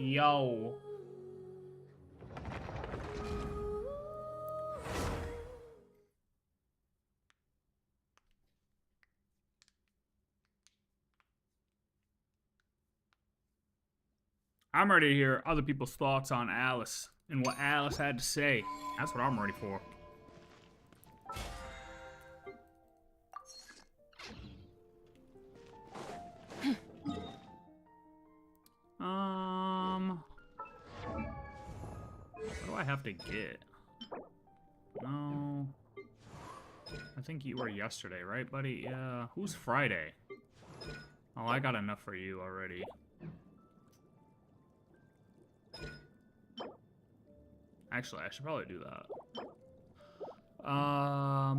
Yo. I'm ready to hear other people's thoughts on Alice and what Alice had to say. That's what I'm ready for. What do I have to get? No. I think you were yesterday, right, buddy? Yeah. Who's Friday? Oh, I got enough for you already. Actually, I should probably do that.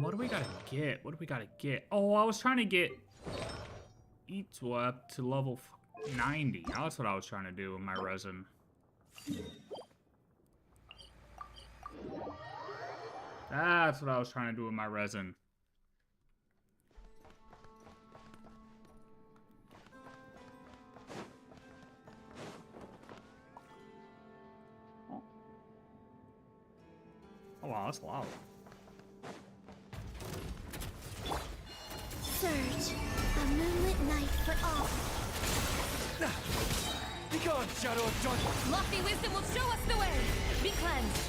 What do we gotta get? What do we gotta get? Oh, I was trying to get Eats up to level 90. That's what I was trying to do with my resin. That's what I was trying to do with my resin. Oh wow, that's loud. Surge, a moonlit night for all. Be gone, shadow of darkness. Lofty wisdom will show us the way. Be cleansed.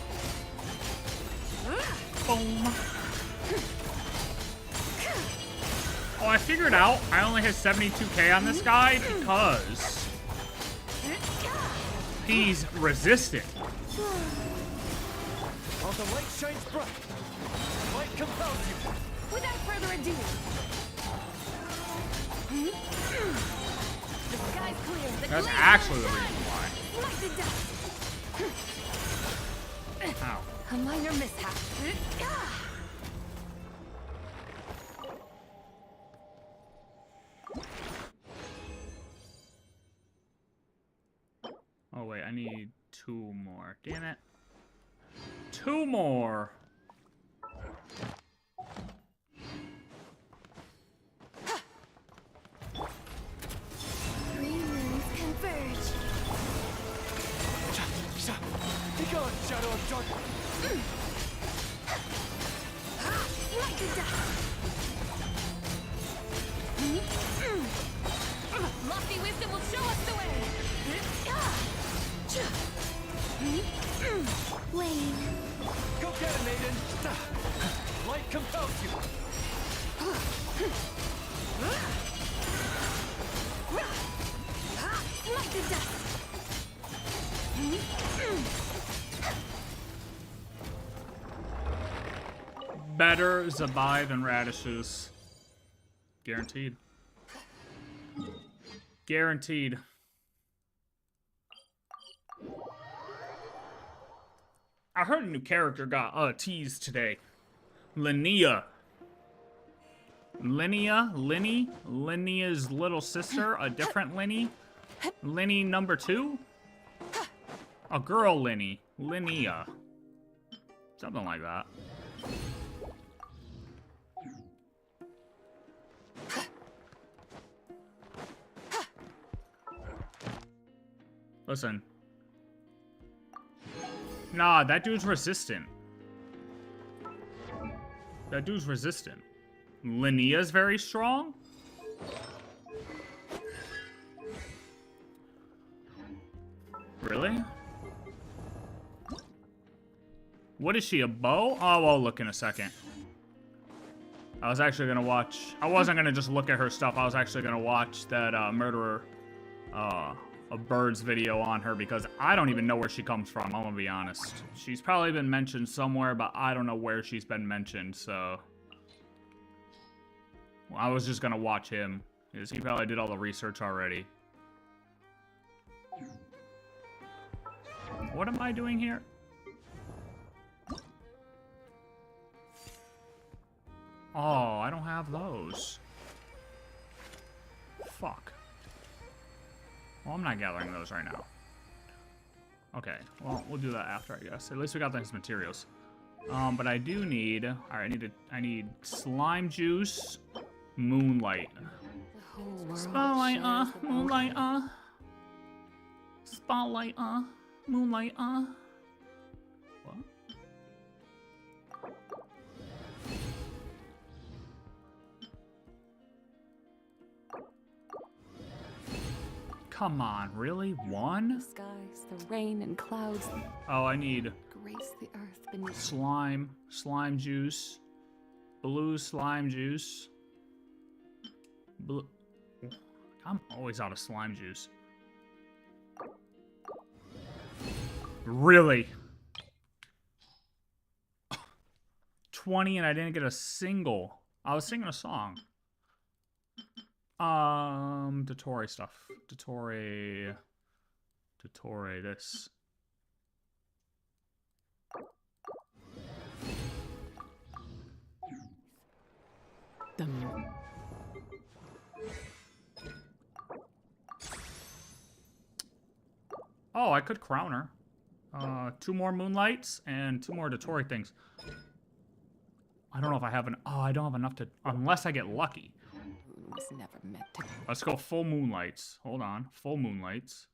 Boom. Oh, I figured out I only hit 72k on this guy because he's resistant. While the light shines bright, light compels you. Without further ado. The sky's clear. That's actually the reason why. Light the dust. Ow. A minor mishap. Oh wait, I need 2 more. Damn it. 2 more. Three moons converge. Be gone, shadow of darkness. Light the dust. Lofty wisdom will show us the way. Wane. Go get it, maiden. Light compels you. Light the dust. Better Zabai than radishes. Guaranteed. Guaranteed. I heard a new character got teased today. Linnea. Linnea's little sister, a different Linny. Linny number 2? A girl Linny. Linnea. Something like that. Listen. Nah, that dude's resistant. That dude's resistant. Linnea's very strong? Really? What is she, a bow? Oh, I'll look in a second. I was actually gonna watch... I wasn't gonna just look at her stuff. I was actually gonna watch that Murderer of Birds video on her because I don't even know where she comes from, I'm gonna be honest. She's probably been mentioned somewhere, but I don't know where she's been mentioned, so... Well, I was just gonna watch him, because he probably did all the research already. What am I doing here? Oh, I don't have those. Fuck. Well, I'm not gathering those right now. Okay, well, we'll do that after, I guess. At least we got those materials. But I do need... Alright, I need slime juice, moonlight. Spotlight, moonlight, Spotlight, moonlight, What? Come on, really? One? The skies, the rain and clouds Oh, I need grace the earth beneath. slime juice, blue slime juice. Blue. I'm always out of slime juice. Really? 20 and I didn't get a single. I was singing a song. Dotori stuff. Dotori, this. Oh, I could crown her. 2 more moonlights and 2 more Dotori things. I don't know if I have oh, I don't have enough to, unless I get lucky. Moon was never meant to. Let's go full moonlights. Hold on, full moonlights.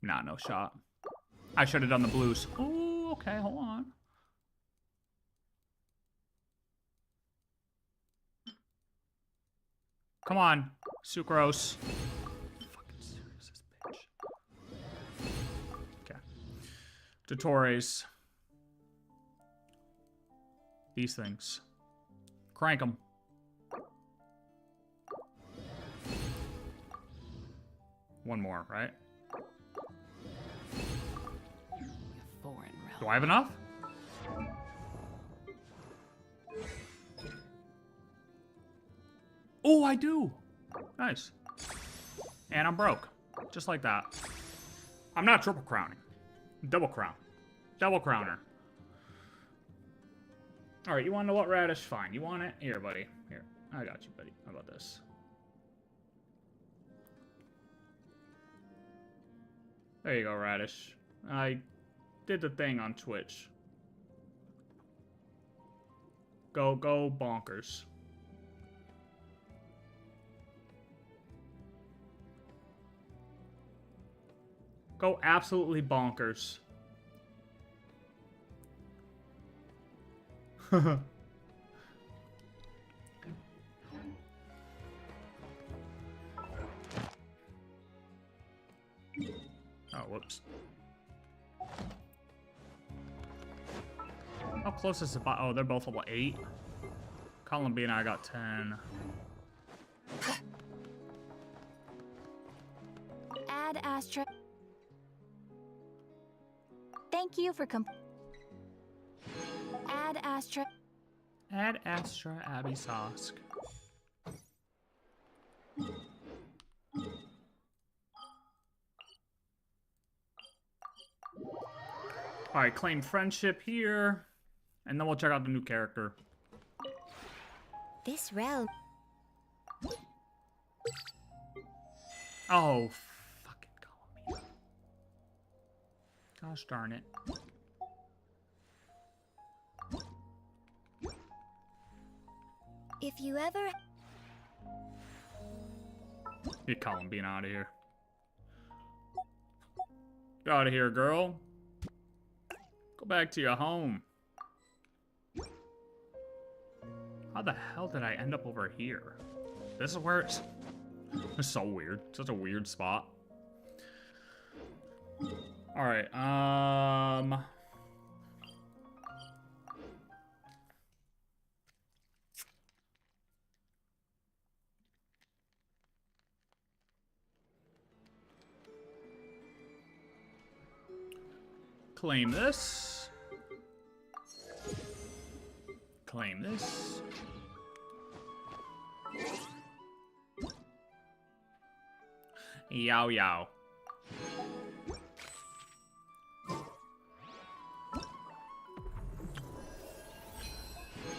Nah, no shot. I should have done the blues. Ooh, okay, hold on. Come on, sucrose. Fucking serious, this bitch. Okay. Dotoris. These things. Crank them. One more, right? Foreign realm. Do I have enough? Oh, I do. Nice. And I'm broke. Just like that. I'm not triple crowning. Double crown. Double crowner. Alright, you want to know what radish? Fine. You want it? Here, buddy. Here. I got you, buddy. How about this? There you go, radish. I did the thing on Twitch. Go bonkers. Go absolutely bonkers. Oh, whoops. How close is the bot? Oh, they're both level 8. Colin B and I got 10. Add Astra. Thank you for Add Astra. Add Astra Abby Sosk. Alright, claim friendship here. And then we'll check out the new character. This realm. Oh, fucking call me. Gosh darn it. If you ever Get Colin Bean out of here. Get out of here, girl. Go back to your home. How the hell did I end up over here? This is where it's so weird. Such a weird spot. Alright, claim this. Claim this. Yow yow.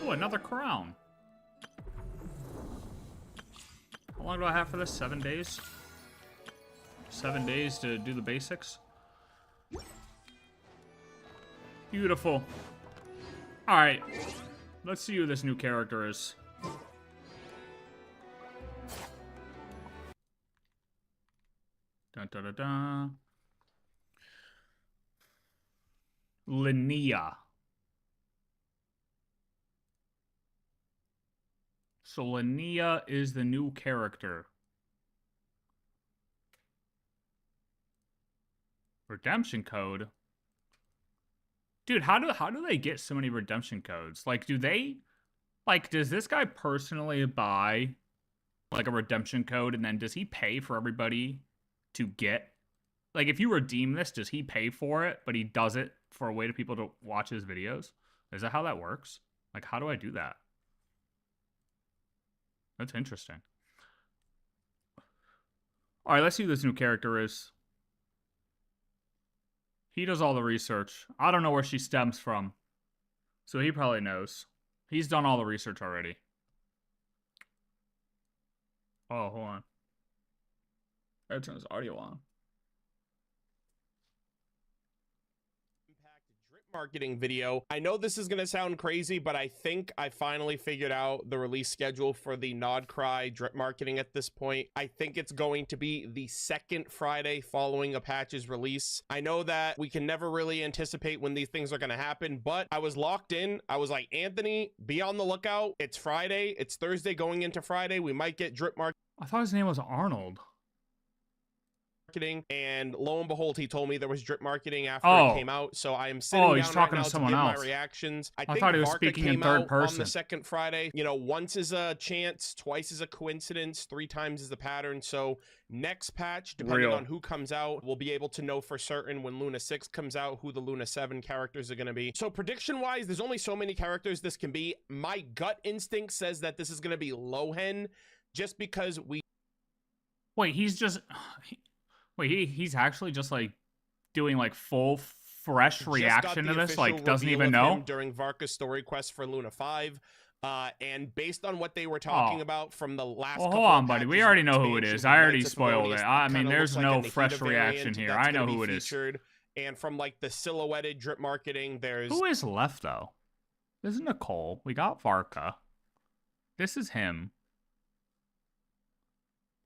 Oh, another crown. How long do I have for this? 7 days? 7 days to do the basics? Beautiful. Alright. Let's see who this new character is. Da-da-da. Linnea. So Linnea is the new character. Redemption code? Dude, how do they get so many redemption codes? Like, do they... Like, does this guy personally buy, like, a redemption code, and then does he pay for everybody to get... Like, if you redeem this, does he pay for it, but he does it for a way to people to watch his videos? Is that how that works? Like, how do I do that? That's interesting. Alright, let's see who this new character is. He does all the research. I don't know where she stems from. So he probably knows. He's done all the research already. Oh, hold on. I gotta turn this audio on. Marketing video. I know this is going to sound crazy, but I think I finally figured out the release schedule for the Nod Cry drip marketing at this point. I think it's going to be the second Friday following a patch's release. I know that we can never really anticipate when these things are going to happen, but I was locked in. I was like, Anthony, be on the lookout. It's Friday. It's Thursday going into Friday. We might get drip marketing. I thought his name was Arnold. And lo and behold, he told me there was drip marketing after it came out. So I am sitting down talking right now to someone give else. my reactions. I thought he was Varka speaking in came third out person on the second Friday. You know, once is a chance, twice is a coincidence, 3 times is the pattern. So next patch, depending on who comes out, we'll be able to know for certain when Luna 6 comes out who the Luna 7 characters are going to be. So prediction wise, there's only so many characters this can be. My gut instinct says that this is going to be Lohen, just because we... Wait, he's just... Wait, he's actually just, like, doing, like, full, fresh reaction to this? Like, doesn't even know? During Varka's story quest for Luna 5. And based on what they were talking about from the last hold on, buddy. We already know who it is. I already spoiled it. I mean, there's no fresh reaction here. I know who it is. And from, like, the silhouetted drip marketing, there's... Who is left, though? This is Nicole. We got Varka. This is him.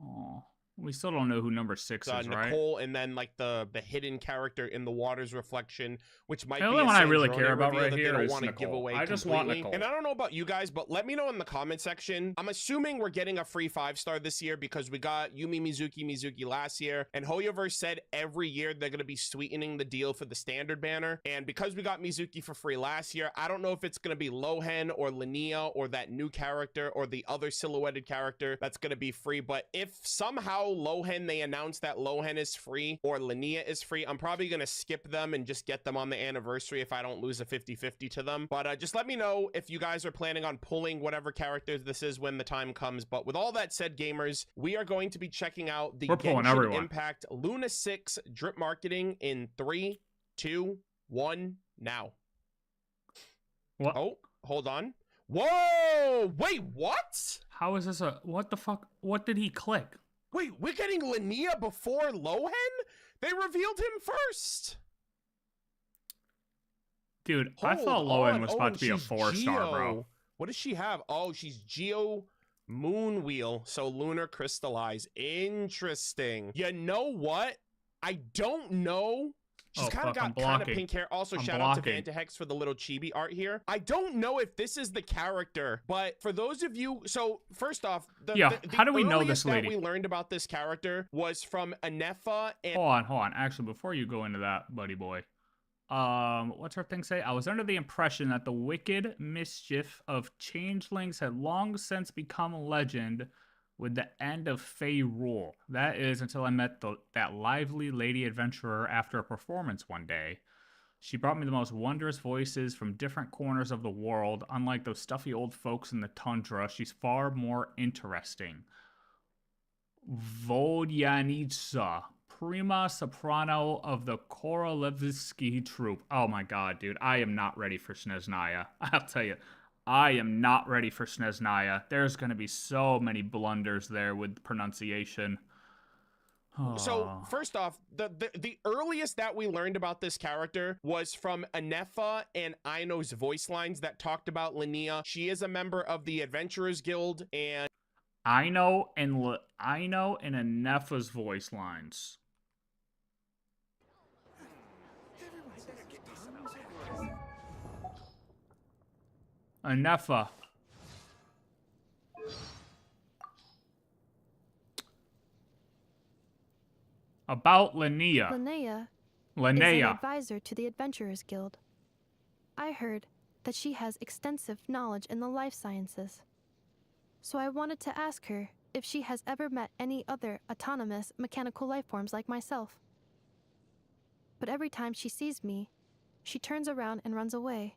Oh. We still don't know who number 6 is, right? Nicole, and then like the hidden character in the water's reflection, which might be the only one I really care about right here is Nicole. I just want Nicole. And I don't know about you guys, but let me know in the comment section. I'm assuming we're getting a free 5-star this year because we got Yumi Mizuki last year, and Hoyoverse said every year they're going to be sweetening the deal for the standard banner. And because we got Mizuki for free last year, I don't know if it's going to be Lohen or Linnea or that new character or the other silhouetted character that's going to be free. But if somehow Lohen, they announced that Lohen is free or Linnea is free, I'm probably going to skip them and just get them on the anniversary if I don't lose a 50-50 to them. But just let me know if you guys are planning on pulling whatever characters this is when the time comes. But with all that said, gamers, we are going to be checking out the Genshin Impact Luna 6 drip marketing in 3, 2, 1, now. What? Oh, hold on. Whoa! Wait, what? How is this a... What the fuck? What did he click? Wait, we're getting Linnea before Lohen? They revealed him first. Dude, I thought Lohen was about to be a 4-star, bro. What does she have? Oh, she's Geo Moonwheel. So lunar crystallize. Interesting. You know what? I don't know. She's kind of got kind of pink hair. Also, shout out to Vantahex for the little chibi art here. I don't know if this is the character, but for those of you... So, first off, how do we know this lady? That we learned about this character was from Anefa and... Hold on. Actually, before you go into that, buddy boy. What's her thing say? I was under the impression that the wicked mischief of changelings had long since become legend with the end of Fey rule. That is until I met that lively lady adventurer after a performance one day. She brought me the most wondrous voices from different corners of the world. Unlike those stuffy old folks in the tundra, she's far more interesting. Vodyanitsa, prima soprano of the Korolevsky troupe. Oh my god, dude. I am not ready for Sneznaya. I'll tell you. I am not ready for Sneznaya. There's going to be so many blunders there with pronunciation. So, first off, the earliest that we learned about this character was from Anefa and Aino's voice lines that talked about Linnea. She is a member of the Adventurers Guild, and... Aino and Anefa's voice lines. Anefa. About Linnea. Linnea is an Linnea. advisor to the Adventurers Guild. I heard that she has extensive knowledge in the life sciences. So I wanted to ask her if she has ever met any other autonomous mechanical life forms like myself. But every time she sees me, she turns around and runs away.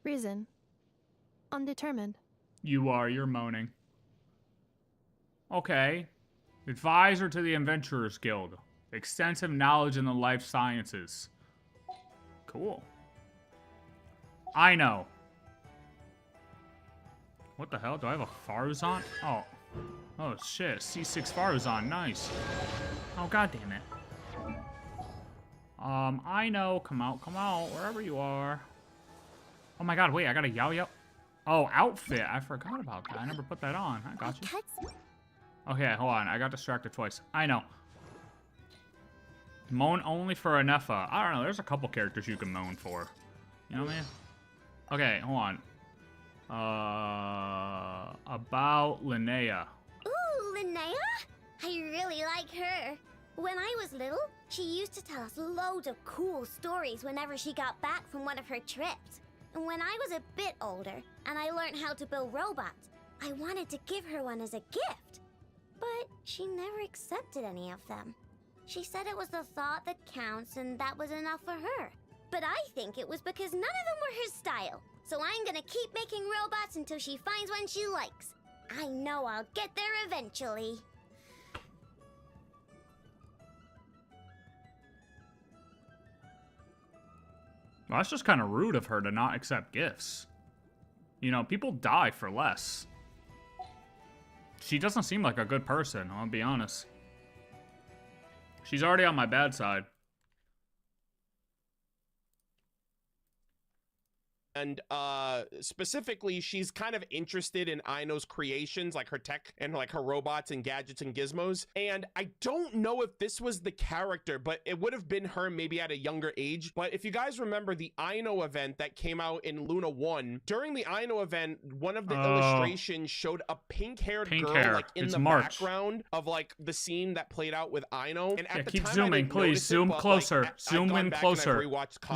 Reason: undetermined. You're moaning. Okay. Advisor to the Adventurers Guild. Extensive knowledge in the life sciences. Cool. I know. What the hell? Do I have a Faruzan? Oh. Oh, shit. C6 Faruzan. Nice. Oh, god damn it. I know. Come out, wherever you are. Oh my god, wait, I got a Yao. Oh, outfit. I forgot about that. I never put that on. I got you. Okay, hold on. I got distracted twice. I know. Moan only for Anefa. I don't know. There's a couple characters you can moan for. You know what I mean? Okay, hold on. About Linnea. Ooh, Linnea? I really like her. When I was little, she used to tell us loads of cool stories whenever she got back from one of her trips. And when I was a bit older and I learned how to build robots, I wanted to give her one as a gift. But she never accepted any of them. She said it was the thought that counts and that was enough for her. But I think it was because none of them were her style. So I'm gonna keep making robots until she finds one she likes. I know I'll get there eventually. Well, that's just kind of rude of her to not accept gifts. You know, people die for less. She doesn't seem like a good person, I'll be honest. She's already on my bad side. And specifically, she's kind of interested in Aino's creations, like her tech and like her robots and gadgets and gizmos. And I don't know if this was the character, but it would have been her maybe at a younger age. But if you guys remember the Aino event that came out in Luna 1, during the Aino event, one of the illustrations showed a pink-haired girl like in the background of like the scene that played out with Aino. And at the keep time, zooming, please. Zoom closer. Zoom in closer.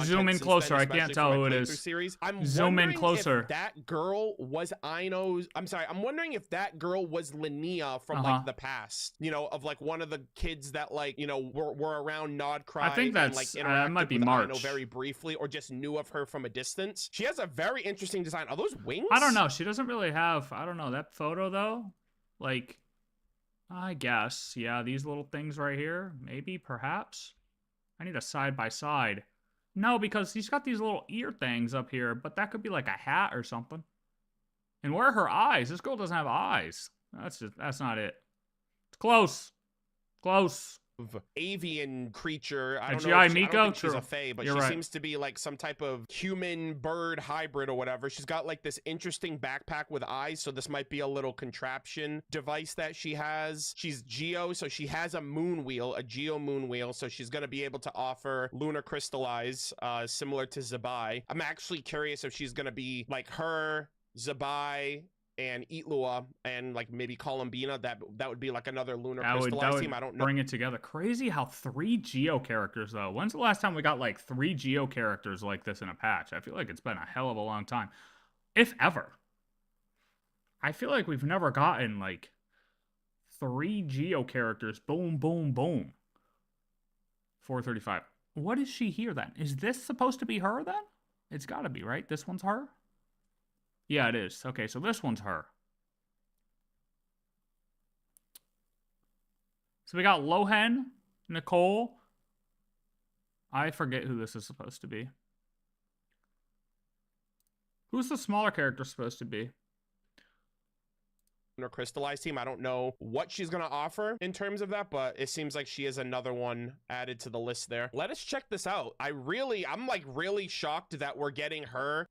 Zoom in closer. I can't tell who it is. I'm Zoom in wondering closer. if that girl was Aino's. I'm sorry. I'm wondering if that girl was Linnea from like the past. You know, of like one of the kids that like were around Nodcry. I think that's and, like, it might be with March. Aino very briefly, or just knew of her from a distance. She has a very interesting design. Are those wings? I don't know. She doesn't really have. I don't know that photo though. Like, I guess yeah. These little things right here. Maybe, perhaps. I need a side by side. No, because he's got these little ear things up here, but that could be like a hat or something. And where are her eyes? This girl doesn't have eyes. That's not it. It's close. Close. Avian creature. I don't know. I don't think she's a fae, but she seems to be like some type of human bird hybrid or whatever. She's got like this interesting backpack with eyes, so this might be a little contraption device that she has. She's Geo, so she has a moon wheel, a Geo moon wheel, so she's gonna be able to offer lunar crystallize, similar to Zabai. I'm actually curious if she's gonna be like her, Zabai, and Itlua, and like maybe Columbina. That would be like another lunar crystallized team. I don't know. Bring it together. Crazy how 3 Geo characters though. When's the last time we got like 3 Geo characters like this in a patch? I feel like it's been a hell of a long time, if ever. I feel like we've never gotten like 3 Geo characters. Boom, boom, boom. 435. What is she here then? Is this supposed to be her then? It's got to be, right? This one's her. Yeah, it is. Okay, so this one's her. So we got Lohen, Nicole. I forget who this is supposed to be. Who's the smaller character supposed to be? Lunar crystallized team. I don't know what she's going to offer in terms of that, but it seems like she is another one added to the list there. Let us check this out. I'm like really shocked that we're getting her.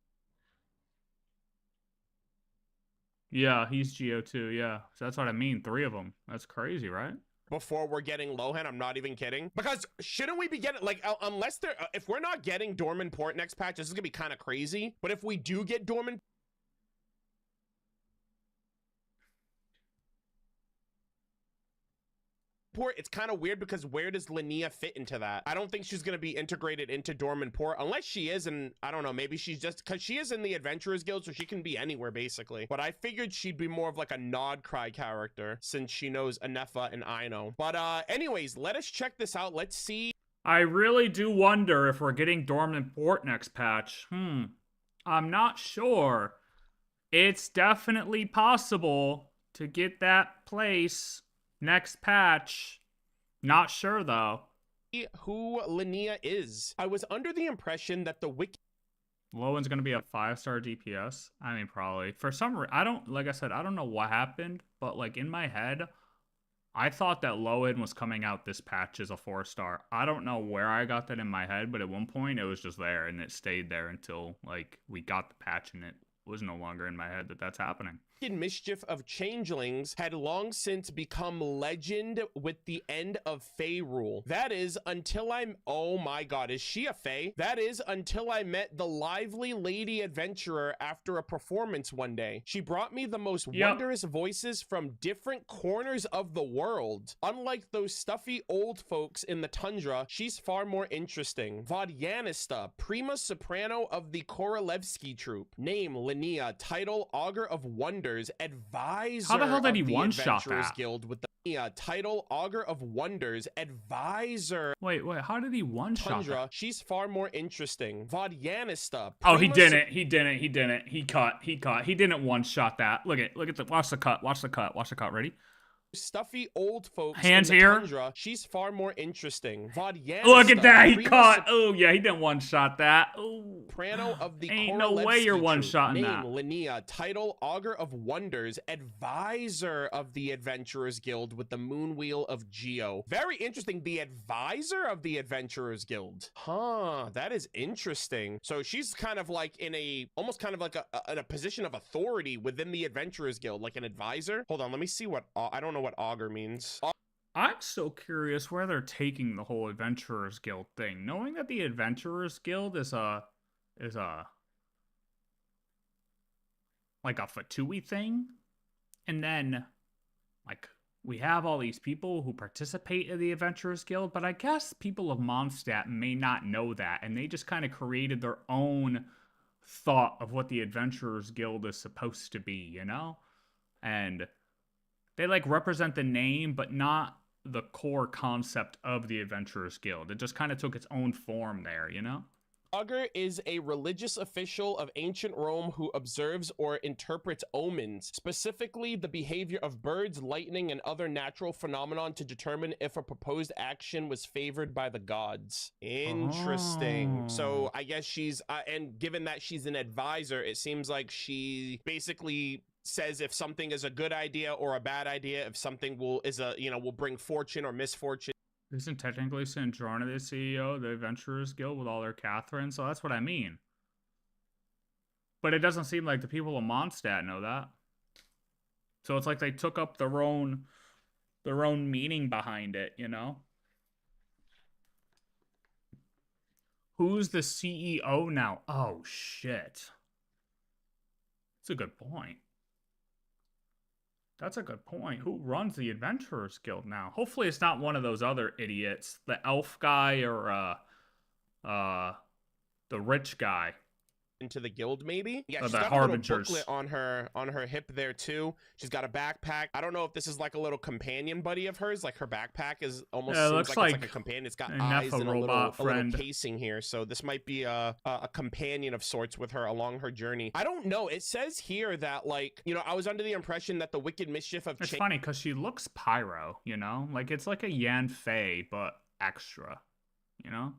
Yeah, he's Geo too, yeah. So that's what I mean, 3 of them. That's crazy, right? before we're getting Lohan. I'm not even kidding. Because shouldn't we be getting, like, unless they're, if we're not getting Dormant Port next patch, this is gonna be kind of crazy. But if we do get Dormant Port, it's kind of weird because where does Linnea fit into that? I don't think she's going to be integrated into Dormant Port unless she is, and I don't know, maybe she's just, because she is in the Adventurers Guild, so she can be anywhere basically. But I figured she'd be more of like a nod cry character since she knows Anefa and Ino. But anyways, let us check this out. Let's see. I really do wonder if we're getting Dormant Port next patch. I'm not sure. It's definitely possible to get that place next patch. Not sure though. Who Linnea is. I was under the impression that the wiki Lowen's gonna be a 5-star DPS. I mean, probably. For some reason, I don't, like I said, I don't know what happened, but like in my head, I thought that Lowen was coming out this patch as a 4-star. I don't know where I got that in my head, but at one point it was just there and it stayed there until like we got the patch and it was no longer in my head that that's happening. Mischief of changelings had long since become legend with the end of Fae rule. That is until oh my god, is she a Fae? That is until I met the lively lady adventurer after a performance one day. She brought me the most wondrous voices from different corners of the world. Unlike those stuffy old folks in the tundra, she's far more interesting. Vodyanista, prima soprano of the Korolevsky troupe. Name Linnea, title Augur of Wonders, advisor. How the hell did he of the one-shot Adventurers that? Guild with the title Augur of Wonders, advisor. Wait, how did he one-shot Tundra, that? she's far more interesting. Vodyanista. Oh, he didn't. He didn't. He cut. He didn't one-shot that. Look at the, watch the cut. Watch the cut. Ready? Stuffy old folks Hands in the here. Tundra, she's far more interesting. Vodyanista. Look at that. He prima caught. Oh, yeah. He didn't one-shot that. Oh. Soprano of the Ain't no way you're Korolevsky one-shotting troupe. that. Name Linnea, title Augur of Wonders, advisor of the Adventurers Guild with the Moon Wheel of Geo. Very interesting. The advisor of the Adventurers Guild. Huh, that is interesting. So she's kind of like in a, almost kind of like in a position of authority within the Adventurers Guild, like an advisor. Hold on, let me see what, I don't know what Augur means. I'm so curious where they're taking the whole Adventurers Guild thing. Knowing that the Adventurers Guild is like a Fatui thing, and then like we have all these people who participate in the Adventurers Guild, but I guess people of Mondstadt may not know that, and they just kind of created their own thought of what the Adventurers Guild is supposed to be, you know? And they like represent the name, but not the core concept of the Adventurers Guild. It just kind of took its own form there, you know? Augur is a religious official of ancient Rome who observes or interprets omens, specifically the behavior of birds, lightning, and other natural phenomenon to determine if a proposed action was favored by the gods. Interesting. Oh. So I guess she's, and given that she's an advisor, it seems like she basically says if something is a good idea or a bad idea, if something will bring fortune or misfortune. Isn't technically Sandrana the CEO of the Adventurers Guild with all their Catherine? So that's what I mean. But it doesn't seem like the people of Mondstadt know that. So it's like they took up their own meaning behind it, you know? Who's the CEO now? Oh, shit. That's a good point. That's a good point. Who runs the Adventurers Guild now? Hopefully it's not one of those other idiots. The elf guy or the rich guy. Into the guild, maybe. Yeah, Or she's the got a little Harbingers. booklet on her hip there too. She's got a backpack. I don't know if this is like a little companion buddy of hers. Like her backpack is almost Yeah, it seems looks like it's like like a companion. It's got an eyes Nepha and a robot friend. little casing here. So this might be a companion of sorts with her along her journey. I don't know. It says here that like, you know, I was under the impression that the wicked mischief of It's funny because she looks pyro, you know? Like it's like a Yan Fei, but extra, you know?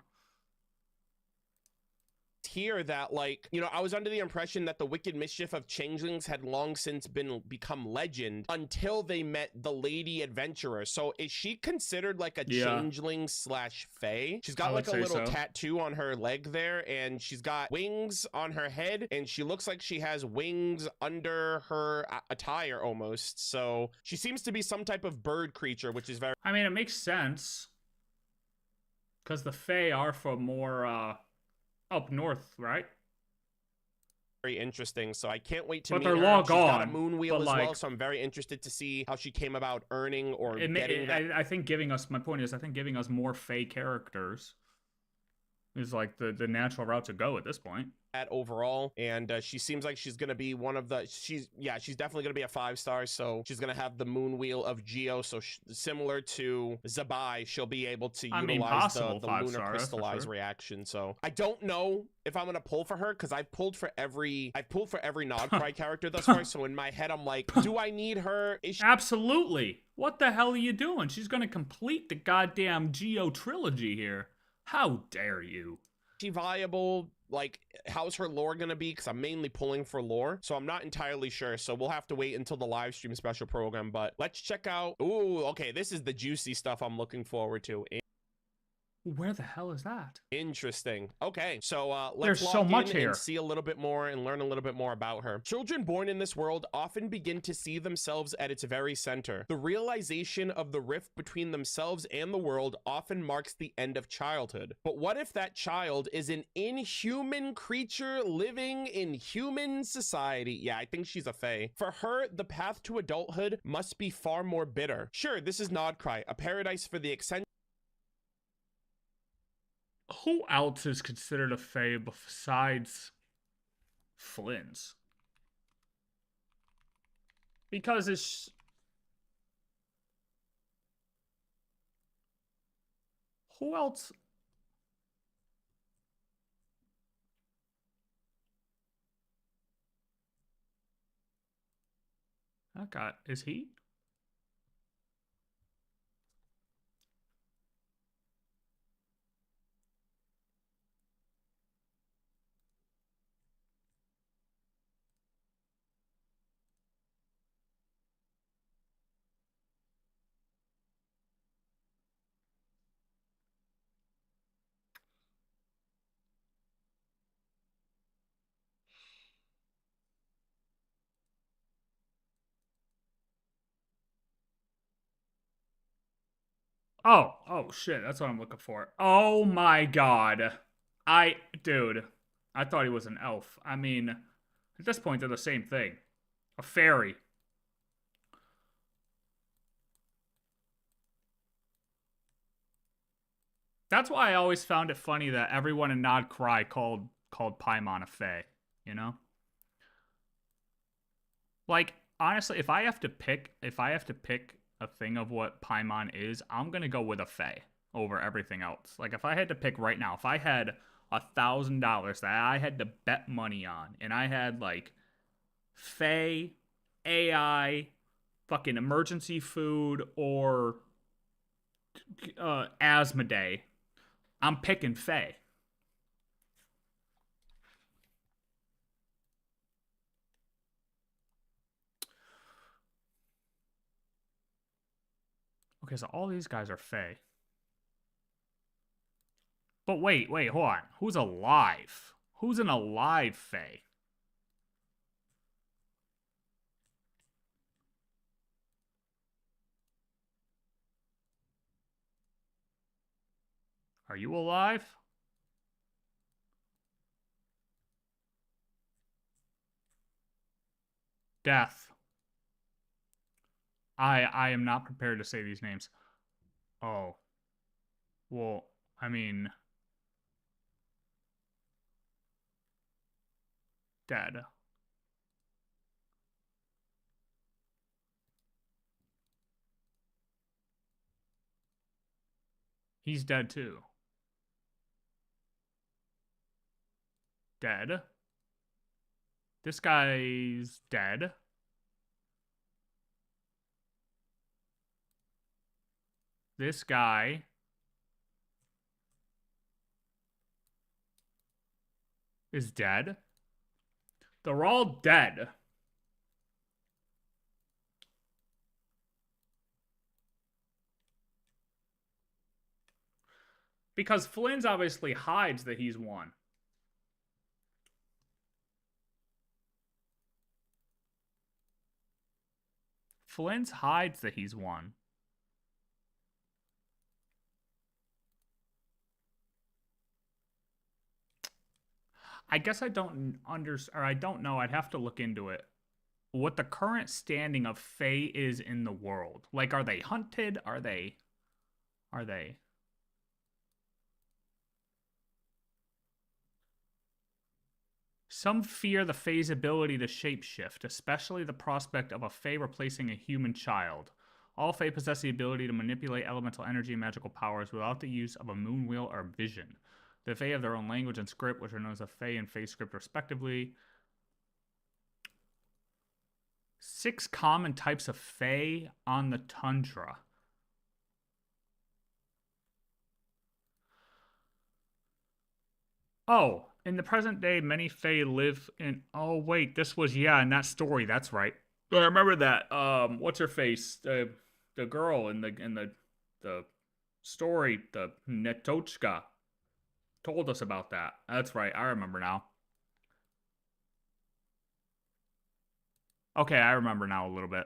here that, like, you know, I was under the impression that the wicked mischief of changelings had long since become legend until they met the lady adventurer. So is she considered like a changeling slash fae? She's got like a little tattoo on her leg there, and she's got wings on her head, and she looks like she has wings under her attire almost. So she seems to be some type of bird creature, which is very... I mean, it makes sense. Because the fae are from more up north, right? Very interesting. So I can't wait to but meet they're her. long She's gone, got a moon wheel as like, well, so I'm very interested to see how she came about earning or getting that. I think giving us, my point is, I think giving us more fae characters is like the natural route to go at this point. At overall, and she seems like she's gonna be one of the she's definitely gonna be a 5-star. So she's gonna have the moon wheel of Geo, so similar to Zabai, she'll be able to utilize the lunar crystallize reaction. So I don't know if I'm gonna pull for her, because I've pulled for every Nodcry character thus far. So in my head I'm like, do I need her? Is she... Absolutely. What the hell are you doing? She's gonna complete the goddamn Geo trilogy here. How dare you? Is she viable? Like, how's her lore gonna be? Because I'm mainly pulling for lore, so I'm not entirely sure. So we'll have to wait until the live stream special program. But let's check out... Ooh, okay, this is the juicy stuff I'm looking forward to. Where the hell is that? Interesting. Okay, so let's There's so much here. And see a little bit more and learn a little bit more about her. Children born in this world often begin to see themselves at its very center. The realization of the rift between themselves and the world often marks the end of childhood. But what if that child is an inhuman creature living in human society? Yeah, I think she's a fae. For her, the path to adulthood must be far more bitter. Sure, this is Nodcry, a paradise for the eccentric. Who else is considered a fae besides Flynn's? Because it's... Who else? That guy, is he? Oh shit, that's what I'm looking for. Oh my god. Dude, I thought he was an elf. I mean, at this point, they're the same thing. A fairy. That's why I always found it funny that everyone in Nodcry called Paimon a fae, you know? Like, honestly, if I have to pick a thing of what Paimon is, I'm gonna go with a fae over everything else. Like, if I had to pick right now, if I had $1,000 that I had to bet money on, and I had like fae, AI, fucking emergency food, or Asmodee, I'm picking fae. Okay, so all these guys are fae. But wait, hold on. Who's alive? Who's an alive fae? Are you alive? Death. I am not prepared to say these names. Oh. Well, I mean... Dead. He's dead too. Dead. This guy's dead. This guy is dead. They're all dead. Because Flynn's obviously hides that he's won. Flynn's hides that he's won. I guess I don't I don't know. I'd have to look into it. What the current standing of Fae is in the world. Like, are they hunted? Are they? Some fear the Fae's ability to shapeshift, especially the prospect of a Fae replacing a human child. All Fae possess the ability to manipulate elemental energy and magical powers without the use of a moon wheel or vision. The Fae have their own language and script, which are known as a Fae and Fae script, respectively. 6 common types of Fae on the tundra. Oh, in the present day, many Fae live in... Oh, wait, this was, yeah, in that story. That's right. I remember that. What's her face? The girl in the story, the Netochka, told us about that. That's right. I remember now. Okay, I remember now a little bit.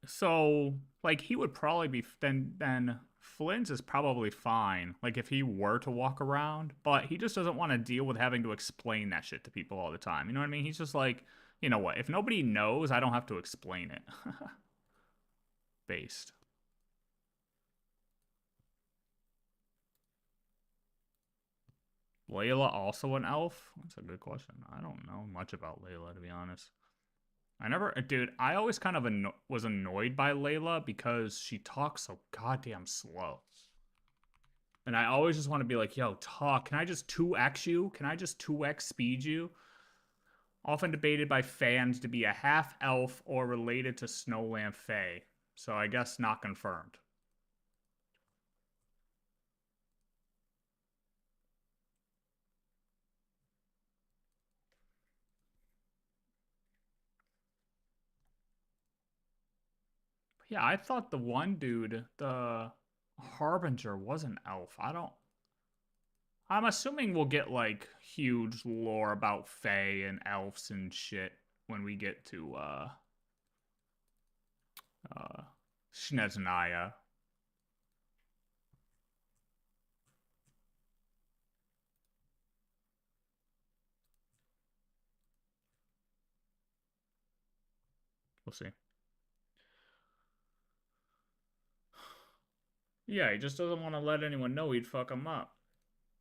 So, like, he would probably be... Then Flynn's is probably fine, like, if he were to walk around, but he just doesn't want to deal with having to explain that shit to people all the time. You know what I mean? He's just like, you know what? If nobody knows, I don't have to explain it. Based. Layla also an elf? That's a good question. I don't know much about Layla, to be honest. Dude, I always kind of was annoyed by Layla because she talks so goddamn slow. And I always just want to be like, yo, talk. Can I just 2x you? Can I just 2x speed you? Often debated by fans to be a half-elf or related to Snowland Fae. So I guess not confirmed. Yeah, I thought the one dude, the Harbinger, was an elf. I'm assuming we'll get, like, huge lore about Fae and elves and shit when we get to, Snezhnaya. We'll see. Yeah, he just doesn't want to let anyone know he'd fuck him up.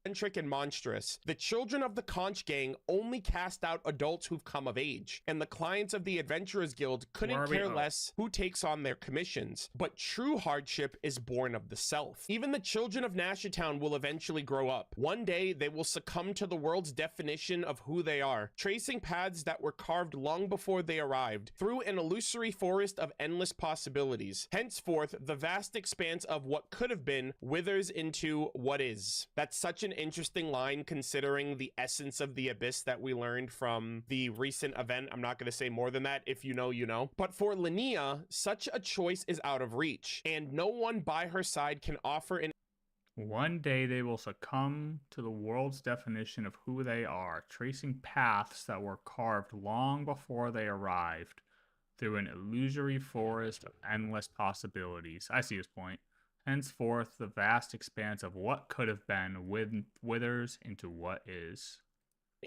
Eccentric and monstrous. The children of the Conch Gang only cast out adults who've come of age, and the clients of the Adventurers Guild couldn't care less who takes on their commissions. But true hardship is born of the self. Even the children of Nashatown will eventually grow up. One day, they will succumb to the world's definition of who they are, tracing paths that were carved long before they arrived, through an illusory forest of endless possibilities. Henceforth, the vast expanse of what could have been withers into what is. That's such an interesting line considering the essence of the abyss that we learned from the recent event. I'm not going to say more than that. If you know, you know. But for Linnea, such a choice is out of reach, and no one by her side can offer an... One day they will succumb to the world's definition of who they are, tracing paths that were carved long before they arrived, through an illusory forest of endless possibilities. I see his point. Henceforth, the vast expanse of what could have been withers into what is.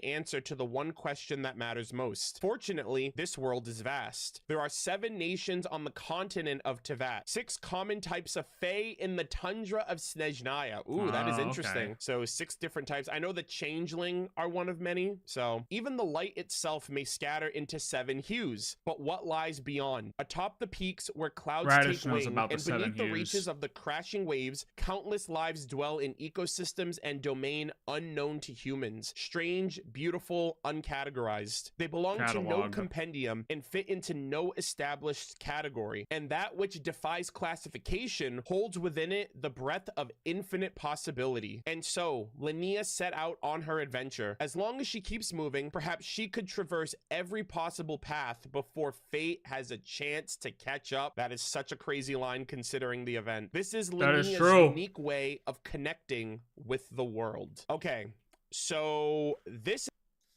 Answer to the one question that matters most. Fortunately, this world is vast. There are 7 nations on the continent of Teyvat, 6 common types of Fae in the tundra of Snezhnaya. Ooh, that is interesting. Okay. So 6 different types. I know the Changeling are one of many, so even the light itself may scatter into 7 hues. But what lies beyond? Atop the peaks where clouds take wing, and beneath the reaches of the crashing waves, countless lives dwell in ecosystems and domain unknown to humans. Strange, strange, beautiful, uncategorized. They belong to no Catalog. compendium and fit into no established category. And that which defies classification holds within it the breadth of infinite possibility. And so, Linnea set out on her adventure. As long as she keeps moving, perhaps she could traverse every possible path before fate has a chance to catch up. That is such a crazy line considering the event. This is That is Linnea's true. unique way of connecting with the world. Okay, so this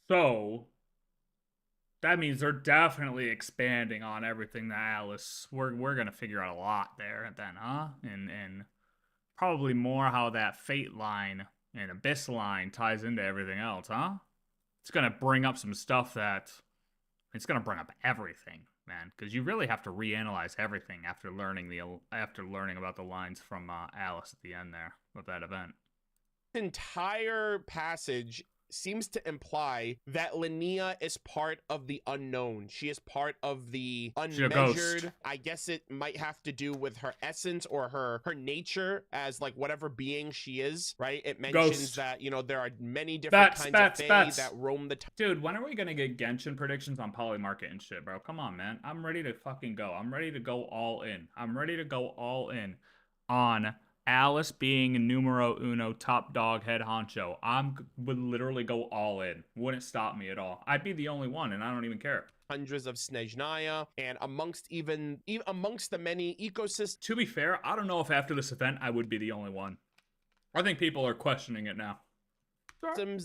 So that means they're definitely expanding on everything that Alice. We're gonna figure out a lot there then, huh? And probably more how that fate line and abyss line ties into everything else, huh? It's gonna bring up some stuff that it's gonna bring up everything, man, because you really have to reanalyze everything after learning about the lines from Alice at the end there of that event. entire passage seems to imply that Linnea is part of the unknown. She is part of the She's a ghost. unmeasured. I guess it might have to do with her essence or her nature as like whatever being she is, right? It mentions Ghost. that, you know, there are many different kinds of fae bats. that roam the Dude, when are we gonna get Genshin predictions on Polymarket and shit, bro? Come on, man. I'm ready to fucking go. I'm ready to go all in. I'm ready to go all in on Alice being numero uno, top dog, head honcho. Would literally go all in. Wouldn't stop me at all. I'd be the only one, and I don't even care. hundreds of Snezhnaya, and amongst even amongst the many ecosystems. To be fair, I don't know if after this event I would be the only one. I think people are questioning it now.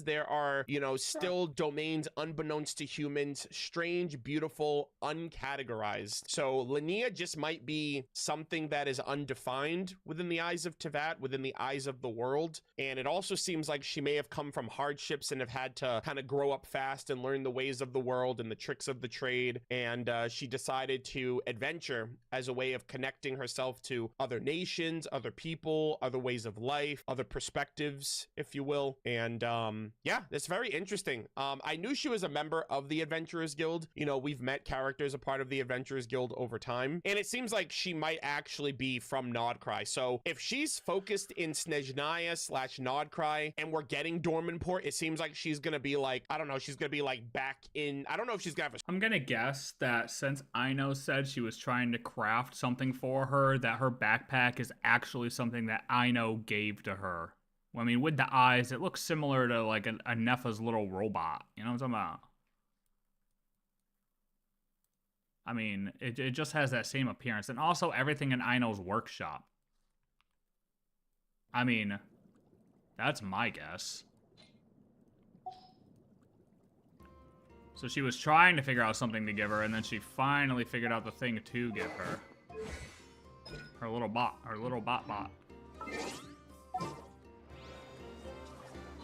There are, you know, still domains unbeknownst to humans, strange, beautiful, uncategorized. So Linnea just might be something that is undefined within the eyes of Teyvat, within the eyes of the world. And it also seems like she may have come from hardships and have had to kind of grow up fast and learn the ways of the world and the tricks of the trade. And she decided to adventure as a way of connecting herself to other nations, other people, other ways of life, other perspectives, if you will. And yeah, it's very interesting. I knew she was a member of the Adventurers Guild. You know, we've met characters a part of the Adventurers Guild over time, and it seems like she might actually be from Nodcry. So if she's focused in Snezhnaya / Nodcry and we're getting Dormanport, it seems like she's gonna be like, I don't know, she's gonna be like back in, I don't know if she's gonna have a I'm gonna guess that since Aino said she was trying to craft something for her, that her backpack is actually something that Aino gave to her. I mean, with the eyes, it looks similar to like a Nefa's little robot. You know what I'm talking about? I mean, it just has that same appearance. And also everything in Aino's workshop. I mean, that's my guess. So she was trying to figure out something to give her, and then she finally figured out the thing to give her. Her little bot.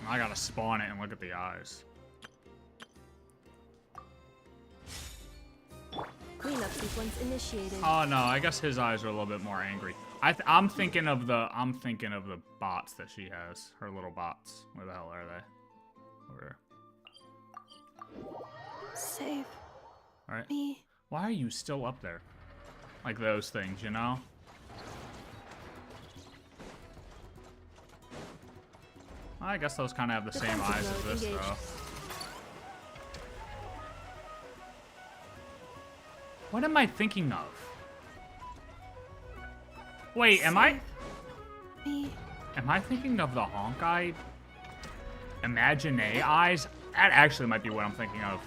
I gotta spawn it and look at the eyes. Cleanup sequence initiated. Oh no, I guess his eyes are a little bit more angry. I'm thinking of the bots that she has. Her little bots. Where the hell are they? Over here. Save All right. me. Why are you still up there? Like those things, you know? I guess those kind of have the same Defensive eyes as mode this, engaged. though. What am I thinking of? Wait, am I thinking of the Honkai Imagine eyes? That actually might be what I'm thinking of.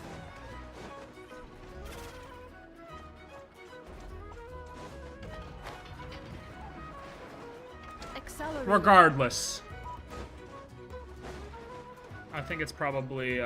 Accelerate. Regardless. I think it's probably,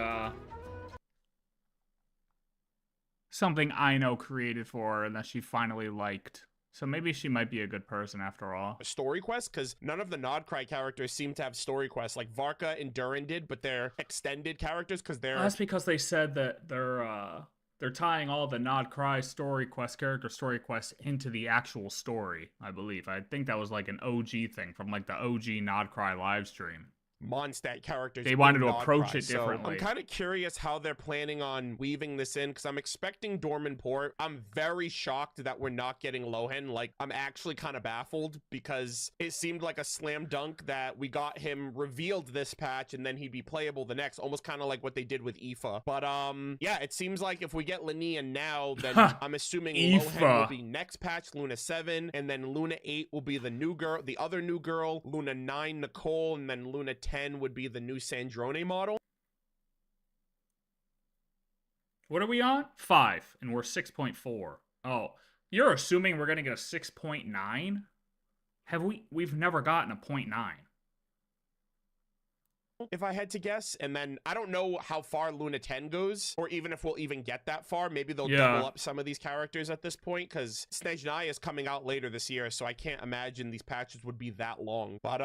something Aino created for her and that she finally liked. So maybe she might be a good person after all. A story quest, because none of the Nodcry characters seem to have story quests. Like Varka and Durin did, but they're extended characters because they're... That's because they said that they're tying all the Nodcry story quest, character story quests into the actual story, I believe. I think that was like an OG thing from like the OG Nodcry live stream. Mondstadt characters. They wanted in to approach Nodcry. it So differently. I'm kind of curious how they're planning on weaving this in, because I'm expecting Dorman Port. I'm very shocked that we're not getting Lohan. Like, I'm actually kind of baffled, because it seemed like a slam dunk that we got him revealed this patch and then he'd be playable the next, almost kind of like what they did with Aoife. But yeah, it seems like if we get Linnea now, then I'm assuming Lohan will be next patch, Luna 7, and then Luna 8 will be the new girl, the other new girl, Luna 9, Nicole, and then Luna 10 would be the new Sandrone model. What are we on? 5, and we're 6.4. Oh, you're assuming we're gonna get a 6.9? We've never gotten a 0.9. If I had to guess, and then I don't know how far Luna 10 goes, or even if we'll even get that far. Maybe they'll double up some of these characters at this point, because Snezhnaya is coming out later this year, so I can't imagine these patches would be that long. But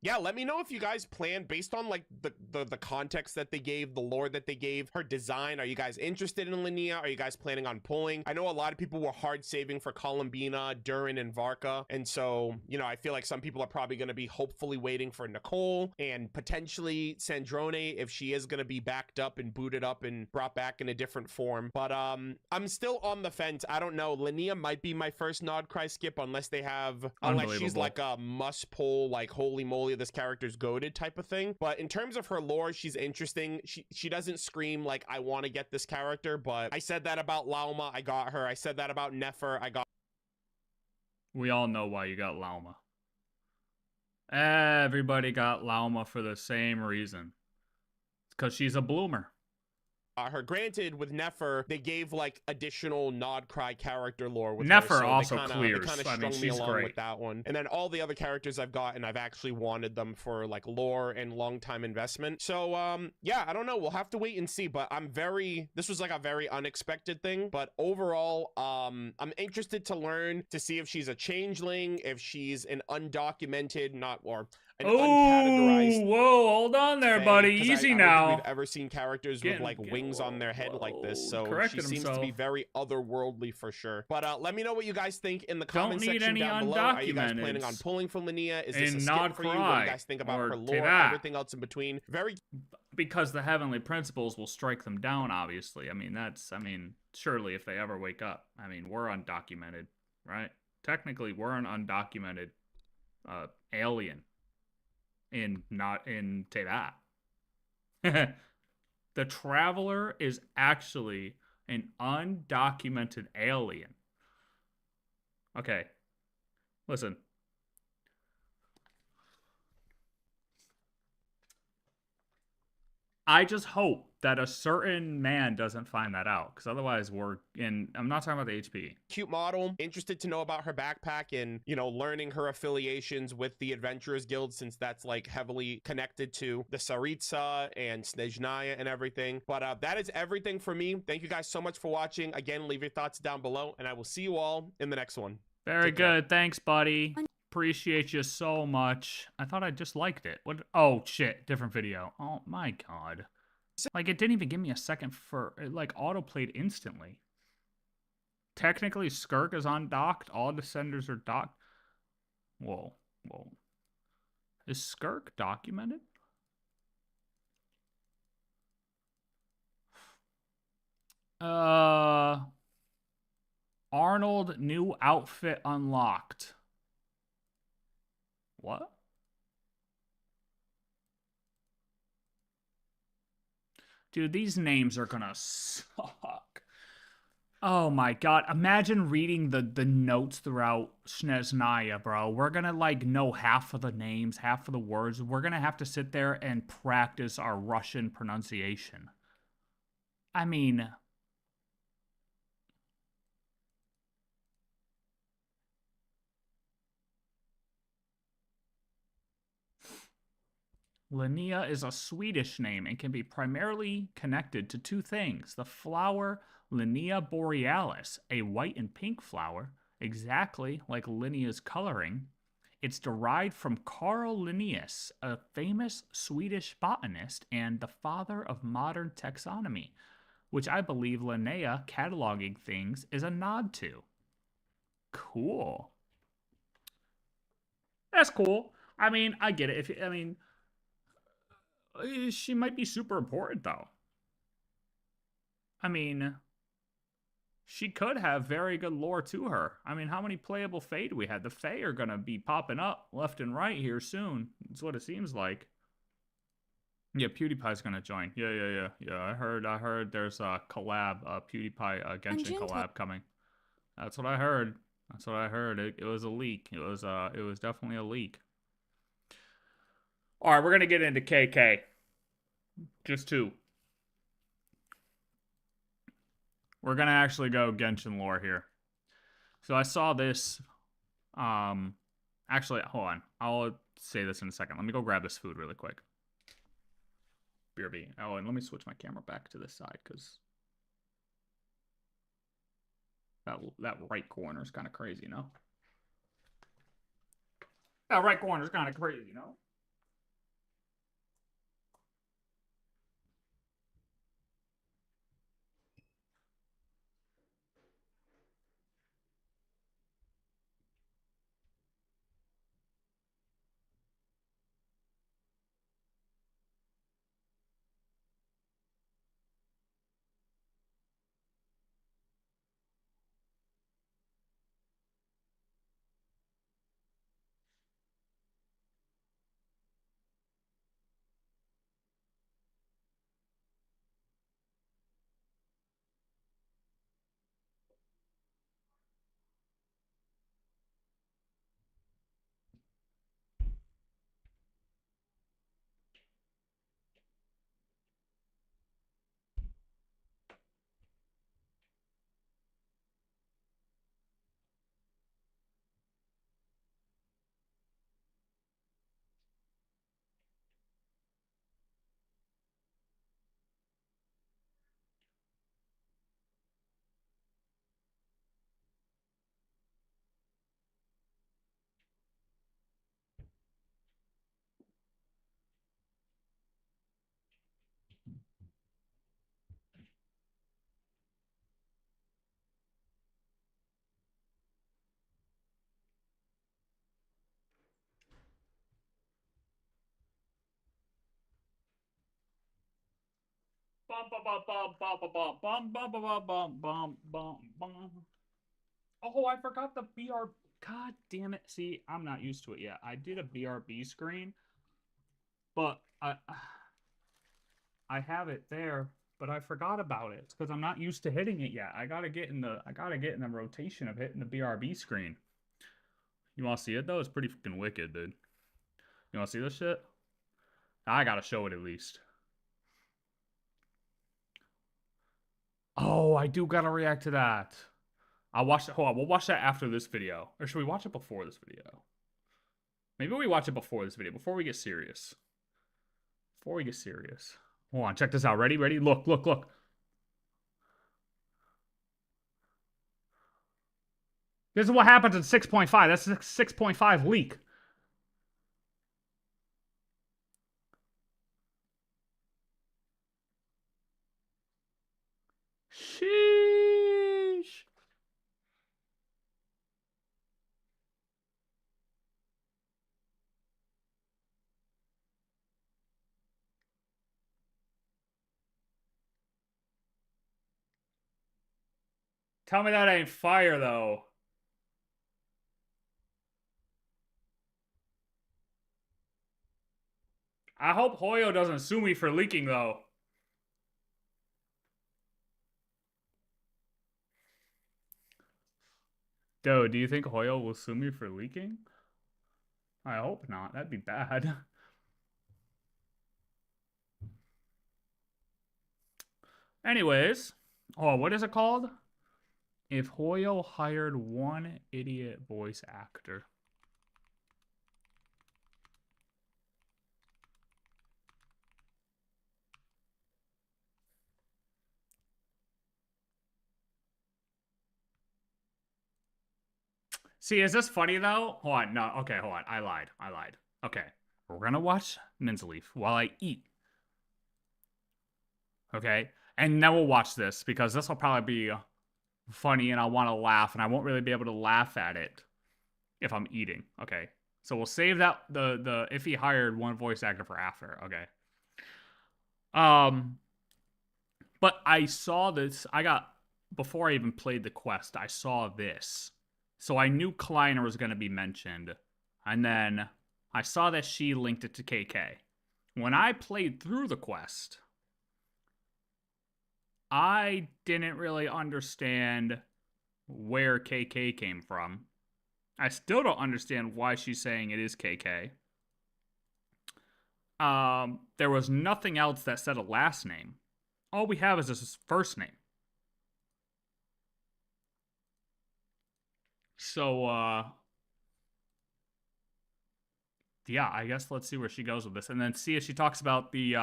yeah, let me know if you guys plan, based on like the context that they gave, the lore that they gave, her design. Are you guys interested in Linnea? Are you guys planning on pulling? I know a lot of people were hard saving for Columbina, Durin, and Varka, and so, you know, I feel like some people are probably going to be hopefully waiting for Nicole and potentially Sandrone, if she is going to be backed up and booted up and brought back in a different form. But I'm still on the fence. I don't know. Linnea might be my first Nodcry skip, unless she's like a must pull, like holy moly, this character's goated type of thing. But in terms of her lore, she's interesting. She doesn't scream like I want to get this character, but I said that about Lauma, I got her. I said that about Nefer, I got. We all know why you got Lauma. Everybody got Lauma for the same reason. It's because she's a bloomer. Her. Granted, with Nefer, they gave like additional Nodcry character lore with Nefer her, so also they clears. kind of I mean, strung me she's along great with that one. And then all the other characters I've gotten, I've actually wanted them for like lore and long time investment. So yeah, I don't know. We'll have to wait and see. But this was like a very unexpected thing. But overall, I'm interested to learn to see if she's a changeling, if she's an undocumented, uncategorized. Whoa, hold on there, Fae, buddy. 'cause Easy I don't now. think we've ever seen characters with like wings on their head like this, so she seems to be very otherworldly for sure. But let me know what you guys think in the comment section down below. Are you guys planning on pulling from Linnea? Is this a skip for you? What do you guys think about her lore? Everything else in between. Because the heavenly principles will strike them down, obviously. I mean, surely if they ever wake up. I mean, we're undocumented, right? Technically, we're an undocumented alien. Not in Teyvat. The Traveler is actually an undocumented alien. Okay. Listen. I just hope that a certain man doesn't find that out, because otherwise I'm not talking about the HP. Cute model. Interested to know about her backpack and, you know, learning her affiliations with the Adventurers Guild, since that's like heavily connected to the Tsaritsa and Snezhnaya and everything. But that is everything for me. Thank you guys so much for watching. Again, leave your thoughts down below, and I will see you all in the next one. Very good. Thanks, buddy. Appreciate you so much. I thought I just liked it. What? Oh, shit. Different video. Oh, my God. Like, it didn't even give me a second for... It, like, autoplayed instantly. Technically, Skirk is undocked. All Descenders are docked. Whoa. Whoa. Is Skirk documented? Arnold, new outfit unlocked. What? Dude, these names are gonna suck. Oh my god. Imagine reading the notes throughout Snezhnaya, bro. We're gonna, like, know half of the names, half of the words. We're gonna have to sit there and practice our Russian pronunciation. I mean... Linnea is a Swedish name and can be primarily connected to two things. The flower Linnea borealis, a white and pink flower, exactly like Linnea's coloring. It's derived from Carl Linnaeus, a famous Swedish botanist and the father of modern taxonomy, which I believe Linnea cataloging things is a nod to. Cool. That's cool. I mean, I get it. She might be super important, though. I mean, she could have very good lore to her. I mean, how many playable Fae do we have? The Fae are going to be popping up left and right here soon. That's what it seems like. Yeah, PewDiePie's going to join. Yeah. I heard there's a collab, PewDiePie Genshin collab coming. That's what I heard. It was a leak. It was definitely a leak. All right, we're going to get into KK. Just two. We're going to actually go Genshin lore here. So I saw this. Actually, hold on. I'll say this in a second. Let me go grab this food really quick. BRB. Oh, and let me switch my camera back to this side because that right corner is kind of crazy, you know? That right corner is kind of crazy, you know? Oh, I forgot the BR. God damn it. See, I'm not used to it yet. I did a BRB screen, but I have it there, but I forgot about it. It's because I'm not used to hitting it yet. I gotta get in the rotation of hitting the BRB screen. You wanna see it though? It's pretty fucking wicked, dude. You wanna see this shit? I gotta show it at least. Oh, I do gotta react to that. I'll watch it. Hold on, we'll watch that after this video. Or should we watch it before this video? Maybe we watch it before this video, before we get serious. Hold on, check this out. Ready? Look. This is what happens in 6.5. That's a 6.5 leak. Sheesh. Tell me that ain't fire, though. I hope Hoyo doesn't sue me for leaking, though. Dude, do you think Hoyo will sue me for leaking? I hope not. That'd be bad. Anyways. Oh, what is it called? If Hoyo hired one idiot voice actor. See, is this funny though? Hold on, no, okay, hold on. I lied. Okay, we're gonna watch Minsleif while I eat. Okay, and then we'll watch this because this will probably be funny and I want to laugh and I won't really be able to laugh at it if I'm eating. Okay, so we'll save that the if he hired one voice actor for after. Okay, But I saw this. Before I even played the quest, I saw this. So I knew Kleiner was going to be mentioned. And then I saw that she linked it to KK. When I played through the quest, I didn't really understand where KK came from. I still don't understand why she's saying it is KK. There was nothing else that said a last name. All we have is his first name. So, yeah, I guess let's see where she goes with this, and then see if she talks about the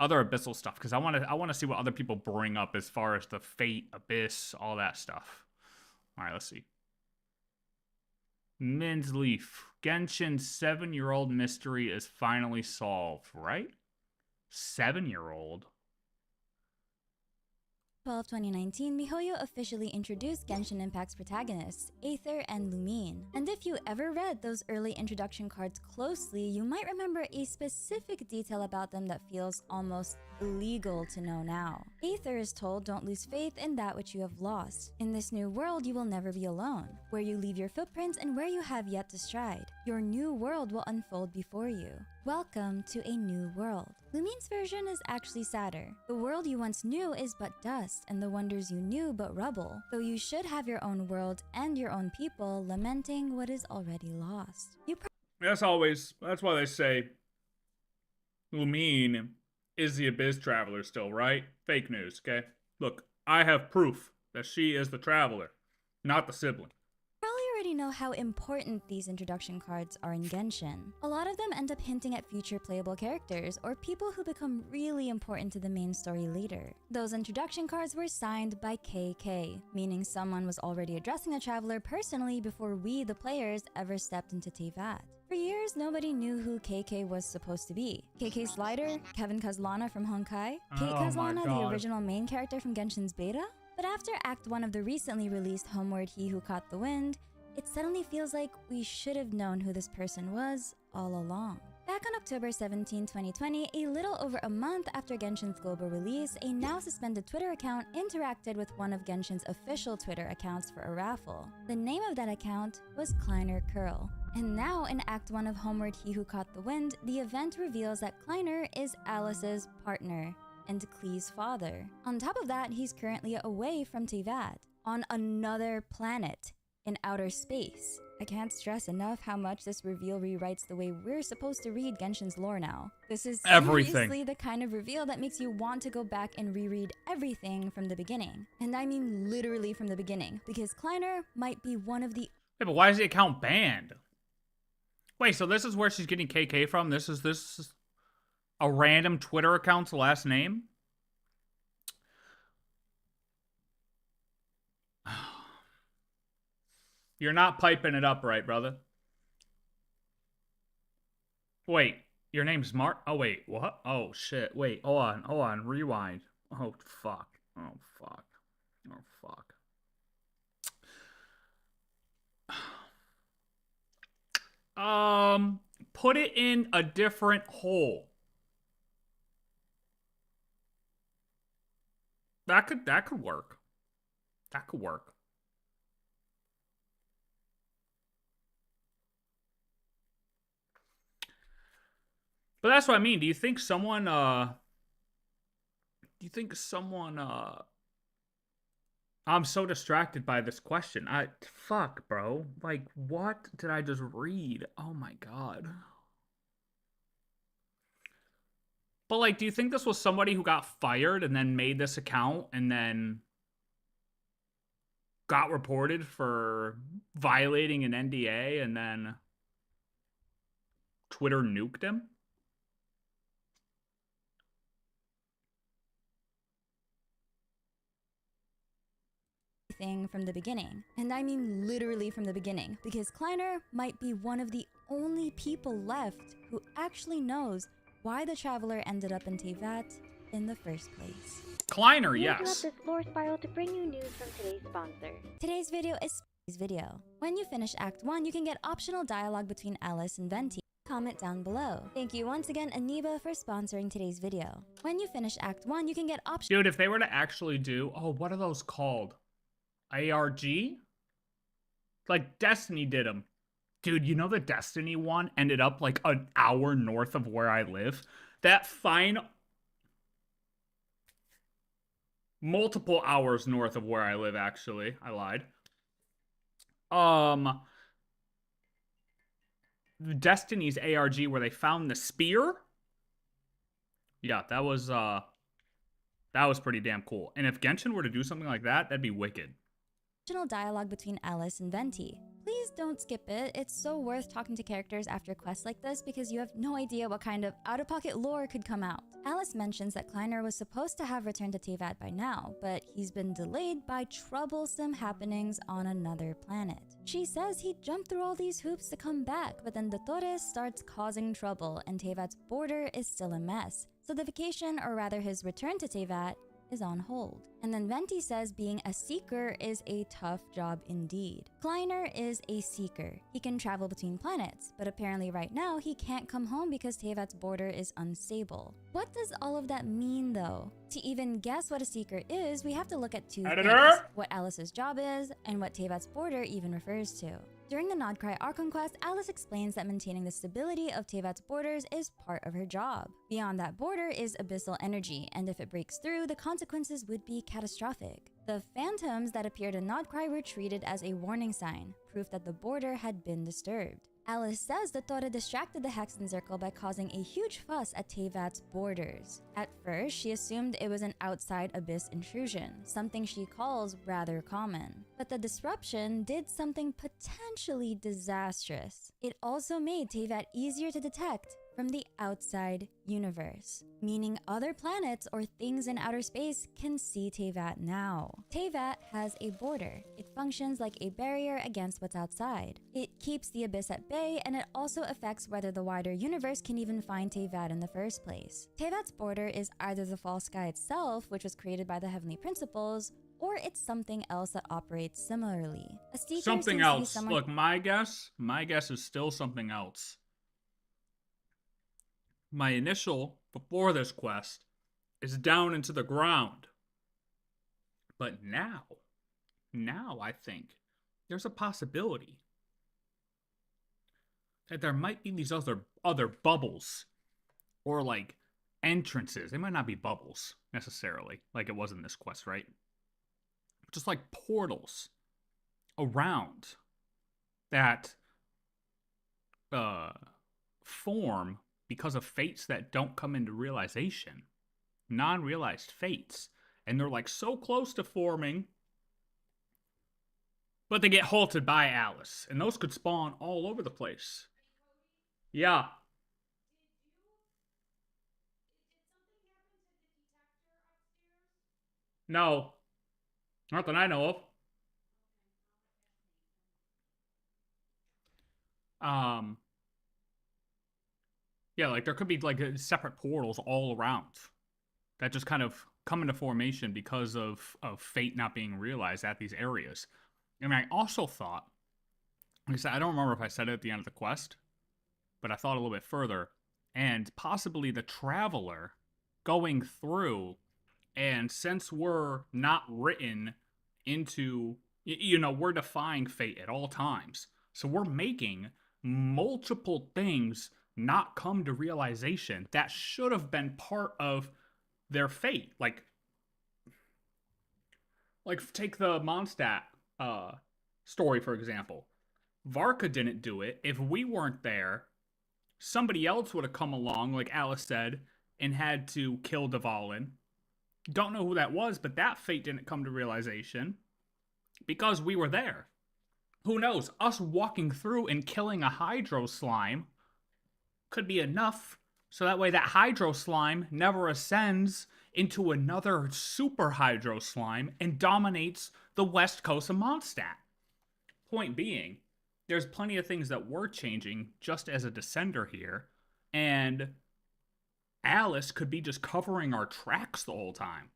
other abyssal stuff, because I want to see what other people bring up as far as the fate, abyss, all that stuff. All right, let's see. Minsleif, Genshin's 7-year-old mystery is finally solved, right? 7-year-old. 2019, MiHoYo officially introduced Genshin Impact's protagonists, Aether and Lumine. And if you ever read those early introduction cards closely, you might remember a specific detail about them that feels almost illegal to know now. Aether is told don't lose faith in that which you have lost. In this new world, you will never be alone. Where you leave your footprints and where you have yet to stride, your new world will unfold before you. Welcome to a new world. Lumine's version is actually sadder. The world you once knew is but dust, and the wonders you knew but rubble, though you should have your own world and your own people lamenting what is already lost. That's why they say Lumine is the Abyss Traveler still, right? Fake news, okay? Look, I have proof that she is the Traveler, not the sibling. Probably already know how important these introduction cards are in Genshin. A lot of them end up hinting at future playable characters or people who become really important to the main story later. Those introduction cards were signed by KK, meaning someone was already addressing the Traveler personally before we, the players, ever stepped into Teyvat. For years, nobody knew who KK was supposed to be. KK Slider, Kevin Kazlana from Honkai, Kate Kazlana, the original main character from Genshin's beta? But after Act 1 of the recently released Homeward He Who Caught the Wind, it suddenly feels like we should have known who this person was all along. Back on October 17, 2020, a little over a month after Genshin's global release, a now suspended Twitter account interacted with one of Genshin's official Twitter accounts for a raffle. The name of that account was Kleiner KK. And now in Act 1 of Homeward He Who Caught the Wind, the event reveals that Kleiner is Alice's partner and Klee's father. On top of that, he's currently away from Teyvat, on another planet in outer space. I can't stress enough how much this reveal rewrites the way we're supposed to read Genshin's lore now. This is seriously the kind of reveal that makes you want to go back and reread everything from the beginning. And I mean literally from the beginning, because Kleiner might be one of the— Yeah, but why is the account banned? Wait, so this is where she's getting KK from? This is a random Twitter account's last name? You're not piping it up right, brother. Wait, your name's Mark? Oh, wait, what? Oh, shit. Wait, hold on, rewind. Oh, fuck. Oh, fuck. Oh, fuck. Put it in a different hole. That could work. That could work. But that's what I mean. Do you think someone I'm so distracted by this question. Fuck, bro. Like, what did I just read? Oh my god. But, like, do you think this was somebody who got fired and then made this account and then got reported for violating an NDA and then Twitter nuked him? Thing from the beginning. And I mean literally from the beginning, because Kleiner might be one of the only people left who actually knows why the Traveler ended up in Teyvat in the first place. Kleiner, yes. This lore spiral to bring you news from today's sponsor. Today's video is video. When you finish Act 1, you can get optional dialogue between Alice and Venti. comment down below. Thank you once again, Aniba, for sponsoring today's video. When you finish Act 1, you can get options. Dude, if they were to actually do, oh, what are those called? ARG? Like Destiny did them. Dude, you know the Destiny one ended up like an hour north of where I live? That final... Multiple hours north of where I live, actually. I lied. Destiny's ARG where they found the spear. Yeah, that was pretty damn cool. And if Genshin were to do something like that, that'd be wicked. Dialogue between Alice and Venti. Please don't skip it. It's so worth talking to characters after quests like this because you have no idea what kind of out-of-pocket lore could come out. Alice mentions that Kleiner was supposed to have returned to Teyvat by now, but he's been delayed by troublesome happenings on another planet. She says he jumped through all these hoops to come back, but then the Torres starts causing trouble and Teyvat's border is still a mess. So the vacation, or rather his return to Teyvat, is on hold. And then Venti says being a seeker is a tough job indeed. Kleiner is a seeker. He can travel between planets, but apparently right now he can't come home because Teyvat's border is unstable. What does all of that mean though? To even guess what a seeker is, we have to look at two things. What Alice's job is, and what Teyvat's border even refers to. During the Nodcry Archon quest, Alice explains that maintaining the stability of Teyvat's borders is part of her job. Beyond that border is abyssal energy, and if it breaks through, the consequences would be catastrophic. The phantoms that appeared in Nodcry were treated as a warning sign, proof that the border had been disturbed. Alice says the Torre distracted the Hexen Circle by causing a huge fuss at Teyvat's borders. At first, she assumed it was an outside abyss intrusion, something she calls rather common. But the disruption did something potentially disastrous. It also made Teyvat easier to detect from the outside universe, meaning other planets or things in outer space can see Teyvat now. Teyvat has a border. It functions like a barrier against what's outside. It keeps the abyss at bay, and it also affects whether the wider universe can even find Teyvat in the first place. Teyvat's border is either the false sky itself, which was created by the heavenly principles, or it's something else that operates similarly. A seeker Something seems to be else. someone... Look, my guess is still something else. My initial, before this quest, is down into the ground. But now I think there's a possibility that there might be these other bubbles or like entrances. They might not be bubbles necessarily, like it was in this quest, right? Just like portals around that form because of fates that don't come into realization. Non-realized fates. And they're like so close to forming, but they get halted by Alice. And those could spawn all over the place. Yeah. No. Not that I know of. Yeah, like there could be like separate portals all around that just kind of come into formation because of fate not being realized at these areas. And I also thought, like I said, I don't remember if I said it at the end of the quest, but I thought a little bit further, and possibly the Traveler going through, and since we're not written into, you know, we're defying fate at all times, so we're making multiple things not come to realization that should have been part of their fate. Like take the Mondstadt story, for example. Varka didn't do it. If we weren't there, somebody else would have come along, like Alice said, and had to kill Dvalin. Don't know who that was, but that fate didn't come to realization because we were there. Who knows? Us walking through and killing a Hydro Slime could be enough, so that way that Hydro Slime never ascends into another Super Hydro Slime and dominates the west coast of Mondstadt. Point being, there's plenty of things that were changing just as a Descender here, and Alice could be just covering our tracks the whole time.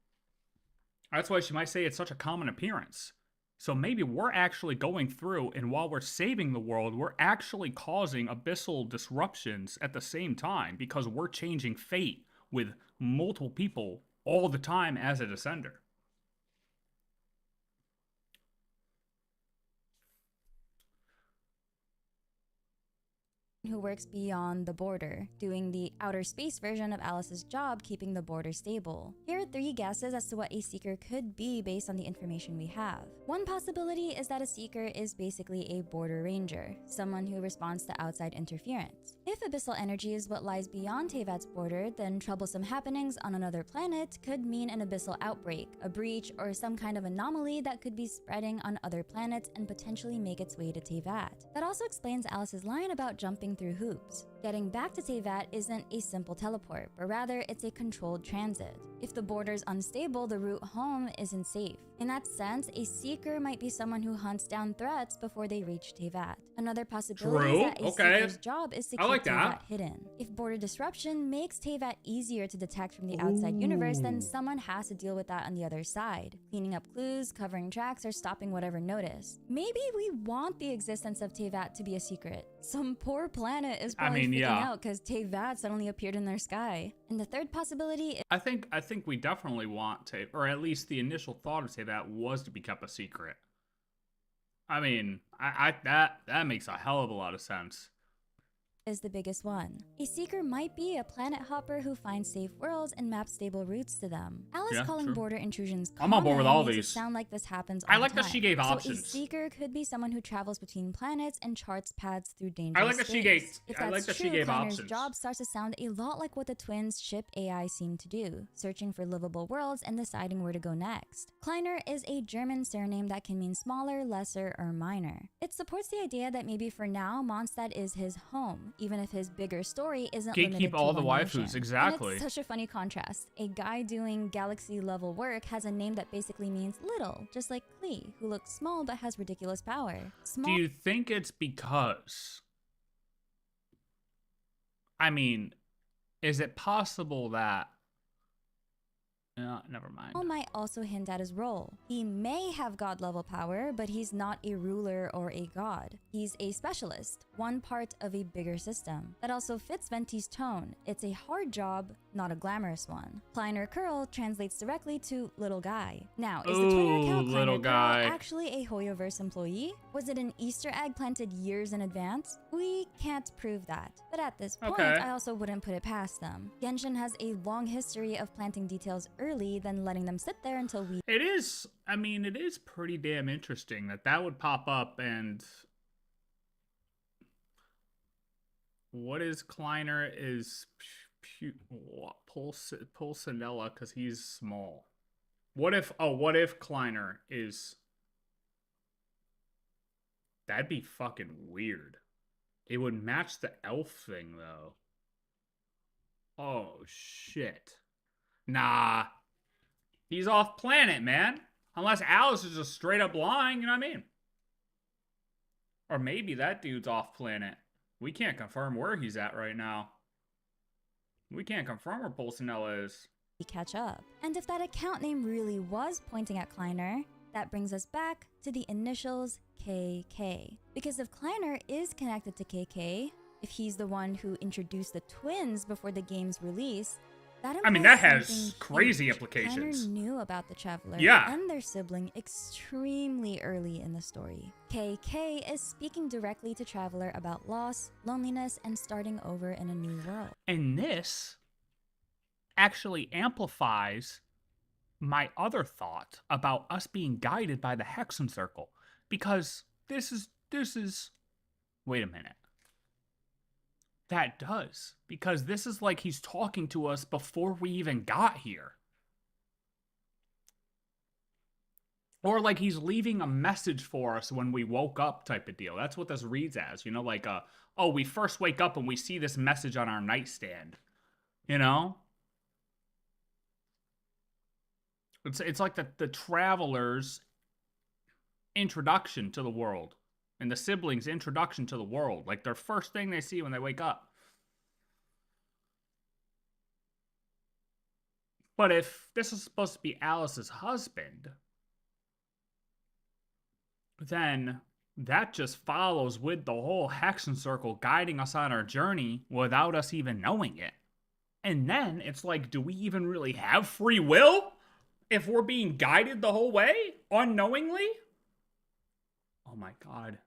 That's why she might say it's such a common appearance. So maybe we're actually going through, and while we're saving the world, we're actually causing abyssal disruptions at the same time because we're changing fate with multiple people all the time as a descender. Who works beyond the border, doing the outer space version of Alice's job keeping the border stable. Here are 3 guesses as to what a Seeker could be based on the information we have. One possibility is that a Seeker is basically a border ranger, someone who responds to outside interference. If abyssal energy is what lies beyond Teyvat's border, then troublesome happenings on another planet could mean an abyssal outbreak, a breach, or some kind of anomaly that could be spreading on other planets and potentially make its way to Teyvat. That also explains Alice's line about jumping through hoops. Getting back to Teyvat isn't a simple teleport, but rather it's a controlled transit. If the border's unstable, the route home isn't safe. In that sense, a Seeker might be someone who hunts down threats before they reach Teyvat. Another possibility is that a Seeker's job is to keep Teyvat hidden. If border disruption makes Teyvat easier to detect from the outside universe, then someone has to deal with that on the other side, cleaning up clues, covering tracks, or stopping whatever notice. Maybe we want the existence of Teyvat to be a secret. Some poor planet is probably freaking out because Teyvat suddenly appeared in their sky. And the third possibility is I think we definitely want Teyvat, or at least the initial thought of Teyvat was to be kept a secret. I mean, that makes a hell of a lot of sense. Is the biggest one. A Seeker might be a planet hopper who finds safe worlds and maps stable routes to them. Alice calling border intrusions common. I'm on board with all makes these. It sound like this happens all I like the time. that she gave options. So a Seeker could be someone who travels between planets and charts paths through dangerous I like that space. she gave. If I like that's that true, she gave Kleiner's options. job starts to sound a lot like what the twins' ship AI seem to do, searching for livable worlds and deciding where to go next. Kleiner is a German surname that can mean smaller, lesser, or minor. It supports the idea that maybe for now, Mondstadt is his home, even if his bigger story isn't limited to all the one waifus, nation. exactly. And it's such a funny contrast. A guy doing galaxy-level work has a name that basically means little, just like Klee, who looks small but has ridiculous power. Do you think it's because... I mean, is it possible that... never mind. Might also hint at his role. He may have god-level power, but he's not a ruler or a god. He's a specialist, one part of a bigger system. That also fits Venti's tone. It's a hard job, not a glamorous one. Kleiner Curl translates directly to little guy. Now, is the Twitter account Kleiner Curl actually a Hoyoverse employee? Was it an Easter egg planted years in advance? We can't prove that. But at this point, I also wouldn't put it past them. Genshin has a long history of planting details early, then letting them sit there until we... It is, I mean, it is pretty damn interesting that would pop up and... What is Kleiner is Pulcinella because he's small. What if Kleiner is... That'd be fucking weird. It would match the elf thing, though. Oh, shit. Nah. He's off planet, man. Unless Alice is just straight up lying, you know what I mean? Or maybe that dude's off planet. We can't confirm where he's at right now. We can't confirm where Pulcinella is. Catch up. And if that account name really was pointing at Kleiner, that brings us back to the initials KK. Because if Kleiner is connected to KK, if he's the one who introduced the twins before the game's release, that has crazy huge. implications. Kleiner knew about the Traveler and their sibling extremely early in the story. KK is speaking directly to Traveler about loss, loneliness, and starting over in a new world. And this actually amplifies my other thought about us being guided by the Hexen Circle. Because this is... Wait a minute. That does. Because this is like he's talking to us before we even got here. Or like he's leaving a message for us when we woke up type of deal. That's what this reads as. You know, like, oh, we first wake up and we see this message on our nightstand. You know? It's like the traveler's introduction to the world. And the siblings' introduction to the world. Like their first thing they see when they wake up. But if this is supposed to be Alice's husband, then that just follows with the whole Hexen Circle guiding us on our journey without us even knowing it. And then it's like, do we even really have free will if we're being guided the whole way unknowingly? Oh my god.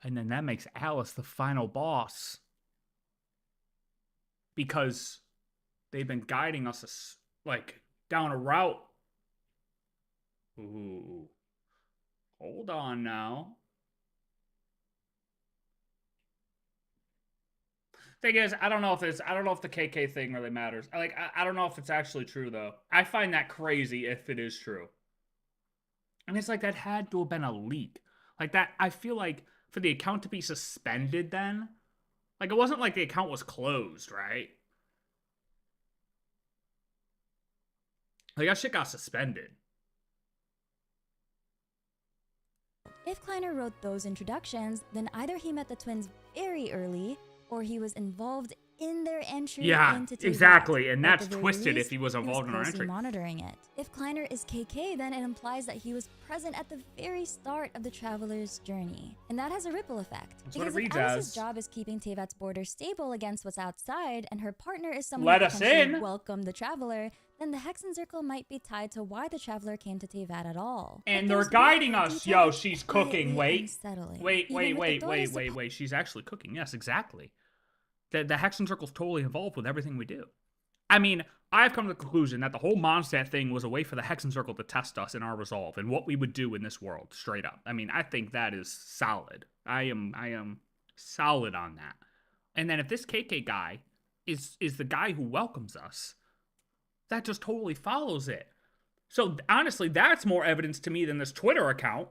And then that makes Alice the final boss. Because they've been guiding us like down a route. Ooh. Hold on now. Thing is, I don't know if the KK thing really matters. I don't know if it's actually true though. I find that crazy if it is true. And it's like that had to have been a leak. Like that, I feel like for the account to be suspended then, like it wasn't like the account was closed, right? Like that shit got suspended. If Kleiner wrote those introductions, then either he met the twins very early, or he was involved in their entry into Teyvat. Exactly, and At that's the very twisted least, if he was involved in our closely entry. monitoring it. If Kleiner is KK, then it implies that he was present at the very start of the traveler's journey. And that has a ripple effect. That's what Because it reads if Alice's as. job is keeping Teyvat's border stable against what's outside, and her partner is someone Let who us potentially in. welcomed the traveler, then the Hexen Circle might be tied to why the traveler came to Teyvat at all. And But they're there's guiding one us. detail Yo, that's she's quietly cooking. Wait. unsettling. Wait. Even with the door Wait. She's actually cooking. Yes, exactly. The Hexen Circle's totally involved with everything we do. I mean, I've come to the conclusion that the whole Mondstadt thing was a way for the Hexen Circle to test us in our resolve and what we would do in this world, straight up. I mean, I think that is solid. I am solid on that. And then if this KK guy is the guy who welcomes us, that just totally follows it. So honestly, that's more evidence to me than this Twitter account.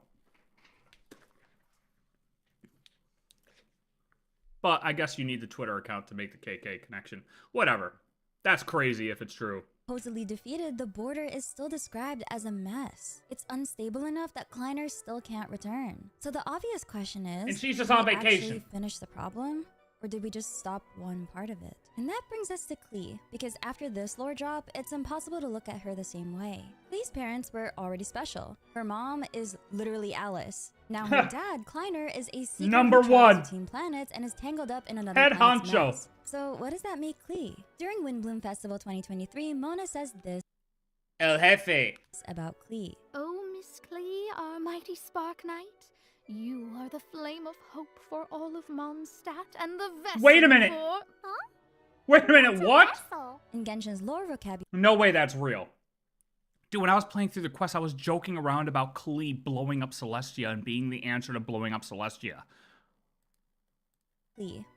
But I guess you need the Twitter account to make the KK connection. Whatever. That's crazy if it's true. Supposedly defeated, the border is still described as a mess. It's unstable enough that Kleiner still can't return. So the obvious question is, And she's just did on we vacation. actually finish the problem? Or did we just stop one part of it? And that brings us to Klee, because after this lore drop, it's impossible to look at her the same way. Klee's parents were already special. Her mom is literally Alice. Now her dad, Kleiner, is a secret Number who travels one. between planets and is tangled up in another Head planet's honcho. mess. So what does that make Klee? During Windbloom Festival 2023, Mona says this El Jefe. about Klee. Oh, Miss Klee, our mighty Spark Knight, you are the flame of hope for all of Mondstadt and the vessel Wait a minute. for... Wait a minute, what? Vessel. In Genshin's lore vocabulary, No way that's real. Dude, when I was playing through the quest, I was joking around about Klee blowing up Celestia and being the answer to blowing up Celestia.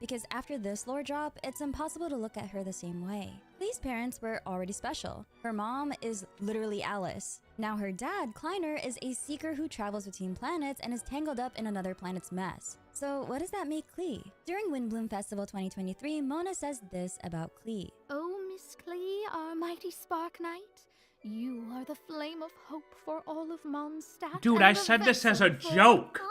because after this lore drop, it's impossible to look at her the same way. Klee's parents were already special. Her mom is literally Alice. Now her dad, Kleiner, is a seeker who travels between planets and is tangled up in another planet's mess. So what does that make Klee? During Windbloom Festival 2023, Mona says this about Klee. Oh, Miss Klee, our mighty Spark Knight, you are the flame of hope for all of Mondstadt. Dude, and I the said this as a vessel for- joke.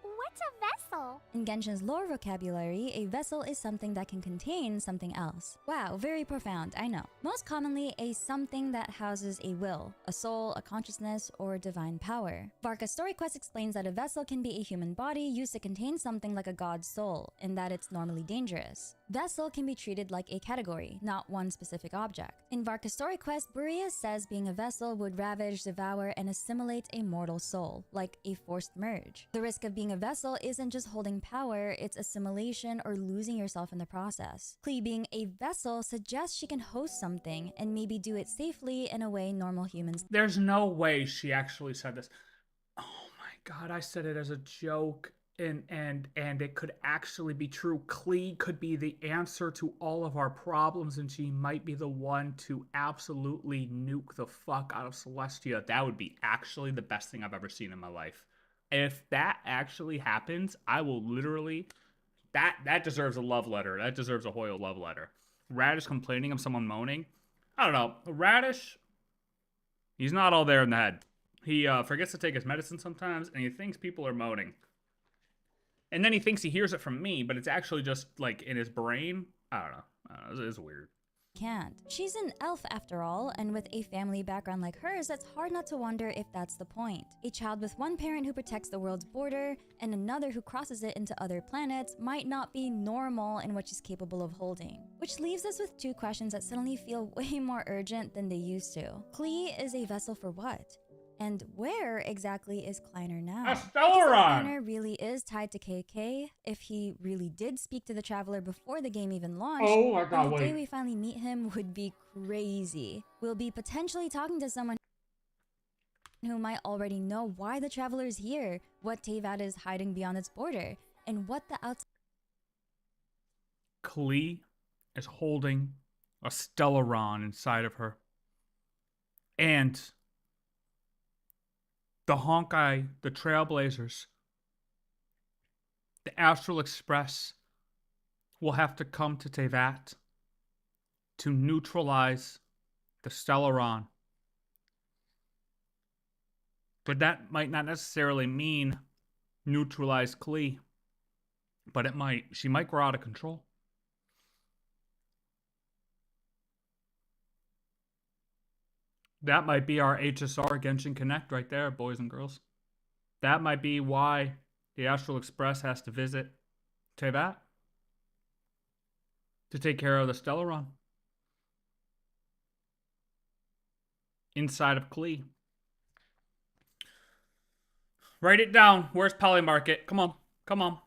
What's a vessel? In Genshin's lore vocabulary, a vessel is something that can contain something else. Wow, very profound, I know. Most commonly, a something that houses a will, a soul, a consciousness, or divine power. Varka's story quest explains that a vessel can be a human body used to contain something like a god's soul, and that it's normally dangerous. Vessel can be treated like a category, not one specific object. In Varka's story quest, Boreas says being a vessel would ravage, devour, and assimilate a mortal soul, like a forced merge. The risk of being a vessel isn't just holding power, it's assimilation or losing yourself in the process. Klee being a vessel suggests she can host something and maybe do it safely in a way normal humans There's no way she actually said this. Oh my god, I said it as a joke. And it could actually be true. Klee could be the answer to all of our problems, and she might be the one to absolutely nuke the fuck out of Celestia. That would be actually the best thing I've ever seen in my life. If that actually happens, I will literally... That deserves a love letter. That deserves a Hoyle love letter. Radish complaining of someone moaning. I don't know. Radish, he's not all there in the head. He forgets to take his medicine sometimes, and he thinks people are moaning. And then he thinks he hears it from me, but it's actually just, like, in his brain. I don't know. It's weird. can't. She's an elf after all, and with a family background like hers, it's hard not to wonder if that's the point. A child with one parent who protects the world's border and another who crosses it into other planets might not be normal in what she's capable of holding. Which leaves us with two questions that suddenly feel way more urgent than they used to. Klee is a vessel for what? And where exactly is Kleiner now? If Kleiner really is tied to KK, if he really did speak to the Traveler before the game even launched, then the day we finally meet him would be crazy. We'll be potentially talking to someone who might already know why the Traveler is here, what Teyvat is hiding beyond its border, and what the outside... Klee is holding a Stellaron inside of her. And the Honkai, the Trailblazers, the Astral Express will have to come to Teyvat to neutralize the Stellaron. But that might not necessarily mean neutralize Klee. But it might. She might grow out of control. That might be our HSR Genshin Connect right there, boys and girls. That might be why the Astral Express has to visit Teyvat to take care of the Stellaron inside of Klee. Write it down. Where's Polymarket? Come on. Come on.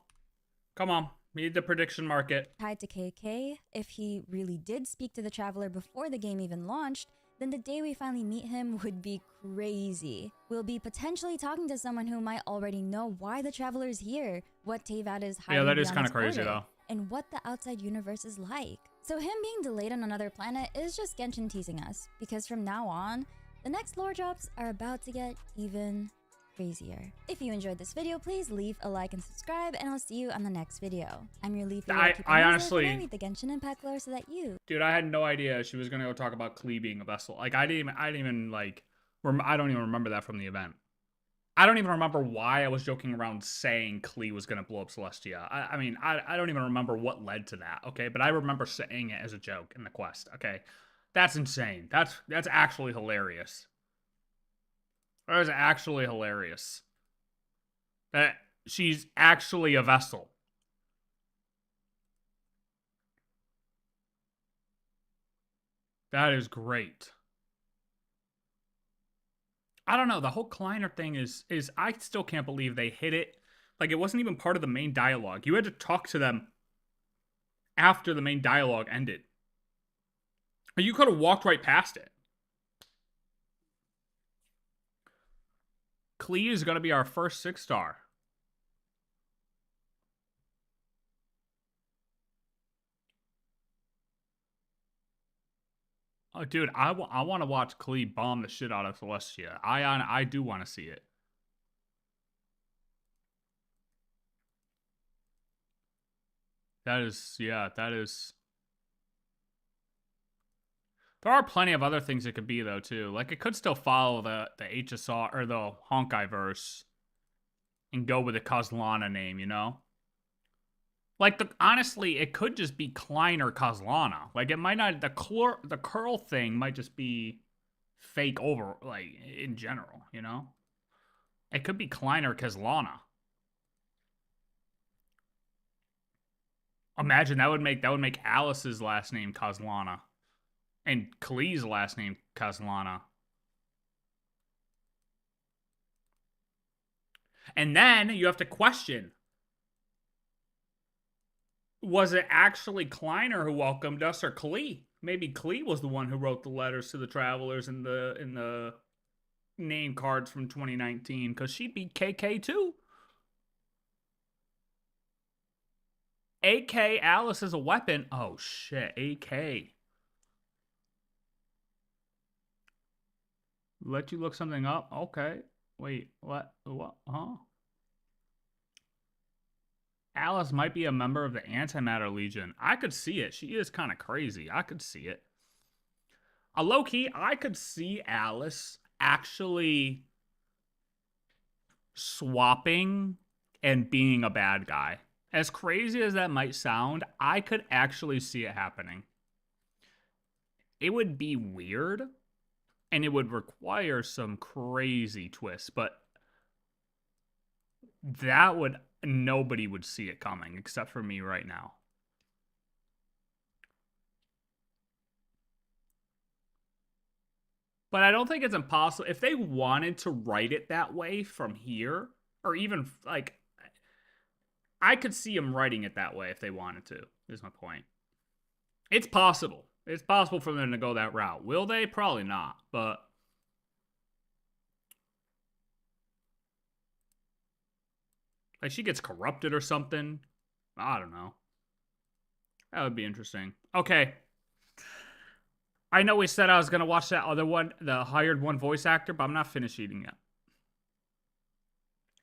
Come on. We need the prediction market. Tied to KK, if he really did speak to the Traveler before the game even launched, then the day we finally meet him would be crazy. We'll be potentially talking to someone who might already know why the Traveler is here, what Teyvat is hiding that is beyond kind its of crazy border, though. and what the outside universe is like. So him being delayed on another planet is just Genshin teasing us, because from now on, the next lore drops are about to get even crazier. If you enjoyed this video, please leave a like and subscribe, and I'll see you on the next video. I'm your Leaf. I honestly read the Genshin Impact lore so that you... Dude, I had no idea she was gonna go talk about Klee being a vessel. Like, I don't even remember that from the event. I don't even remember why I was joking around saying Klee was gonna blow up Celestia. I don't even remember what led to that, okay? But I remember saying it as a joke in the quest, okay? That's insane. That's actually hilarious. That is actually hilarious. That she's actually a vessel. That is great. I don't know. The whole Kleiner thing is I still can't believe they hit it. Like, it wasn't even part of the main dialogue. You had to talk to them after the main dialogue ended. You could have walked right past it. Klee is going to be our first 6-star. Oh, dude, I want to watch Klee bomb the shit out of Celestia. I do want to see it. That is. There are plenty of other things it could be, though, too. Like, it could still follow the HSR, or the Honkai verse, and go with the Kozlana name, you know? Like, honestly, it could just be Kleiner Kozlana. Like, it might not, the curl thing might just be fake over, like, in general, you know? It could be Kleiner Kozlana. Imagine that would make Alice's last name Kozlana. And Klee's last name, Kozlana. And then you have to question, was it actually Kleiner who welcomed us or Klee? Maybe Klee was the one who wrote the letters to the travelers in the name cards from 2019, because she'd be KK too. AK Alice is a weapon. Oh shit, AK. Let you look something up? Okay. Wait, what? What? Huh? Alice might be a member of the Antimatter Legion. I could see it. She is kind of crazy. I could see it. Low-key, I could see Alice actually swapping and being a bad guy. As crazy as that might sound, I could actually see it happening. it would be weird, and it would require some crazy twists, but that would, nobody would see it coming except for me right now. But I don't think it's impossible. If they wanted to write it that way from here, or even, like, I could see them writing it that way if they wanted to, is my point. It's possible. It's possible for them to go that route. Will they? Probably not, but... like, she gets corrupted or something. I don't know. That would be interesting. Okay. I know we said I was going to watch that other one, the hired one voice actor, but I'm not finished eating yet.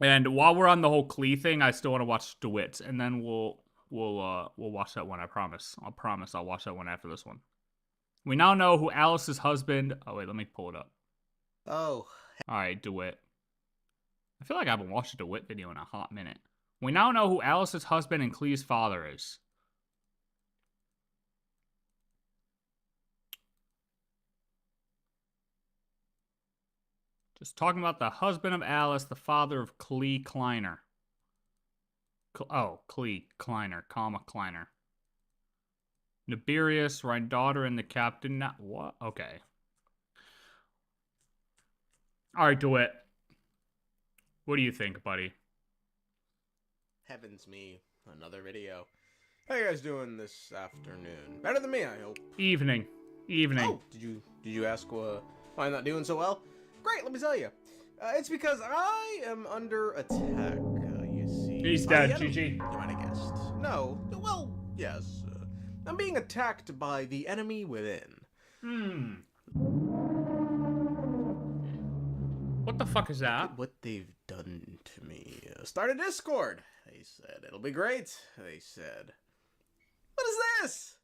And while we're on the whole Klee thing, I still want to watch Dawit, and then we'll watch that one, I promise. I'll watch that one after this one. We now know who Alice's husband... oh, wait, let me pull it up. Oh. All right, Dawit. I feel like I haven't watched a Dawit video in a hot minute. We now know who Alice's husband and Klee's father is. Just talking about the husband of Alice, the father of Klee Kleiner. Klee Kleiner, Kleiner. Nibirius, right daughter, and the captain. What? Okay. All right, Dawit. What do you think, buddy? Heavens me, another video. How you guys doing this afternoon? Better than me, I hope. Evening. Oh, did you ask why I'm not doing so well? Great, let me tell you. It's because I am under attack, you see. He's dead, GG. You might have guessed. No, well, yes. I'm being attacked by the enemy within. What the fuck is that? What they've done to me. Start a Discord. They said it'll be great. They said, what is this?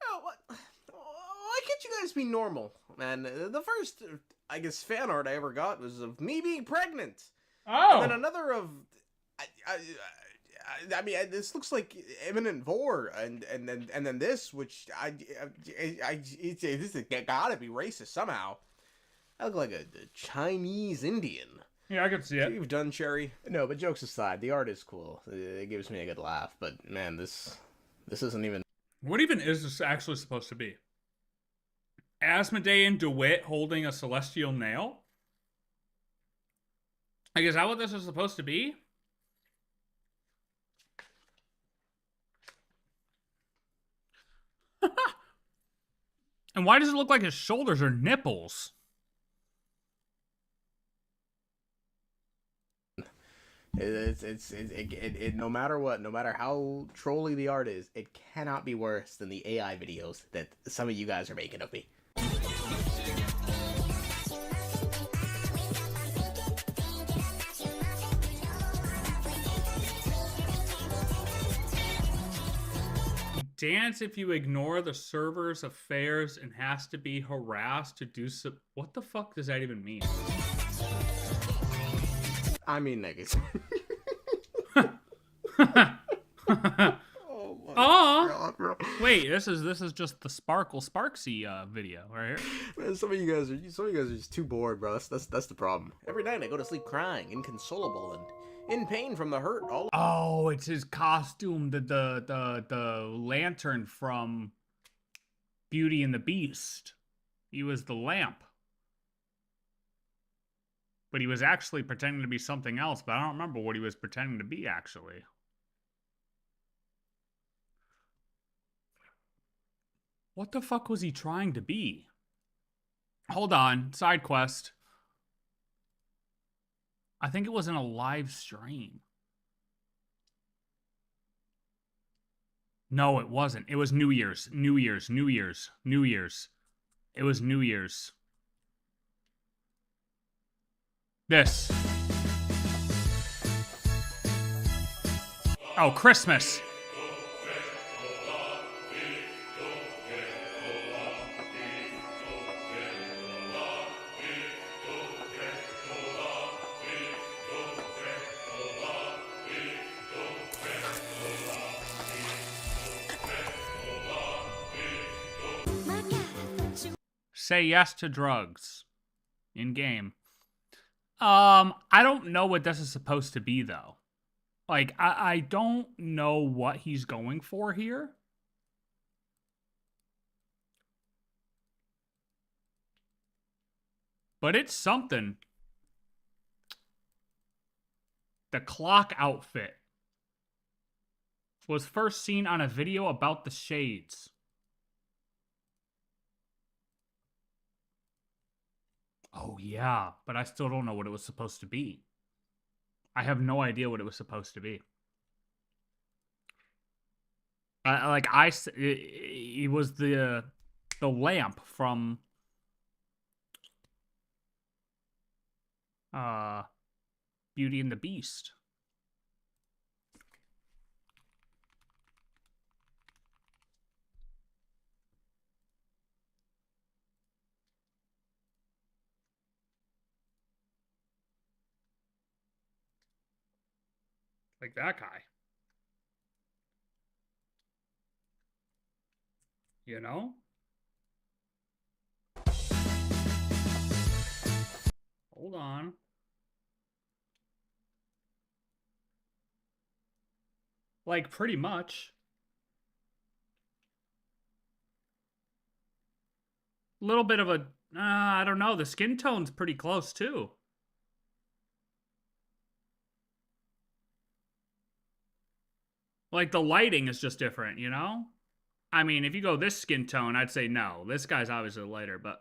Oh, what? Why can't you guys be normal? And the first, I guess, fan art I ever got was of me being pregnant. Oh. And then another of, I mean, this looks like imminent war, and then this, which this has gotta be racist somehow. I look like a Chinese Indian. Yeah, I can see it. You've done, Cherry. No, but jokes aside, the art is cool. It gives me a good laugh. But man, this isn't even. What even is this actually supposed to be? Asmodean Dawit holding a celestial nail? Like, is that what this is supposed to be? And why does it look like his shoulders are nipples? No matter what, no matter how trolly the art is, it cannot be worse than the AI videos that some of you guys are making of me. Dance if you ignore the server's affairs and has to be harassed to do so. What the fuck does that even mean? I mean, niggas. Oh my God, bro. Wait, this is just the Sparksy video right here. Man, some of you guys are just too bored, bro. That's the problem. Every night I go to sleep crying, inconsolable, and in pain from the hurt. Oh, it's his costume, the lantern from Beauty and the Beast. He was the lamp. But he was actually pretending to be something else, but I don't remember what he was pretending to be, actually. What the fuck was he trying to be? Hold on, side quest. I think it was in a live stream. No, it wasn't. It was New Year's. It was New Year's. This. Oh, Christmas. Say yes to drugs. In game. I don't know what this is supposed to be, though. Like, I don't know what he's going for here. But it's something. The clock outfit was first seen on a video about the shades. Oh, yeah, but I still don't know what it was supposed to be. I have no idea what it was supposed to be. It was the lamp from Beauty and the Beast. Like that guy. You know? Hold on. Like, pretty much. A little bit of a... I don't know. The skin tone's pretty close, too. Like, the lighting is just different, you know? I mean, if you go this skin tone, I'd say no. This guy's obviously lighter, but...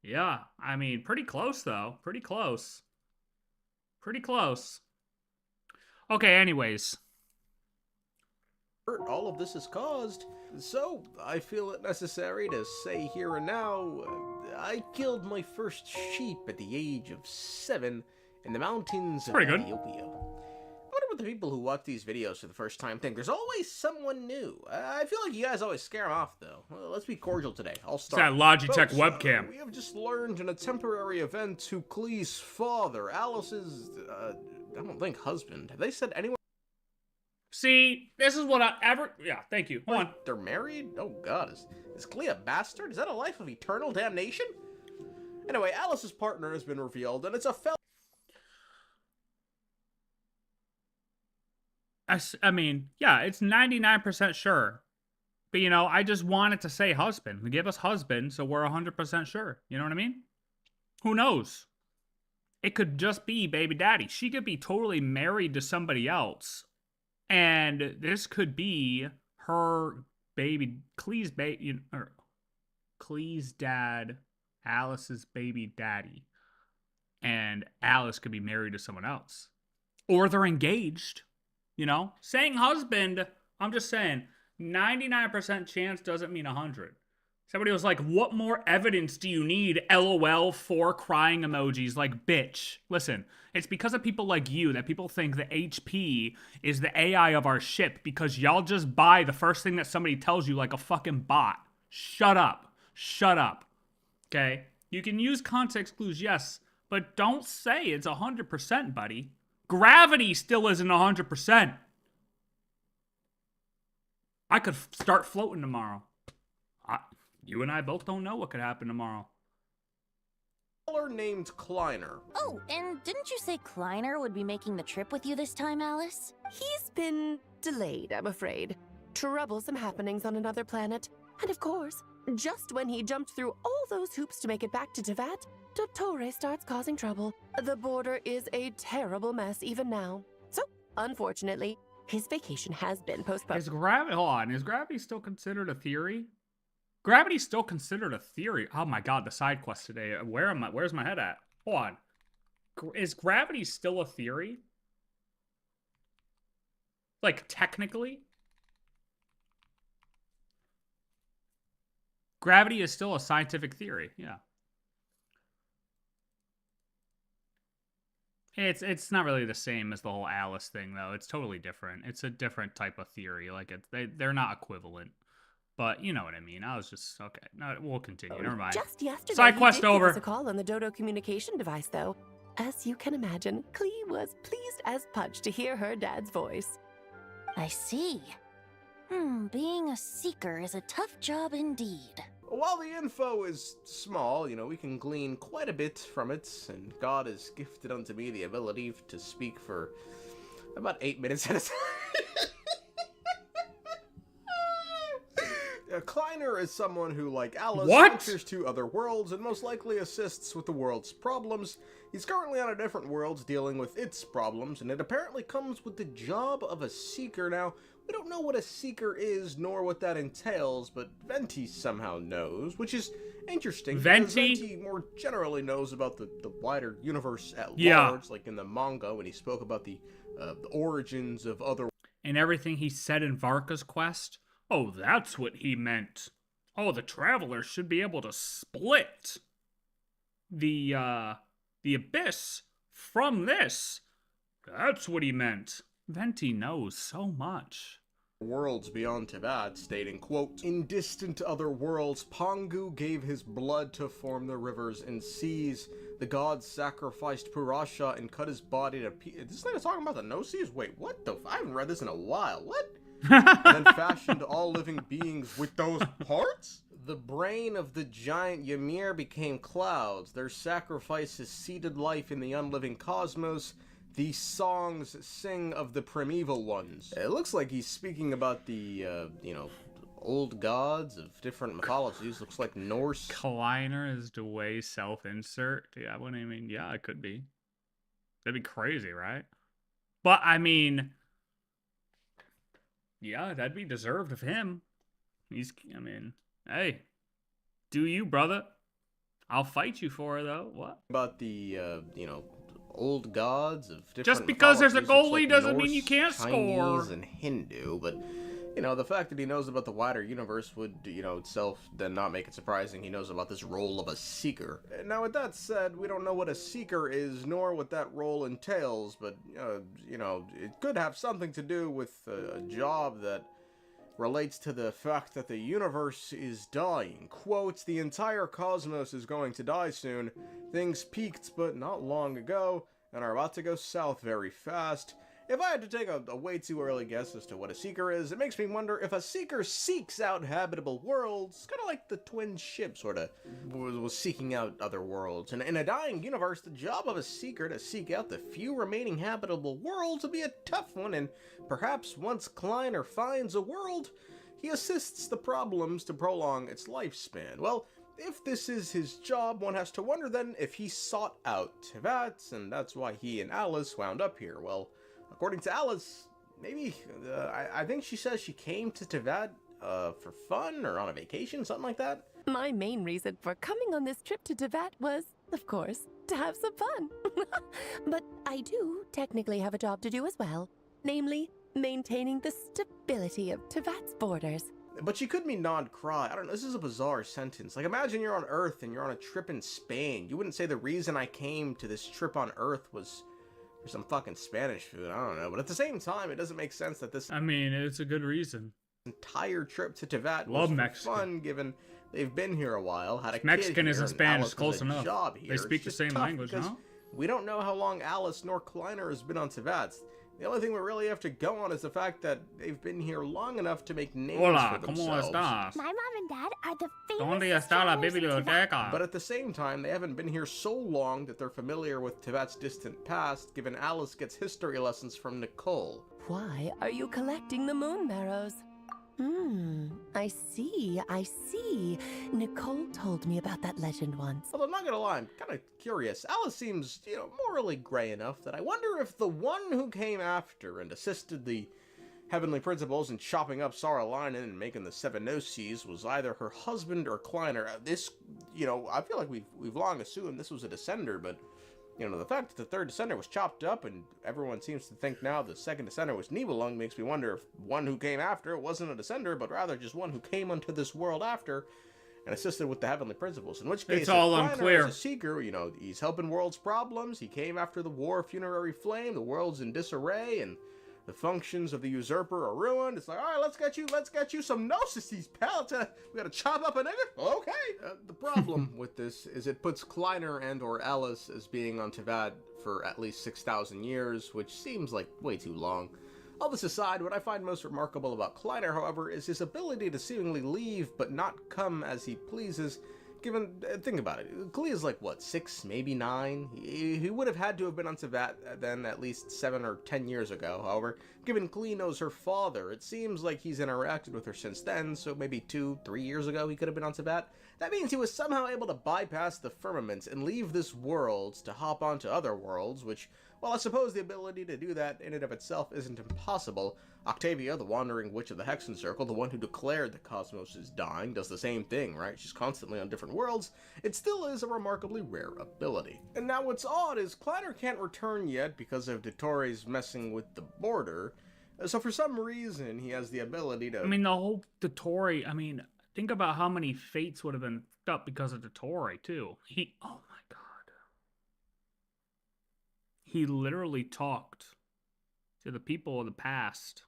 Yeah, I mean, pretty close, though. Pretty close. Pretty close. Okay, anyways. All of this is caused, so I feel it necessary to say here and now, I killed my first sheep at the age of 7 in the mountains of Ethiopia. I wonder what the people who watch these videos for the first time think. There's always someone new. I feel like you guys always scare them off, though. Well, let's be cordial today. I'll start. It's that Logitech Folks, webcam. We have just learned in a temporary event who Klee's father, Alice's, I don't think husband. Have they said anyone? See, this is what I ever... Yeah, thank you. Hold on. They're married? Oh, God. Is Klee a bastard? Is that a life of eternal damnation? Anyway, Alice's partner has been revealed, and it's a I mean, yeah, it's 99% sure. But, you know, I just wanted to say husband. Give us husband, so we're 100% sure. You know what I mean? Who knows? It could just be baby daddy. She could be totally married to somebody else. And this could be her baby, Klee's baby, or Klee's dad, Alice's baby daddy. And Alice could be married to someone else. Or they're engaged. You know, saying husband, I'm just saying, 99% chance doesn't mean 100. Somebody was like, what more evidence do you need? LOL, 4 crying emojis. Like, bitch. Listen, it's because of people like you that people think the HP is the AI of our ship because y'all just buy the first thing that somebody tells you like a fucking bot. Shut up. Shut up. Okay? You can use context clues, yes, but don't say it's 100%, buddy. Gravity still isn't 100%. I could start floating tomorrow. You and I both don't know what could happen tomorrow. named Kleiner. Oh, and didn't you say Kleiner would be making the trip with you this time, Alice? He's been delayed, I'm afraid. Troublesome happenings on another planet. And of course, just when he jumped through all those hoops to make it back to Dawit, Dottore starts causing trouble. The border is a terrible mess even now. So, unfortunately, his vacation has been postponed. Is gravity still considered a theory? Gravity's still considered a theory. Oh my god, the side quest today. Where's my head at? Hold on. Is gravity still a theory? Like, technically? Gravity is still a scientific theory, yeah. It's not really the same as the whole Alice thing, though. It's totally different. It's a different type of theory. Like, they're not equivalent. But you know what I mean. I was just, okay. No, we'll continue. Never mind. Just yesterday, side quest he did over. Give us a call on the Dodo communication device, though. As you can imagine, Klee was pleased as punch to hear her dad's voice. I see. Being a seeker is a tough job indeed. While the info is small, we can glean quite a bit from it, and God has gifted unto me the ability to speak for about 8 minutes at a time. Kleiner is someone who, like Alice, ventures to other worlds and most likely assists with the world's problems. He's currently on a different world dealing with its problems, and it apparently comes with the job of a seeker. Now, we don't know what a seeker is, nor what that entails, but Venti somehow knows, which is interesting. Venti more generally knows about the wider universe at large, like in the manga when he spoke about the origins of other... And everything he said in Varka's quest? Oh, that's what he meant. Oh, the traveler should be able to split the abyss from this. That's what he meant. Venti knows so much. Worlds beyond Teyvat, stating, quote, "In distant other worlds, Pongu gave his blood to form the rivers and seas. The gods sacrificed Purasha and cut his body to pieces." This thing is talking about the Gnosis? Wait, what the... I haven't read this in a while. What? And then fashioned all living beings with those parts? The brain of the giant Ymir became clouds. Their sacrifices seeded life in the unliving cosmos. These songs sing of the primeval ones. It looks like he's speaking about the, old gods of different mythologies. Looks like Norse. Kleiner is the way self-insert. Yeah, what do you mean? Yeah, it could be. That'd be crazy, right? But, I mean... yeah, that'd be deserved of him. Hey, do you, brother? I'll fight you for it, though. What? About the, old gods of different Just because there's a goalie like doesn't Norse, mean you can't score. Chinese, and Hindu, but, the fact that he knows about the wider universe would, itself then not make it surprising he knows about this role of a seeker. Now, with that said, we don't know what a seeker is, nor what that role entails, but, it could have something to do with a job that relates to the fact that the universe is dying. Quote, "The entire cosmos is going to die soon. Things peaked, but not long ago, and are about to go south very fast." If I had to take a way too early guess as to what a seeker is, it makes me wonder if a seeker seeks out habitable worlds, kind of like the twin ship sort of was seeking out other worlds. And in a dying universe, the job of a seeker to seek out the few remaining habitable worlds would be a tough one, and perhaps once Kleiner finds a world, he assists the problems to prolong its lifespan. Well, if this is his job, one has to wonder then if he sought out Teyvat, and that's why he and Alice wound up here. Well, according to Alice, maybe, I think she says she came to Teyvat for fun or on a vacation, something like that. My main reason for coming on this trip to Teyvat was, of course, to have some fun. But I do technically have a job to do as well, namely, maintaining the stability of Teyvat's borders. But she could mean not cry. I don't know, this is a bizarre sentence. Like, imagine you're on Earth and you're on a trip in Spain. You wouldn't say the reason I came to this trip on Earth was for some fucking Spanish food. I don't know. But at the same time, it doesn't make sense that this... it's a good reason. Entire trip to Teyvat was for fun, given they've been here a while, had a Mexican kid here, isn't Spanish, close enough. Job here. They speak the same language, no? We don't know how long Alice nor Kleiner has been on Teyvat. The only thing we really have to go on is the fact that they've been here long enough to make names for themselves. My mom and dad are the ¿Dónde famous está la travelers in biblioteca? But at the same time, they haven't been here so long that they're familiar with Teyvat's distant past, given Alice gets history lessons from Nicole. Why are you collecting the moon marrows? I see. Nicole told me about that legend once. Although I'm not gonna lie, I'm kind of curious. Alice seems, morally gray enough that I wonder if the one who came after and assisted the Heavenly Principles in chopping up Saralainen and making the Seven Gnosis was either her husband or Kleiner. This, I feel like we've long assumed this was a descender, but the fact that the third descender was chopped up and everyone seems to think now the second descender was Nibelung makes me wonder if one who came after wasn't a descender, but rather just one who came onto this world after and assisted with the Heavenly Principles. In which case, it's all unclear. As a seeker, he's helping world's problems. He came after the War of Funerary Flame. The world's in disarray and the functions of the usurper are ruined. It's like, all right, let's get you some Gnosis, pal. We gotta chop up a nigga? Okay. The problem with this is it puts Kleiner and or Alice as being on Teyvat for at least 6,000 years, which seems like way too long. All this aside, what I find most remarkable about Kleiner, however, is his ability to seemingly leave but not come as he pleases. Given, think about it, Klee is like, what, 6, maybe 9? He would have had to have been on Teyvat then at least 7 or 10 years ago. However, given Klee knows her father, it seems like he's interacted with her since then, so maybe 2, 3 years ago he could have been on Teyvat. That means he was somehow able to bypass the firmaments and leave this world to hop onto other worlds, which, while I suppose the ability to do that in and of itself isn't impossible, Octavia, the wandering witch of the Hexen Circle, the one who declared the cosmos is dying, does the same thing, right? She's constantly on different worlds. It still is a remarkably rare ability. And now what's odd is Kleiner can't return yet because of Dottoro's messing with the border. So for some reason, he has the ability to... I mean, the whole Dottore, I mean, think about how many fates would have been fucked up because of Dottore, too. Oh my god. He literally talked to the people of the past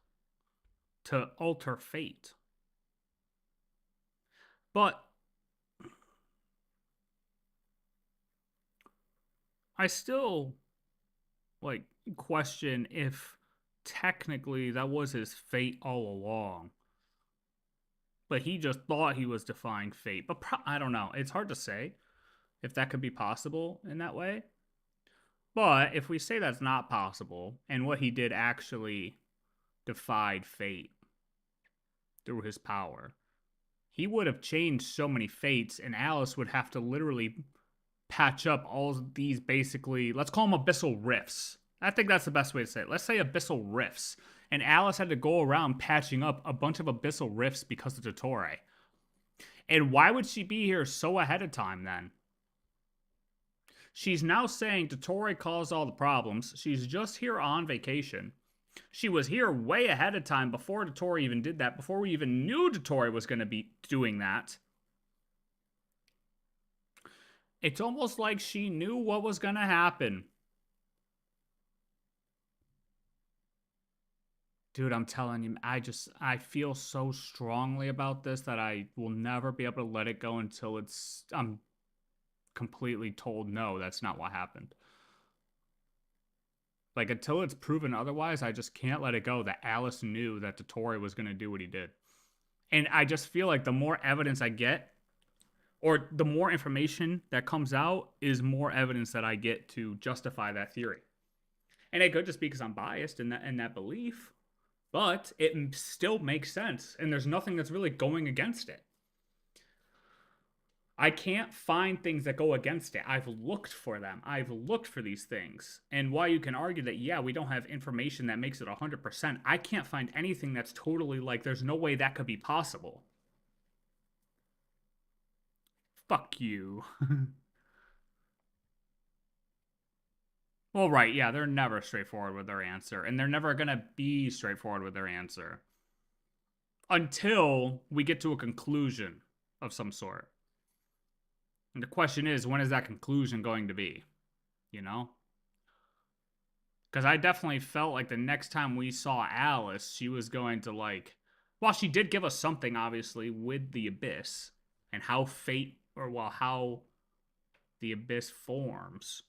to alter fate. But I still, like, question if technically that was his fate all along. But he just thought he was defying fate. But I don't know. It's hard to say if that could be possible in that way. But if we say that's not possible, and what he did actually defied fate through his power, he would have changed so many fates, and Alice would have to literally patch up all these basically, let's call them abyssal rifts. I think that's the best way to say it. Let's say abyssal rifts. And Alice had to go around patching up a bunch of abyssal rifts because of Dottore. And why would she be here so ahead of time then? She's now saying Dottore caused all the problems. She's just here on vacation. She was here way ahead of time before Dottore even did that, before we even knew Dottore was going to be doing that. It's almost like she knew what was going to happen. Dude, I'm telling you, I feel so strongly about this that I will never be able to let it go until I'm completely told, no, that's not what happened. Like, until it's proven otherwise, I just can't let it go that Alice knew that Dottore was going to do what he did. And I just feel like the more evidence I get, or the more information that comes out, is more evidence that I get to justify that theory. And it could just be because I'm biased in that belief, but it still makes sense, and there's nothing that's really going against it. I can't find things that go against it. I've looked for them. I've looked for these things. And while you can argue that, yeah, we don't have information that makes it 100%, I can't find anything that's totally like, there's no way that could be possible. Fuck you. Well, right, yeah, they're never straightforward with their answer. And they're never going to be straightforward with their answer. Until we get to a conclusion of some sort. And the question is, when is that conclusion going to be? You know? Because I definitely felt like the next time we saw Alice, she was going to, like... Well, she did give us something, obviously, with the Abyss. And how fate, how the Abyss forms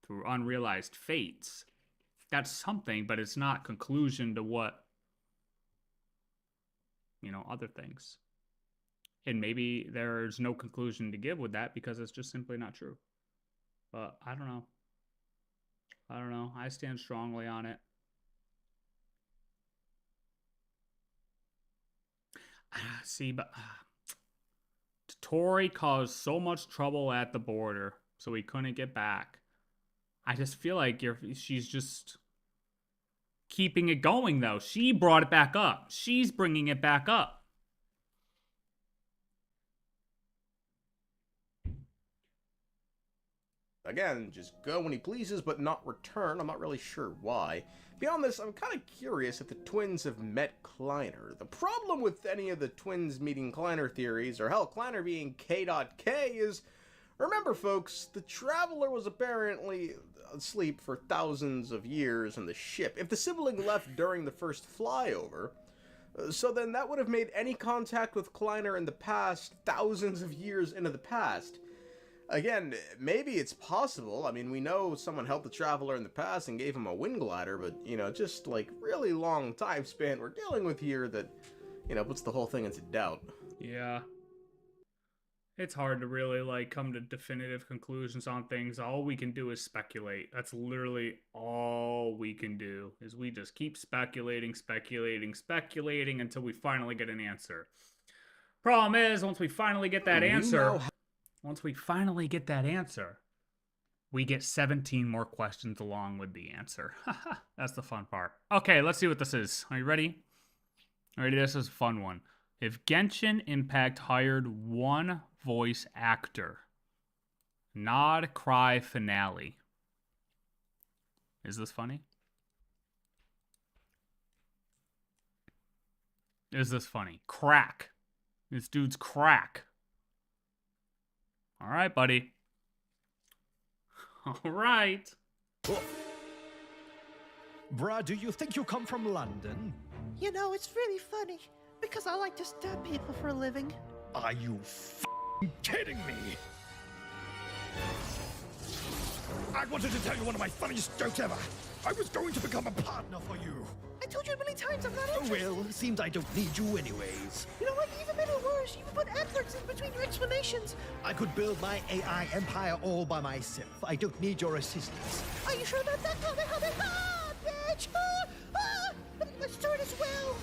through unrealized fates. That's something, but it's not conclusion to what, other things. And maybe there's no conclusion to give with that because it's just simply not true. But I don't know. I stand strongly on it. See, but Dottore caused so much trouble at the border, so he couldn't get back. I just feel like she's just keeping it going, though. She brought it back up. She's bringing it back up. Again, just go when he pleases, but not return. I'm not really sure why. Beyond this, I'm kind of curious if the twins have met Kleiner. The problem with any of the twins meeting Kleiner theories, or hell, Kleiner being K.K, is... Remember, folks, the Traveler was apparently asleep for thousands of years in the ship. If the sibling left during the first flyover, so then that would have made any contact with Kleiner in the past thousands of years into the past. Again, maybe it's possible. I mean, we know someone helped the Traveler in the past and gave him a wind glider, but, you know, just, like, really long time span we're dealing with here that, you know, puts the whole thing into doubt. Yeah. It's hard to really, like, come to definitive conclusions on things. All we can do is speculate. That's literally all we can do, is we just keep speculating until we finally get an answer. Problem is, once we finally get that answer, we get 17 more questions along with the answer. That's the fun part. Okay, let's see what this is. Are you ready? Alrighty, this is a fun one. If Genshin Impact hired one voice actor, nod, cry, finale. Is this funny? Is this funny? Krac. This dude's Krac. All right, buddy. All right. Oh. Bruh, do you think you come from London? You know, it's really funny, because I like to stab people for a living. Are you f***ing kidding me? I wanted to tell you one of my funniest jokes ever. I was going to become a partner for you. I told you a million times I'm not interested. Well, seems I don't need you anyways. You know what? You even made it worse. You even put adverts in between your explanations. I could build my AI empire all by myself. I don't need your assistance. Are you sure about that? Bitch! Let's do it as well.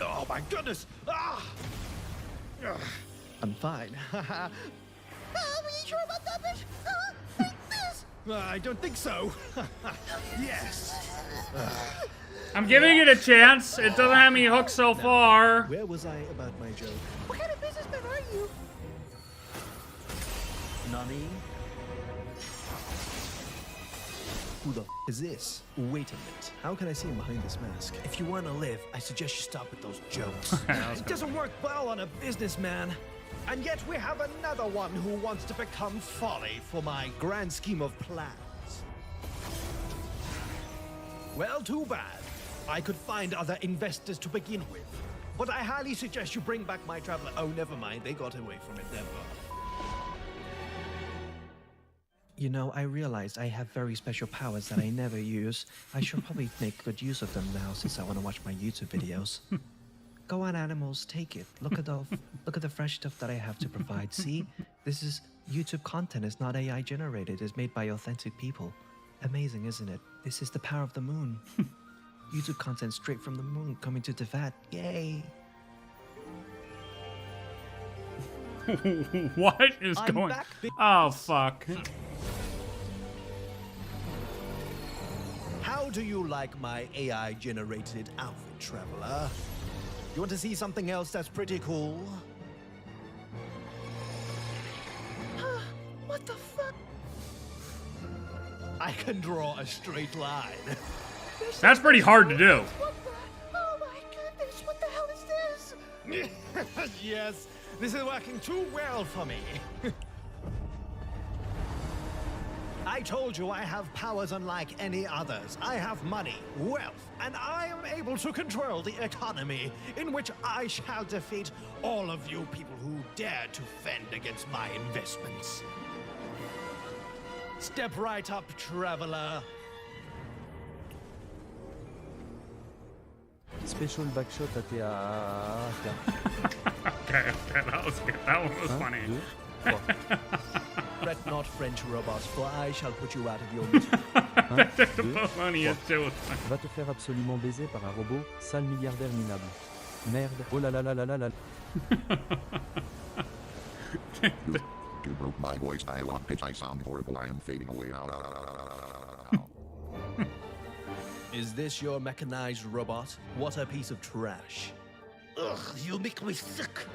Oh my goodness! I'm fine. Were you sure about that, bitch? Like this? I don't think so. Yes. I'm giving it a chance. It doesn't have me hooked so far. Where was I about my joke? What kind of businessman are you? Nani? Who the f is this? Wait a minute. How can I see him behind this mask? If you want to live, I suggest you stop with those jokes. It doesn't work well on a businessman. And yet we have another one who wants to become folly for my grand scheme of plans. Well, too bad. I could find other investors to begin with. But I highly suggest you bring back my traveler. Oh, never mind. They got away from it. Never. You know, I realized I have very special powers that I never use. I should probably make good use of them now since I want to watch my YouTube videos. Go on, animals, take it. Look at the fresh stuff that I have to provide. See? This is YouTube content. It's not AI generated. It's made by authentic people. Amazing, isn't it? This is the power of the moon. YouTube content straight from the moon coming to Dawit. Yay! What is going on? Oh, fuck. How do you like my AI-generated outfit, Traveler? You want to see something else that's pretty cool? What the fuck? I can draw a straight line. That's pretty hard to do. What the? Oh my goodness, what the hell is this? Yes, this is working too well for me. I told you I have powers unlike any others. I have money, wealth, and I am able to control the economy, in which I shall defeat all of you people who dare to fend against my investments. Step right up, Traveler. Special backshot at the Okay, that was good. That one was funny. Fret not, French robots, for I shall put you out of your misery. Va te faire absolument baiser par un robot, sale milliardaire minable. Merde. Oh là là là là là là. You broke my voice. I want pitch. I sound horrible. I am fading away. Is this your mechanized robot? What a piece of trash. Ugh, you make me sick.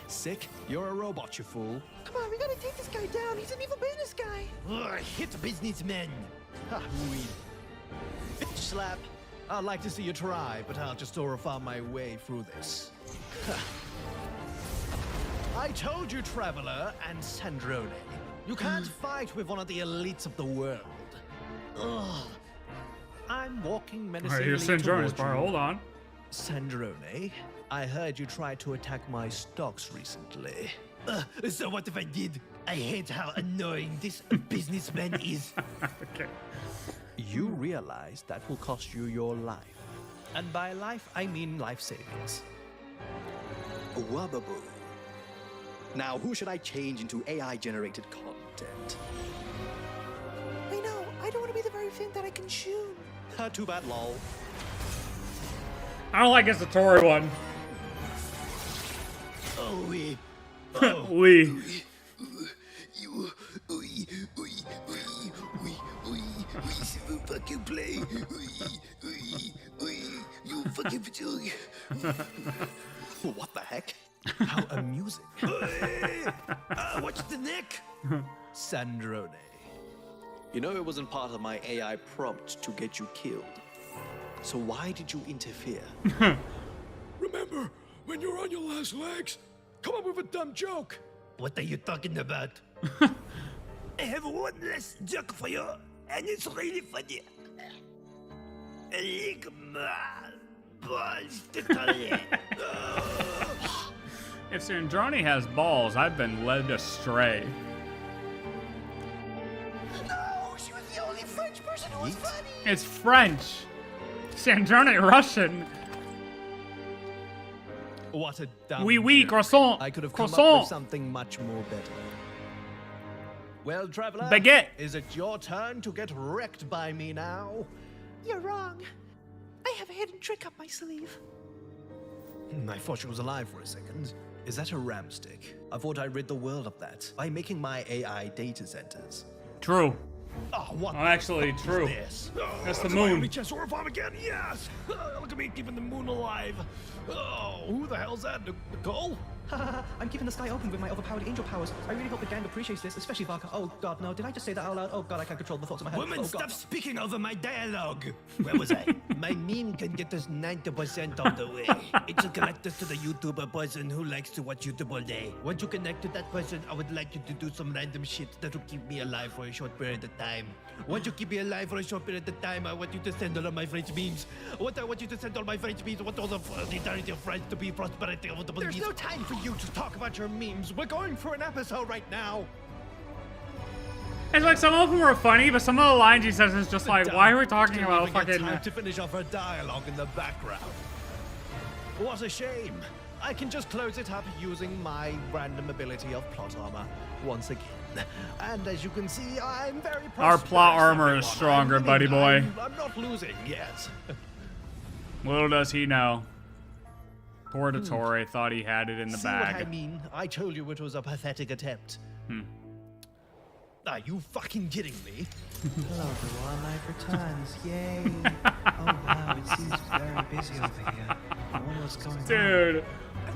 Sick? You're a robot, you fool. Come on, we gotta take this guy down. He's an evil business guy. Ugh, hit businessmen. Ha, weed. Bitch slap. I'd like to see you try, but I'll just find my way through this. I told you, Traveler and Sandrone, you can't fight with one of the elites of the world. Ugh. I'm walking menacingly Alright, here's Sandrone's towards bar. you. Hold on. Sandrone, I heard you tried to attack my stocks recently. So what if I did? I hate how annoying this businessman is. Okay. You realize that will cost you your life. And by life, I mean life savings. Wababoo. Now, who should I change into AI-generated content? I know, I don't want to be the very thing that I can shoot. Too bad, lol. I don't like his Satori one. Oh, we. We. Fucking play. You fucking What the heck? How amusing. What's the neck? Sandrone. You know it wasn't part of my AI prompt to get you killed. So why did you interfere? Remember, when you're on your last legs, come up with a dumb joke. What are you talking about? I have one less joke for you, and it's really funny. Lick my balls to toilet. If Sandrone has balls, I've been led astray. No, she was the only French person who was funny. It's French. Sandrone Russian. What a dumb Oui, joke. croissant. I could have come up Croissant. with something much more better. Well, traveler, Baguette. Is it your turn to get wrecked by me now? You're wrong. I have a hidden trick up my sleeve. I thought she was alive for a second. Is that a ram stick? I thought I'd rid the world of that by making my AI data centers. True. Oh, what? Actually, true. This? That's the Am I moon. only chest or farm again? Yes! Look at me keeping the moon alive. Oh, who the hell's that? Nicole? I'm keeping the sky open with my overpowered angel powers. I really hope the gang appreciates this, especially Varka. Oh god, no. Did I just say that out loud? Oh god, I can't control the thoughts in my head. Woman, oh, stop god. speaking over my dialogue. Where was I? My meme can get us 90% of the way. It should connect us to the YouTuber person who likes to watch YouTube all day. Once you connect to that person, I would like you to do some random shit that will keep me alive for a short period of time. Once you keep me alive for a short period of time, I want you to send all of my French memes. I want you to send all my French memes. I want all the entirety of France to be prosperity of the There's no time for you to talk about your memes. We're going for an episode right now. It's like some of them were funny, but some of the lines he says is just like, why are we talking Didn't about even get fucking... time to finish off her dialogue in the background. What a shame. I can just close it up using my random ability of plot armor once again. And as you can see, I'm very Our plot prosperous, armor everyone. is stronger, I'm buddy winning. boy. I'm not losing yet. Little does he know. Poor Dottore thought he had it in the See bag. what I mean? I told you it was a pathetic attempt. Are you fucking kidding me? Hello, everyone. I've returned. Yay. Oh, wow. It seems very busy over here. I wonder what's going on. Dude,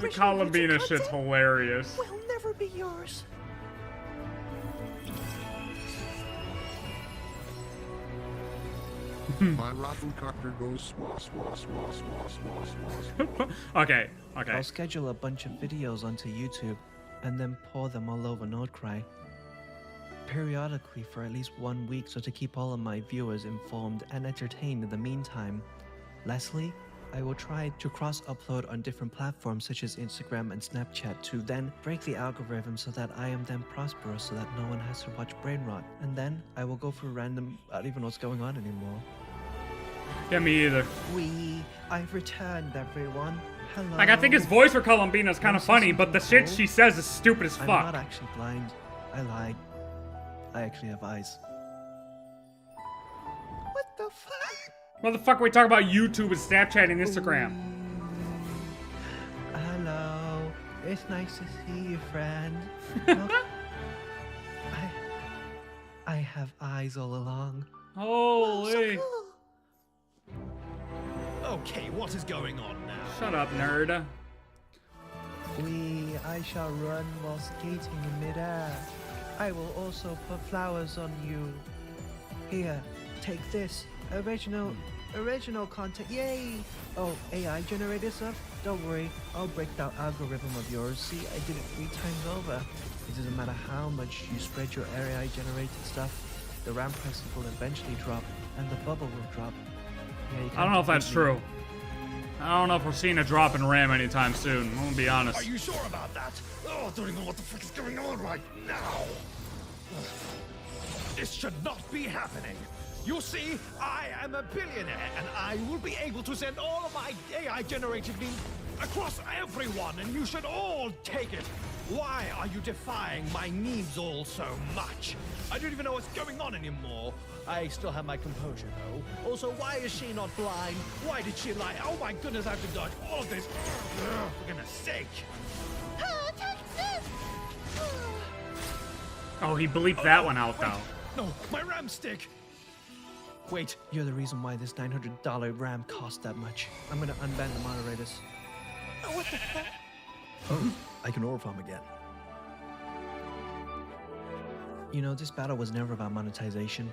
the Columbina shit's hilarious. Will never be yours. My rafflecopter goes swah, swah, swah, swah, swah, swah, swah. Okay. I'll schedule a bunch of videos onto YouTube and then pour them all over Nordcry. Periodically for at least 1 week so to keep all of my viewers informed and entertained in the meantime. Lastly, I will try to cross-upload on different platforms such as Instagram and Snapchat to then break the algorithm so that I am then prosperous so that no one has to watch brain rot. And then I will go for random... I don't even know what's going on anymore. Yeah, me either. I've returned, everyone. Hello. Like, I think his voice for Columbina is kind of funny, but the shit she says is stupid as I'm fuck. not actually blind. I lied. I actually have eyes. What the fuck? Motherfucker, we talk about YouTube and Snapchat and Instagram. Hello. It's nice to see you, friend. Look, I have eyes all along. Holy. Okay, what is going on now? Shut up, nerd. I shall run while skating in midair. I will also put flowers on you. Here, take this. Original content. Yay! Oh, AI generated stuff? Don't worry, I'll break that algorithm of yours. See, I did it 3 times over. It doesn't matter how much you spread your AI generated stuff, the RAM prices will eventually drop, and the bubble will drop. Yeah, I don't know if that's true. I don't know if we're seeing a drop in RAM anytime soon. I'm gonna be honest. Are you sure about that? Oh, I don't even know what the frick is going on right now. This should not be happening. You see, I am a billionaire, and I will be able to send all of my AI-generated memes across everyone, and you should all take it. Why are you defying my needs all so much? I don't even know what's going on anymore. I still have my composure, though. Also, why is she not blind? Why did she lie? Oh my goodness, I have to dodge all of this. For goodness sake. Oh, he bleeped that one out, though. No, my RAM stick! Wait, you're the reason why this $900 RAM cost that much. I'm gonna unban the moderators. Oh, what the fuck? Oh, I can orb farm again. You know, this battle was never about monetization.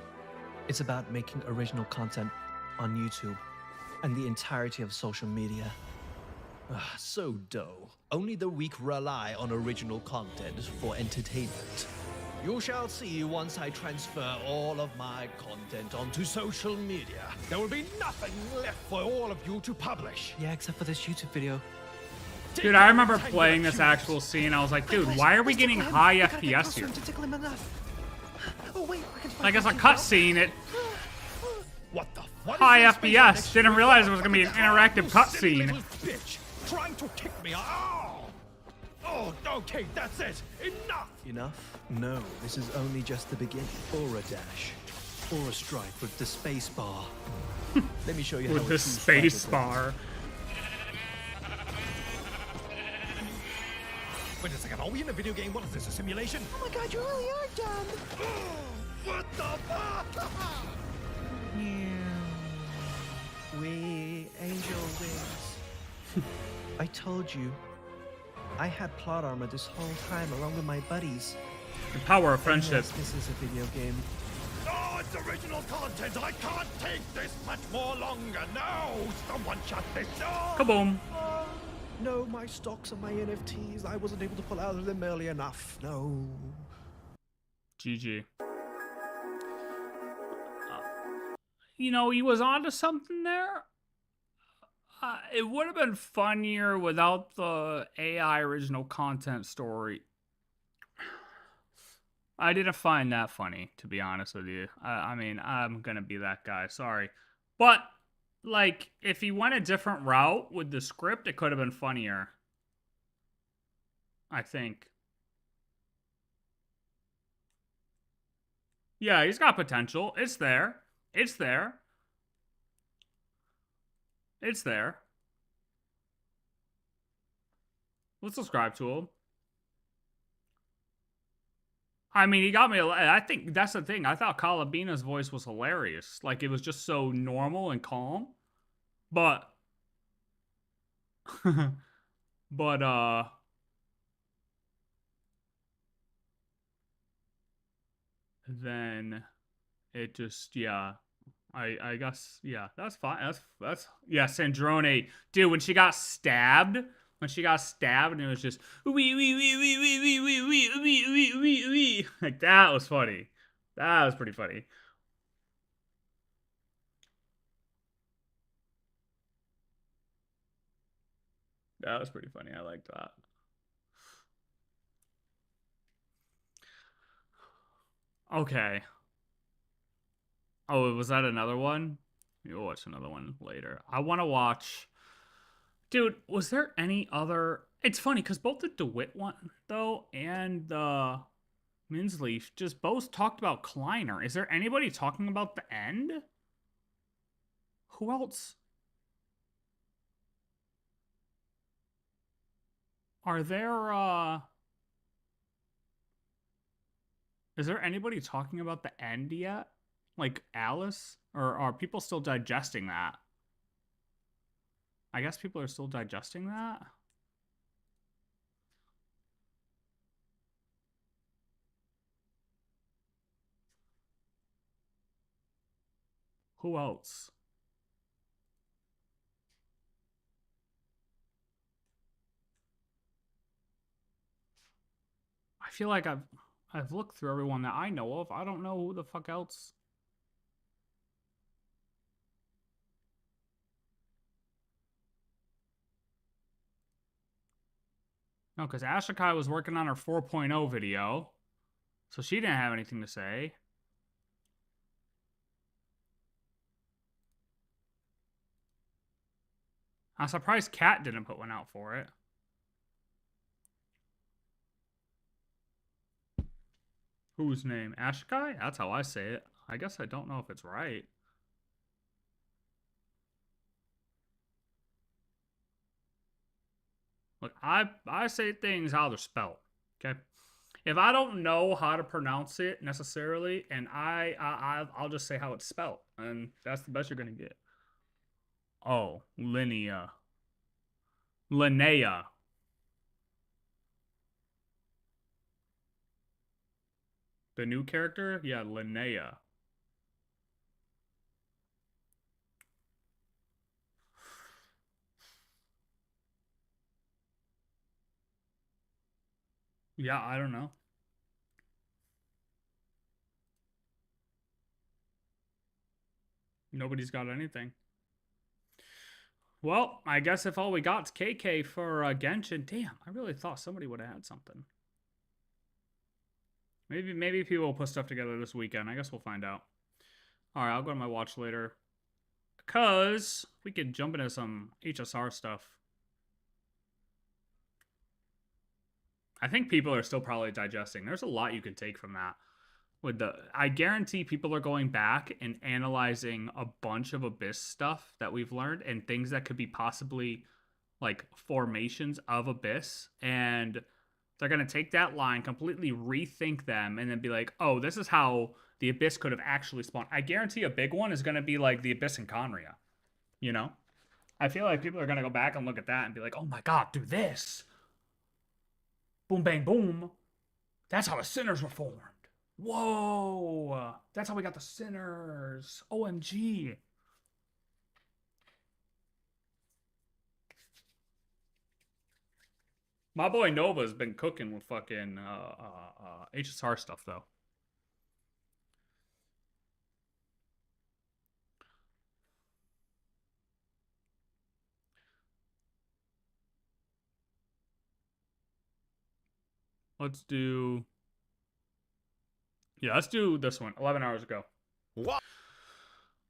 It's about making original content on YouTube and the entirety of social media. So dull. Only the weak rely on original content for entertainment. You shall see once I transfer all of my content onto social media. There will be nothing left for all of you to publish. Yeah, except for this YouTube video. Dude, I remember playing this actual scene. I was like, dude, why are we getting high FPS here? Like, it's a cutscene. It What the? What high FPS. Didn't realize it was gonna be an interactive cutscene. Bitch, trying to kick me out. Oh, okay, that's it. Enough. Enough? No, this is only just the beginning. Or a dash. Or a strike with the space bar. Let me show you with how the space bar. Wait a second, are we in a video game? What is this, a simulation? Oh my god, you really are dumb. What the fuck? We angel wings. I told you. I had plot armor this whole time along with my buddies. The power of friendship. Yes, this is a video game. Oh, it's original content. I can't take this much more longer. No, someone shut this down. Kaboom. No, my stocks and my NFTs. I wasn't able to pull out of them early enough. No. GG. You know, he was onto something there. It would have been funnier without the AI original content story. I didn't find that funny, to be honest with you. I mean, I'm gonna be that guy. Sorry. But, like, if he went a different route with the script, it could have been funnier. I think. Yeah, he's got potential. It's there. It's there. It's there. Let's subscribe to him. I mean, he got me. I think that's the thing. I thought Calabina's voice was hilarious. Like, it was just so normal and calm. But, then it just, yeah. I guess, yeah, that's fine. That's yeah, Sandrone. Dude, when she got stabbed, and it was just wee. Like, that was funny. That was pretty funny. That was pretty funny. I liked that. Okay. Oh, was that another one? We'll watch another one later. I want to watch... Dude, was there any other... It's funny, because both the Dawit one, though, and the Minsleif just both talked about Kleiner. Is there anybody talking about the end? Who else? Are there, Is there anybody talking about the end yet? Like Alice? Or are people still digesting that? I guess people are still digesting that. Who else? I feel like I've looked through everyone that I know of. I don't know who the fuck else. No, because Ashikai was working on her 4.0 video, so she didn't have anything to say. I'm surprised Kat didn't put one out for it. Whose name? Ashikai? That's how I say it. I guess I don't know if it's right. Look, I say things how they're spelled, okay? If I don't know how to pronounce it necessarily, and I'll just say how it's spelled, and that's the best you're gonna get. Oh, Linnea. Linnea. The new character? Yeah, Linnea. Yeah, I don't know. Nobody's got anything. Well, I guess if all we got's KK for Genshin, damn, I really thought somebody would have had something. Maybe people will put stuff together this weekend. I guess we'll find out. All right, I'll go to my watch later. Because we could jump into some HSR stuff. I think people are still probably digesting. There's a lot you can take from that. I guarantee people are going back and analyzing a bunch of Abyss stuff that we've learned and things that could be possibly like formations of Abyss, and they're going to take that line, completely rethink them, and then be like, oh, this is how the Abyss could have actually spawned. I guarantee a big one is going to be like the Abyss in Conria, you know? I feel like people are going to go back and look at that and be like, oh my god, do this. Boom, bang, boom. That's how the sinners were formed. Whoa, that's how we got the sinners. OMG. My boy Nova's been cooking with fucking HSR stuff, though. Let's do... Yeah, let's do this one. 11 hours ago. What?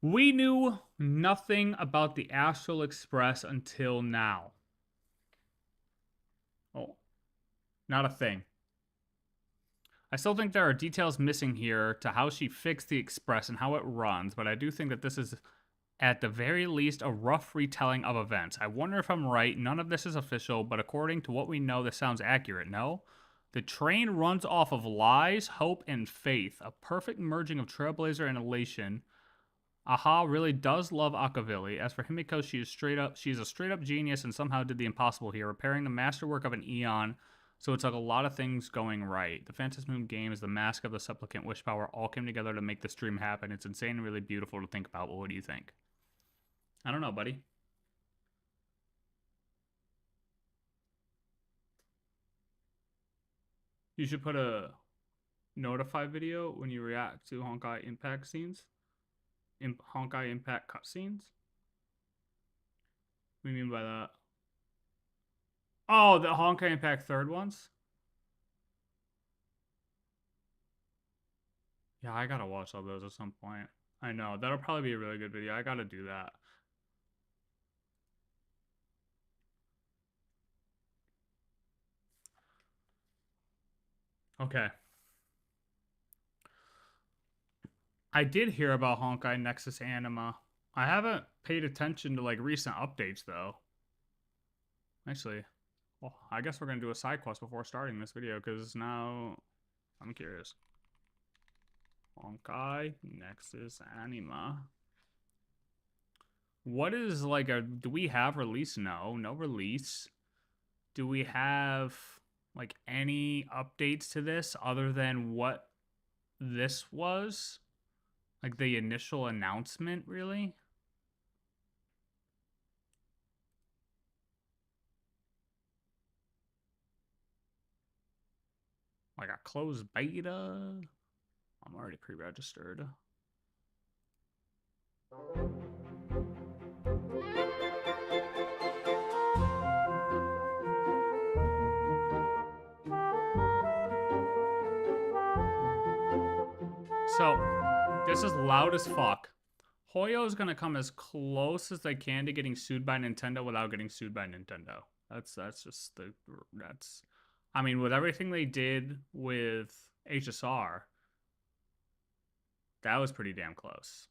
We knew nothing about the Astral Express until now. Oh. Not a thing. I still think there are details missing here to how she fixed the Express and how it runs, but I do think that this is, at the very least, a rough retelling of events. I wonder if I'm right. None of this is official, but according to what we know, this sounds accurate, no? The train runs off of lies, hope, and faith. A perfect merging of Trailblazer and Elation. Aha really does love Akavili. As for Himiko, she is a straight-up genius and somehow did the impossible here, repairing the masterwork of an eon, so it took a lot of things going right. The Phantasm Moon game is the mask of the supplicant wish power all came together to make this dream happen. It's insane and really beautiful to think about. Well, what do you think? I don't know, buddy. You should put a notify video when you react to Honkai Impact scenes. Honkai Impact cutscenes? What do you mean by that? Oh, the Honkai Impact third ones? Yeah, I gotta watch all those at some point. I know, that'll probably be a really good video. I gotta do that. Okay. I did hear about Honkai Nexus Anima. I haven't paid attention to like recent updates though. Actually, well, I guess we're gonna do a side quest before starting this video because now I'm curious. Honkai Nexus Anima. What is like a? Do we have release? No, no release. Do we have like any updates to this other than what this was? Like the initial announcement, really? Like a closed beta? I'm already pre-registered. So, this is loud as fuck. Hoyo is gonna come as close as they can to getting sued by Nintendo without getting sued by Nintendo. That's just the, that's, I mean, with everything they did with HSR, that was pretty damn close.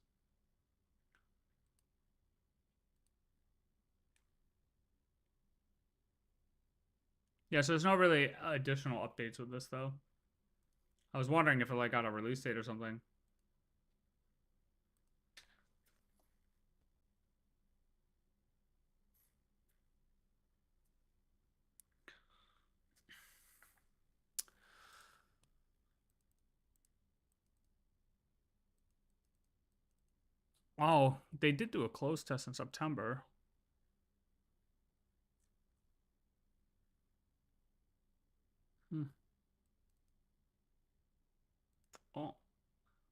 Yeah, so there's no really additional updates with this, though. I was wondering if it, like, got a release date or something. Oh, they did do a closed test in September. Oh,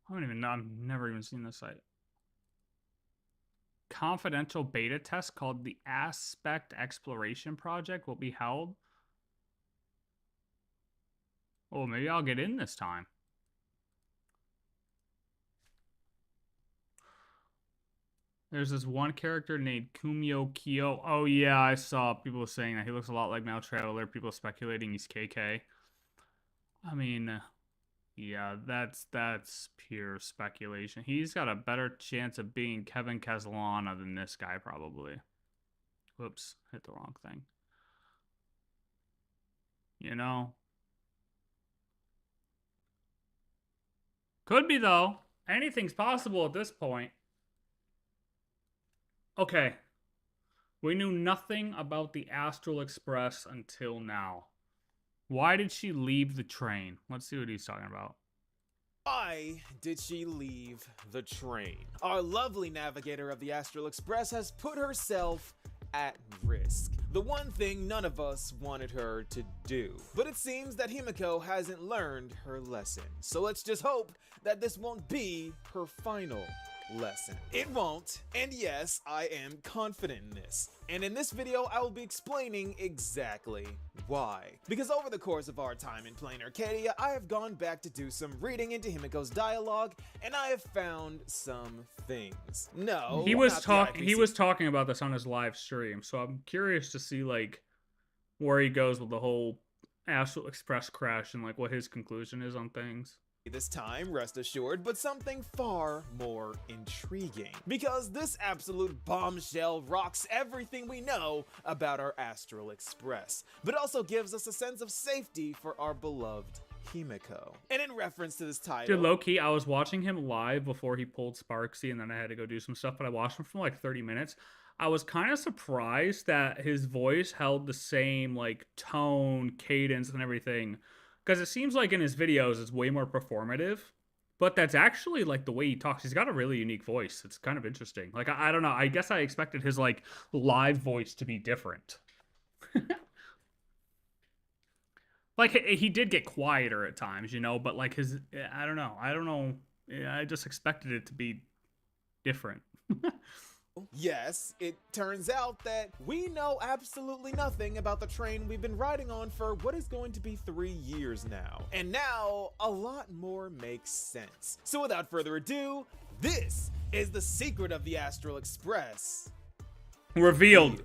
I don't even know. I've never even seen this site. Confidential beta test called the Aspect Exploration Project will be held. Oh, maybe I'll get in this time. There's this one character named Kumio Kyo. Oh, yeah, I saw people saying that he looks a lot like Mal Traveler. People speculating he's KK. I mean, yeah, that's pure speculation. He's got a better chance of being Kevin Castellana than this guy, probably. Whoops, hit the wrong thing. You know? Could be, though. Anything's possible at this point. Okay. We knew nothing about the Astral Express until now. Why did she leave the train? Let's see what he's talking about. Why did she leave the train? Our lovely navigator of the Astral Express has put herself at risk. The one thing none of us wanted her to do. But it seems that Himiko hasn't learned her lesson. So let's just hope that this won't be her final lesson. It won't, and yes, I am confident in this. And in this video, I will be explaining exactly why. Because over the course of our time in Planarcadia, I have gone back to do some reading into Himiko's dialogue, and I have found some things. No, he was talking about this on his live stream, so I'm curious to see like where he goes with the whole Astral Express crash and like what his conclusion is on things. This time, rest assured, but something far more intriguing. Because this absolute bombshell rocks everything we know about our Astral Express, but also gives us a sense of safety for our beloved Himiko. And in reference to this title... Dude, low-key, I was watching him live before he pulled Sparksy, and then I had to go do some stuff, but I watched him for like 30 minutes. I was kind of surprised that his voice held the same, like, tone, cadence, and everything. Because it seems like in his videos, it's way more performative. But that's actually, like, the way he talks. He's got a really unique voice. It's kind of interesting. Like, I don't know. I guess I expected his, like, live voice to be different. Like, he did get quieter at times, you know? But, like, his... I don't know. I just expected it to be different. Yes, it turns out that we know absolutely nothing about the train we've been riding on for what is going to be 3 years now. And now, a lot more makes sense. So without further ado, this is the secret of the Astral Express. Revealed.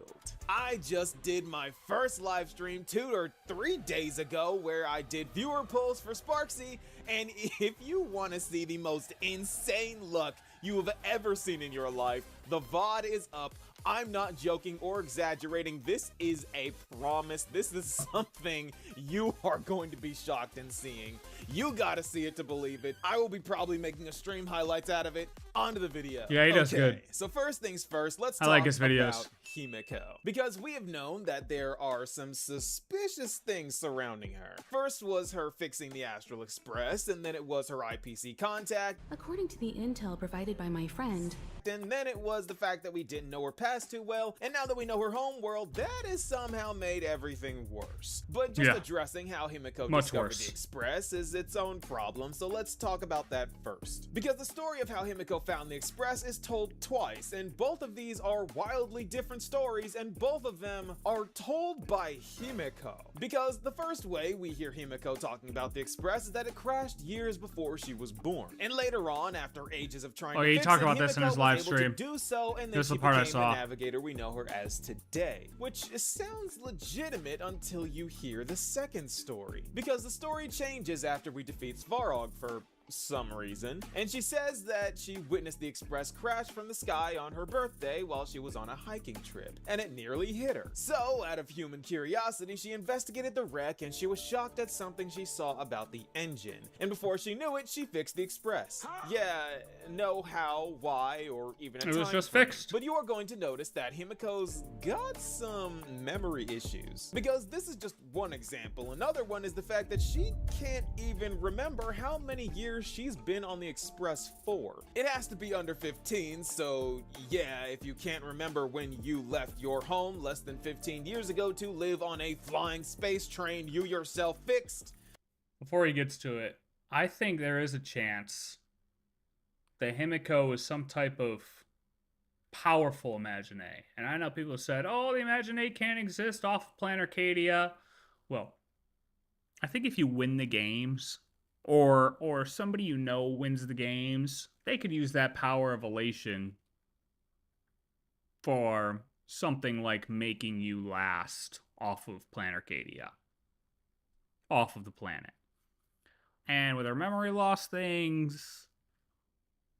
I just did my first live stream 2 or 3 days ago where I did viewer polls for Sparksy, and if you want to see the most insane luck you have ever seen in your life, the VOD is up. I'm not joking or exaggerating. This is a promise. This is something you are going to be shocked in seeing. You gotta see it to believe it. I will be probably making a stream highlights out of it. Onto the video. Yeah, he does good. So first things first, let's I talk like his videos. about Himiko. Because we have known that there are some suspicious things surrounding her. First was her fixing the Astral Express, and then it was her IPC contact. According to the intel provided by my friend. And then it was the fact that we didn't know her past past too well, and now that we know her home world, that has somehow made everything worse. But just addressing how Himiko discovered the Express is its own problem, so let's talk about that first. Because the story of how Himiko found the Express is told twice, and both of these are wildly different stories, and both of them are told by Himiko. Because the first way we hear Himiko talking about the Express is that it crashed years before she was born. And later on, after ages of trying to fix talked it, about this in his Himiko live was able stream. to do so, and then This is she the part I became saw. the navigator we know her as today. Which sounds legitimate until you hear the second story. Because the story changes after we defeat Svarog for some reason, and she says that she witnessed the Express crash from the sky on her birthday while she was on a hiking trip, and it nearly hit her. So, out of human curiosity, she investigated the wreck, and she was shocked at something she saw about the engine. And before she knew it, she fixed the Express. Yeah, no how, why, or even a time It was just frame. fixed. But you are going to notice that Himiko's got some memory issues. Because this is just one example. Another one is the fact that she can't even remember how many years she's been on the Express for. It has to be under 15, so yeah, if you can't remember when you left your home less than 15 years ago to live on a flying space train you yourself fixed. Before he gets to it, I think there is a chance that Himiko is some type of powerful Imagine. And I know people said, oh, the Imagine can't exist off of Planarcadia. Well, I think if you win the games, or somebody you know wins the games, they could use that power of Elation for something like making you last off of Planarcadia. Off of the planet. And with our memory loss things,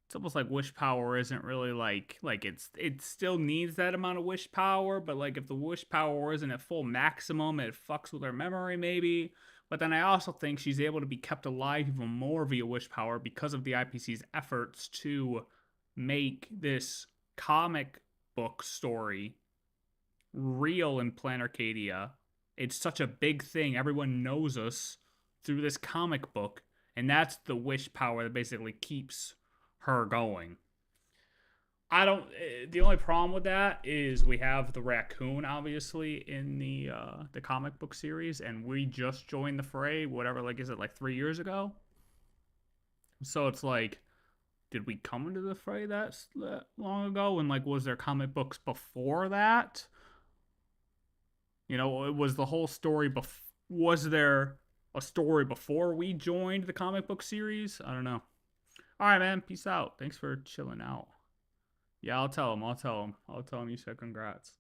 it's almost like wish power isn't really like it still needs that amount of wish power, but like if the wish power isn't at full maximum, it fucks with our memory maybe. But then I also think she's able to be kept alive even more via wish power because of the IPC's efforts to make this comic book story real in Planarcadia. It's such a big thing. Everyone knows us through this comic book, and that's the wish power that basically keeps her going. The only problem with that is we have the raccoon obviously in the comic book series, and we just joined the fray, whatever, like, is it like 3 years ago? So it's like, did we come into the fray that long ago? And like, was there comic books before that? You know, it was the whole story was there a story before we joined the comic book series? I don't know. All right, man. Peace out. Thanks for chilling out. Yeah, I'll tell him you said congrats.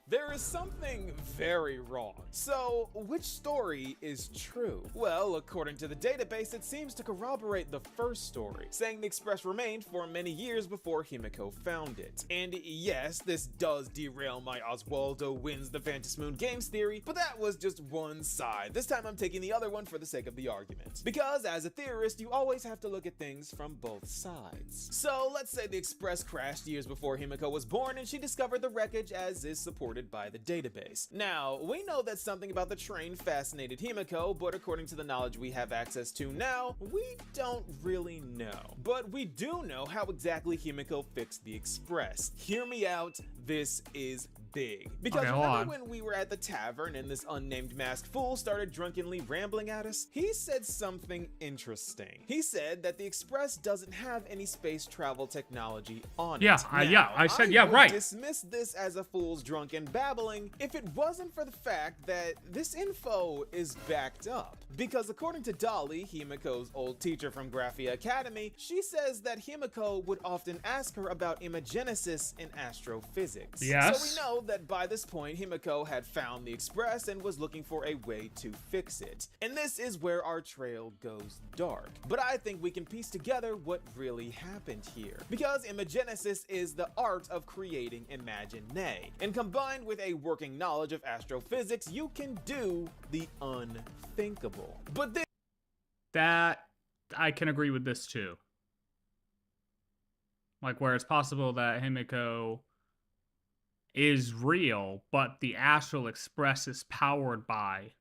There is something very wrong. So, which story is true? Well, according to the database, it seems to corroborate the first story, saying the Express remained for many years before Himiko found it. And yes, this does derail my Oswaldo wins the Fantasmoon games theory, but that was just one side. This time I'm taking the other one for the sake of the argument. Because as a theorist, you always have to look at things from both sides. So, let's say the Express crashed years before Himiko was born and she discovered the wreckage as is supported by the database. Now, we know that something about the train fascinated Himiko, but according to the knowledge we have access to now, we don't really know. But we do know how exactly Himiko fixed the Express. Hear me out, this is big. Because remember when we were at the tavern and this unnamed masked fool started drunkenly rambling at us? He said something interesting. He said that the Express doesn't have any space travel technology on it. I said, right. Dismiss this as a fool's drunken babbling if it wasn't for the fact that this info is backed up. Because according to Dolly, Himiko's old teacher from Graphia Academy, she says that Himiko would often ask her about imagenesis in astrophysics. Yes. So we know that by this point, Himiko had found the Express and was looking for a way to fix it. And this is where our trail goes dark. But I think we can piece together what really happened here. Because imagenesis is the art of creating imagine. And combined with a working knowledge of astrophysics, you can do the unthinkable. But that I can agree with this too. Like, where it's possible that Himiko is real, but the Astral Express is powered by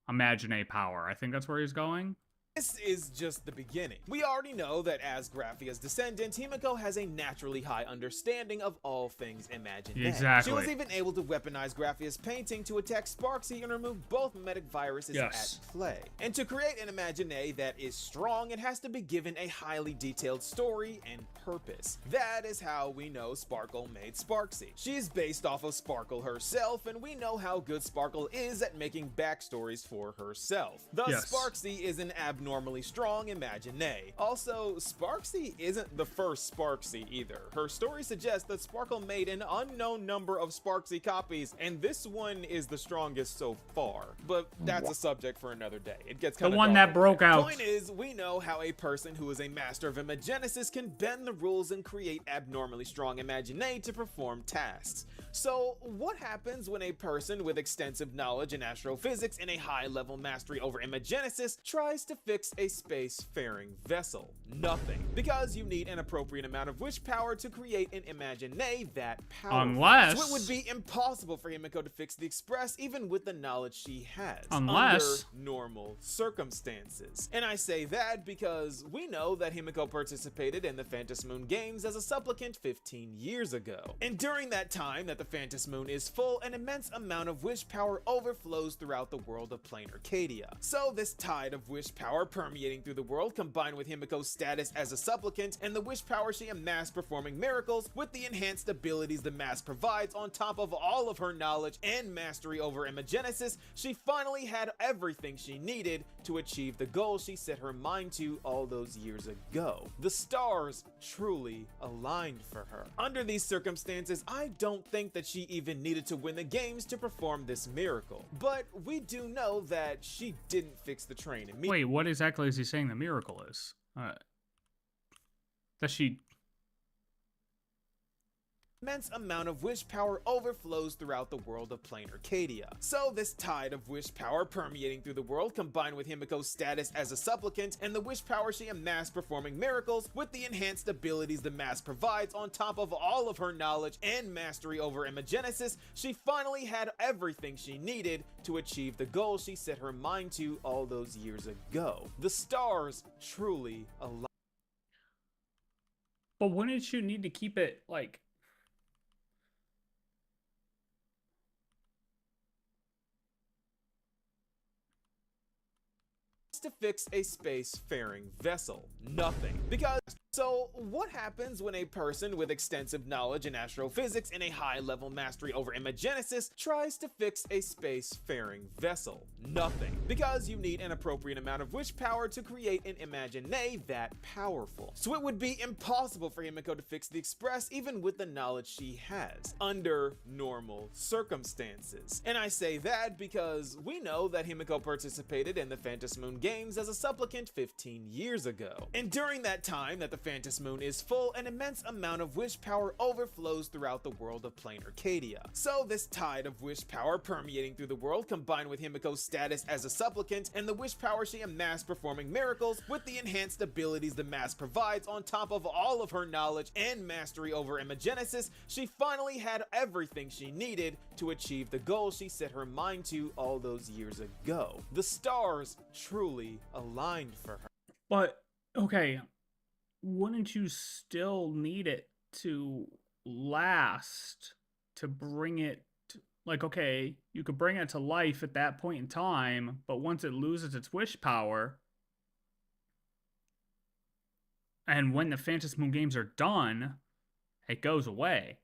Imagine power. I think that's where he's going. This is just the beginning. We already know that as Graphia's descendant, Himiko has a naturally high understanding of all things imaginary. Exactly. She was even able to weaponize Graphia's painting to attack Sparksy and remove both mimetic viruses at play. And to create an imaginary that is strong, it has to be given a highly detailed story and purpose. That is how we know Sparkle made Sparksy. She is based off of Sparkle herself, and we know how good Sparkle is at making backstories for herself. Thus, Sparksy is an abnormally strong imaginary. Also, Sparksy isn't the first Sparksy either. Her story suggests that Sparkle made an unknown number of Sparksy copies, and this one is the strongest so far. But that's a subject for another day. It gets kind of the one that broke out. Point is, we know how a person who is a master of imagenesis can bend the rules and create abnormally strong imaginary to perform tasks. So, what happens when a person with extensive knowledge in astrophysics and a high-level mastery over imagenesis tries to fix a space-faring vessel? Nothing, because you need an appropriate amount of wish power to create an imaginary that powerful. Unless... So it would be impossible for Himiko to fix the Express even with the knowledge she has. Unless... under normal circumstances. And I say that because we know that Himiko participated in the Phantom Moon games as a supplicant 15 years ago. And during that time that the Phantom Moon is full, an immense amount of wish power overflows throughout the world of Planarcadia. So this tide of wish power permeating through the world, combined with Himiko's status as a supplicant and the wish power she amassed performing miracles with the enhanced abilities the mask provides on top of all of her knowledge and mastery over imagenesis, she finally had everything she needed to achieve the goal she set her mind to all those years ago. The stars truly aligned for her. Under these circumstances, I don't think that she even needed to win the games to perform this miracle. But we do know that she didn't fix the train immediately. Wait, what exactly is he saying the miracle is? That she... Immense amount of wish power overflows throughout the world of Planarcadia. So this tide of wish power permeating through the world, combined with Himiko's status as a supplicant and the wish power she amassed performing miracles with the enhanced abilities the mask provides on top of all of her knowledge and mastery over imagenesis, she finally had everything she needed to achieve the goal she set her mind to all those years ago. The stars truly aligned. But wouldn't you need to keep it, like... to fix a space-faring vessel? Nothing. Because, so what happens when a person with extensive knowledge in astrophysics and a high-level mastery over imagenesis tries to fix a space-faring vessel? Nothing. Because you need an appropriate amount of wish power to create an imaginary that powerful. So it would be impossible for Himiko to fix the Express even with the knowledge she has, under normal circumstances. And I say that because we know that Himiko participated in the Phantom Moon games as a supplicant 15 years ago. And during that time that the Phantom Moon is full, an immense amount of wish power overflows throughout the world of Planarcadia. So this tide of wish power permeating through the world, combined with Himiko's status as a supplicant and the wish power she amassed performing miracles with the enhanced abilities the mask provides on top of all of her knowledge and mastery over imagenesis, she finally had everything she needed to achieve the goal she set her mind to all those years ago. The stars truly aligned for her. But, okay, wouldn't you still need it to last, to bring it, like, okay, you could bring it to life at that point in time, but once it loses its wish power, and when the Phantom Moon games are done, it goes away.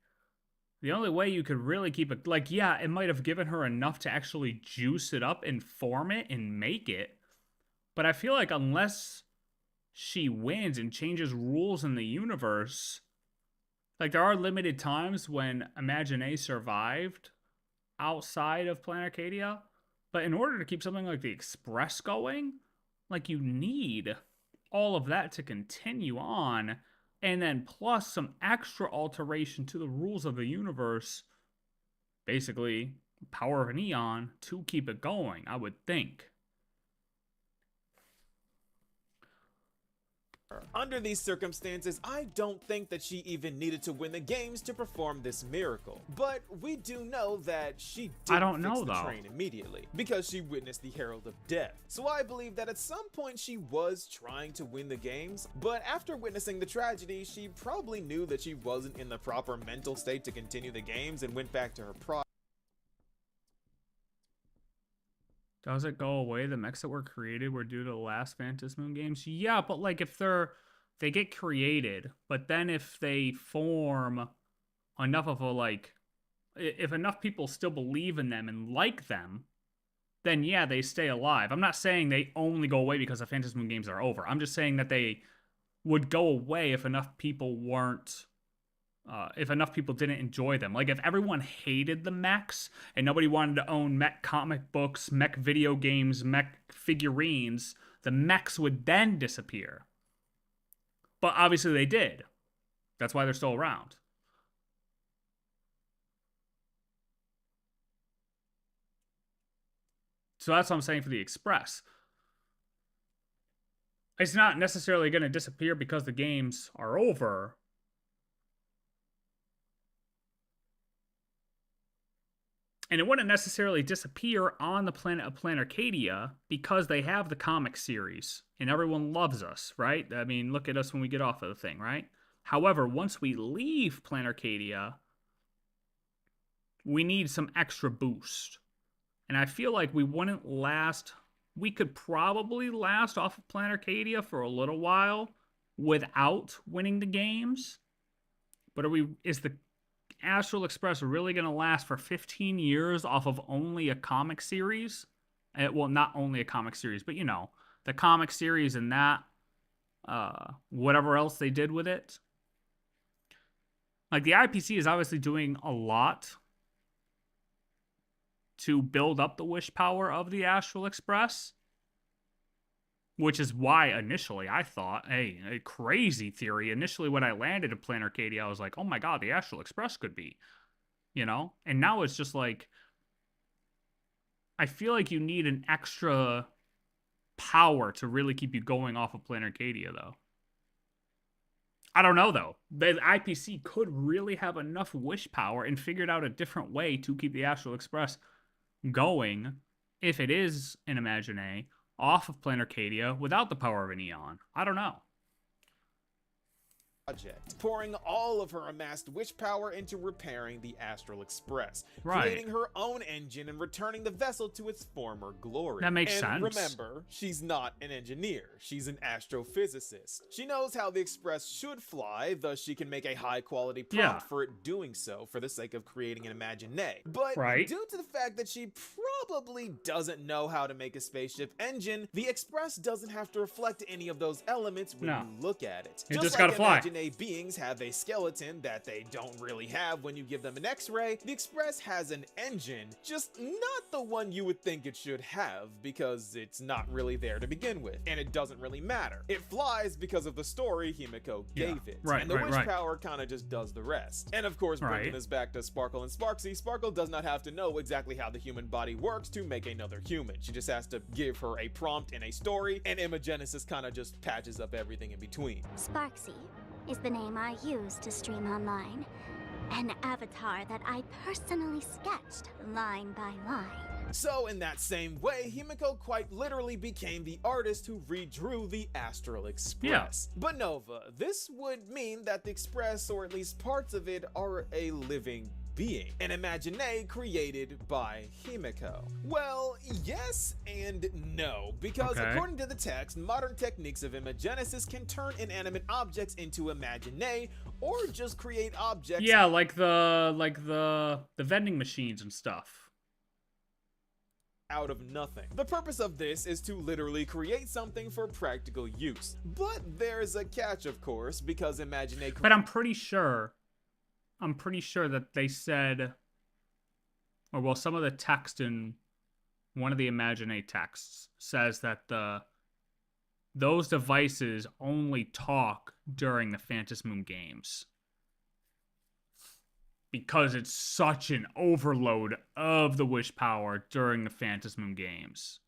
The only way you could really keep it, like, yeah, it might have given her enough to actually juice it up and form it and make it, but I feel like unless she wins and changes rules in the universe, like, there are limited times when Imagineer survived outside of Planarcadia, but in order to keep something like the Express going, like, you need all of that to continue on, and then plus some extra alteration to the rules of the universe, basically power of an eon, to keep it going, I would think. Under these circumstances, I don't think that she even needed to win the games to perform this miracle. But we do know that she didn't fix the train immediately, because she witnessed the Herald of Death. So I believe that at some point she was trying to win the games, but after witnessing the tragedy, she probably knew that she wasn't in the proper mental state to continue the games and went back to her Does it go away? The mechs that were created were due to the last Phantom Moon games? Yeah, but like if they get created, but then if they form enough of a like, if enough people still believe in them and like them, then yeah, they stay alive. I'm not saying they only go away because the Phantom Moon games are over. I'm just saying that they would go away if enough people weren't, if enough people didn't enjoy them. Like if everyone hated the mechs and nobody wanted to own mech comic books, mech video games, mech figurines, the mechs would then disappear. But obviously they did. That's why they're still around. So that's what I'm saying for the Express. It's not necessarily going to disappear because the games are over. And it wouldn't necessarily disappear on the planet of Planarcadia because they have the comic series and everyone loves us, right? I mean, look at us when we get off of the thing, right? However, once we leave Planarcadia, we need some extra boost. And I feel like we wouldn't last. We could probably last off of Planarcadia for a little while without winning the games. But is the Astral Express really going to last for 15 years off of only a comic series? Well, not only a comic series, but you know, the comic series and that, whatever else they did with it. Like the IPC is obviously doing a lot to build up the wish power of the Astral Express, which is why initially I thought, hey, a crazy theory. Initially when I landed at Planarcadia, I was like, oh my god, the Astral Express could be, you know? And now it's just like, I feel like you need an extra power to really keep you going off of Planarcadia, though. I don't know, though. The IPC could really have enough wish power and figured out a different way to keep the Astral Express going, if it is an Imagine, off of Planarcadia without the power of an Eon. I don't know. project, pouring all of her amassed wish power into repairing the Astral Express, Right. creating her own engine and returning the vessel to its former glory. That makes and sense. Remember, she's not an engineer, she's an astrophysicist. She knows how the Express should fly, thus she can make a high quality prompt for it doing so for the sake of creating an Imagine. But due to the fact that she probably doesn't know how to make a spaceship engine, the Express doesn't have to reflect any of those elements when you look at it. It just gotta fly. Imagine beings have a skeleton that they don't really have when you give them an X-ray, the Express has an engine, just not the one you would think it should have, because it's not really there to begin with, and it doesn't really matter. It flies because of the story Himiko gave it, and the wish power kind of just does the rest. And of course, bringing us back to Sparkle and Sparksy, Sparkle does not have to know exactly how the human body works to make another human. She just has to give her a prompt and a story, and Imagenesis kind of just patches up everything in between. Sparksy is the name I use to stream online. An avatar that I personally sketched line by line. So in that same way, Himiko quite literally became the artist who redrew the Astral Express. But Nova, this would mean that the Express, or at least parts of it, are a living being, an Imagine created by Himiko. Well, yes and no, because according to the text, modern techniques of Imagenesis can turn inanimate objects into Imagine, or just create objects. Yeah, like the vending machines and stuff. Out of nothing. The purpose of this is to literally create something for practical use. But there's a catch, of course, because Imagine. But I'm pretty sure that they said, or well, some of the text in one of the Imagine texts says that those devices only talk during the Phantom Moon games, because it's such an overload of the wish power during the Phantom Moon games.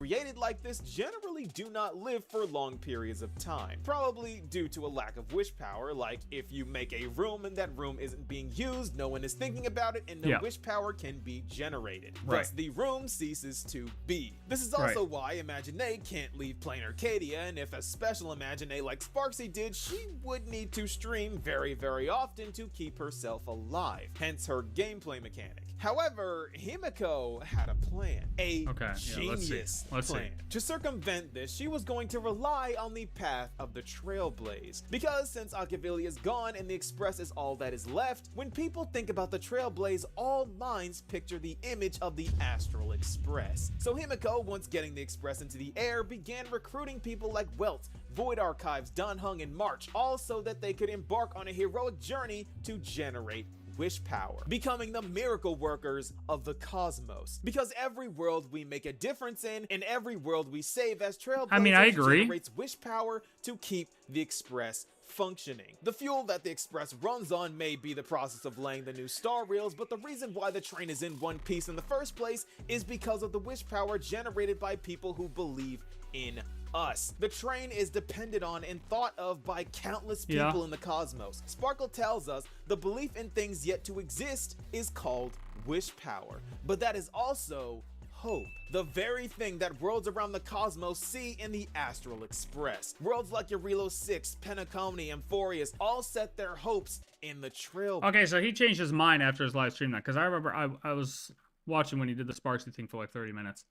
created like this generally do not live for long periods of time, probably due to a lack of wish power. Like if you make a room and that room isn't being used, no one is thinking about it, and no wish power can be generated. Thus the room ceases to be. This is also why Imagine can't leave Planarcadia, and if a special Imagine like Sparksy did, she would need to stream very, very often to keep herself alive, hence her gameplay mechanic. However, Himiko had a plan, a genius plan. To circumvent this, she was going to rely on the path of the Trailblaze. Because since Akavili is gone and the Express is all that is left, when people think about the Trailblaze, all minds picture the image of the Astral Express. So Himiko, once getting the Express into the air, began recruiting people like Welt, Void Archives, Danhung, and March, all so that they could embark on a heroic journey to generate wish power, becoming the miracle workers of the cosmos. Because every world we make a difference in, and every world we save as Trailblazers, I agree, generates wish power to keep the Express functioning. The fuel that the Express runs on may be the process of laying the new star rails, but the reason why the train is in one piece in the first place is because of the wish power generated by people who believe in us. The train is depended on and thought of by countless people in the cosmos. Sparkle tells us the belief in things yet to exist is called wish power, but that is also hope, the very thing that worlds around the cosmos see in the Astral Express. Worlds like Eurilo 6, Penacomni, Amphorius all set their hopes in the trail. Okay, so he changed his mind after his live stream, because I remember I was watching when he did the Sparksy thing for like 30 minutes,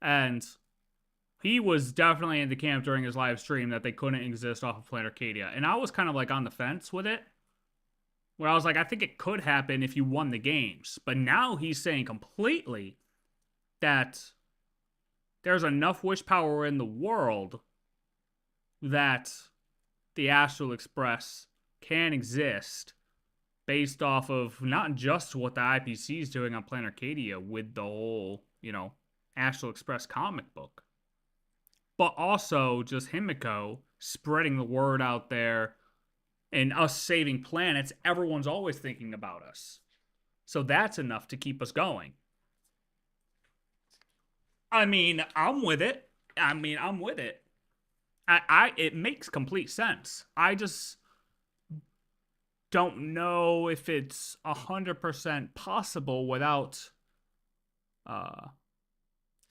and he was definitely in the camp during his live stream that they couldn't exist off of Planarcadia. And I was kind of like on the fence with it, where I was like, I think it could happen if you won the games. But now he's saying completely that there's enough wish power in the world that the Astral Express can exist based off of not just what the IPC is doing on Planarcadia with the whole, Astral Express comic book, but also just Himiko spreading the word out there and us saving planets. Everyone's always thinking about us. So that's enough to keep us going. I'm with it. It makes complete sense. I just don't know if it's 100% possible without,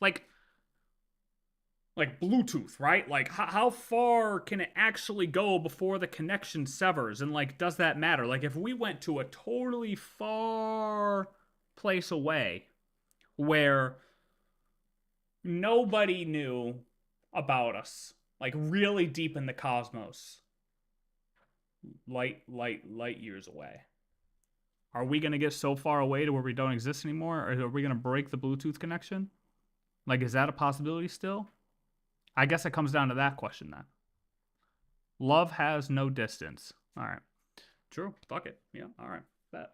like Bluetooth, right? Like, how far can it actually go before the connection severs? And, like, does that matter? Like, if we went to a totally far place away where nobody knew about us, like, really deep in the cosmos, light years away, are we going to get so far away to where we don't exist anymore? Or are we going to break the Bluetooth connection? Like, is that a possibility still? I guess it comes down to that question then. Love has no distance. All right. True. Fuck it. Yeah. All right. Bet.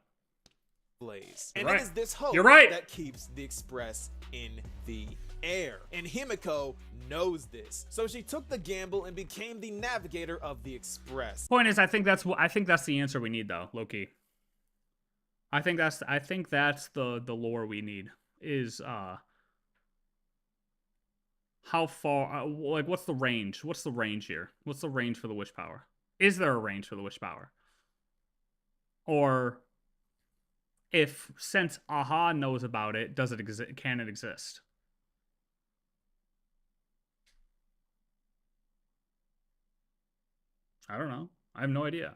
Blaze. And it is this hope that keeps the Express in the air. And Himiko knows this. So she took the gamble and became the navigator of the Express. Point is, I think that's the answer we need, though, low-key. I think that's the lore we need is how far, like, what's the range? What's the range here? What's the range for the wish power? Is there a range for the wish power? Or if, since Aha knows about it, does it exist? Can it exist? I don't know. I have no idea.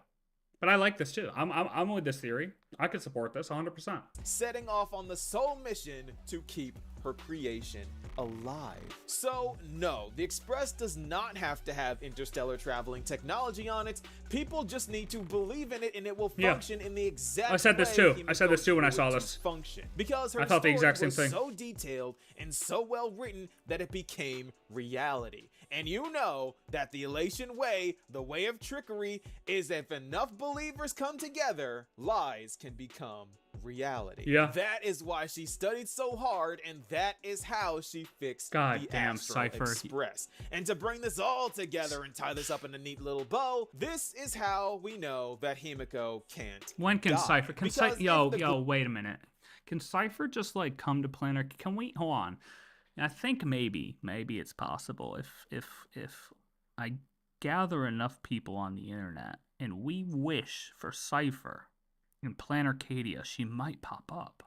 But I like this too. I'm with this theory. I could support this 100%. Setting off on the sole mission to keep her creation alive. So no, the Express does not have to have interstellar traveling technology on it. People just need to believe in it, and it will function in the exact way. I said this too when I saw this. Function because her I thought the exact same thing. So detailed and so well written that it became reality. And you know that the Elation way, the way of trickery, is if enough believers come together, lies can become reality. Yeah. That is why she studied so hard, and that is how she fixed the Astral Express. And to bring this all together and tie this up in a neat little bow, this is how we know that Himiko can't When can die. Cypher... Yo, wait a minute. Can Cypher just, like, come to Planar... Can we... Hold on. I think maybe it's possible if I gather enough people on the internet and we wish for Cypher in Planarcadia, she might pop up.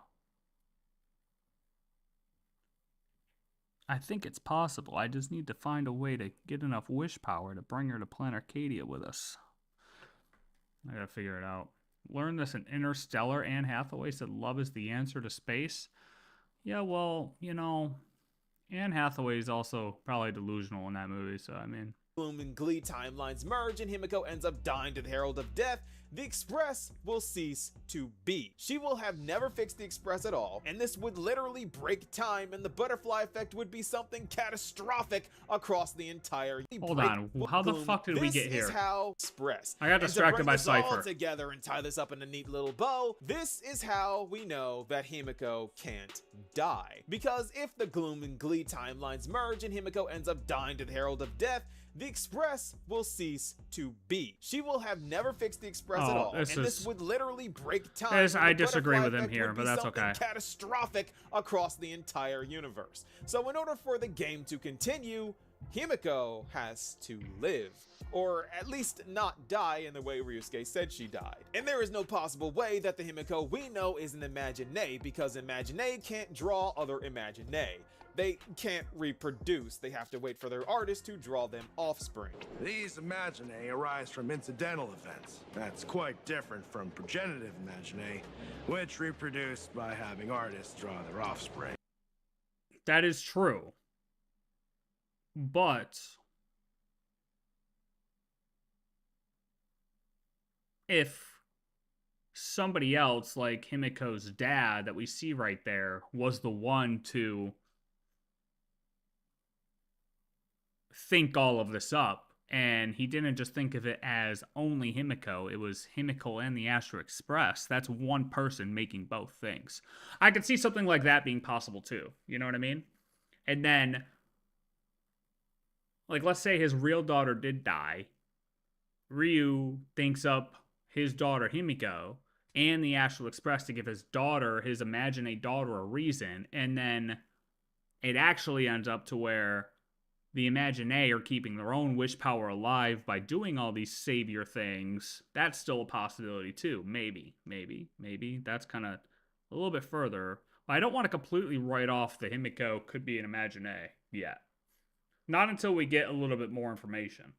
I think it's possible. I just need to find a way to get enough wish power to bring her to Planarcadia with us. I gotta figure it out. Learn this in Interstellar. Anne Hathaway said love is the answer to space. Yeah, well, you know, Anne Hathaway is also probably delusional in that movie, so I mean... Gloom and Glee timelines merge and Himiko ends up dying to the Herald of Death, the Express will cease to be. She will have never fixed the Express at all, and this would literally break time, and the butterfly effect would be something catastrophic across the entire... Hold on, how the fuck did we get here? This is how Express. I got distracted by Cypher. To bring this all together and tie this up in a neat little bow, this is how we know that Himiko can't die. Because if the Gloom and Glee timelines merge and Himiko ends up dying to the Herald of Death, the Express will cease to be. She will have never fixed the Express at all, and this would literally break time. I disagree with him here, but that's okay. Catastrophic across the entire universe. So in order for the game to continue, Himiko has to live, or at least not die in the way Ryusuke said she died. And there is no possible way that the Himiko we know is an Imagine, because Imagine can't draw other Imagine. They can't reproduce. They have to wait for their artist to draw them offspring. These imaginae arise from incidental events. That's quite different from progenitive imaginae, which reproduce by having artists draw their offspring. That is true. But if somebody else, like Himiko's dad that we see right there, was the one to think all of this up, and he didn't just think of it as only Himiko, it was Himiko and the Astral Express, that's one person making both things. I could see something like that being possible too, you know what I mean? And then, like, let's say his real daughter did die, Ryu thinks up his daughter Himiko and the Astral Express to give his daughter, his imaginary daughter, a reason, and then it actually ends up to where the Imaginae are keeping their own wish power alive by doing all these savior things. That's still a possibility too. Maybe. That's kind of a little bit further. I don't want to completely write off the Himiko could be an Imaginae yet. Not until we get a little bit more information.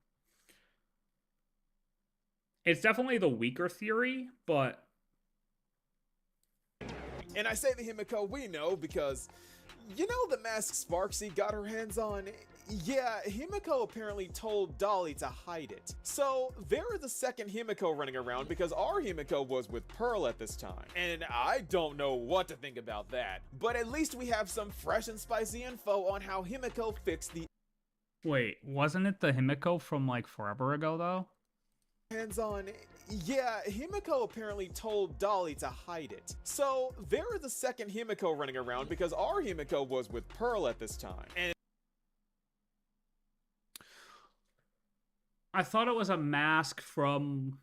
It's definitely the weaker theory, but... And I say the Himiko we know because, you know, the mask Sparksy got her hands on? Yeah, Himiko apparently told Dolly to hide it. So there is a second Himiko running around because our Himiko was with Pearl at this time. And I don't know what to think about that. But at least we have some fresh and spicy info on how Himiko fixed the... Wait, wasn't it the Himiko from like forever ago though? Hands on. Yeah, Himiko apparently told Dolly to hide it. So there is a second Himiko running around because our Himiko was with Pearl at this time. And I thought it was a mask from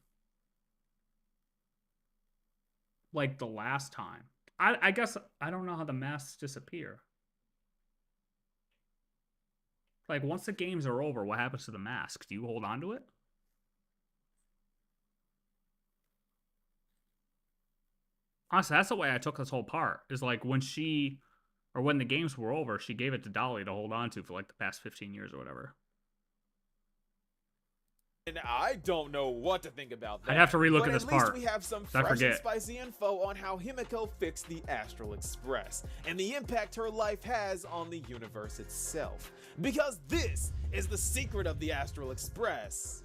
like the last time. I guess I don't know how the masks disappear. Like once the games are over, what happens to the mask? Do you hold on to it? Honestly, that's the way I took this whole part. Is like when when the games were over, she gave it to Dolly to hold on to for like the past 15 years or whatever. And I don't know what to think about that. I'd have to relook at this part. At least we have some fresh and spicy info on how Himiko fixed the Astral Express and the impact her life has on the universe itself. Because this is the secret of the Astral Express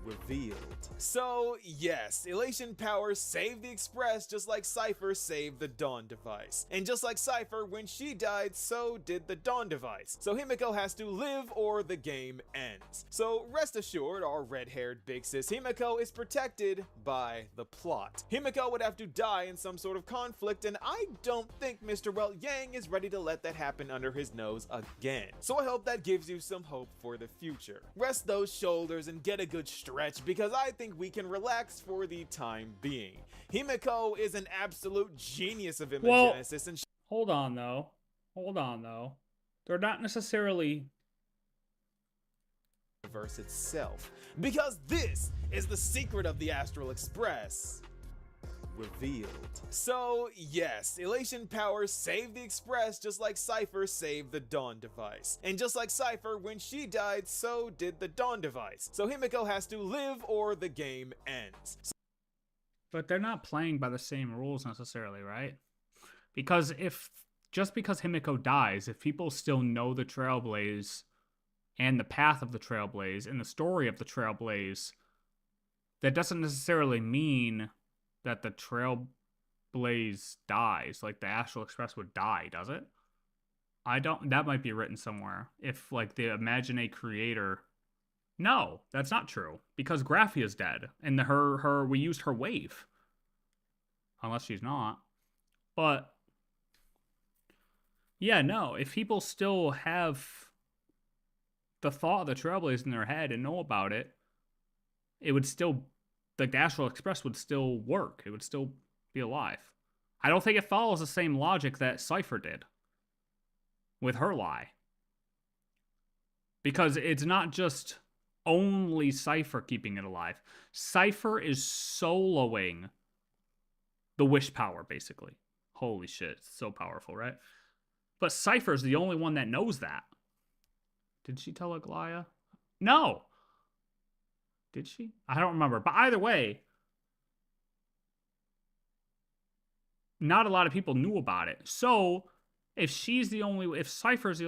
revealed. So yes, Elation powers saved the Express just like Cypher saved the Dawn device. And just like Cypher, when she died, so did the Dawn device. So Himiko has to live or the game ends. So rest assured, our red-haired big sis Himiko is protected by the plot. Himiko would have to die in some sort of conflict, and I don't think Mr. Well Yang is ready to let that happen under his nose again. So I hope that gives you some hope for the future. Rest those shoulders and get a good stretch, because I think we can relax for the time being. Himiko is an absolute genius of imagenesis, and hold on though. They're not necessarily... universe itself. Because this is the secret of the Astral Express revealed. So yes, Elation powers saved the Express just like Cypher saved the Dawn device. And just like Cypher, when she died, so did the Dawn device. So Himiko has to live or the game ends. But they're not playing by the same rules necessarily, right? Because just because Himiko dies, if people still know the Trailblaze and the path of the Trailblaze and the story of the Trailblaze, that doesn't necessarily mean that the Trailblaze dies. Like, the Astral Express would die, does it? That might be written somewhere. If, like, the Imagine creator... No, that's not true. Because Graphia's dead. And we used her wave. Unless she's not. But... yeah, no. If people still have the thought of the Trailblaze in their head and know about it, it would still... like, the Astral Express would still work. It would still be alive. I don't think it follows the same logic that Cypher did with her lie. Because it's not just only Cypher keeping it alive. Cypher is soloing the wish power, basically. Holy shit, it's so powerful, right? But Cypher's the only one that knows that. Did she tell Aglaya? No! Did she? I don't remember. But either way, not a lot of people knew about it. So, if Cypher's the only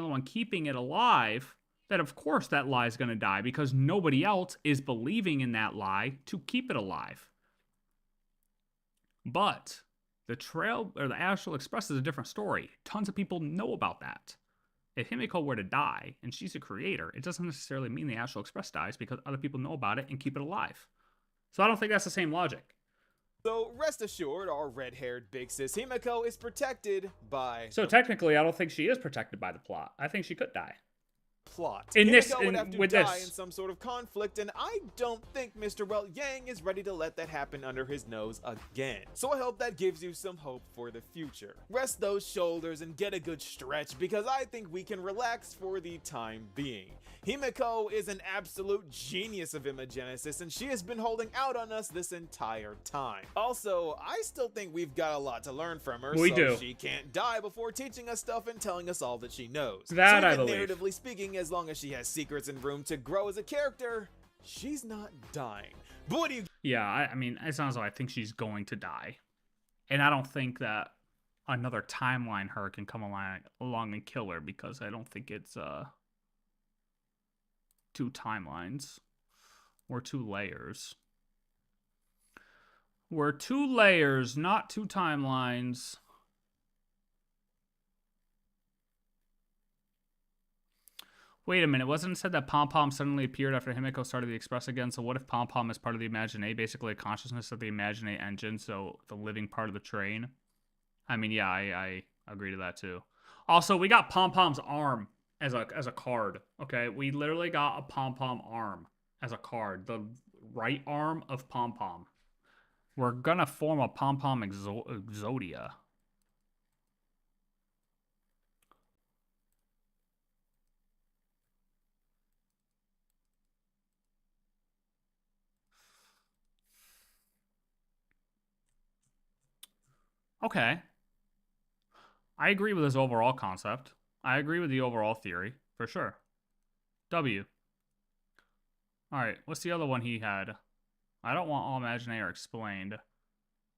one keeping it alive, then of course that lie is going to die because nobody else is believing in that lie to keep it alive. But the Astral Express is a different story. Tons of people know about that. If Himiko were to die, and she's a creator, it doesn't necessarily mean the Astral Express dies because other people know about it and keep it alive. So I don't think that's the same logic. So rest assured, our red-haired big sis Himiko is protected by... So technically, I don't think she is protected by the plot. I think she could die. Plot. Himiko would have to die in some sort of conflict, and I don't think Mr. Well Yang is ready to let that happen under his nose again. So I hope that gives you some hope for the future. Rest those shoulders and get a good stretch, because I think we can relax for the time being. Himiko is an absolute genius of imagenesis, and she has been holding out on us this entire time. Also, I still think we've got a lot to learn from her, We do. She can't die before teaching us stuff and telling us all that she knows. That so I even believe. narratively speaking, as long as she has secrets and room to grow as a character, she's not dying. But what do you... Yeah, I mean, it sounds like I think she's going to die. And I don't think that another timeline her can come along and kill her, because I don't think it's two timelines or two layers. We're two layers, not two timelines. Wait a minute, wasn't it said that Pom Pom suddenly appeared after Himiko started the Express again? So what if Pom Pom is part of the Imagine, basically a consciousness of the Imagine engine, so the living part of the train? I mean, yeah, I agree to that too. Also, we got Pom Pom's arm as a card, okay? We literally got a Pom Pom arm as a card. The right arm of Pom Pom. We're gonna form a Pom Pom Exodia. Okay. I agree with his overall concept. I agree with the overall theory, for sure. W. Alright, what's the other one he had? I don't want all Imaginaire explained.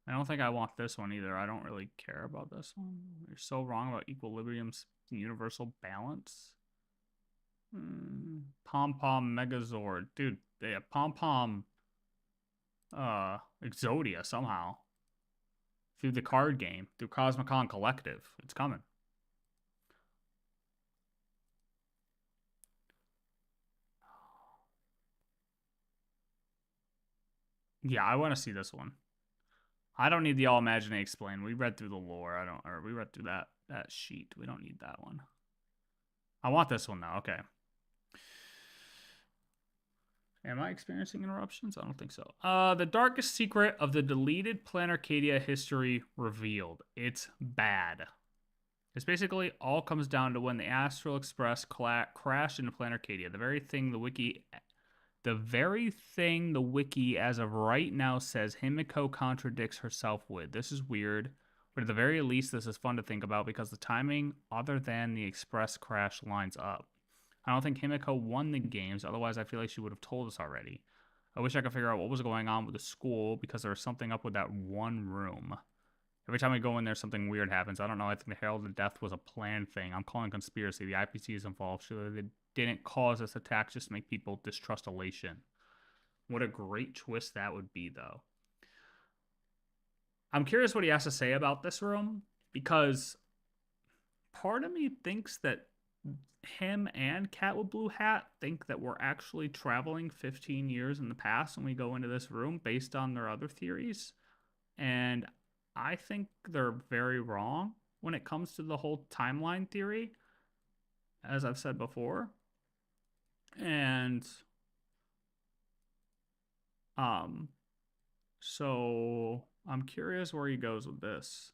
I don't think I want this one either. I don't really care about this one. You're so wrong about equilibrium's universal balance. Pom Pom Megazord. Dude, they have Pom Pom Exodia somehow. Through the card game. Through Cosmicon Collective. It's coming. Yeah, I want to see this one. I don't need the All Imagine explained. We read through the lore. We read through that sheet. We don't need that one. I want this one though. Okay. Am I experiencing interruptions? I don't think so. The darkest secret of the deleted Planarcadia history revealed. It's bad. This basically all comes down to when the Astral Express crashed into Planarcadia. The very thing the wiki as of right now says Himiko contradicts herself with. This is weird, but at the very least this is fun to think about because the timing other than the Express crash lines up. I don't think Himiko won the games, otherwise I feel like she would have told us already. I wish I could figure out what was going on with the school because there was something up with that one room. Every time we go in there, something weird happens. I don't know. I think the Herald of Death was a planned thing. I'm calling conspiracy. The IPC is involved. Surely they didn't cause this attack just to make people distrust Elation. What a great twist that would be, though. I'm curious what he has to say about this room, because part of me thinks that him and Cat with Blue Hat think that we're actually traveling 15 years in the past when we go into this room based on their other theories. And I think they're very wrong when it comes to the whole timeline theory, as I've said before. And so I'm curious where he goes with this.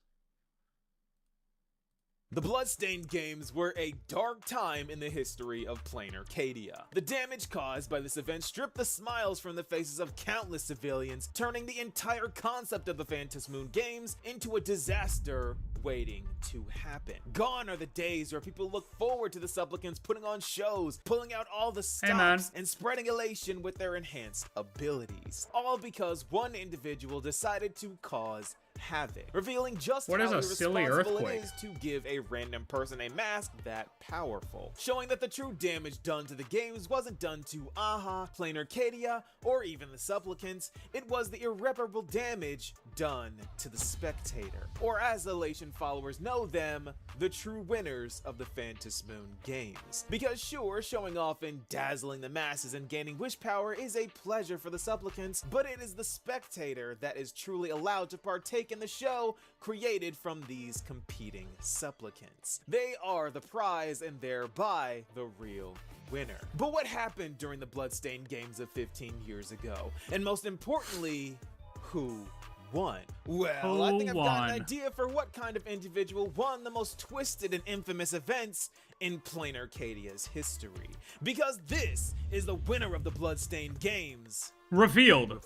The Bloodstained games were a dark time in the history of Planarcadia. The damage caused by this event stripped the smiles from the faces of countless civilians, turning the entire concept of the Phantom Moon games into a disaster waiting to happen. Gone are the days where people look forward to the supplicants putting on shows, pulling out all the stops, and spreading elation with their enhanced abilities. All because one individual decided to cause havoc, revealing just how irresponsible it is to give a random person a mask that powerful, showing that the true damage done to the games wasn't done to Aha, Planarcadia, or even the supplicants. It was the irreparable damage done to the spectator, or as Elation followers know them, the true winners of the Phantom Moon games. Because sure, showing off and dazzling the masses and gaining wish power is a pleasure for the supplicants, but it is the spectator that is truly allowed to partake in the show created from these competing supplicants. They are the prize and thereby the real winner. But what happened during the Bloodstained games of 15 years ago? And most importantly, who won? Well, I think I've got an idea for what kind of individual won the most twisted and infamous events in Planarcadia's history. Because this is the winner of the Bloodstained games. Revealed.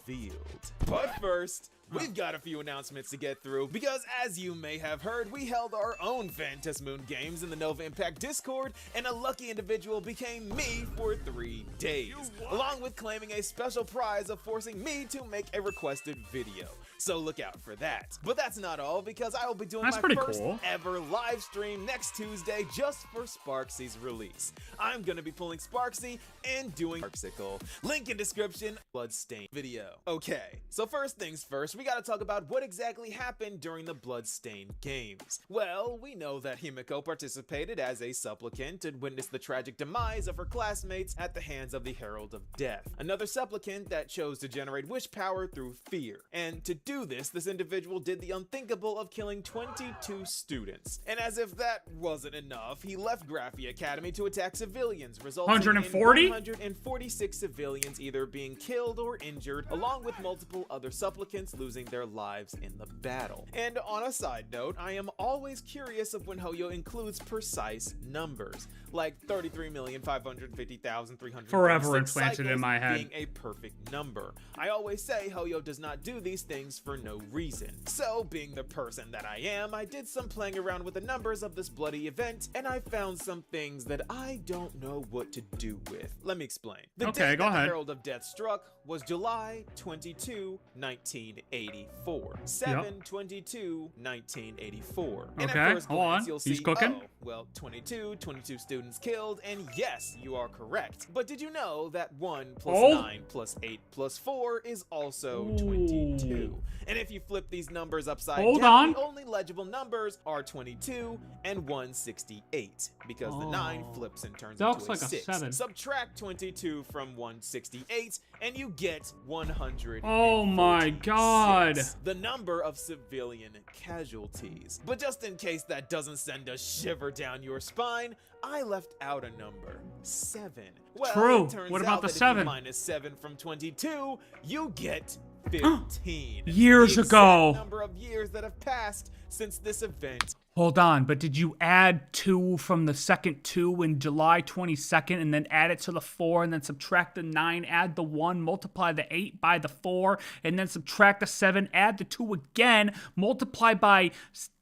But first, we've got a few announcements to get through, because as you may have heard, we held our own Phantom Moon games in the Nova Impact Discord, and a lucky individual became me for 3 days, along with claiming a special prize of forcing me to make a requested video. So look out for that. But that's not all, because I will be doing my first ever live stream next Tuesday just for Sparksy's release. I'm gonna be pulling Sparksy and doing Sparksicle. Link in description, Bloodstained video. Okay, so first things first, we gotta talk about what exactly happened during the Bloodstained games. Well, we know that Himiko participated as a supplicant and witnessed the tragic demise of her classmates at the hands of the Herald of Death, another supplicant that chose to generate wish power through fear. And to do this individual did the unthinkable of killing 22 students. And as if that wasn't enough, he left Graphia Academy to attack civilians, resulting 140? in 146 civilians either being killed or injured, along with multiple other supplicants losing their lives in the battle. And on a side note, I am always curious of when Hoyo includes precise numbers, like 33,550,300 forever implanted in my head being a perfect number. I always say Hoyo does not do these things for no reason. So, being the person that I am, I did some playing around with the numbers of this bloody event, and I found some things that I don't know what to do with. Let me explain. The day that the Herald of Death struck was July 22, 1984. 7/22/1984. And at first glance, you'll see, oh, well, 22 students killed, and yes, you are correct. But did you know that 1 + 9 + 8 + 4 is also 22? And if you flip these numbers upside down, the only legible numbers are 22 and 168, because the 9 flips and turns into a 6. Subtract 22 from 168, and you get 100. Oh my god. The number of civilian casualties. But just in case that doesn't send a shiver down your spine, I left out a number, 7. Well, true. It turns what about out the that 7? If you minus 7 from 22, you get 15. Years the ago. Number of years that have passed since this event Hold on, but did you add 2 from the second 2 in July 22nd and then add it to the 4 and then subtract the 9, add the 1, multiply the 8 by the 4, and then subtract the 7, add the 2 again, multiply by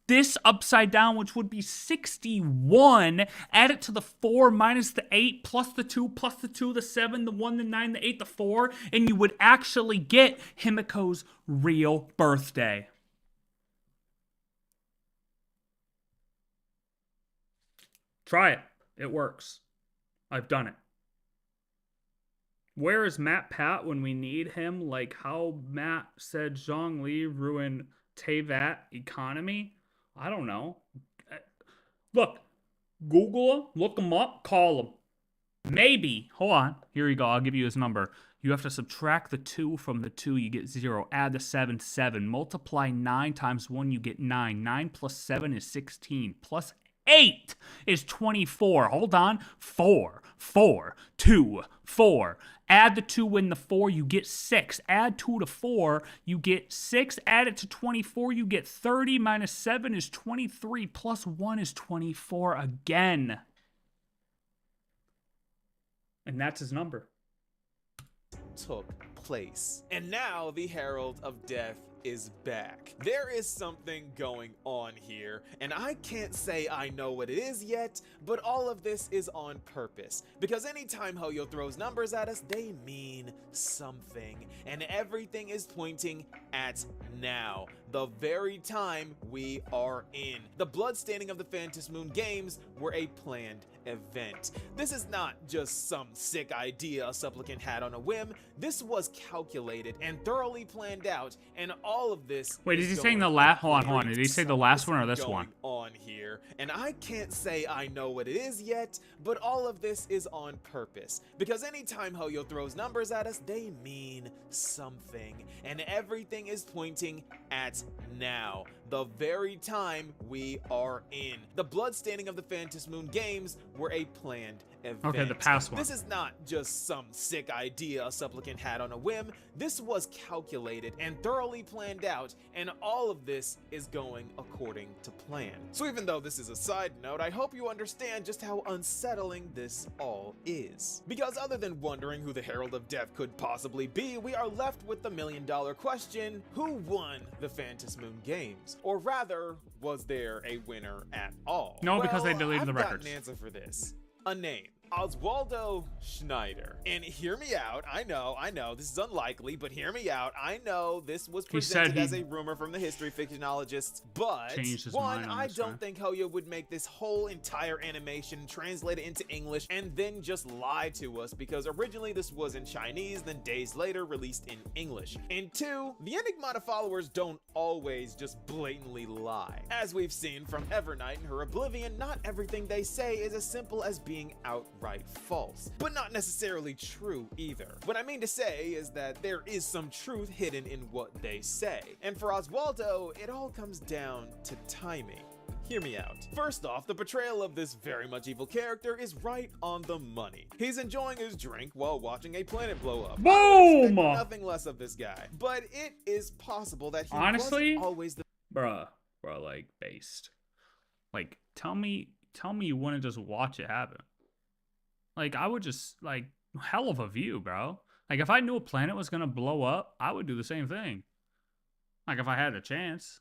this upside down, which would be 61, add it to the 4 minus the 8 plus the 2 plus the 2, the 7, the 1, the 9, the 8, the 4, and you would actually get Himiko's real birthday. Try it. It works. I've done it. Where is Matt Pat when we need him? Like how Matt said Zhongli ruined Teyvat economy? I don't know. Look, Google him, look him up, call him. Maybe. Hold on. Here you go. I'll give you his number. You have to subtract the 2 from the 2, you get 0. Add the 7, 7. Multiply 9 times 1, you get 9. 9 plus 7 is 16. Plus 8 is 24. Hold on. 4, 4, 2, 4. Add the 2 in the 4, you get 6. Add 2 to 4, you get 6. Add it to 24, you get 30. Minus 7 is 23. Plus 1 is 24 again. And that's his number. Took place. And now the Herald of Death is back. There is something going on here, and I can't say I know what it is yet, but all of this is on purpose, because anytime Hoyo throws numbers at us, they mean something, and everything is pointing at now, the very time we are in. The bloodstaining of the Phantom Moon Games were a planned event. This is not just some sick idea a supplicant had on a whim. This was calculated and thoroughly planned out, and all of this. Wait, is he saying the last? Hold on. Did he say the last one or this one? On here, and I can't say I know what it is yet, but all of this is on purpose, because anytime Hoyo throws numbers at us, they mean something, and everything is pointing at now, the very time we are in. The bloodstaining of the Phantom Moon Games were a planned event. Okay, the past one. This is not just some sick idea a supplicant had on a whim. This was calculated and thoroughly planned out, and all of this is going according to plan. So even though this is a side note, I hope you understand just how unsettling this all is. Because other than wondering who the Herald of Death could possibly be, we are left with the million-dollar question: who won the Phantom Moon Games? Or rather, was there a winner at all? No, because they deleted the records. I've got an answer for this. A name. Oswaldo Schneider. And hear me out, I know, this is unlikely, but hear me out, I know this was presented as a rumor from the history fictionologists, but one, I don't think Hoyo would make this whole entire animation translated into English and then just lie to us, because originally this was in Chinese, then days later released in English. And two, the Enigmata followers don't always just blatantly lie. As we've seen from Evernight and her Oblivion, not everything they say is as simple as being outright false, but not necessarily true either. What I mean to say is that there is some truth hidden in what they say. And for Oswaldo, it all comes down to timing. Hear me out. First off, the portrayal of this very much evil character is right on the money. He's enjoying his drink while watching a planet blow up. Boom! Nothing less of this guy. But it is possible that he honestly wasn't always the bruh, like based. Like tell me you wouldn't just watch it happen. Like I would just like hell of a view, bro. Like if I knew a planet was gonna blow up, I would do the same thing. Like if I had a chance.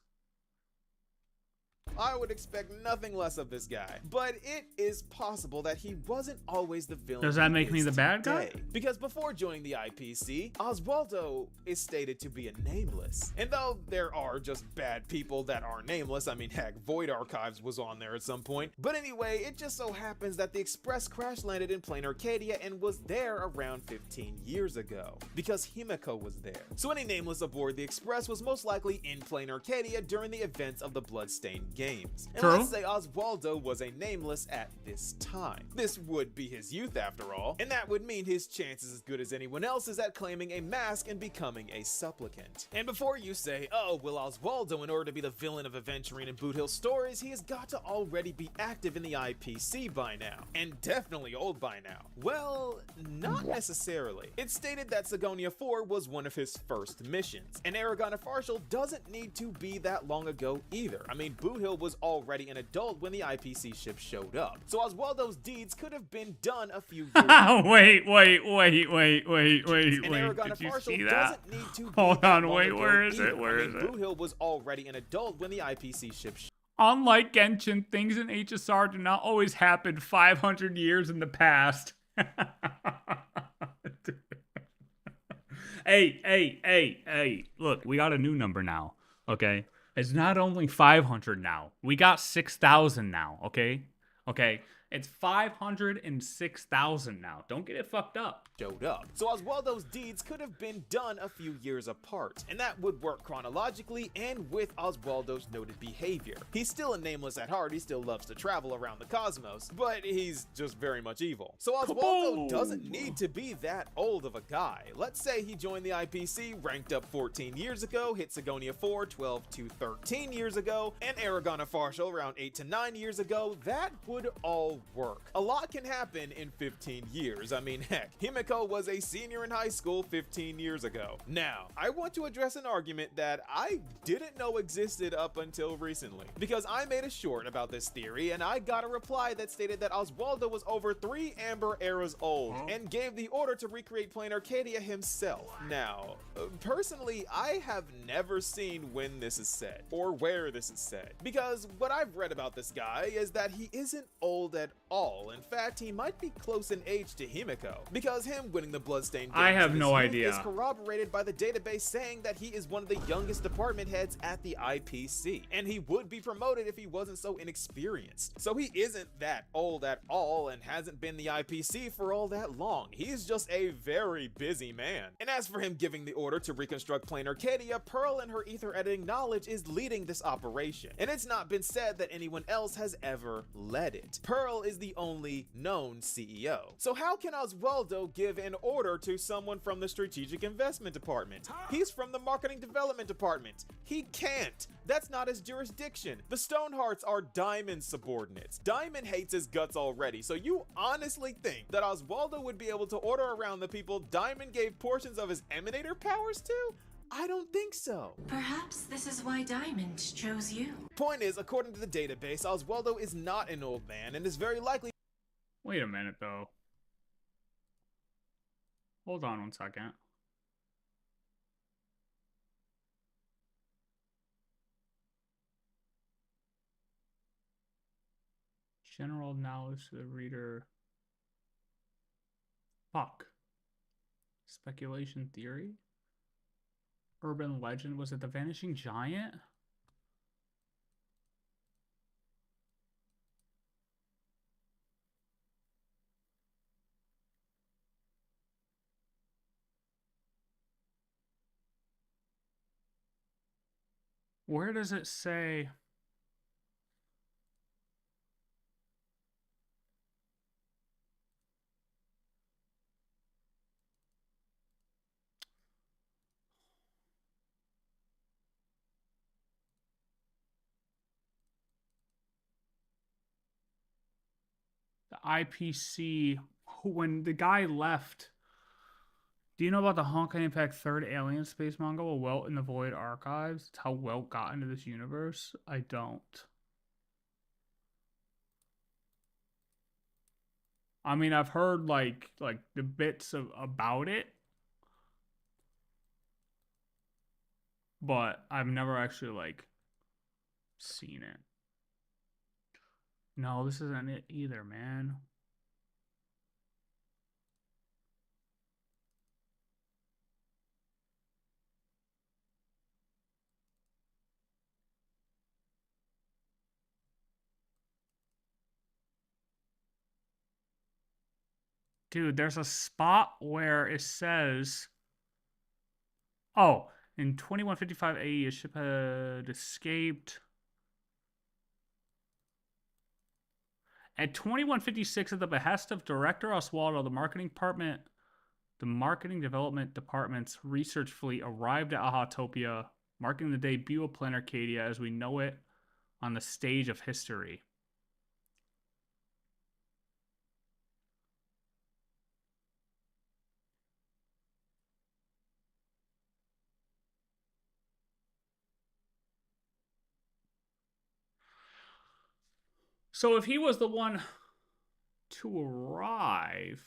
I would expect nothing less of this guy, but it is possible that he wasn't always the villain. Does that make me the bad guy? Because before joining the IPC, Oswaldo is stated to be a nameless. And though there are just bad people that are nameless, I mean, heck, Void Archives was on there at some point. But anyway, it just so happens that the Express crash landed in Planarcadia and was there around 15 years ago, because Himiko was there. So any nameless aboard the Express was most likely in Planarcadia during the events of the Bloodstained Games. And let's say Oswaldo was a nameless at this time. This would be his youth after all, and that would mean his chances as good as anyone else's at claiming a mask and becoming a supplicant. And before you say, oh, well, Oswaldo, in order to be the villain of Aventurine and Boot Hill stories, he has got to already be active in the IPC by now, and definitely old by now. Well, not necessarily. It's stated that Sigonia 4 was one of his first missions, and Aragon of Farshal doesn't need to be that long ago either. I mean, Boot Hill Hill was already an adult when the IPC ship showed up, so Oswaldo's deeds could have been done a few years ago. Wait. And Aragon Did you Marshall see that? doesn't need to be Hold that on, long wait, ago where is either. it? Where I mean, is it? Blue Hill was already an adult when the IPC ship Unlike Genshin, things in HSR do not always happen 500 years in the past. Hey. Look, we got a new number now, okay? It's not only 500 now. We got 6,000 now, okay? Okay? It's 506,000 now. Don't get it fucked up. showed up. So Oswaldo's deeds could have been done a few years apart, and that would work chronologically and with Oswaldo's noted behavior. He's still a nameless at heart, he still loves to travel around the cosmos, but he's just very much evil. So Oswaldo doesn't need to be that old of a guy. Let's say he joined the IPC, ranked up 14 years ago, hit Sigonia 4, 12 to 13 years ago, and Aragon of Farshal around 8 to 9 years ago. That would all work. A lot can happen in 15 years. I mean, heck, Himiko was a senior in high school 15 years ago. Now, I want to address an argument that I didn't know existed up until recently, because I made a short about this theory and I got a reply that stated that Oswaldo was over 3 Amber eras old and gave the order to recreate Planarcadia himself. Now, personally, I have never seen when this is said or where this is said, because what I've read about this guy is that he isn't old at all. In fact, he might be close in age to Himiko, because him winning the Bloodstained I Games have in his no youth idea. is corroborated by the database saying that he is one of the youngest department heads at the IPC, and he would be promoted if he wasn't so inexperienced. So he isn't that old at all and hasn't been the IPC for all that long. He's just a very busy man. And as for him giving the order to reconstruct Planarcadia, Pearl and her ether editing knowledge is leading this operation, and it's not been said that anyone else has ever led it. Pearl is the only known CEO. So how can Oswaldo give an order to someone from the Strategic Investment Department? He's from the Marketing Development Department. He can't. That's not his jurisdiction. The Stonehearts are Diamond's subordinates. Diamond hates his guts already, so you honestly think that Oswaldo would be able to order around the people Diamond gave portions of his emanator powers to? I don't think so. Perhaps this is why Diamond chose you. Point is, according to the database, Oswaldo is not an old man and is very likely— Wait a minute, though. Hold on 1 second. General knowledge to the reader. Fuck. Speculation theory? Urban legend? Was it the Vanishing Giant? Where does it say? The IPC, when the guy left. Do you know about the Honkai Impact 3rd Alien space manga, A Welt in the Void Archives? It's how Welt got into this universe? I don't. I mean, I've heard like the bits about it, but I've never actually like seen it. No, this isn't it either, man. Dude, there's a spot where it says, oh, in 2155 AE, a ship had escaped. At 2156, at the behest of Director Oswaldo, the marketing development department's research fleet arrived at Ahatopia, marking the debut of Planarcadia as we know it on the stage of history. So if he was the one to arrive...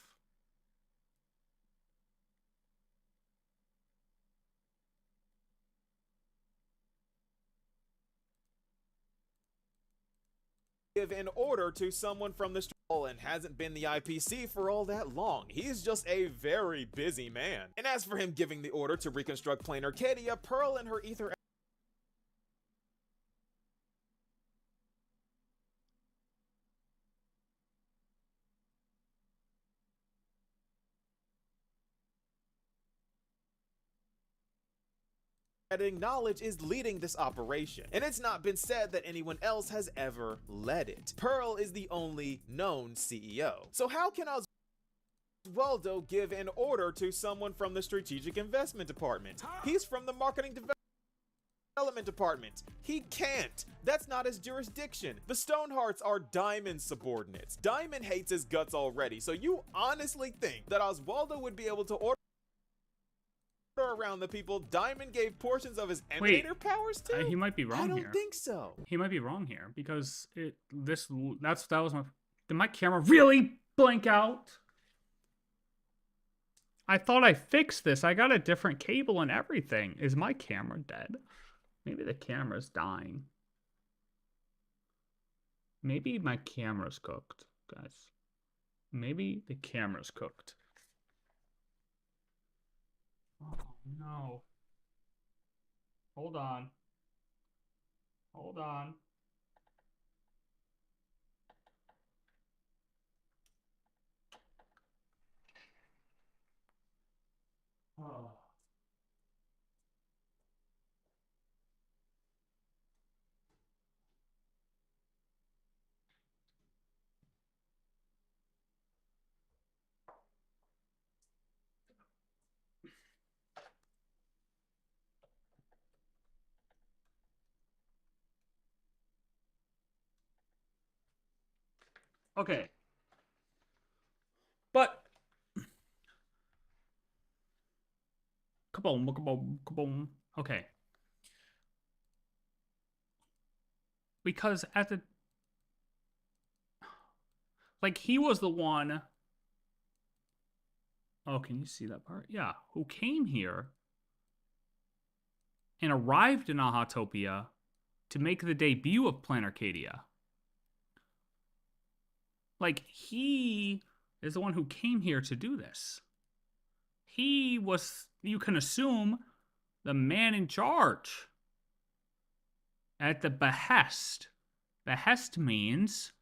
Give an order to someone from the and hasn't been the IPC for all that long. He's just a very busy man. And as for him giving the order to reconstruct Planarcadia, Pearl and her ether knowledge is leading this operation, and it's not been said that anyone else has ever led it. Pearl is the only known CEO. So how can Oswaldo give an order to someone from the Strategic Investment Department? He's from the Marketing Development Department. He can't. That's not his jurisdiction. The Stonehearts are Diamond's subordinates. Diamond hates his guts already, so you honestly think that Oswaldo would be able to order around the people Diamond gave portions of his emanator powers to? He might be wrong here. I don't think so. He might be wrong here because that was my... Did my camera really blank out? I thought I fixed this. I got a different cable and everything. Is my camera dead? Maybe the camera's dying. Maybe my camera's cooked, guys. Maybe the camera's cooked. Oh, no. Hold on. Hold on. Oh. Okay. But kaboom, kaboom, kaboom. Okay. Because at the he was the one. Oh, can you see that part? Yeah, who came here and arrived in Ahatopia to make the debut of Planarcadia. He is the one who came here to do this. He was, you can assume, the man in charge. At the behest. Behest means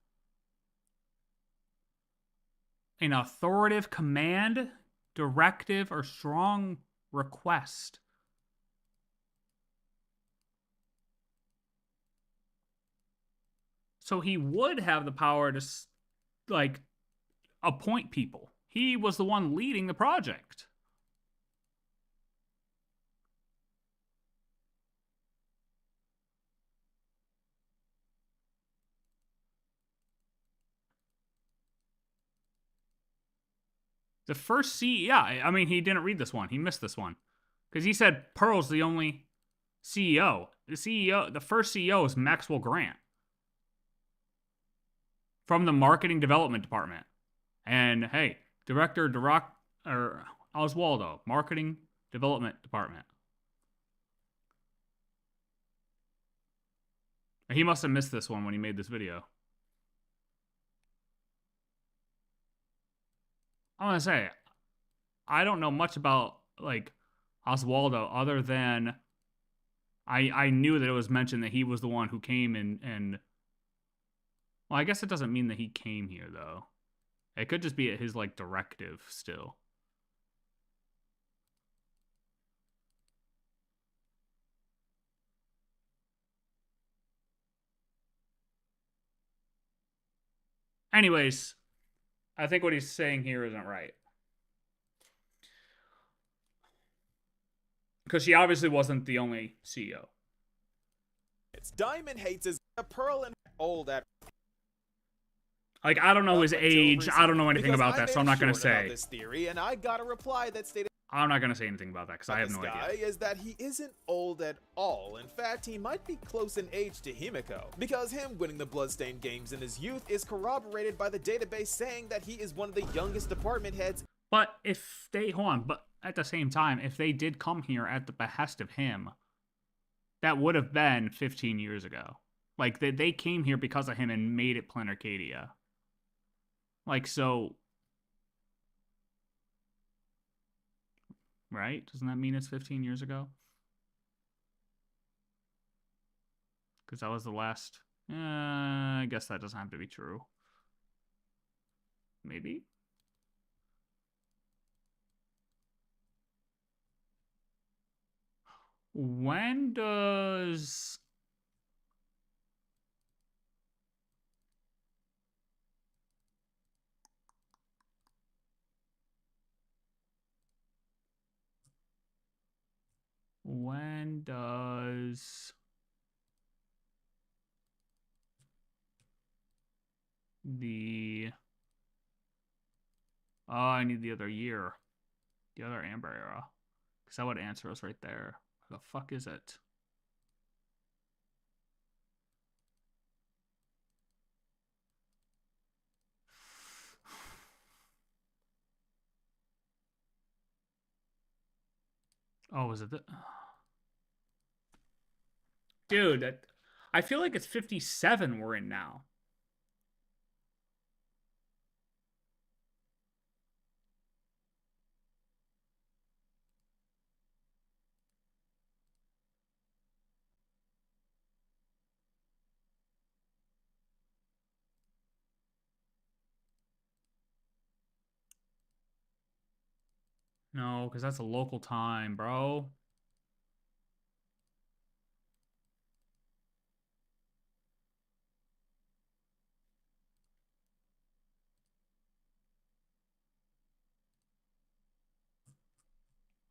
an authoritative command, directive, or strong request. So he would have the power to appoint people. He was the one leading the project. The first yeah, I mean, he didn't read this one. He missed this one. Because he said Pearl's the only CEO. The first CEO is Maxwell Grant. From the Marketing Development Department. And hey, Director Oswaldo, Marketing Development Department. He must have missed this one when he made this video. I'm gonna say, I don't know much about Oswaldo other than I knew that it was mentioned that he was the one who came and well, I guess it doesn't mean that he came here, though. It could just be his, directive still. Anyways, I think what he's saying here isn't right. Because she obviously wasn't the only CEO. It's Diamond hates his Pearl and old at. I don't know his age. I don't know anything about that, so I'm not going to say. This theory, and I got a reply that stated I'm not gonna say anything about that because I have no idea. Is that he isn't old at all. In fact, he might be close in age to Himiko, because him winning the Bloodstained games in his youth is corroborated by the database saying that he is one of the youngest department heads. But if they, hold on, but at the same time, if they did come here at the behest of him, that would have been 15 years ago. Like, they came here because of him and made it Planarcadia. Like, so... Right? Doesn't that mean it's 15 years ago? Because that was the last... I guess that doesn't have to be true. Maybe? When does... When does... the... Oh, I need the other year. The other Amber era. Because that would answer us right there. Where the fuck is it? Oh, is it the... Dude, I feel like it's 57 we're in now. No, because that's a local time, bro.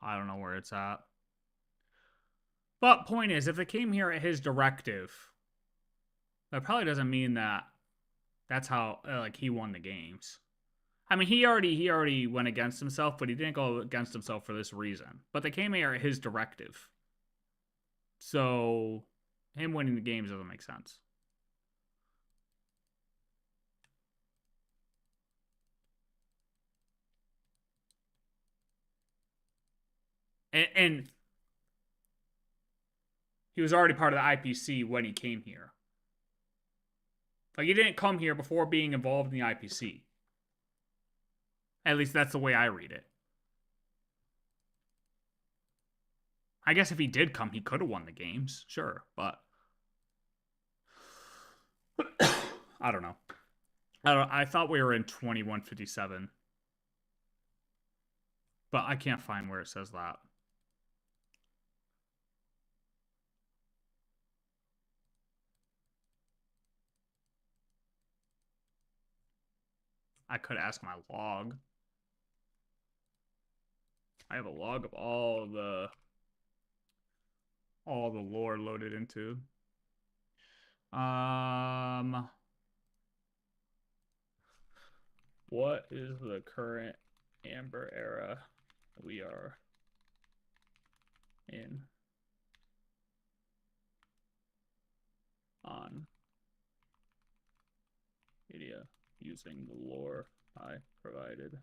I don't know where it's at. But point is, if they came here at his directive, that probably doesn't mean that that's how, like, he won the games. I mean, he already went against himself, but he didn't go against himself for this reason. But they came here at his directive. So, him winning the games doesn't make sense. And he was already part of the IPC when he came here. Like, he didn't come here before being involved in the IPC. At least that's the way I read it. I guess if he did come, he could have won the games. Sure, but... I don't know. I thought we were in 2157. But I can't find where it says that. I could ask my log. I have a log of all the lore loaded into. What is the current Amber era we are in on media using the lore I provided?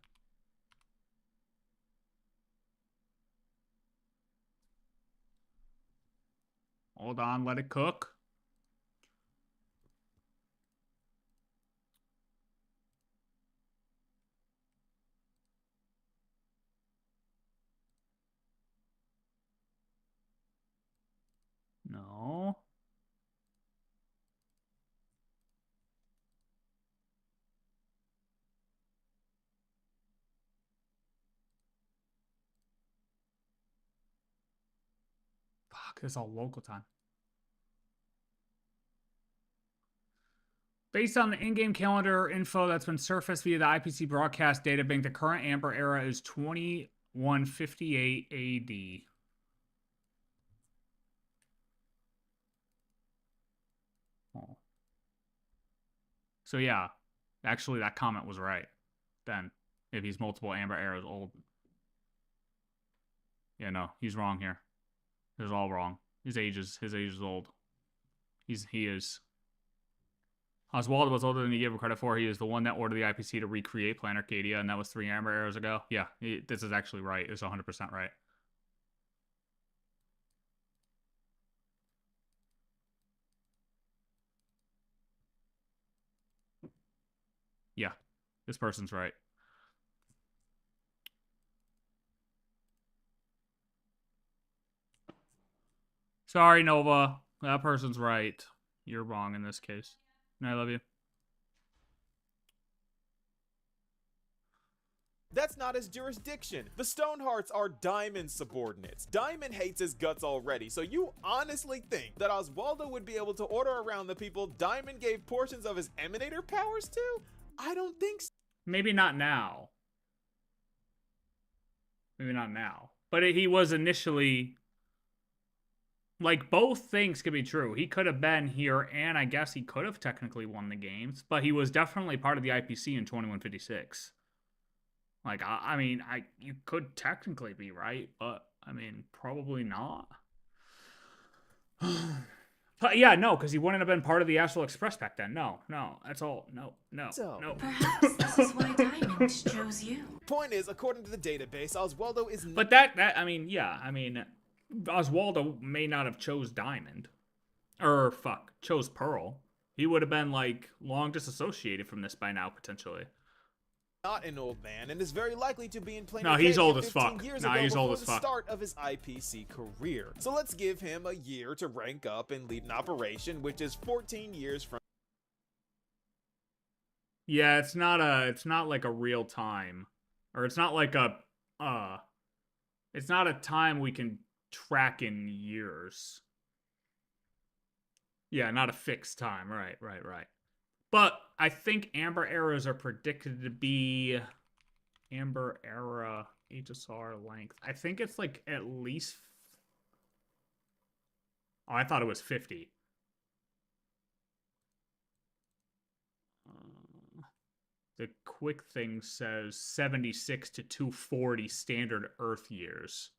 Hold on, let it cook. No. Fuck, it's all local time. Based on the in-game calendar info that's been surfaced via the IPC broadcast data bank, the current Amber era is 2158 AD. Oh. So yeah, actually that comment was right then, if he's multiple Amber eras old. Yeah, no, he's wrong here. It's all wrong. His age is old. He is. Oswaldo was older than you gave him credit for. He is the one that ordered the IPC to recreate Planarcadia, and that was 3 Amber Arrows ago. Yeah, this is actually right. It's 100% right. Yeah, this person's right. Sorry, Nova. That person's right. You're wrong in this case. And I love you. That's not his jurisdiction. The Stonehearts are Diamond's subordinates. Diamond hates his guts already, so you honestly think that Oswaldo would be able to order around the people Diamond gave portions of his Emanator powers to? I don't think so. Maybe not now. Maybe not now. But he was initially... Like, both things could be true. He could have been here, and I guess he could have technically won the games, but he was definitely part of the IPC in 2156. Like, I mean, you could technically be right, but, I mean, probably not. But yeah, no, because he wouldn't have been part of the Astral Express back then. No, that's all. No. Perhaps this is why Diamond chose you. Point is, according to the database, Oswaldo is... But I mean, yeah, I mean... Oswaldo may not have chose Diamond. Chose Pearl. He would have been, like, long disassociated from this by now, potentially. Not an old man, and is very likely to be in Planarcadia. No, he's old as fuck. No, he's old as fuck. Start of his IPC career. So let's give him a year to rank up and lead an operation, which is 14 years from... Yeah, it's not like a real time. Or it's not like it's not a time we can track in years. Yeah, not a fixed time. Right. But I think Amber Eras are predicted to be Amber Era HSR length. I think it's like at least... Oh, I thought it was 50. The quick thing says 76 to 240 standard Earth years.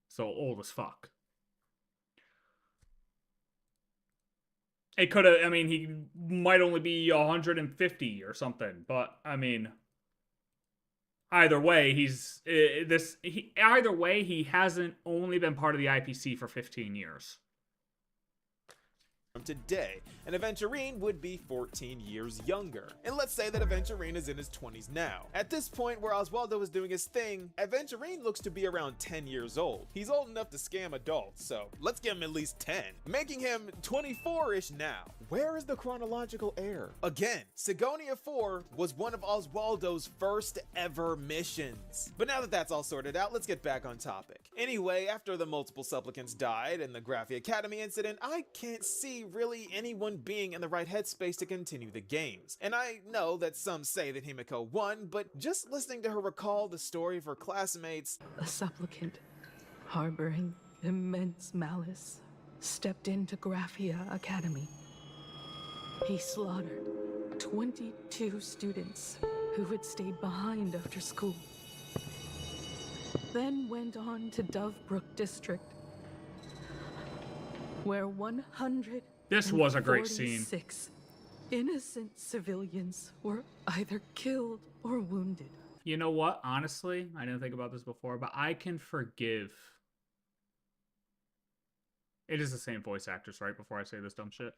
So old as fuck. It could have, I mean, he might only be 150 or something, but I mean, either way, either way, he hasn't only been part of the IPC for 15 years. Today, and Aventurine would be 14 years younger. And let's say that Aventurine is in his 20s now. At this point where Oswaldo is doing his thing, Aventurine looks to be around 10 years old. He's old enough to scam adults, so let's give him at least 10, making him 24-ish now. Where is the chronological error? Again, Sigonia 4 was one of Oswaldo's first ever missions. But now that that's all sorted out, let's get back on topic. Anyway, after the multiple supplicants died and the Graphi Academy incident, I can't see really anyone being in the right headspace to continue the games. And I know that some say that Himiko won, but just listening to her recall the story of her classmates... A supplicant, harboring immense malice, stepped into Graphia Academy. He slaughtered 22 students who had stayed behind after school. Then went on to Dovebrook District, where 100 This was a great scene. 46 innocent civilians were either killed or wounded. You know what? Honestly, I didn't think about this before, but I can forgive. It is the same voice actress, right? Before I say this dumb shit.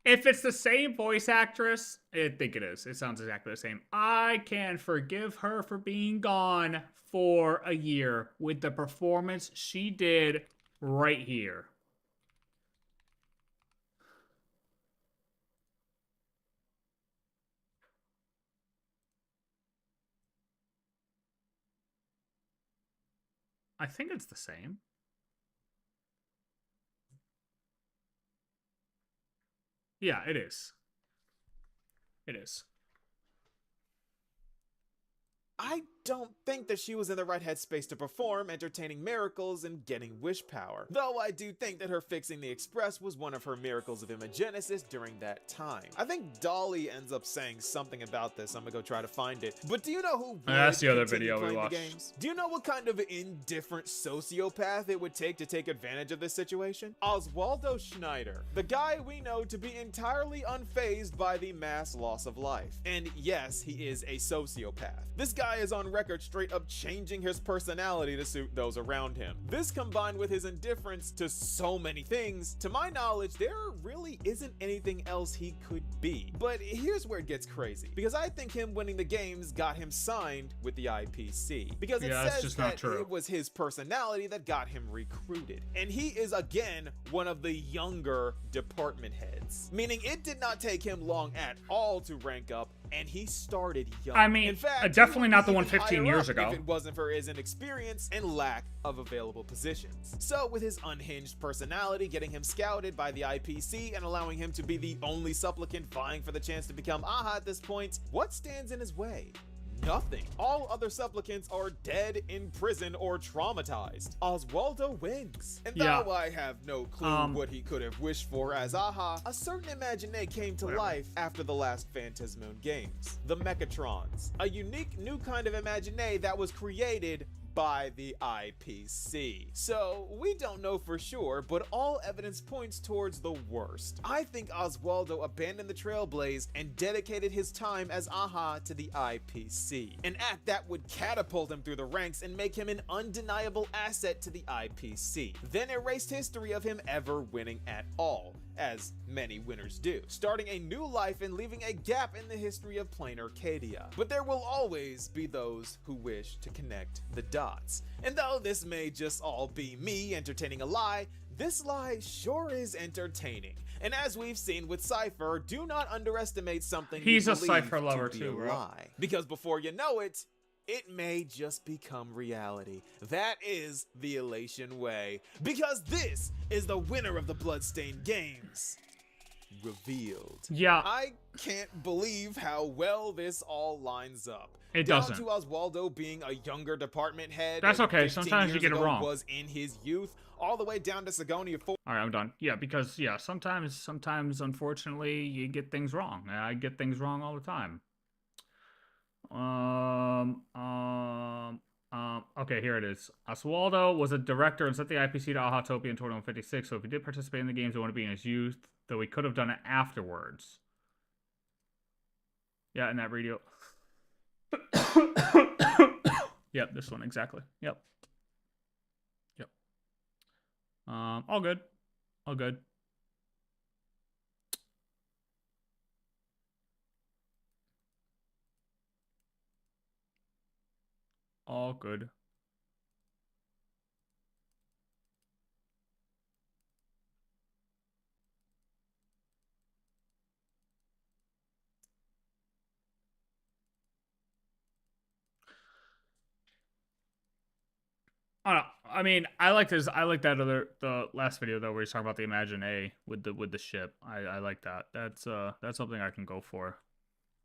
If it's the same voice actress, I think it is. It sounds exactly the same. I can forgive her for being gone for a year with the performance she did right here. I think it's the same. Yeah, it is. It is. I don't think that she was in the right headspace to perform entertaining miracles and getting wish power. Though I do think that her fixing the Express was one of her miracles of imagenesis during that time. I think Dolly ends up saying something about this. I'm gonna go try to find it. But do you know who That's the other continue video we playing the watched. games? Do you know what kind of indifferent sociopath it would take to take advantage of this situation? Oswaldo Schneider, the guy we know to be entirely unfazed by the mass loss of life. And yes, he is a sociopath. This guy is on record straight up changing his personality to suit those around him. This combined with his indifference to so many things, to my knowledge, there really isn't anything else he could be. But here's where it gets crazy, because I think him winning the games got him signed with the IPC. Because it says that it was his personality that got him recruited. And he is again one of the younger department heads, meaning it did not take him long at all to rank up, and he started young. I mean, in fact, definitely not the even one 15 higher years up ago. if it wasn't for his inexperience and lack of available positions. So with his unhinged personality getting him scouted by the IPC and allowing him to be the only supplicant vying for the chance to become AHA at this point, what stands in his way? Nothing. All other supplicants are dead, in prison, or traumatized. Oswaldo wins. And though I have no clue what he could have wished for as AHA, a certain Imagine came to life after the last Phantasmoon games. The Mechatrons. A unique new kind of Imagine that was created by the IPC. So we don't know for sure, but all evidence points towards the worst. I think Oswaldo abandoned the Trailblaze and dedicated his time as AHA to the IPC, an act that would catapult him through the ranks and make him an undeniable asset to the IPC, then erased history of him ever winning at all, as many winners do, starting a new life and leaving a gap in the history of Planarcadia. But there will always be those who wish to connect the dots. And though this may just all be me entertaining a lie, this lie sure is entertaining. And as we've seen with Cypher, do not underestimate something He's you a believe Cypher to lover be too, a bro. lie. Because before you know it, it may just become reality. That is the Elation way. Because this is the winner of the Bloodstained Games. Revealed. Yeah. I can't believe how well this all lines up. It Down doesn't. to Oswaldo being a younger department head. That's and okay. 15 Sometimes you years get it ago wrong. Was in his youth, all the way down to Sigonia 4. All right, I'm done. Yeah, because sometimes unfortunately you get things wrong. I get things wrong all the time. Okay, here it is. Oswaldo was a director and sent the IPC to Ahatopia in 2156, so if he did participate in the games, it wouldn't be in his youth, though he could have done it afterwards. Yeah, in that radio. Yep, this one, exactly. Yep. All good. All good. All good. I don't know. I mean, I like this. I like the last video though, where he's talking about the Imagine A with the ship. I like that. That's something I can go for.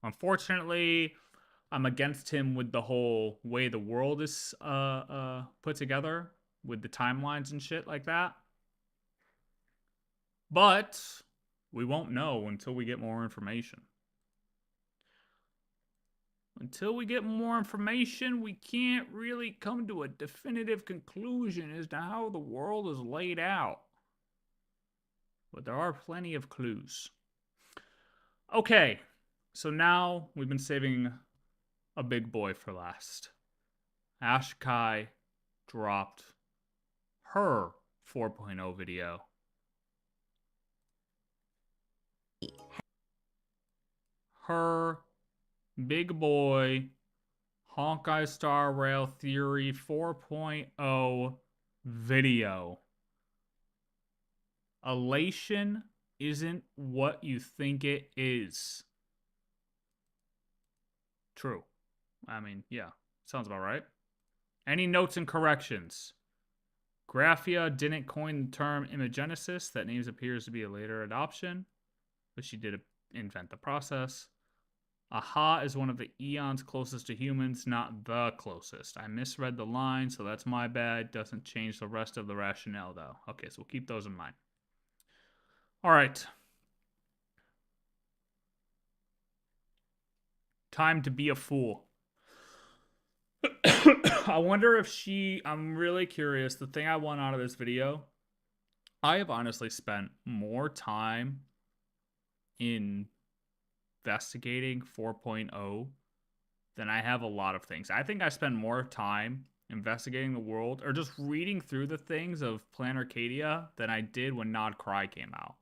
Unfortunately, I'm against him with the whole way the world is put together with the timelines and shit like that. But we won't know until we get more information. Until we get more information, we can't really come to a definitive conclusion as to how the world is laid out. But there are plenty of clues. Okay, so now we've been saving a big boy for last. Ashikai dropped her 4.0 video. Her big boy Honkai Star Rail Theory 4.0 video. Elation isn't what you think it is. True. I mean, yeah, sounds about right. Any notes and corrections? Graphia didn't coin the term imagenesis. That name appears to be a later adoption, but she did invent the process. Aha is one of the eons closest to humans, not the closest. I misread the line, so that's my bad. Doesn't change the rest of the rationale, though. Okay, so we'll keep those in mind. All right. Time to be a fool. I wonder if I'm really curious. The thing I want out of this video, I have honestly spent more time investigating 4.0 than I have a lot of things. I think I spend more time investigating the world or just reading through the things of Planarcadia than I did when Nod Cry came out.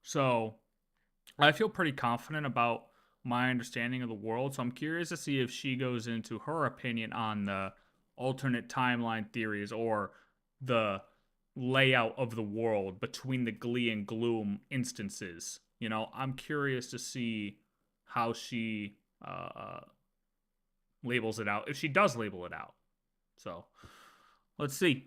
So I feel pretty confident about my understanding of the world. So I'm curious to see if she goes into her opinion on the alternate timeline theories or the layout of the world between the Glee and Gloom instances. You know, I'm curious to see how she labels it out, if she does label it out. So let's see.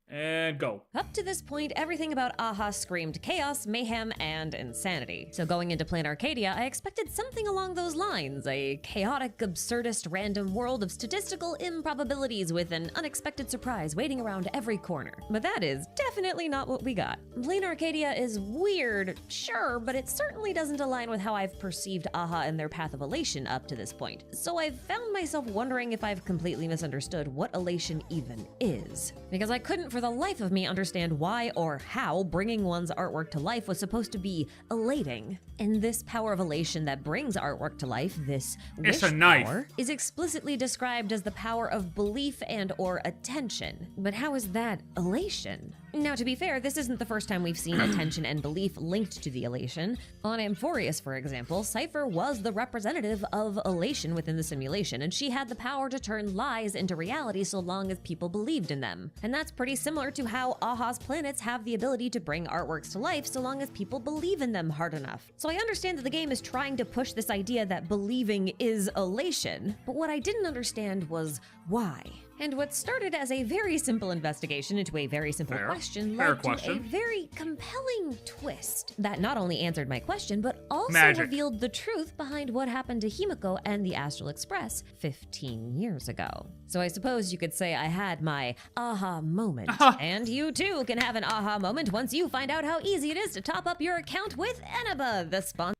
And go. Up to this point, everything about Aha screamed chaos, mayhem, and insanity. So going into Planarcadia, I expected something along those lines, a chaotic, absurdist, random world of statistical improbabilities with an unexpected surprise waiting around every corner. But that is definitely not what we got. Planarcadia is weird, sure, but it certainly doesn't align with how I've perceived Aha and their path of elation up to this point. So I've found myself wondering if I've completely misunderstood what elation even is. Because I couldn't for the life of me understand why or how bringing one's artwork to life was supposed to be elating. And this power of elation that brings artwork to life, this wish power, is explicitly described as the power of belief and or attention. But how is that elation? Now, to be fair, this isn't the first time we've seen attention and belief linked to the elation. On Amphorius, for example, Cypher was the representative of elation within the simulation, and she had the power to turn lies into reality so long as people believed in them. And that's pretty similar to how Aha's planets have the ability to bring artworks to life so long as people believe in them hard enough. So I understand that the game is trying to push this idea that believing is elation, but what I didn't understand was why. And what started as a very simple investigation into a very simple question led to a very compelling twist that not only answered my question, but also revealed the truth behind what happened to Himiko and the Astral Express 15 years ago. So I suppose you could say I had my aha moment. And you too can have an aha moment once you find out how easy it is to top up your account with Eneba, the sponsor.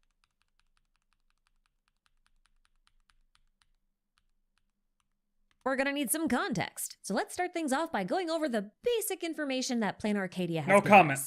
We're gonna need some context. So let's start things off by going over the basic information that Planarcadia has. No comment.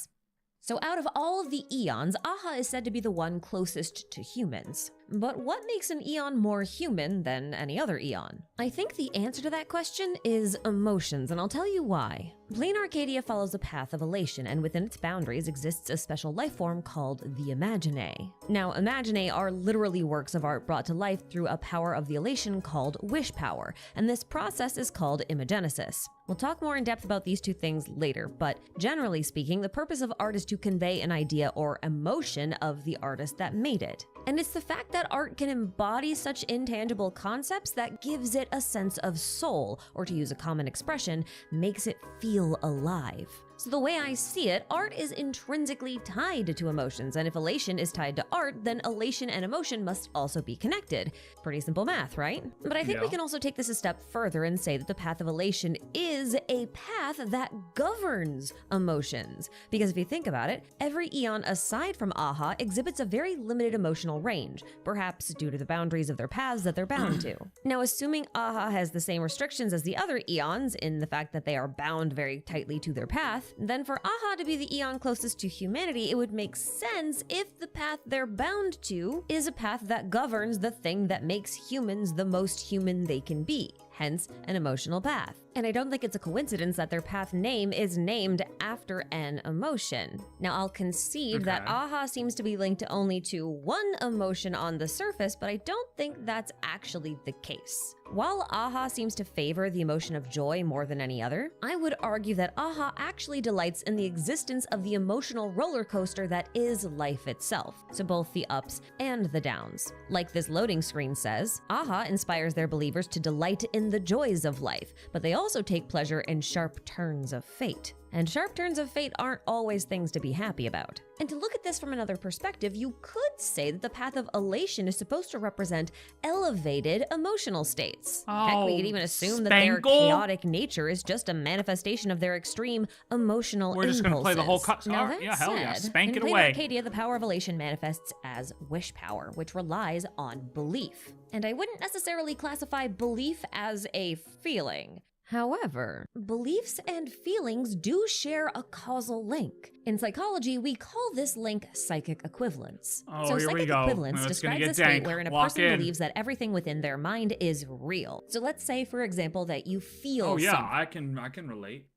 So out of all of the eons, Aha is said to be the one closest to humans. But what makes an eon more human than any other eon? I think the answer to that question is emotions, and I'll tell you why. Planarcadia follows a path of elation, and within its boundaries exists a special life form called the Imaginae. Now, Imaginae are literally works of art brought to life through a power of the elation called wish power, and this process is called imagenesis. We'll talk more in depth about these two things later, but generally speaking, the purpose of art is to convey an idea or emotion of the artist that made it. And it's the fact that art can embody such intangible concepts that gives it a sense of soul, or to use a common expression, makes it feel alive. So the way I see it, art is intrinsically tied to emotions, and if elation is tied to art, then elation and emotion must also be connected. Pretty simple math, right? But I think we can also take this a step further and say that the path of elation is a path that governs emotions. Because if you think about it, every eon aside from Aha exhibits a very limited emotional range, perhaps due to the boundaries of their paths that they're bound to. Now, assuming Aha has the same restrictions as the other eons in the fact that they are bound very tightly to their path, then for Aha to be the eon closest to humanity, it would make sense if the path they're bound to is a path that governs the thing that makes humans the most human they can be, hence an emotional path. And I don't think it's a coincidence that their path name is named after an emotion. Now, I'll concede that Aha seems to be linked only to one emotion on the surface, but I don't think that's actually the case. While Aha seems to favor the emotion of joy more than any other, I would argue that Aha actually delights in the existence of the emotional roller coaster that is life itself, so both the ups and the downs. Like this loading screen says, Aha inspires their believers to delight in the joys of life, but they also take pleasure in sharp turns of fate. And sharp turns of fate aren't always things to be happy about. And to look at this from another perspective, you could say that the path of elation is supposed to represent elevated emotional states. Heck, we could even assume that their chaotic nature is just a manifestation of their extreme emotional We're just gonna play the whole cut. Now, Alright, that yeah, hell yeah, said, spank in it away. Planarcadia, the power of elation manifests as wish power, which relies on belief. And I wouldn't necessarily classify belief as a feeling. However, beliefs and feelings do share a causal link. In psychology, we call this link psychic equivalence. Oh, So here we psychic go. equivalence It's gonna describes a get state dank. wherein a Lock person in. believes that everything within their mind is real. So let's say, for example, that you feel Oh yeah, something. I can relate.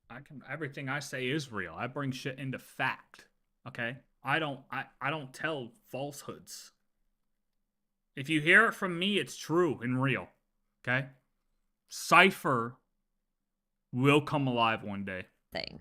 Everything I say is real. I bring shit into fact. Okay? I don't tell falsehoods. If you hear it from me, it's true and real. Okay? Cypher will come alive one day.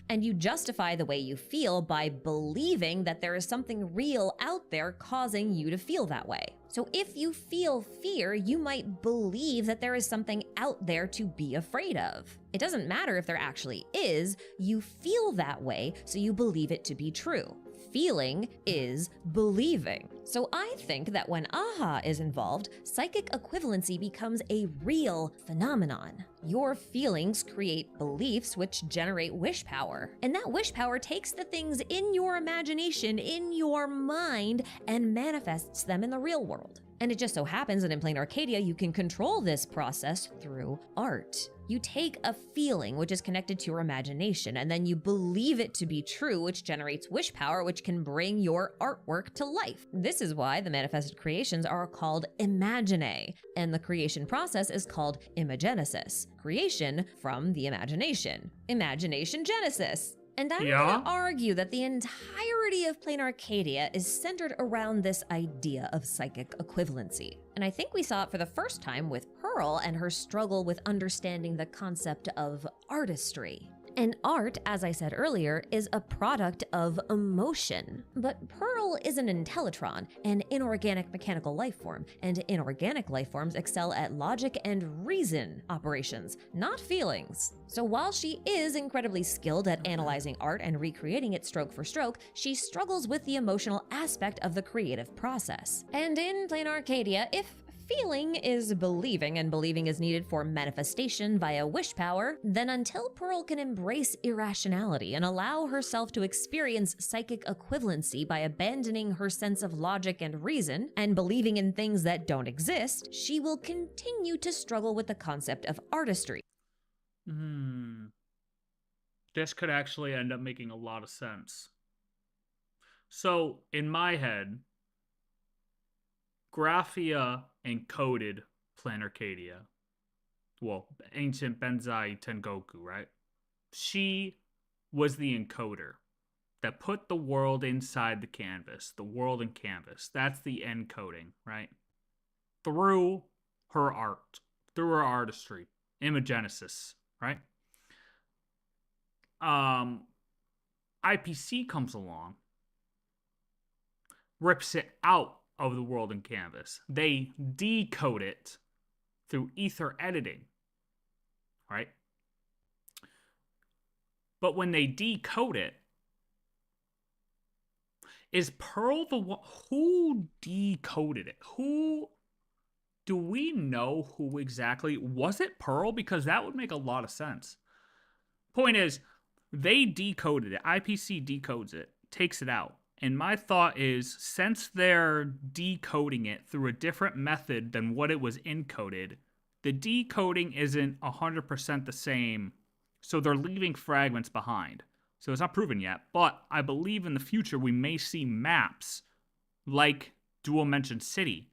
And you justify the way you feel by believing that there is something real out there causing you to feel that way. So if you feel fear, you might believe that there is something out there to be afraid of. It doesn't matter if there actually is, you feel that way, so you believe it to be true. Feeling is believing. So I think that when AHA is involved, psychic equivalency becomes a real phenomenon. Your feelings create beliefs which generate wish power. And that wish power takes the things in your imagination, in your mind, and manifests them in the real world. And it just so happens that in Planarcadia, you can control this process through art. You take a feeling which is connected to your imagination, and then you believe it to be true, which generates wish power, which can bring your artwork to life. This is why the manifested creations are called imaginae, and the creation process is called imagenesis, creation from the imagination. Imagination genesis. And I'm gonna argue that the entirety of Planarcadia is centered around this idea of psychic equivalency. And I think we saw it for the first time with Pearl and her struggle with understanding the concept of artistry. And art, as I said earlier, is a product of emotion. But Pearl is an intellitron, an inorganic mechanical life form, and inorganic life forms excel at logic and reason operations, not feelings. So while she is incredibly skilled at analyzing art and recreating it stroke for stroke, she struggles with the emotional aspect of the creative process. And in Planarcadia, if feeling is believing, and believing is needed for manifestation via wish power, then until Pearl can embrace irrationality and allow herself to experience psychic equivalency by abandoning her sense of logic and reason and believing in things that don't exist, she will continue to struggle with the concept of artistry. This could actually end up making a lot of sense. So, in my head, Graphia encoded Planarcadia. Well, ancient Benzai Tengoku, right? She was the encoder that put the world inside the canvas, the world in canvas. That's the encoding, right? Through her art, through her artistry, imagenesis, right? IPC comes along, rips it out of the world in canvas. They decode it through ether editing, right? But when they decode it, is Pearl the one who decoded it? Who do we know who exactly? Was it Pearl? Because that would make a lot of sense. Point is, they decoded it. IPC decodes it, takes it out. And my thought is, since they're decoding it through a different method than what it was encoded, the decoding isn't 100% the same, so they're leaving fragments behind. So it's not proven yet, but I believe in the future we may see maps like Dual Mention City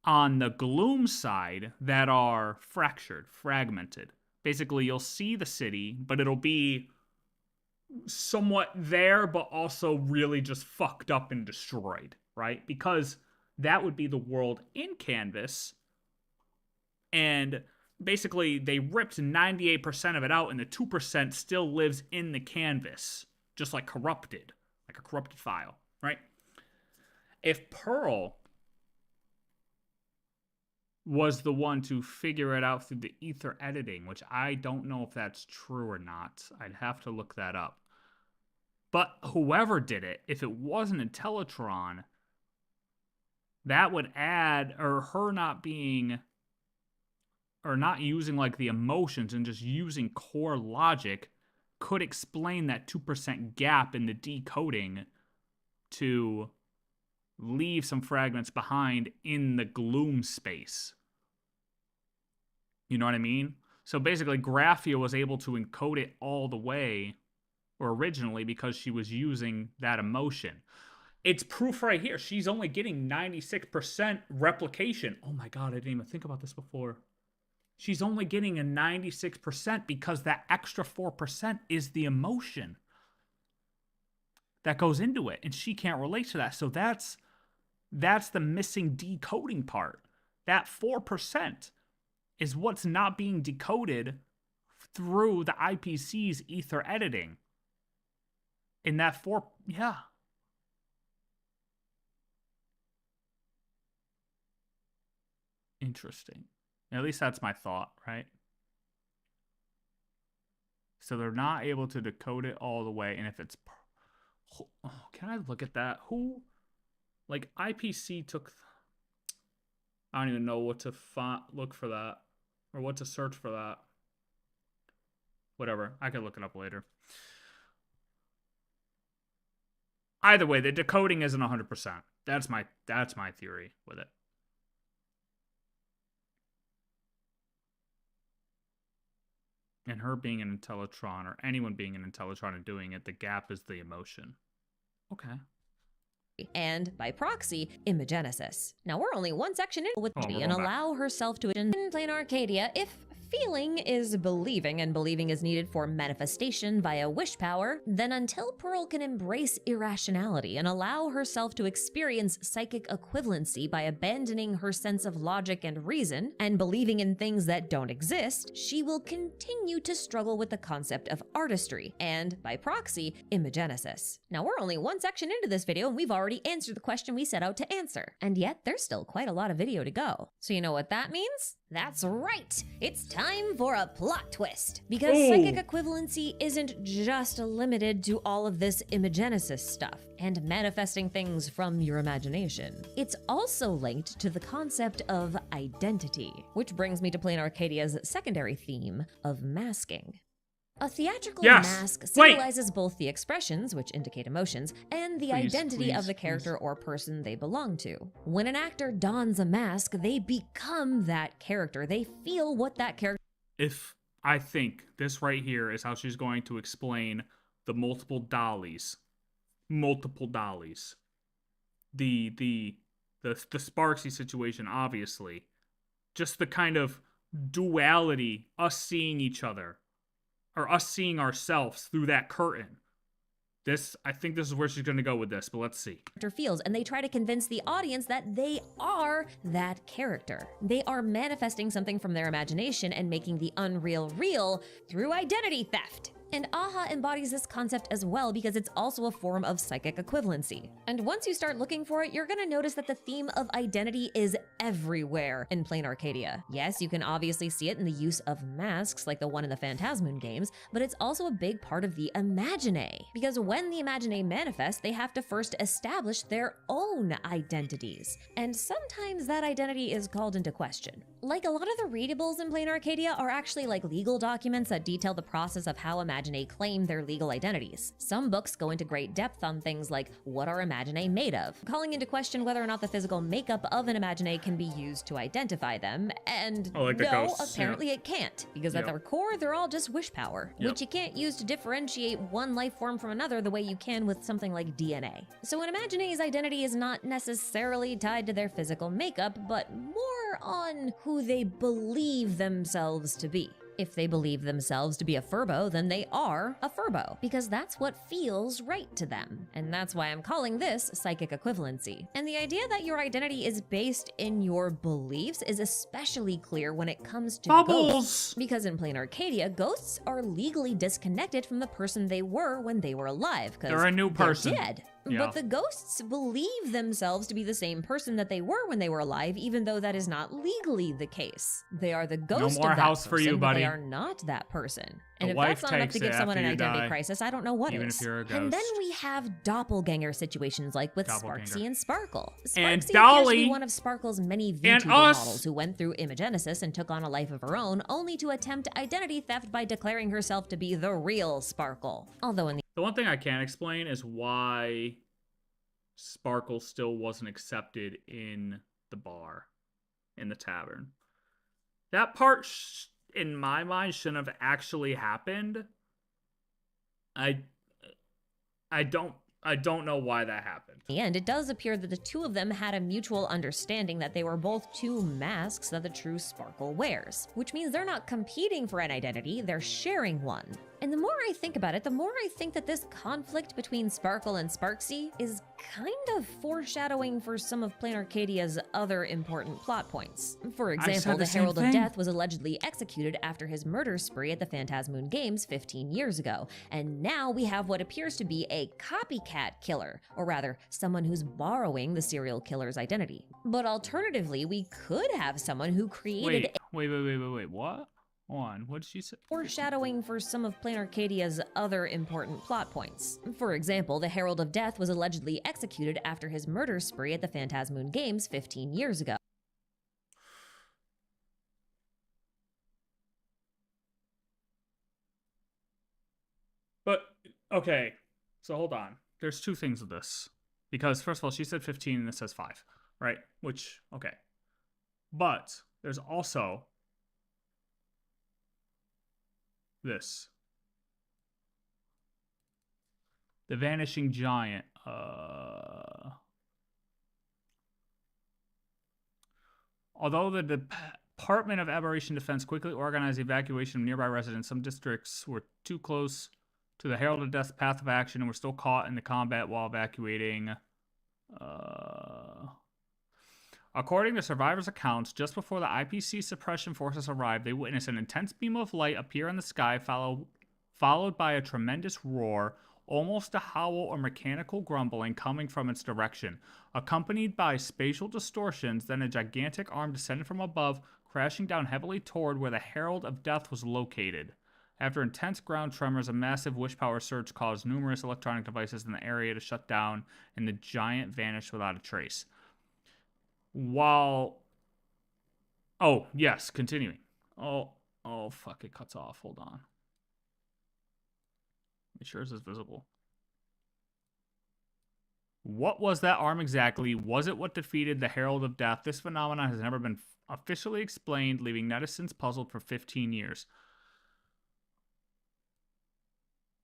on the Gloom side that are fractured, fragmented. Basically, you'll see the city, but it'll be somewhat there, but also really just fucked up and destroyed, right? Because that would be the world in canvas, and basically they ripped 98% of it out, and the 2% still lives in the canvas, just like corrupted, like a corrupted file, right? If Pearl was the one to figure it out through the ether editing, which I don't know if that's true or not, I'd have to look that up. But whoever did it, if it wasn't Intellitron, that would add, or her not being, or not using like the emotions and just using core logic could explain that 2% gap in the decoding to leave some fragments behind in the gloom space. You know what I mean? So basically, Graphia was able to encode it all the way, or originally, because she was using that emotion. It's proof right here. She's only getting 96% replication. Oh my god, I didn't even think about this before. She's only getting a 96% because that extra 4% is the emotion that goes into it, and she can't relate to that. So that's the missing decoding part. That 4% is what's not being decoded through the IPC's ether editing. In that yeah. Interesting. At least that's my thought, right? So they're not able to decode it all the way, and if it's... Oh, can I look at that? Who... Like, IPC took... I don't even know what to look for that. Or what to search for that. Whatever. I can look it up later. Either way, the decoding isn't 100%. That's my theory with it. And her being an Intellitron, or anyone being an Intellitron and doing it, the gap is the emotion. Okay. And, by proxy, Imagenesis. Now, we're only one section in with and allow herself to in Planarcadia if feeling is believing, and believing is needed for manifestation via wish power, then until Pearl can embrace irrationality and allow herself to experience psychic equivalency by abandoning her sense of logic and reason, and believing in things that don't exist, she will continue to struggle with the concept of artistry, and, by proxy, Imagenesis. Now, we're only one section into this video, and we've already answered the question we set out to answer, and yet there's still quite a lot of video to go. So you know what that means? That's right! It's time for a plot twist! Because psychic equivalency isn't just limited to all of this Imagenesis stuff and manifesting things from your imagination. It's also linked to the concept of identity, which brings me to Planarcadia's secondary theme of masking. A theatrical mask symbolizes both the expressions, which indicate emotions, and the identity of the character or person they belong to. When an actor dons a mask, they become that character. They feel what that character... I think this right here is how she's going to explain the multiple dollies. Multiple dollies. The Sparksy situation, obviously. Just the kind of duality, us seeing each other. Or us seeing ourselves through that curtain. I think this is where she's going to go with this, but let's see. Feels, and they try to convince the audience that they are that character. They are manifesting something from their imagination and making the unreal real through identity theft. And Aha embodies this concept as well because it's also a form of psychic equivalency. And once you start looking for it, you're gonna notice that the theme of identity is everywhere in Planarcadia. Yes, you can obviously see it in the use of masks like the one in the Phantasmoon games, but it's also a big part of the Imaginae. Because when the Imaginae manifest, they have to first establish their own identities. And sometimes that identity is called into question. Like a lot of the readables in Planarcadia are actually like legal documents that detail the process of how Imaginae claim their legal identities. Some books go into great depth on things like what are Imaginae made of, calling into question whether or not the physical makeup of an Imaginae can be used to identify them, and no, apparently it can't, because at their core, they're all just wish power, which you can't use to differentiate one life form from another the way you can with something like DNA. So an Imaginae's identity is not necessarily tied to their physical makeup, but more on who they believe themselves to be. If they believe themselves to be a Furbo, then they are a Furbo, because that's what feels right to them. And that's why I'm calling this psychic equivalency. And the idea that your identity is based in your beliefs is especially clear when it comes to ghosts. Because in Planarcadia, ghosts are legally disconnected from the person they were when they were alive, because they're a new person. They're dead. But the ghosts believe themselves to be the same person that they were when they were alive, even though that is not legally the case. They are the ghost more of that house person, for you, but they buddy. are not that person. And The if wife that's not enough takes to give it someone an after you identity die, crisis, I don't know what even is. if you're a And then ghost. we have doppelganger situations like with Doppelganger. Sparksy and Sparkle. Sparksy And appears to Dolly. be one of Sparkle's many And VTuber us. models who went through Imagenesis and took on a life of her own, only to attempt identity theft by declaring herself to be the real Sparkle. Although in The one thing I can't explain is why Sparkle still wasn't accepted in the bar, in the tavern. That part, in my mind, shouldn't have actually happened. I don't know why that happened. the end, it does appear that the two of them had a mutual understanding that they were both two masks that the true Sparkle wears, which means they're not competing for an identity, they're sharing one. And the more I think about it, the more I think that this conflict between Sparkle and Sparksy is kind of foreshadowing for some of Planarcadia's other important plot points. For example, the Herald of Death was allegedly executed after his murder spree at the Phantasmoon Games 15 years ago, and now we have what appears to be a copycat killer, or rather, someone who's borrowing the serial killer's identity. But alternatively, we could have someone who created Wait, what? Hold on, what did she say? foreshadowing for some of Planarcadia's other important plot points. For example, the Herald of Death was allegedly executed after his murder spree at the Phantasmoon Games 15 years ago. But, okay, so hold on. There's two things with this. Because, first of all, she said 15 and it says 5, right? Which, okay. But, there's also this. The Vanishing Giant. Although the Department of Aberration Defense quickly organized the evacuation of nearby residents, some districts were too close to the Herald of Death's path of action and were still caught in the combat while evacuating. According to survivors' accounts, just before the IPC suppression forces arrived, they witnessed an intense beam of light appear in the sky, followed by a tremendous roar, almost a howl or mechanical grumbling coming from its direction, accompanied by spatial distortions. Then a gigantic arm descended from above, crashing down heavily toward where the Herald of Death was located. After intense ground tremors, a massive wish power surge caused numerous electronic devices in the area to shut down, and the giant vanished without a trace. While... Oh, yes, continuing. Oh, fuck, it cuts off. Hold on. Make sure this is visible. What was that arm exactly? Was it what defeated the Herald of Death? This phenomenon has never been officially explained, leaving netizens puzzled for 15 years.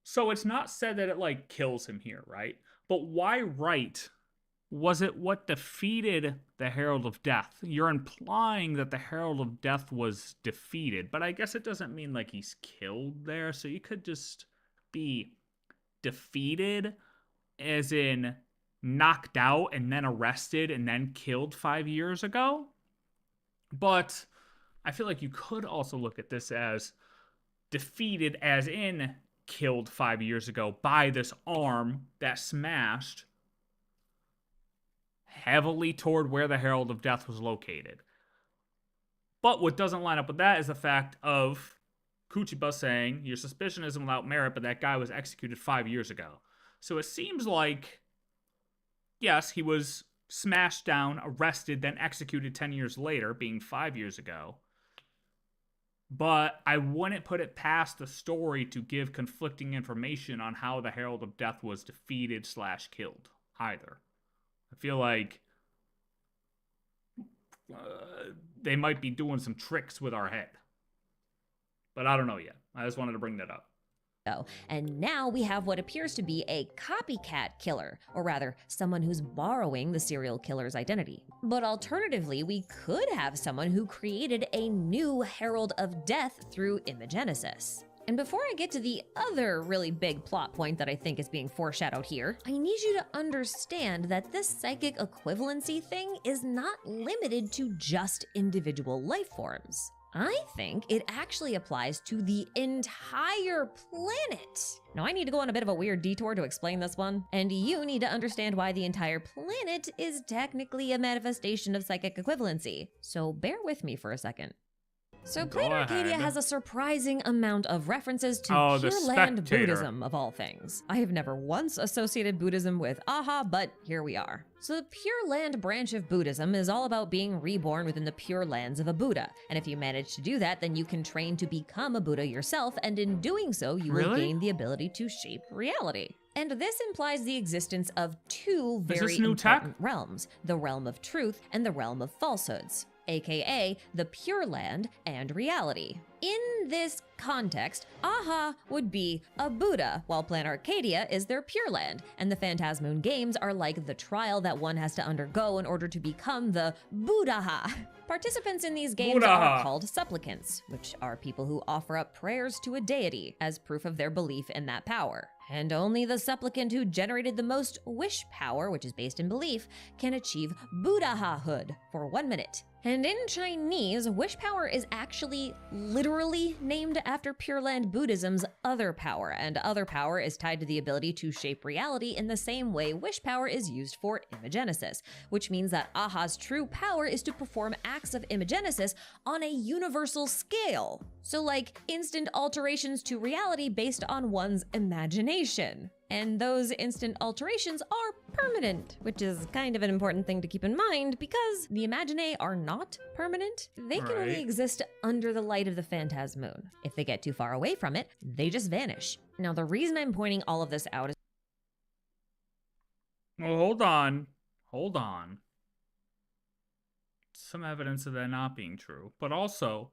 So it's not said that it, like, kills him here, right? But why write... Was it what defeated the Herald of Death? You're implying that the Herald of Death was defeated, but I guess it doesn't mean like he's killed there, so you could just be defeated as in knocked out and then arrested and then killed 5 years ago. But I feel like you could also look at this as defeated as in killed 5 years ago by this arm that smashed heavily toward where the Herald of Death was located. But what doesn't line up with that is the fact of Kuchiba saying, your suspicion isn't without merit, but that guy was executed 5 years ago. So it seems like, yes, he was smashed down, arrested, then executed 10 years later, being 5 years ago. But I wouldn't put it past the story to give conflicting information on how the Herald of Death was defeated / killed either. I feel like they might be doing some tricks with our head. But I don't know yet. I just wanted to bring that up. And now we have what appears to be a copycat killer, or rather, someone who's borrowing the serial killer's identity. But alternatively, we could have someone who created a new Herald of Death through Imagenesis. And before I get to the other really big plot point that I think is being foreshadowed here, I need you to understand that this psychic equivalency thing is not limited to just individual life forms. I think it actually applies to the entire planet. Now, I need to go on a bit of a weird detour to explain this one, and you need to understand why the entire planet is technically a manifestation of psychic equivalency. So bear with me for a second. So Planarcadia has a surprising amount of references to Pure Land Buddhism, of all things. I have never once associated Buddhism with AHA, but here we are. So the Pure Land branch of Buddhism is all about being reborn within the Pure Lands of a Buddha. And if you manage to do that, then you can train to become a Buddha yourself, and in doing so, you will gain the ability to shape reality. And this implies the existence of two very important realms, the realm of truth and the realm of falsehoods, aka the Pure Land and reality. In this context, AHA would be a Buddha, while Planarcadia is their Pure Land, and the Phantasmoon games are like the trial that one has to undergo in order to become the Buddha. Participants in these games are called supplicants, which are people who offer up prayers to a deity as proof of their belief in that power. And only the supplicant who generated the most wish power, which is based in belief, can achieve Buddhahood for 1 minute. And in Chinese, wish power is actually literally named after Pure Land Buddhism's other power, and other power is tied to the ability to shape reality in the same way wish power is used for imagenesis, which means that AHA's true power is to perform acts of imagenesis on a universal scale. So like instant alterations to reality based on one's imagination. And those instant alterations are permanent, which is kind of an important thing to keep in mind because the Imaginae are not permanent. They can only exist under the light of the Phantasmoon. If they get too far away from it, they just vanish. Now, the reason I'm pointing all of this out is... Well, hold on. Hold on. Some evidence of that not being true. But also,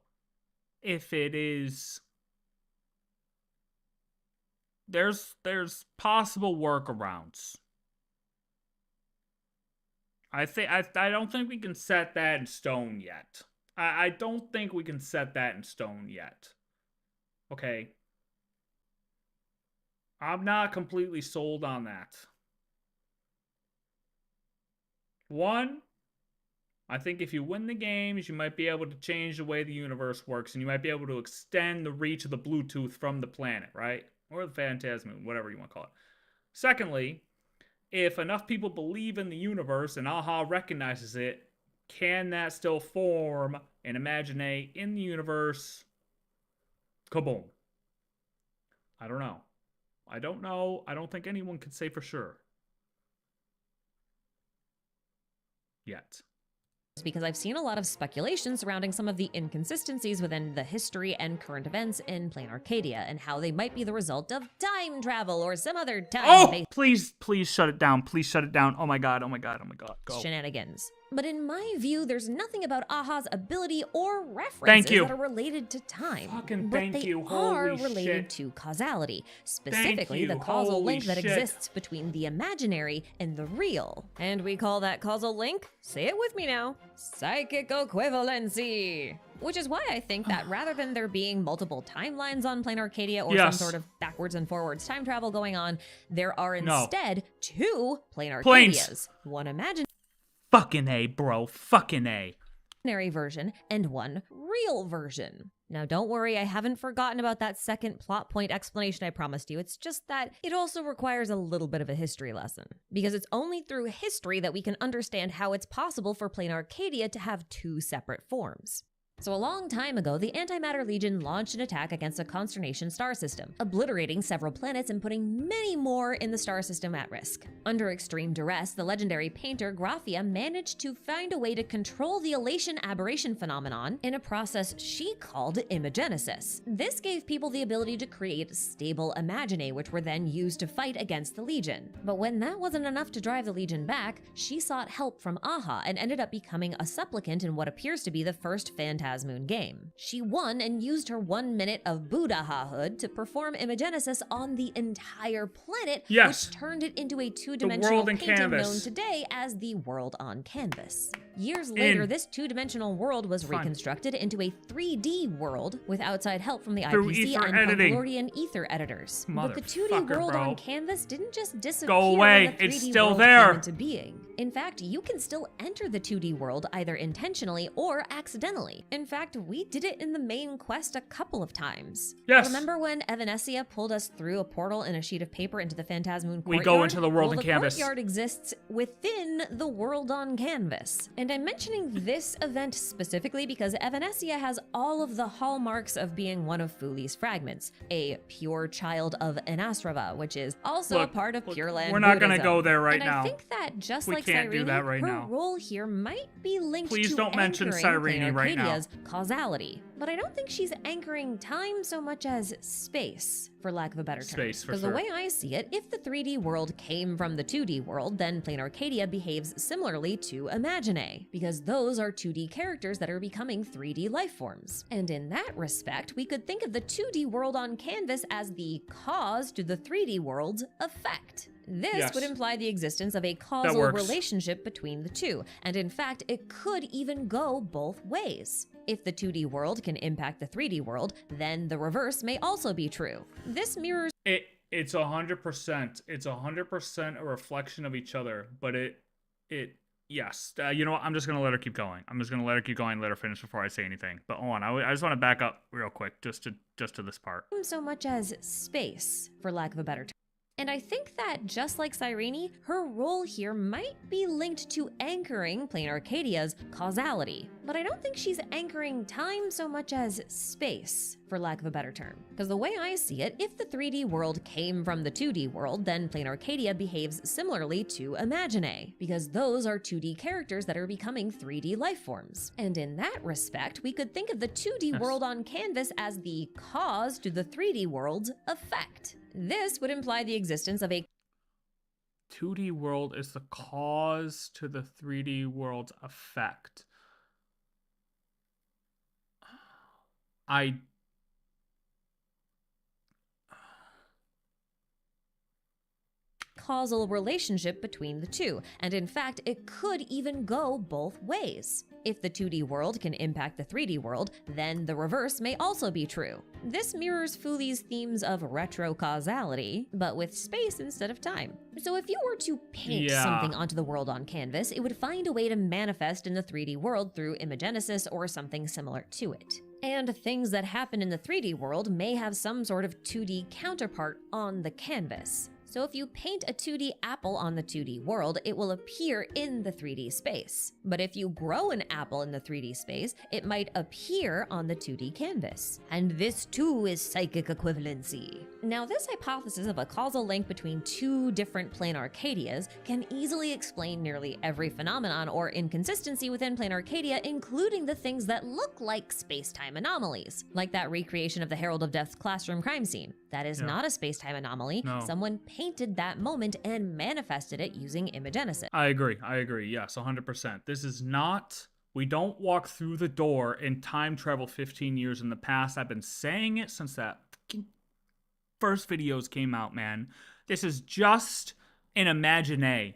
if it is... There's possible workarounds. I don't think we can set that in stone yet. I don't think we can set that in stone yet. Okay. I'm not completely sold on that. One, I think if you win the games, you might be able to change the way the universe works, and you might be able to extend the reach of the Bluetooth from the planet, right? Or the Phantasmoon, whatever you want to call it. Secondly, if enough people believe in the universe and AHA recognizes it, can that still form an Imaginae in the universe? Kaboom. I don't know. I don't know. I don't think anyone can say for sure. Yet. Because I've seen a lot of speculation surrounding some of the inconsistencies within the history and current events in Planarcadia and how they might be the result of time travel or some other time-based please shut it down. Please shut it down. Oh my god, oh my god, oh my god. Go. Shenanigans. But in my view, there's nothing about AHA's ability or references that are related to time. Fucking but they are related to causality, specifically the causal link that exists between the imaginary and the real. And we call that causal link, say it with me now, psychic equivalency. Which is why I think that rather than there being multiple timelines on Planarcadia or some sort of backwards and forwards time travel going on, there are instead two Planarcadias. One imaginary Fucking A, bro. Fucking A. Version and one real version. Now, don't worry, I haven't forgotten about that second plot point explanation I promised you. It's just that it also requires a little bit of a history lesson. Because it's only through history that we can understand how it's possible for Planarcadia to have two separate forms. So a long time ago, the Antimatter Legion launched an attack against a Consternation star system, obliterating several planets and putting many more in the star system at risk. Under extreme duress, the legendary painter Graphia managed to find a way to control the Elation aberration phenomenon in a process she called imagenesis. This gave people the ability to create stable Imaginae, which were then used to fight against the Legion. But when that wasn't enough to drive the Legion back, she sought help from AHA and ended up becoming a supplicant in what appears to be the first Phantasmoon game. She won and used her 1 minute of Buddhahood to perform imagenesis on the entire planet, which turned it into a two-dimensional painting known today as the world on canvas. Years later, this two-dimensional world was reconstructed into a 3D world with outside help from the IPC and Pelglorian Ether editors. But the 2D world on canvas didn't just disappear. Go away. When the 3D It's still world there. came into being. In fact, you can still enter the 2D world either intentionally or accidentally. In fact, we did it in the main quest a couple of times. Yes. Remember when Evanescia pulled us through a portal and a sheet of paper into the Phantasmoon courtyard? We go into the world on canvas. The courtyard exists within the world on canvas. And I'm mentioning this event specifically because Evanescia has all of the hallmarks of being one of Fuli's fragments, a pure child of Anastrava, which is also a part of Pure Land we're not Buddhism. gonna go there right and now. I think that just We like can't do Cyrene, that right her now. role here might be linked Please to don't mention anchoring Cyrene right now. Planarcadia's causality. But I don't think she's anchoring time so much as space, for lack of a better term. Space, for Because sure. the way I see it, if the 3D world came from the 2D world, then Planarcadia behaves similarly to Imagine, because those are 2D characters that are becoming 3D life forms. And in that respect, we could think of the 2D world on canvas as the cause to the 3D world's effect. This would imply the existence of a causal relationship between the two, and in fact, it could even go both ways. If the 2D world can impact the 3D world, then the reverse may also be true. This mirrors It's 100%. It's 100% a reflection of each other, but yes. You know what? I'm just gonna let her keep going. I'm just gonna let her keep going, let her finish before I say anything. But hold on, I just want to back up real quick, just to this part. so much as space, for lack of a better term. And I think that, just like Cyrene, her role here might be linked to anchoring Planarcadia's causality. But I don't think she's anchoring time so much as space, for lack of a better term. Because the way I see it, if the 3D world came from the 2D world, then Planarcadia behaves similarly to Imagine, because those are 2D characters that are becoming 3D life forms. And in that respect, we could think of the 2D world on canvas as the cause to the 3D world's effect. This would imply the existence of a 2D world is the cause to the 3D world's effect. causal relationship between the two, and in fact, it could even go both ways. If the 2D world can impact the 3D world, then the reverse may also be true. This mirrors Fuli's themes of retrocausality, but with space instead of time. So if you were to paint something onto the world on canvas, it would find a way to manifest in the 3D world through imagenesis or something similar to it. And things that happen in the 3D world may have some sort of 2D counterpart on the canvas. So if you paint a 2D apple on the 2D world, it will appear in the 3D space. But if you grow an apple in the 3D space, it might appear on the 2D canvas. And this too is psychic equivalency. Now, this hypothesis of a causal link between two different Planarcadias can easily explain nearly every phenomenon or inconsistency within Planarcadia, including the things that look like space-time anomalies, like that recreation of the Herald of Death's classroom crime scene. That is not a space-time anomaly. No. Someone painted that moment and manifested it using imagenesis. I agree. Yes, 100%. This is not... We don't walk through the door and time travel 15 years in the past. I've been saying it since that fucking first videos came out, man. This is just an imagine.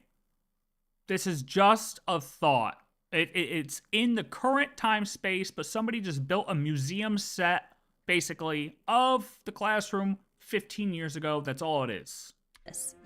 This is just a thought. It's in the current time space, but somebody just built a museum set, basically, of the classroom 15 years ago. That's all it is.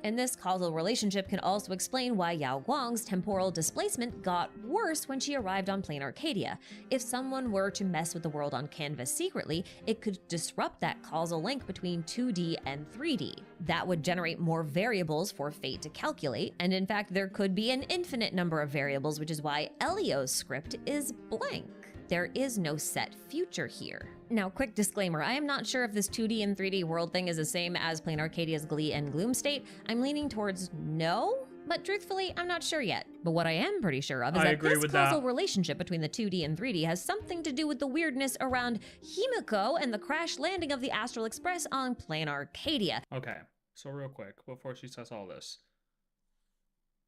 And this causal relationship can also explain why Yao Guang's temporal displacement got worse when she arrived on Planarcadia. If someone were to mess with the world on canvas secretly, it could disrupt that causal link between 2D and 3D. That would generate more variables for fate to calculate, and in fact there could be an infinite number of variables, which is why Elio's script is blank. There is no set future here. Now, quick disclaimer, I am not sure if this 2D and 3D world thing is the same as Planarcadia's Glee and Gloom state. I'm leaning towards no, but truthfully, I'm not sure yet. But what I am pretty sure of is that this causal relationship between the 2D and 3D has something to do with the weirdness around Himiko and the crash landing of the Astral Express on Planarcadia. Okay, so real quick, before she says all this,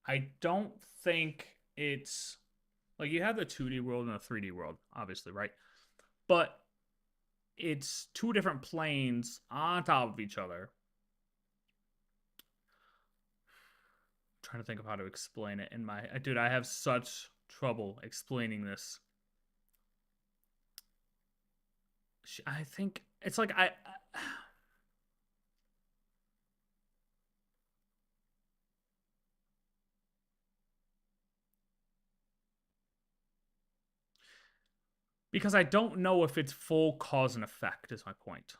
I don't think it's... Like, you have the 2D world and the 3D world, obviously, right? But it's two different planes on top of each other. I'm trying to think of how to explain it in my... Dude, I have such trouble explaining this. I think it's like because I don't know if it's full cause and effect is my point.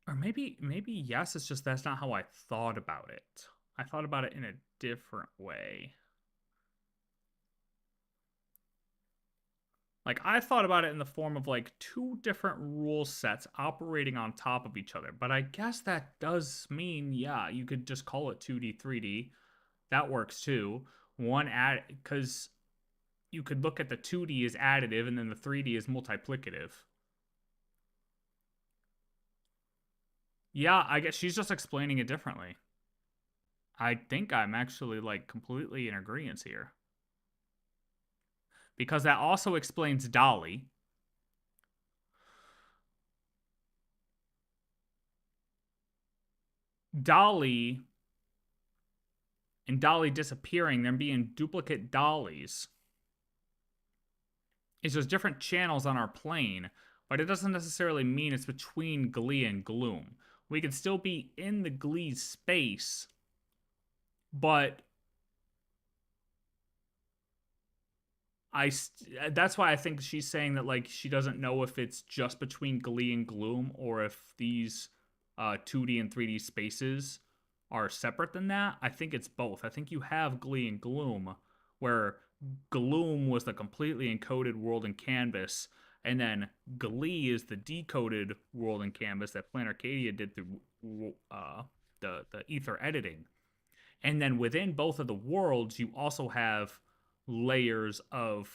Or maybe yes, it's just that's not how I thought about it. I thought about it in a different way. Like, I thought about it in the form of, like, two different rule sets operating on top of each other. But I guess that does mean, yeah, you could just call it 2D, 3D. That works, too. Because you could look at the 2D as additive, and then the 3D as multiplicative. Yeah, I guess she's just explaining it differently. I think I'm actually, like, completely in agreement here. Because that also explains Dolly. Dolly and Dolly disappearing, there being duplicate Dollies. It's just different channels on our plane, but it doesn't necessarily mean it's between Glee and Gloom. We could still be in the Glee space, but that's why I think she's saying that, like, she doesn't know if it's just between Glee and Gloom or if these 2D and 3D spaces are separate than that. I think it's both. I think you have Glee and Gloom, where Gloom was the completely encoded world and canvas, and then Glee is the decoded world and canvas that Planarcadia did through the ether editing. And then within both of the worlds, you also have layers of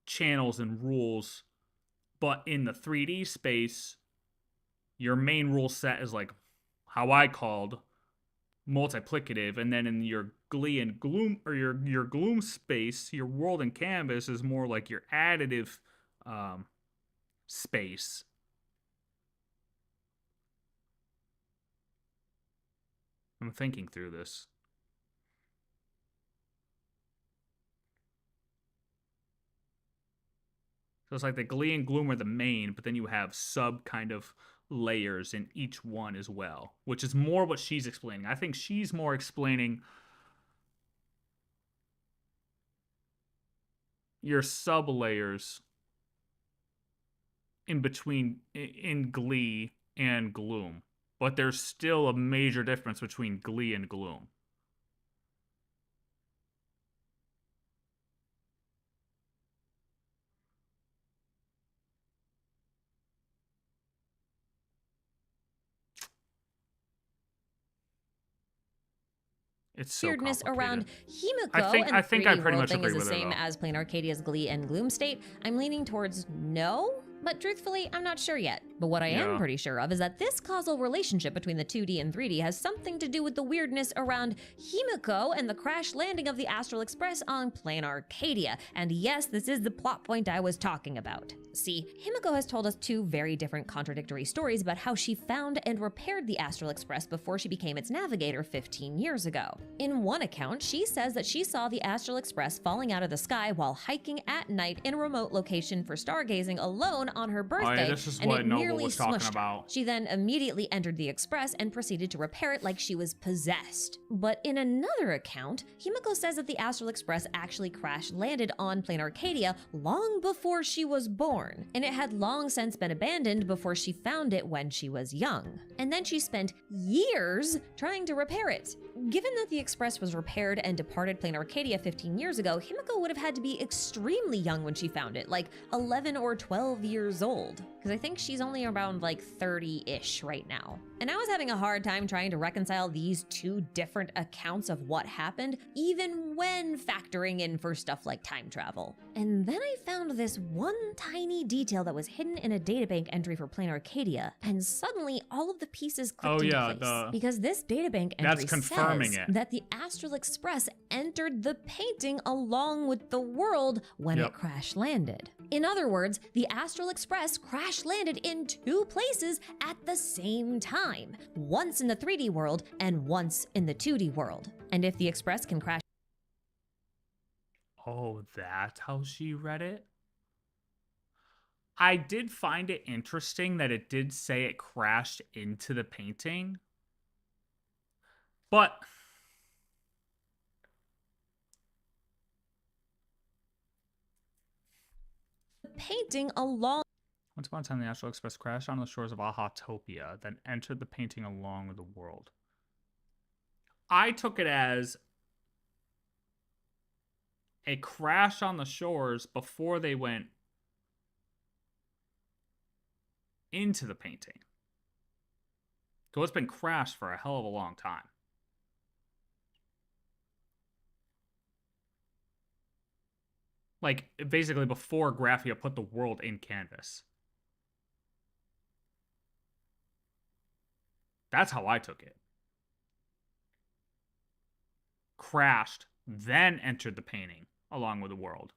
channels and rules, but in the 3D space, your main rule set is like how I called multiplicative, and then in your Glee and Gloom, or your Gloom space, your world and canvas is more like your additive space. I'm thinking through this. So it's like the Glee and Gloom are the main, but then you have sub kind of layers in each one as well, which is more what she's explaining. I think she's more explaining your sub layers in between in Glee and Gloom, but there's still a major difference between Glee and Gloom. It's so weirdness around Himiko I think I and the 3D pretty world much thing agree is the with her, same though. as Planarcadia's Glee and Gloom state. I'm leaning towards no, but truthfully, I'm not sure yet. But what I am pretty sure of is that this causal relationship between the 2D and 3D has something to do with the weirdness around Himiko and the crash landing of the Astral Express on Planarcadia. And yes, this is the plot point I was talking about. See, Himiko has told us two very different contradictory stories about how she found and repaired the Astral Express before she became its navigator 15 years ago. In one account, she says that she saw the Astral Express falling out of the sky while hiking at night in a remote location for stargazing alone on her birthday, this is and what it Noble nearly was talking smushed her. about. She then immediately entered the Express and proceeded to repair it like she was possessed. But in another account, Himiko says that the Astral Express actually crash landed on Planarcadia long before she was born, and it had long since been abandoned before she found it when she was young. And then she spent years trying to repair it. Given that the Express was repaired and departed Planarcadia 15 years ago, Himiko would have had to be extremely young when she found it, like 11 or 12 years old. Because I think she's only around like 30-ish right now. And I was having a hard time trying to reconcile these two different accounts of what happened, even when factoring in for stuff like time travel. And then I found this one tiny detail that was hidden in a databank entry for Planarcadia, and suddenly all of the pieces clicked into place. Because this databank entry says that the Astral Express entered the painting along with the world when it crash landed. In other words, the Astral Express crash crash landed in 2 places at the same time, once in the 3D world and once in the 2D world. And if the Express can crash... Oh, that's how she read it? I did find it interesting that it did say it crashed into the painting. But... painting along... Once upon a time, the Astral Express crashed on the shores of Ahatopia, then entered the painting along with the world. I took it as a crash on the shores before they went into the painting. So it's been crashed for a hell of a long time. Like, basically before Graphia put the world in canvas. That's how I took it. Crashed, then entered the painting along with the world.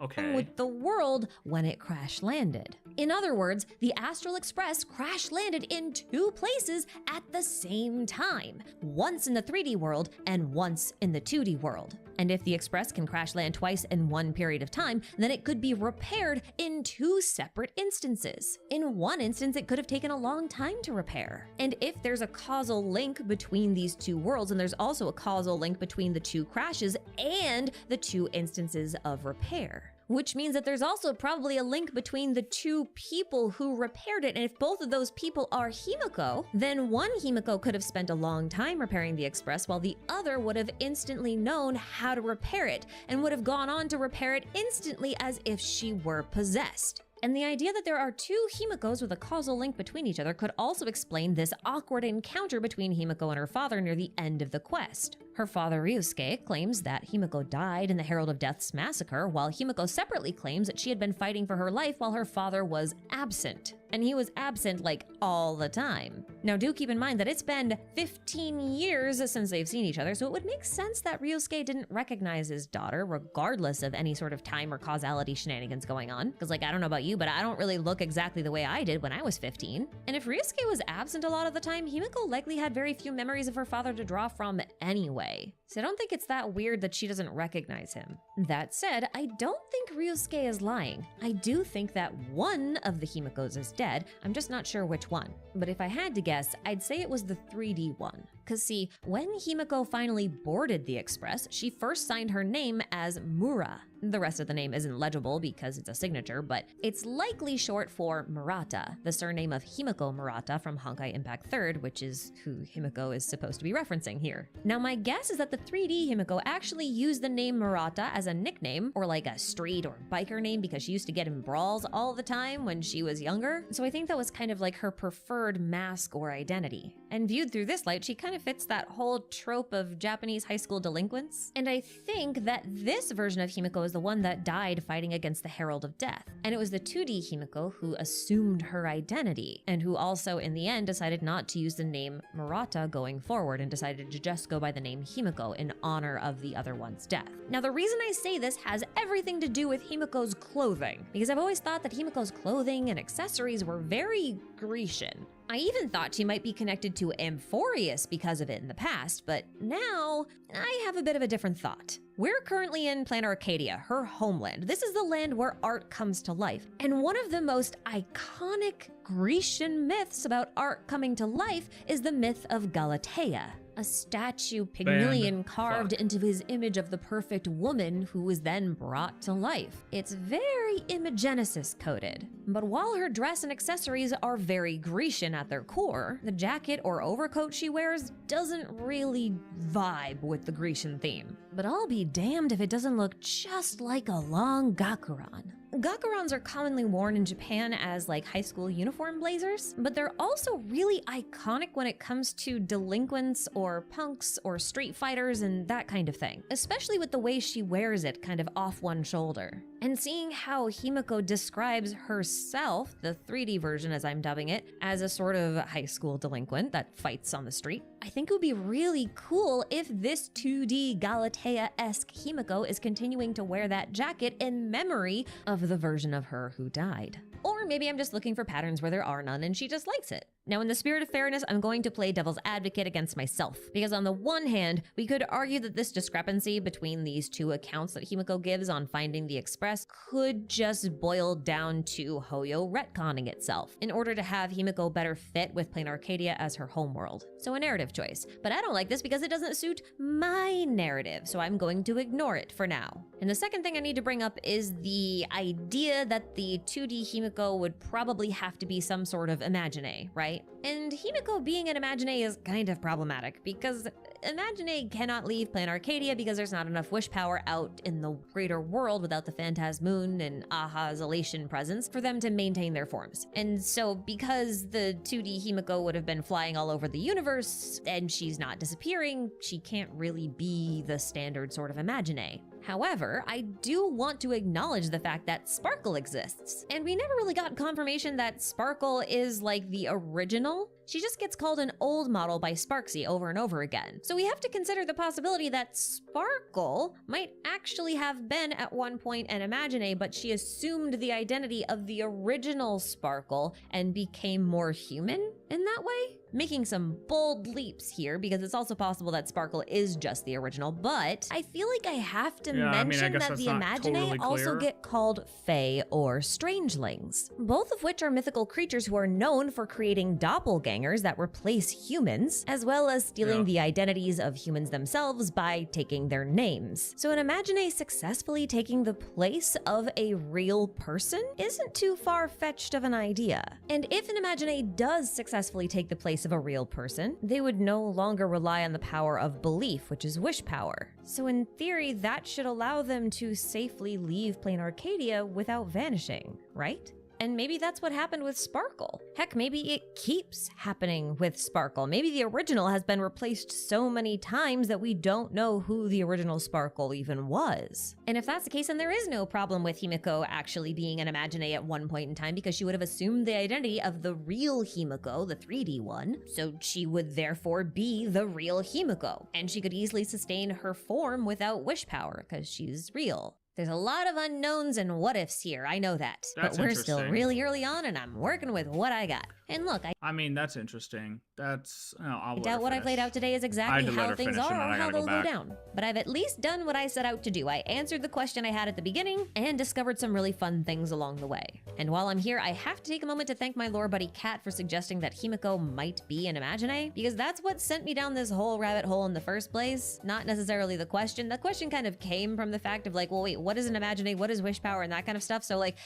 Okay. With the world when it crash landed. In other words, the Astral Express crash landed in 2 places at the same time, once in the 3D world and once in the 2D world. And if the Express can crash land twice in one period of time, then it could be repaired in 2 separate instances. In one instance, it could have taken a long time to repair. And if there's a causal link between these 2 worlds, and there's also a causal link between the 2 crashes and the 2 instances of repair. Which means that there's also probably a link between the 2 people who repaired it, and if both of those people are Himiko, then one Himiko could have spent a long time repairing the Express, while the other would have instantly known how to repair it, and would have gone on to repair it instantly as if she were possessed. And the idea that there are 2 Himikos with a causal link between each other could also explain this awkward encounter between Himiko and her father near the end of the quest. Her father, Ryusuke, claims that Himiko died in the Herald of Death's massacre, while Himiko separately claims that she had been fighting for her life while her father was absent. And he was absent, like, all the time. Now, do keep in mind that it's been 15 years since they've seen each other, so it would make sense that Ryusuke didn't recognize his daughter, regardless of any sort of time or causality shenanigans going on. Because, like, I don't know about you, but I don't really look exactly the way I did when I was 15. And if Ryusuke was absent a lot of the time, Himiko likely had very few memories of her father to draw from anyway. So I don't think it's that weird that she doesn't recognize him. That said, I don't think Ryusuke is lying. I do think that one of the Himikos is dead, I'm just not sure which one. But if I had to guess, I'd say it was the 3D one. Cause see, when Himiko finally boarded the Express, she first signed her name as Mura. The rest of the name isn't legible because it's a signature, but it's likely short for Murata, the surname of Himiko Murata from Honkai Impact 3rd, which is who Himiko is supposed to be referencing here. Now my guess is that the 3D Himiko actually used the name Murata as a nickname, or like a street or biker name, because she used to get in brawls all the time when she was younger. So I think that was kind of like her preferred mask or identity. And viewed through this light, she kind of fits that whole trope of Japanese high school delinquents. And I think that this version of Himiko is the one that died fighting against the Herald of Death. And it was the 2D Himiko who assumed her identity, and who also in the end decided not to use the name Murata going forward and decided to just go by the name Himiko in honor of the other one's death. Now the reason I say this has everything to do with Himiko's clothing, because I've always thought that Himiko's clothing and accessories were very Grecian. I even thought she might be connected to Amphorius because of it in the past, but now I have a bit of a different thought. We're currently in Planarcadia, her homeland. This is the land where art comes to life. And one of the most iconic Grecian myths about art coming to life is the myth of Galatea, a statue Pygmalion carved into his image of the perfect woman who was then brought to life. It's very Imagenesis coded. But while her dress and accessories are very Grecian at their core, the jacket or overcoat she wears doesn't really vibe with the Grecian theme. But I'll be damned if it doesn't look just like a long gakuran. Gakurans are commonly worn in Japan as like high school uniform blazers, but they're also really iconic when it comes to delinquents or punks or street fighters and that kind of thing, especially with the way she wears it kind of off one shoulder. And seeing how Himiko describes herself, the 3D version as I'm dubbing it, as a sort of high school delinquent that fights on the street, I think it would be really cool if this 2D Galatea-esque Himiko is continuing to wear that jacket in memory of the version of her who died. Or maybe I'm just looking for patterns where there are none and she just likes it. Now, in the spirit of fairness, I'm going to play devil's advocate against myself. Because on the one hand, we could argue that this discrepancy between these two accounts that Himiko gives on finding the Express could just boil down to Hoyo retconning itself in order to have Himiko better fit with Planarcadia as her homeworld. So a narrative choice. But I don't like this because it doesn't suit my narrative, so I'm going to ignore it for now. And the second thing I need to bring up is the idea that the 2D Himiko would probably have to be some sort of imagine, right? And Himiko being an imagine is kind of problematic because Imagine cannot leave Planarcadia because there's not enough wish power out in the greater world without the Phantasmoon and Aha's Elation presence for them to maintain their forms. And so because the 2D Himiko would have been flying all over the universe and she's not disappearing, she can't really be the standard sort of Imagine. However, I do want to acknowledge the fact that Sparkle exists. And we never really got confirmation that Sparkle is like the original. She just gets called an old model by Sparksy over and over again. So we have to consider the possibility that Sparkle might actually have been at one point an Imagine, but she assumed the identity of the original Sparkle and became more human in that way? Making some bold leaps here because it's also possible that Sparkle is just the original, but I feel like I have to mention that the Imagine also get called Fae or Strangelings, both of which are mythical creatures who are known for creating doppelgangers that replace humans, as well as stealing the identities of humans themselves by taking their names. So an Imagine successfully taking the place of a real person isn't too far-fetched of an idea. And if an Imagine does successfully take the place of a real person, they would no longer rely on the power of belief, which is wish power. So in theory, that should allow them to safely leave Planarcadia without vanishing, right? And maybe that's what happened with Sparkle. Heck, maybe it keeps happening with Sparkle. Maybe the original has been replaced so many times that we don't know who the original Sparkle even was. And if that's the case, then there is no problem with Himiko actually being an Imagine at one point in time because she would have assumed the identity of the real Himiko, the 3D one, so she would therefore be the real Himiko. And she could easily sustain her form without wish power because she's real. There's a lot of unknowns and what-ifs here, I know that. But we're still really early on and I'm working with what I got. And look, I mean, that's interesting. That's, I doubt what I've laid out today is exactly how things are or how they'll go down. But I've at least done what I set out to do. I answered the question I had at the beginning and discovered some really fun things along the way. And while I'm here, I have to take a moment to thank my lore buddy Kat for suggesting that Himiko might be an Imagine, because that's what sent me down this whole rabbit hole in the first place. Not necessarily the question. The question kind of came from the fact of like, well, wait, what is an Imagine? What is wish power and that kind of stuff? So like,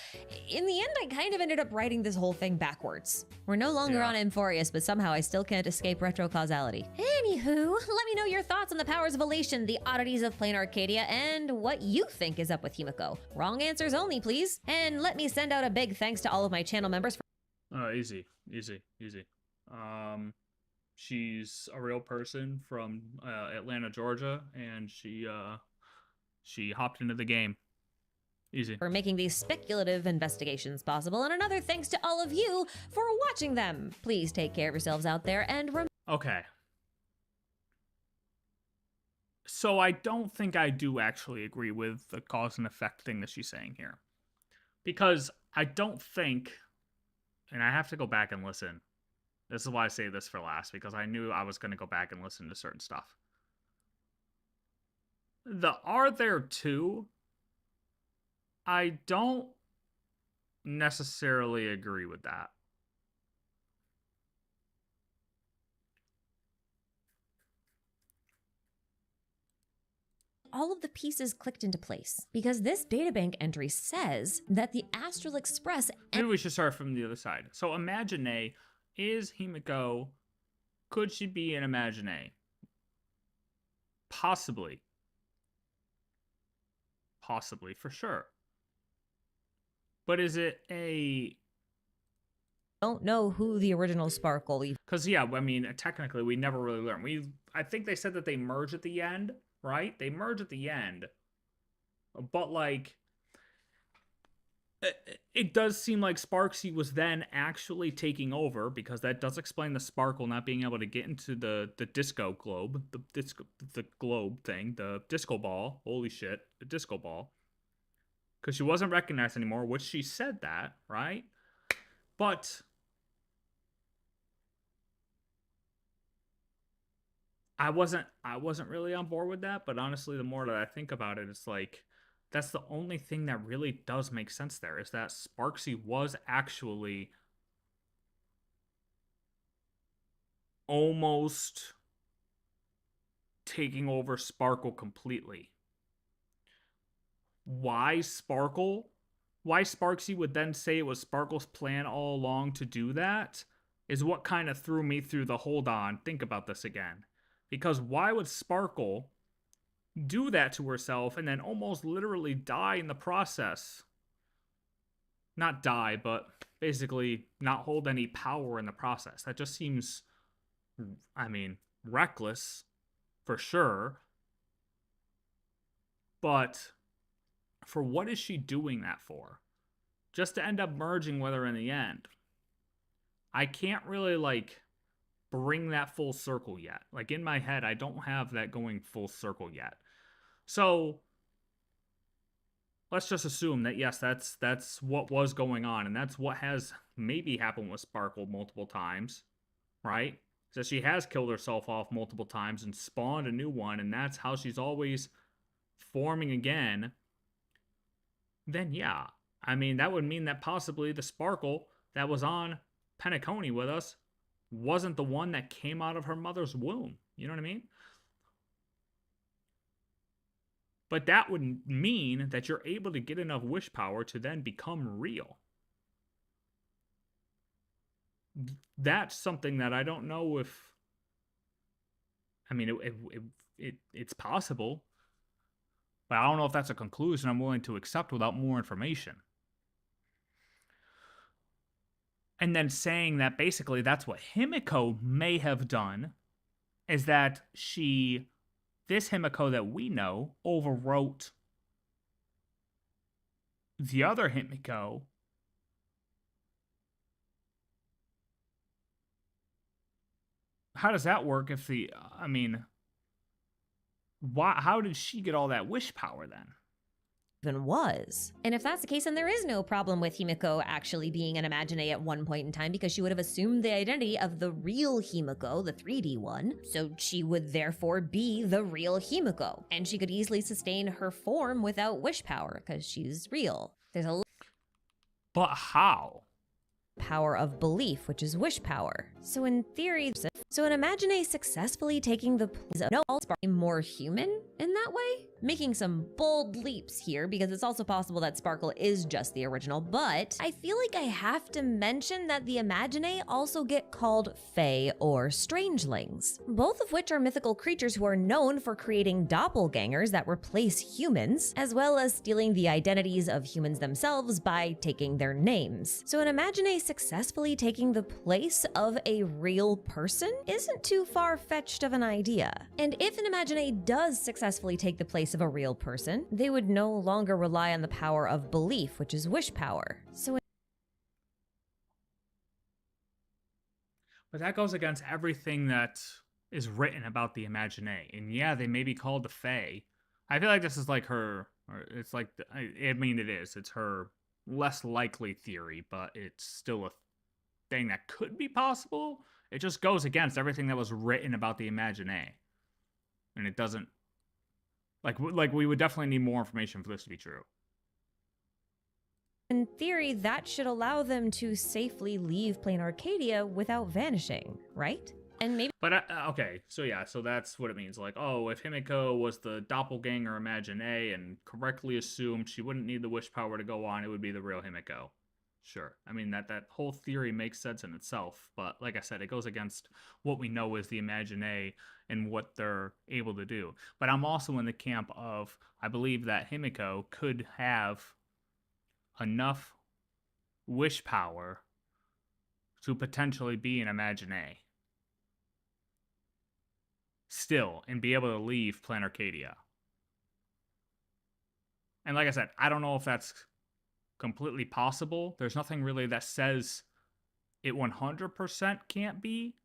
in the end, I kind of ended up writing this whole thing backwards. We're no longer on Amphorius, but somehow I still can't escape retrocausality. Anywho, let me know your thoughts on the powers of Elation, the oddities of Planarcadia, and what you think is up with Himiko. Wrong answers only, please. And let me send out a big thanks to all of my channel members for— easy. She's a real person from Atlanta, Georgia, and she hopped into the game. Easy. For making these speculative investigations possible, and another thanks to all of you for watching them. Please take care of yourselves out there and okay. So I don't think I do actually agree with the cause and effect thing that she's saying here. Because I don't think, and I have to go back and listen. This is why I say this for last, because I knew I was going to go back and listen to certain stuff. The are there two? I don't necessarily agree with that. all of the pieces clicked into place because this databank entry says that the Astral Express— Maybe we should start from the other side. So Imagine, is Himiko, could she be an Imagine? Possibly. Possibly, for sure. But is it a... Don't know who the original Sparkle... Because, yeah, I mean, technically, we never really learned. I think they said that they merge at the end, right? They merge at the end. But, like, it does seem like Sparksy was then actually taking over, because that does explain the Sparkle not being able to get into the disco globe, the globe thing, the disco ball. Holy shit, the disco ball. Because she wasn't recognized anymore, which she said that, right? But I wasn't really on board with that, but honestly, the more that I think about it, it's like, that's the only thing that really does make sense there, is that Sparksy was actually almost taking over Sparkle completely. Why Sparkle? Why Sparksy would then say it was Sparkle's plan all along to do that is what kind of threw me through the hold on, think about this again. Because why would Sparkle do that to herself and then almost literally die in the process? Not die, but basically not hold any power in the process. That just seems, I mean, reckless for sure. But for what is she doing that for? Just to end up merging with her in the end. I can't really, like, bring that full circle yet. Like, in my head, I don't have that going full circle yet. So let's just assume that, yes, that's what was going on, and that's what has maybe happened with Sparkle multiple times, right? So she has killed herself off multiple times and spawned a new one, and that's how she's always forming again. Then yeah, I mean, that would mean that possibly the Sparkle that was on Penacony with us wasn't the one that came out of her mother's womb. You know what I mean? But that would mean that you're able to get enough wish power to then become real. That's something that I don't know if... I mean, it's possible. But I don't know if that's a conclusion I'm willing to accept without more information. And then saying that basically that's what Himiko may have done, is that this Himiko that we know overwrote the other Himiko. How does that work if I mean, how did she get all that wish power then? Even was. And if that's the case, then there is no problem with Himiko actually being an Imagine at one point in time, because she would have assumed the identity of the real Himiko, the 3D one, so she would therefore be the real Himiko, and she could easily sustain her form without wish power, because she's real. There's a But how? Power of belief, which is wish power. So in theory, in Imagine successfully taking the place of Sparkle more human in that way? Making some bold leaps here, because it's also possible that Sparkle is just the original, but I feel like I have to mention that the Imagine also get called Fae or Strangelings, both of which are mythical creatures who are known for creating doppelgangers that replace humans, as well as stealing the identities of humans themselves by taking their names. So an Imagine successfully taking the place of a real person isn't too far-fetched of an idea. And if an Imagine does successfully take the place of a real person, they would no longer rely on the power of belief, which is wish power. But that goes against everything that is written about the Imagine. And yeah, they may be called the Fae. I feel like this is like her, or it's like, I mean, it is. It's her less likely theory, but it's still a thing that could be possible. It just goes against everything that was written about the Imagine. And it doesn't, like we would definitely need more information for this to be true. In theory, that should allow them to safely leave Planarcadia without vanishing, right? And maybe... But, okay, so yeah, so that's what it means. Like, oh, if Himiko was the doppelganger Imagine and correctly assumed she wouldn't need the wish power to go on, it would be the real Himiko. Sure. I mean, that whole theory makes sense in itself, but like I said, it goes against what we know is the Imagine and what they're able to do. But I'm also in the camp of, I believe that Himiko could have enough wish power to potentially be an Imagine still and be able to leave Planarcadia. And like I said, I don't know if that's completely possible. There's nothing really that says it 100% can't be.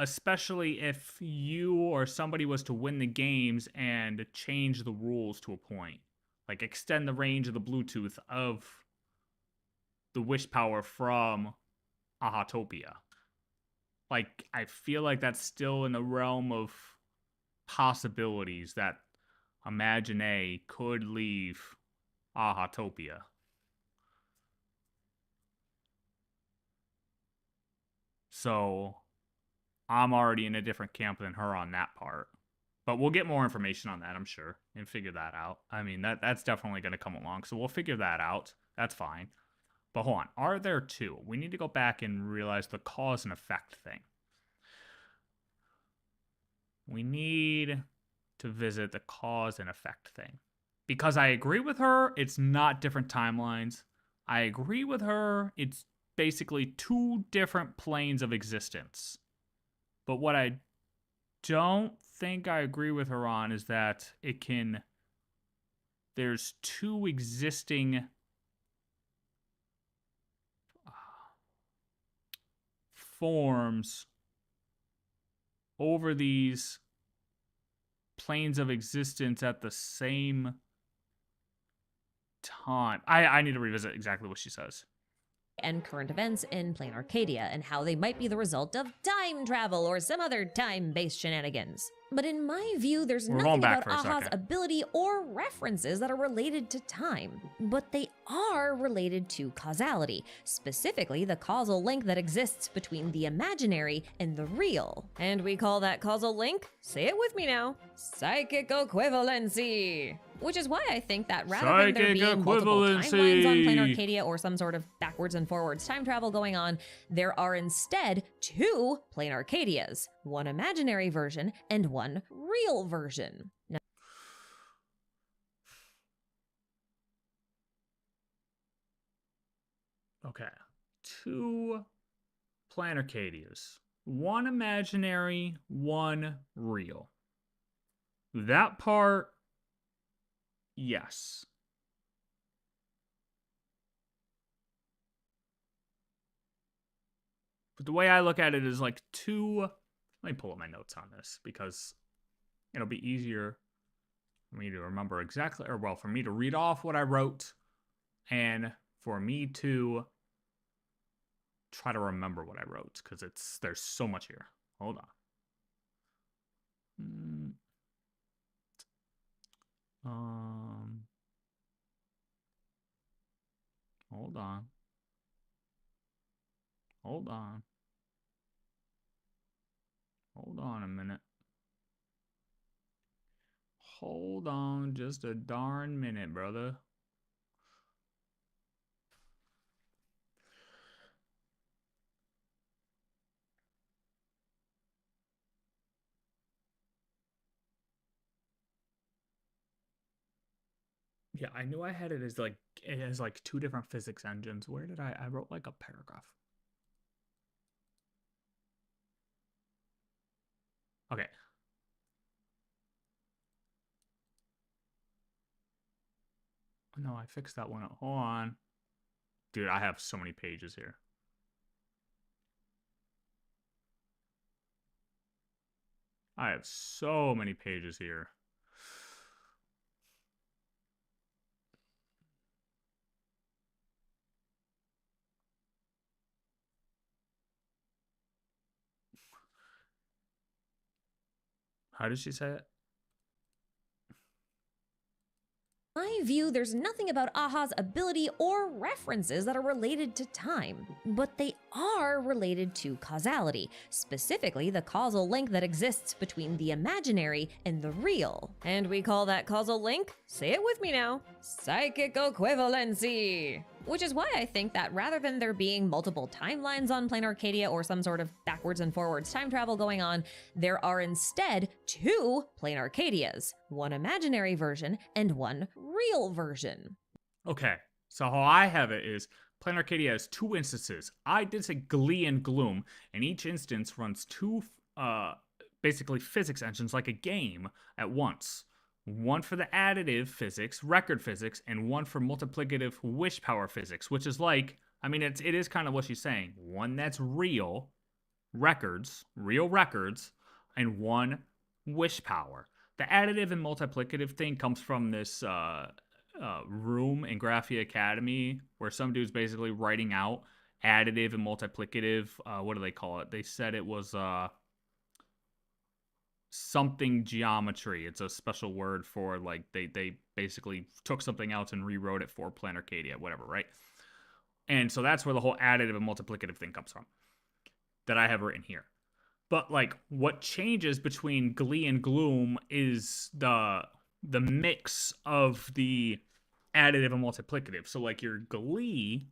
Especially if you or somebody was to win the games and change the rules to a point. Like extend the range of the Bluetooth of the wish power from Ahatopia. Like, I feel like that's still in the realm of possibilities that Imagine could leave Ahatopia. So I'm already in a different camp than her on that part. But we'll get more information on that, I'm sure, and figure that out. I mean, that's definitely going to come along, so we'll figure that out. That's fine. But hold on. Are there two? We need to go back and realize the cause and effect thing. We need to visit the cause and effect thing. Because I agree with her, it's not different timelines. I agree with her, it's basically two different planes of existence. But what I don't think I agree with her on is that there's two existing forms over these planes of existence at the same time. I need to revisit exactly what she says. And current events in Planarcadia and how they might be the result of time travel or some other time-based shenanigans. But in my view, there's nothing about Aha's ability or references that are related to time, but they are related to causality, specifically the causal link that exists between the imaginary and the real. And we call that causal link, say it with me now, psychic equivalency. Which is why I think that rather than there being multiple timelines on Planarcadia or some sort of backwards and forwards time travel going on, there are instead two Planarcadias, one imaginary version and one real version. Now, okay, two Planarcadias, one imaginary, one real. That part, yes. But the way I look at it is like two... Let me pull up my notes on this because it'll be easier for me to remember exactly, or well, for me to read off what I wrote and for me to try to remember what I wrote because there's so much here. Hold on. Hold on. Hold on. Hold on a minute. Hold on just a darn minute, brother. Yeah, I knew I had it as like two different physics engines. Where did I wrote like a paragraph. Okay. No, I fixed that one. Hold on. Dude, I have so many pages here. I have so many pages here. How did she say it? in my view, there's nothing about Aha's ability or references that are related to time, but they are related to causality, specifically the causal link that exists between the imaginary and the real. And we call that causal link, say it with me now, psychic equivalency. Which is why I think that rather than there being multiple timelines on Planarcadia or some sort of backwards and forwards time travel going on, there are instead two Planarcadias, one imaginary version and one real version. Okay, so how I have it is Planarcadia has two instances. I did say Glee and Gloom, and each instance runs two basically physics engines like a game at once. one for the additive physics, record physics, and one for multiplicative wish power physics, which is like, I mean, it is kind of what she's saying. One that's real records, and one wish power. The additive and multiplicative thing comes from this room in Graphia Academy where some dude's basically writing out additive and multiplicative. What do they call it? They said it was something geometry. It's a special word for, like, they basically took something else and rewrote it for Planarcadia, whatever, right? And so that's where the whole additive and multiplicative thing comes from that I have written here. But, like, what changes between Glee and Gloom is the mix of the additive and multiplicative. So, like, your Glee,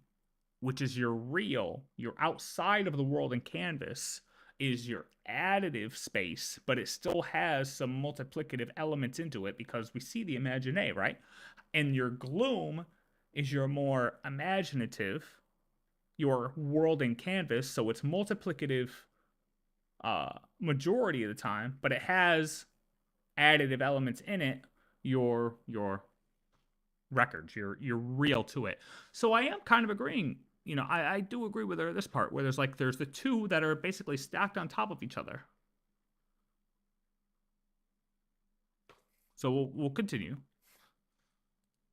which is your real, your outside of the world and canvas, is your additive space, but it still has some multiplicative elements into it because we see the imagine, right? And your Gloom is your more imaginative, your world and canvas, so it's multiplicative majority of the time, but it has additive elements in it, your records, you're real to it. So I am kind of agreeing. You know, I do agree with her this part where there's the two that are basically stacked on top of each other. So we'll continue.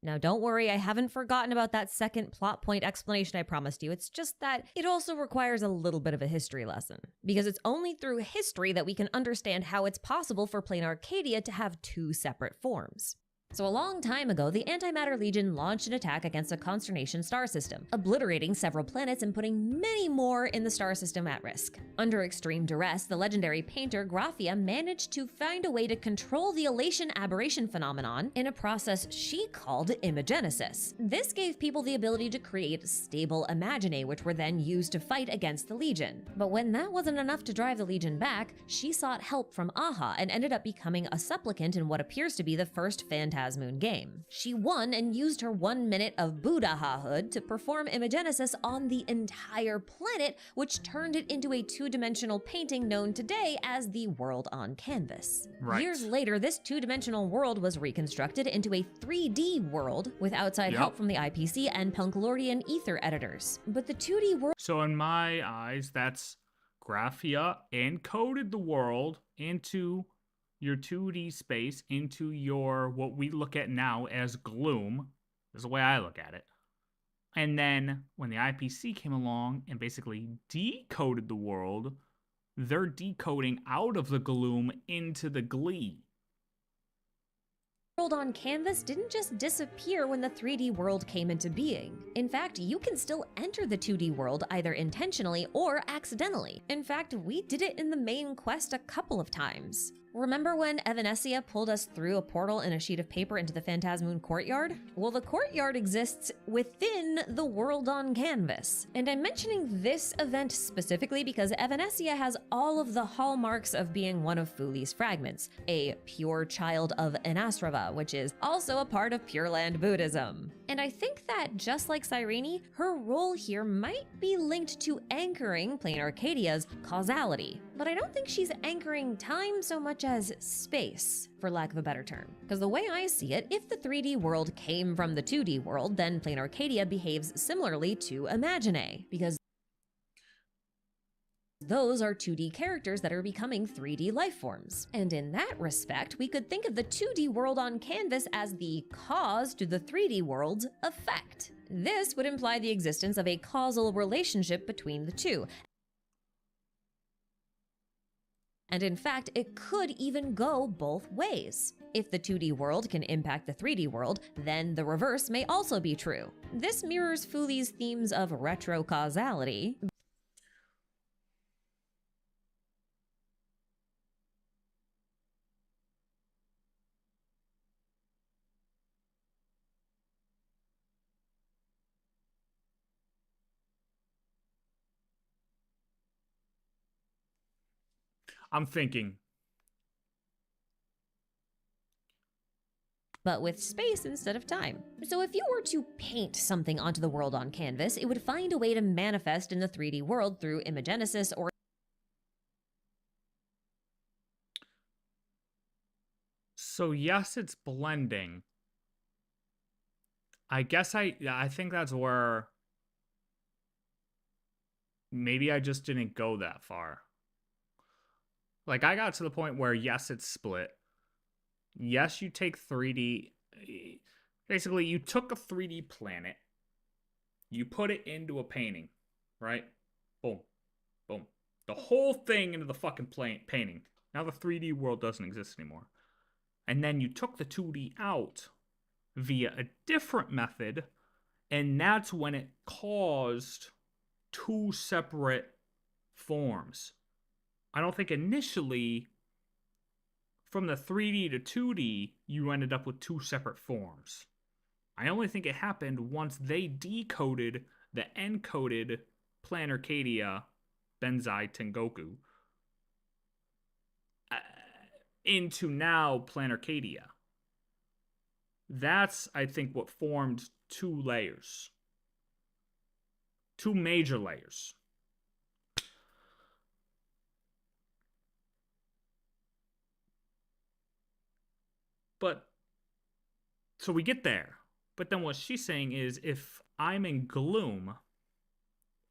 Now, don't worry, I haven't forgotten about that second plot point explanation I promised you. It's just that it also requires a little bit of a history lesson. Because it's only through history that we can understand how it's possible for Planarcadia to have two separate forms. So a long time ago, the Antimatter Legion launched an attack against a Consternation star system, obliterating several planets and putting many more in the star system at risk. Under extreme duress, the legendary painter Graphia managed to find a way to control the Elation aberration phenomenon in a process she called imagenesis. This gave people the ability to create stable imaginae, which were then used to fight against the Legion. But when that wasn't enough to drive the Legion back, she sought help from Aha and ended up becoming a supplicant in what appears to be the first Phantasmoon game. She won and used her 1 minute of Buddhahood to perform imagenesis on the entire planet, which turned it into a two-dimensional painting known today as the world on canvas. Right. Years later, this two-dimensional world was reconstructed into a 3D world with outside help from the IPC and Punklordian Ether editors. But the 2D world— So in my eyes, that's Graphia encoded the world into your 2D space, into your, what we look at now as Gloom. This is the way I look at it. And then when the IPC came along and basically decoded the world, they're decoding out of the Gloom into the Glee. World on canvas didn't just disappear when the 3D world came into being. In fact, you can still enter the 2D world either intentionally or accidentally. In fact, we did it in the main quest a couple of times. Remember when Evanescia pulled us through a portal in a sheet of paper into the Phantasmoon courtyard? Well, the courtyard exists within the world on canvas. And I'm mentioning this event specifically because Evanescia has all of the hallmarks of being one of Fuli's fragments, a pure child of Anastrava, which is also a part of Pure Land Buddhism. And I think that, just like Cyrene, her role here might be linked to anchoring Planarcadia's causality. But I don't think she's anchoring time so much as space, for lack of a better term. Because the way I see it, if the 3D world came from the 2D world, then Planarcadia behaves similarly to Imaginae, because those are 2D characters that are becoming 3D life forms. And in that respect, we could think of the 2D world on canvas as the cause to the 3D world's effect. This would imply the existence of a causal relationship between the two. And in fact, it could even go both ways. If the 2D world can impact the 3D world, then the reverse may also be true. This mirrors Fuli's themes of retrocausality. I'm thinking. But with space instead of time. So if you were to paint something onto the world on canvas, it would find a way to manifest in the 3D world through imagenesis or So yes, it's blending. I guess I think that's where maybe I just didn't go that far. Like, I got to the point where, yes, it's split. Yes, you take 3D. Basically, you took a 3D planet. You put it into a painting, right? Boom. Boom. The whole thing into the fucking painting. Now the 3D world doesn't exist anymore. And then you took the 2D out via a different method, and that's when it caused two separate forms. I don't think initially, from the 3D to 2D, you ended up with two separate forms. I only think it happened once they decoded the encoded Planarcadia Benzai Tengoku into now Planarcadia. That's, I think, what formed two layers. Two major layers. But, so we get there. But then what she's saying is, if I'm in gloom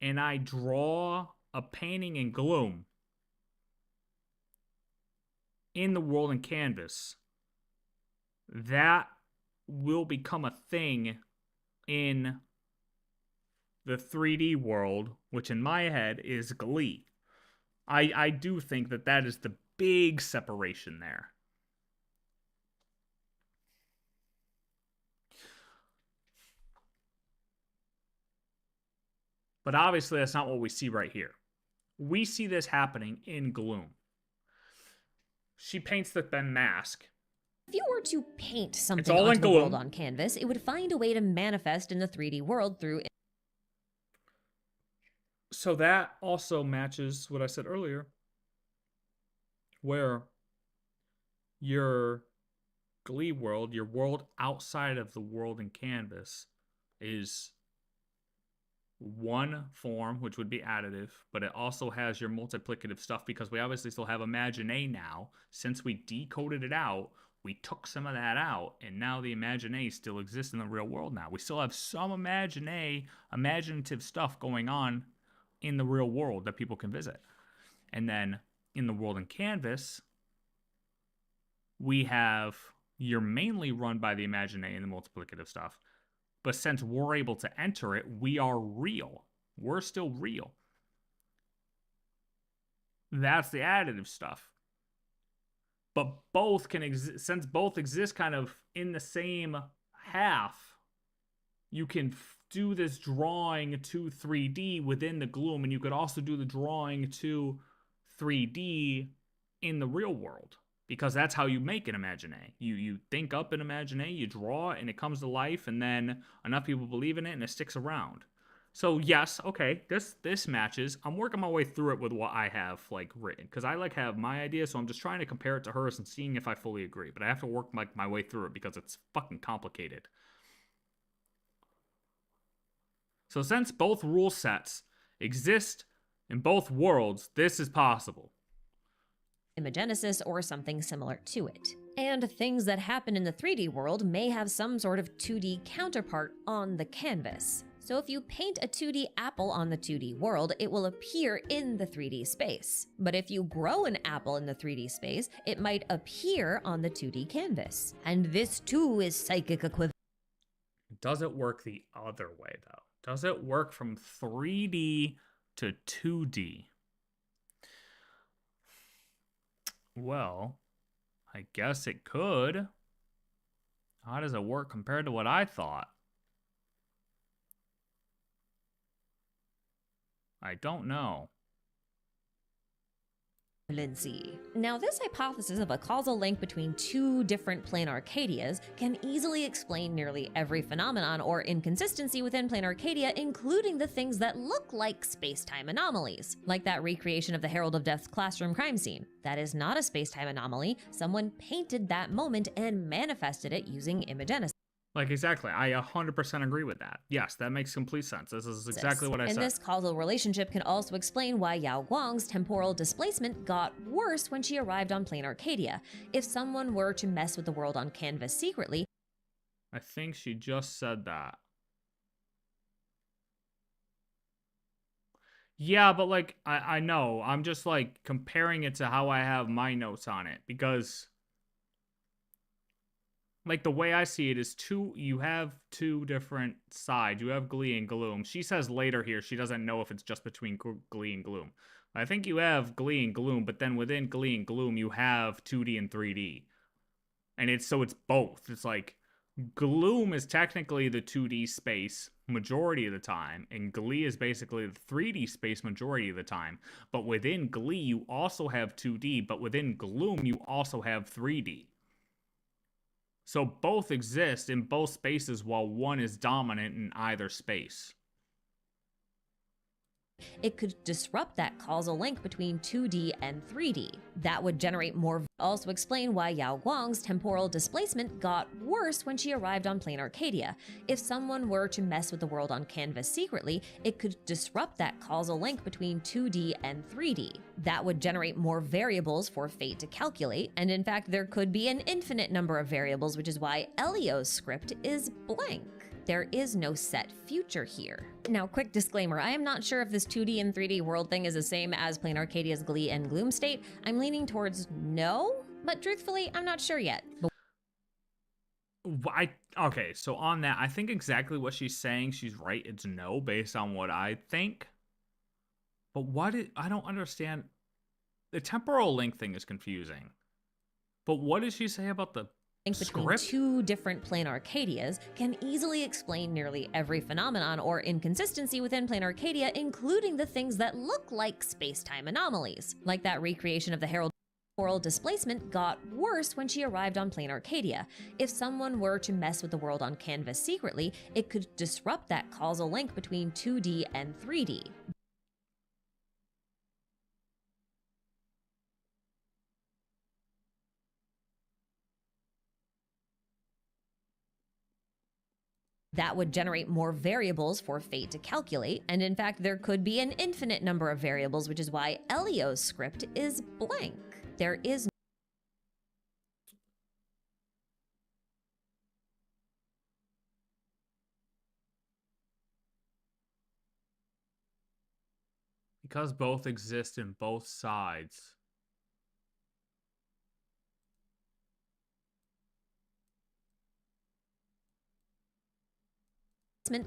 and I draw a painting in gloom in the world and canvas, that will become a thing in the 3D world, which in my head is Klee. I do think that that is the big separation there. But obviously that's not what we see right here. We see this happening in gloom. She paints the mask. If you were to paint something onto the world on canvas, it would find a way to manifest in the 3D world through... So that also matches what I said earlier, where your Klee world, your world outside of the world in canvas, is one form, which would be additive, but it also has your multiplicative stuff, because we obviously still have Imagine now. Since we decoded it out, we took some of that out, and now the Imagine still exists in the real world now. We still have some imaginative stuff going on in the real world that people can visit. And then in the world in canvas, we have, you're mainly run by the Imagine and the multiplicative stuff. But since we're able to enter it, we are real. We're still real. That's the additive stuff. But both can exist, since both exist kind of in the same half, you can do this drawing to 3D within the gloom, and you could also do the drawing to 3D in the real world. Because that's how you make an Imagine. You think up an Imagine, you draw it, and it comes to life, and then enough people believe in it, and it sticks around. So yes, okay, this matches. I'm working my way through it with what I have written, because I have my idea, so I'm just trying to compare it to hers and seeing if I fully agree. But I have to work my way through it because it's fucking complicated. So since both rule sets exist in both worlds, this is possible. Imagenesis or something similar to it. And things that happen in the 3D world may have some sort of 2D counterpart on the canvas. So if you paint a 2D apple on the 2D world, it will appear in the 3D space. But if you grow an apple in the 3D space, it might appear on the 2D canvas. And this too is psychic equivalent. Does it work the other way though? Does it work from 3D to 2D? Well, I guess it could. How does it work compared to what I thought? I don't know. Now, this hypothesis of a causal link between two different Planarcadias can easily explain nearly every phenomenon or inconsistency within Planarcadia, including the things that look like space-time anomalies, like that recreation of the Herald of Death's classroom crime scene. That is not a space-time anomaly. Someone painted that moment and manifested it using Imagenesis. Like, exactly. I 100% agree with that. Yes, that makes complete sense. This is exactly what I said. And this causal relationship can also explain why Yao Guang's temporal displacement got worse when she arrived on Planarcadia. If someone were to mess with the world on Canvas secretly... I think she just said that. Yeah, but like, I know. I'm just like comparing it to how I have my notes on it. Because... like, the way I see it is you have two different sides. You have Glee and Gloom. She says later here she doesn't know if it's just between Glee and Gloom. I think you have Glee and Gloom, but then within Glee and Gloom you have 2D and 3D. And it's both. It's like, Gloom is technically the 2D space majority of the time, and Glee is basically the 3D space majority of the time. But within Glee you also have 2D, but within Gloom you also have 3D. So both exist in both spaces while one is dominant in either space. It could disrupt that causal link between 2D and 3D. That would generate more... also explain why Yao Guang's temporal displacement got worse when she arrived on Planarcadia. If someone were to mess with the world on Canvas secretly, it could disrupt that causal link between 2D and 3D. That would generate more variables for Fate to calculate, and in fact there could be an infinite number of variables, which is why Elio's script is blank. There is no set future here. Now, quick disclaimer, I am not sure if this 2D and 3D world thing is the same as Planarcadia's Glee and Gloom state. I'm leaning towards no, but truthfully, I'm not sure yet. Okay, so on that, I think exactly what she's saying, she's right, it's no, based on what I think. But I don't understand. The temporal link thing is confusing. But what did she say about the between two different Planarcadias can easily explain nearly every phenomenon or inconsistency within Planarcadia, including the things that look like space-time anomalies, like that recreation of the Herald. Temporal displacement got worse when she arrived on Planarcadia. If someone were to mess with the world on Canvas secretly, it could disrupt that causal link between 2D and 3D. That would generate more variables for Fate to calculate, and in fact there could be an infinite number of variables, which is why Elio's script is blank. There is because both exist in both sides.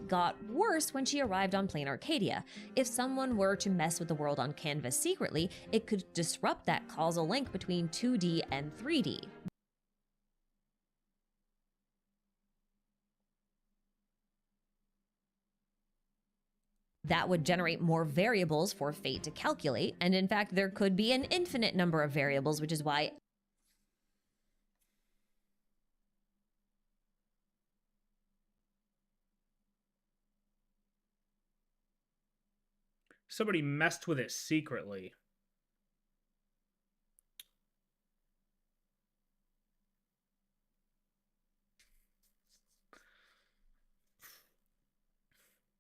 Got worse when she arrived on Planarcadia. If someone were to mess with the world on Canvas secretly, it could disrupt that causal link between 2D and 3D. That would generate more variables for Fate to calculate, and in fact there could be an infinite number of variables, which is why somebody messed with it secretly.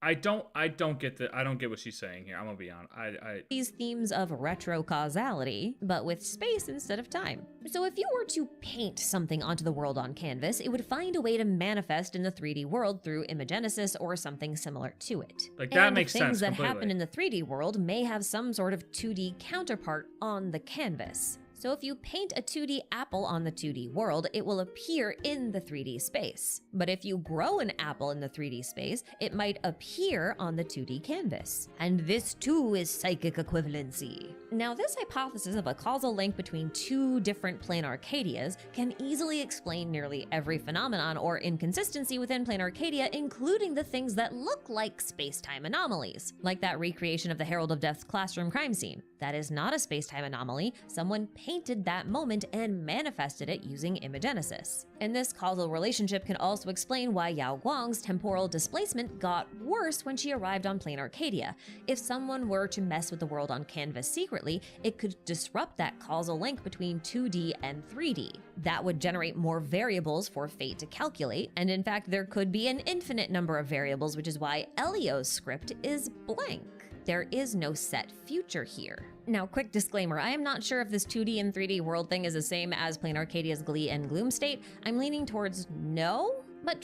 I don't get what she's saying here. I'm gonna be honest. These themes of retro causality, but with space instead of time. So if you were to paint something onto the world on canvas, it would find a way to manifest in the 3D world through imagenesis or something similar to it. Like that makes sense. Things that happen in the 3D world may have some sort of 2D counterpart on the canvas. So if you paint a 2D apple on the 2D world, it will appear in the 3D space. But if you grow an apple in the 3D space, it might appear on the 2D canvas. And this too is psychic equivalency. Now this hypothesis of a causal link between two different Planarcadias can easily explain nearly every phenomenon or inconsistency within Planarcadia, including the things that look like space-time anomalies, like that recreation of the Herald of Death's classroom crime scene. That is not a space-time anomaly. Someone painted that moment and manifested it using imagenesis. And this causal relationship can also explain why Yao Guang's temporal displacement got worse when she arrived on Planarcadia. If someone were to mess with the world on canvas secretly, it could disrupt that causal link between 2D and 3D. That would generate more variables for Fate to calculate, and in fact there could be an infinite number of variables, which is why Elio's script is blank. There is no set future here. Now, quick disclaimer, I am not sure if this 2D and 3D world thing is the same as Planarcadia's Glee and Gloom state. I'm leaning towards no, but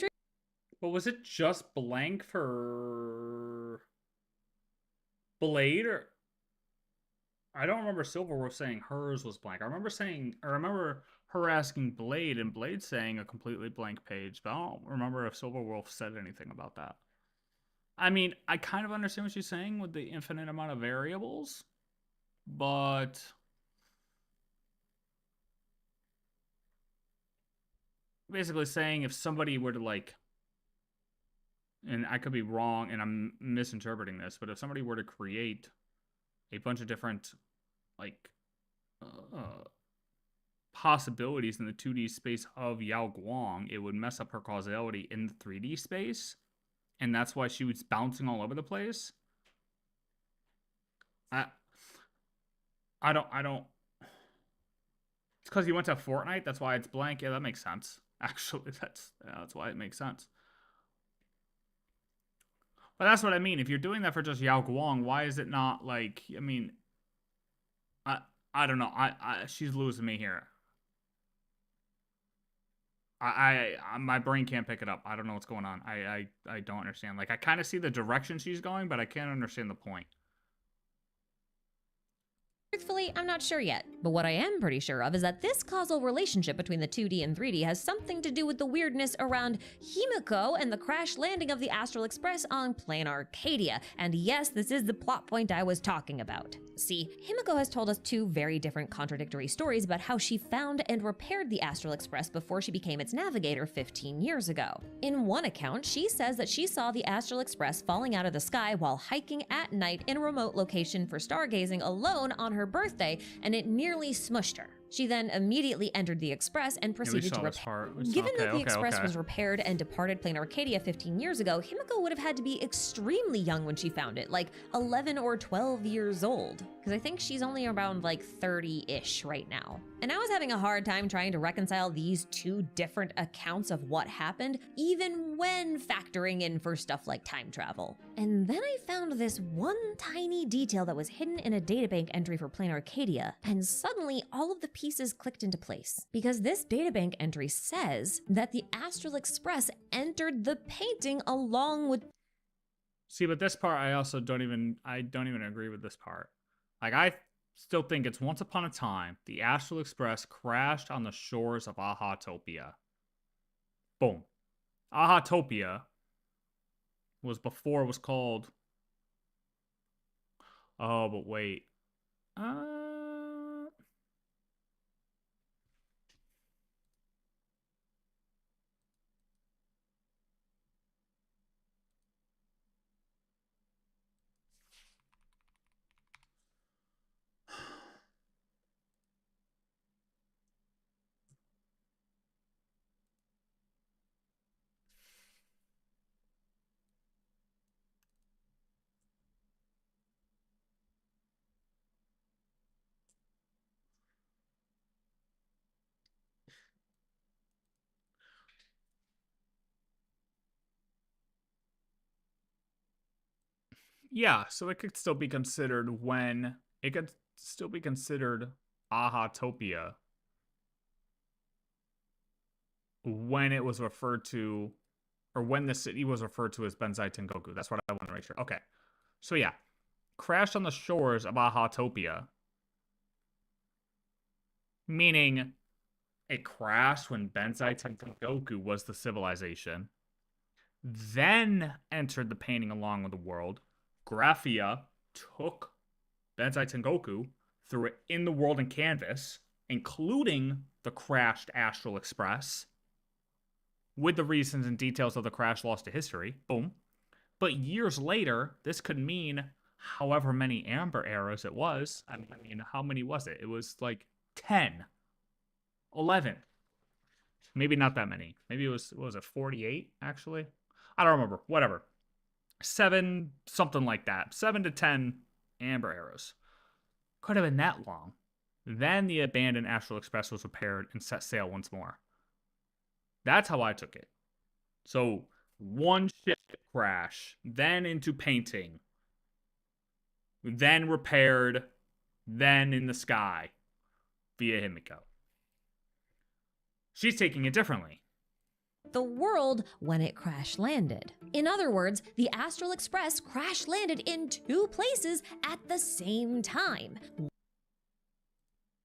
was it just blank for Blade? Or I don't remember Silverwolf saying hers was blank. I remember her asking Blade and Blade saying a completely blank page, but I don't remember if Silverwolf said anything about that. I mean, I kind of understand what she's saying with the infinite amount of variables, but basically saying if somebody were to like, and I could be wrong and I'm misinterpreting this, but if somebody were to create a bunch of different like possibilities in the 2D space of Yao Guang, it would mess up her causality in the 3D space. And that's why she was bouncing all over the place. I don't. It's because you went to Fortnite. That's why it's blank. Yeah, that makes sense. Actually, that's why it makes sense. But that's what I mean. If you're doing that for just Yao Guang, why is it not like? I mean, I don't know. She's losing me here. My brain can't pick it up. I don't know what's going on. I don't understand. Like, I kind of see the direction she's going, but I can't understand the point. truthfully, I'm not sure yet. But what I am pretty sure of is that this causal relationship between the 2D and 3D has something to do with the weirdness around Himiko and the crash landing of the Astral Express on Planarcadia. And yes, this is the plot point I was talking about. See, Himiko has told us two very different contradictory stories about how she found and repaired the Astral Express before she became its navigator 15 years ago. In one account, she says that she saw the Astral Express falling out of the sky while hiking at night in a remote location for stargazing alone on her birthday, and it nearly smushed her. She then immediately entered the Express and proceeded to repair. Given that the Express was repaired and departed Planarcadia 15 years ago, Himiko would have had to be extremely young when she found it, like 11 or 12 years old. Because I think she's only around like 30-ish right now. And I was having a hard time trying to reconcile these two different accounts of what happened, even when factoring in for stuff like time travel. And then I found this one tiny detail that was hidden in a databank entry for Planarcadia, and suddenly all of the pieces clicked into place. Because this databank entry says that the Astral Express entered the painting along with... See, but this part I also don't even agree with this part. Like, I still think it's once upon a time, the Astral Express crashed on the shores of Ahatopia. Boom. Ahatopia was before it was called... Oh, but wait. Yeah, so it could still be considered Ahatopia when it was referred to, or when the city was referred to as Benzai Tengoku. That's what I want to make sure. Okay, so yeah, crashed on the shores of Ahatopia, meaning it crashed when Benzai Tengoku was the civilization, then entered the painting along with the world. Graphia took Benzai Tengoku, threw it in the world and canvas, including the crashed Astral Express, with the reasons and details of the crash lost to history. Boom. But years later, this could mean however many amber arrows it was. I mean, how many was it? It was like 10, 11. Maybe not that many. Maybe it was 48 actually? I don't remember. Whatever. 7, something like that. 7 to 10 amber arrows. Could have been that long. Then the abandoned Astral Express was repaired and set sail once more. That's how I took it. So, one ship crash, then into painting, then repaired, then in the sky via Himiko. She's taking it differently. The world when it crash landed. In other words, the Astral Express crash landed in 2 places at the same time.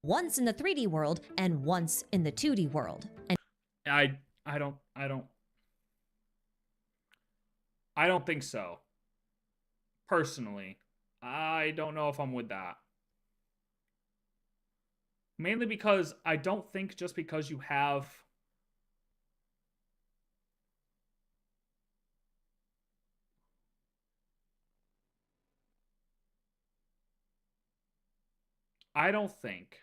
Once in the 3D world and once in the 2D world. And I don't think so. Personally, I don't know if I'm with that. Mainly because I don't think just because you have I don't think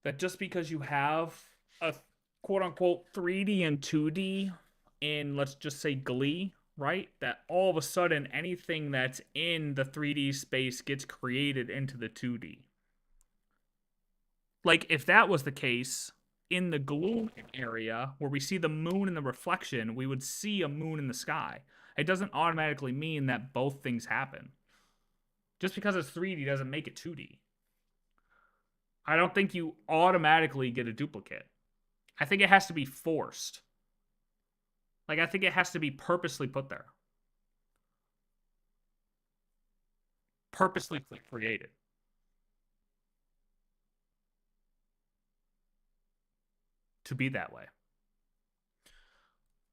that just because you have a quote-unquote 3D and 2D in, let's just say, Glee, right? That all of a sudden anything that's in the 3D space gets created into the 2D. Like, if that was the case, in the gloom area, where we see the moon in the reflection, we would see a moon in the sky. It doesn't automatically mean that both things happen. Just because it's 3D doesn't make it 2D. I don't think you automatically get a duplicate. I think it has to be forced. Like, I think it has to be purposely put there. Purposely created. To be that way.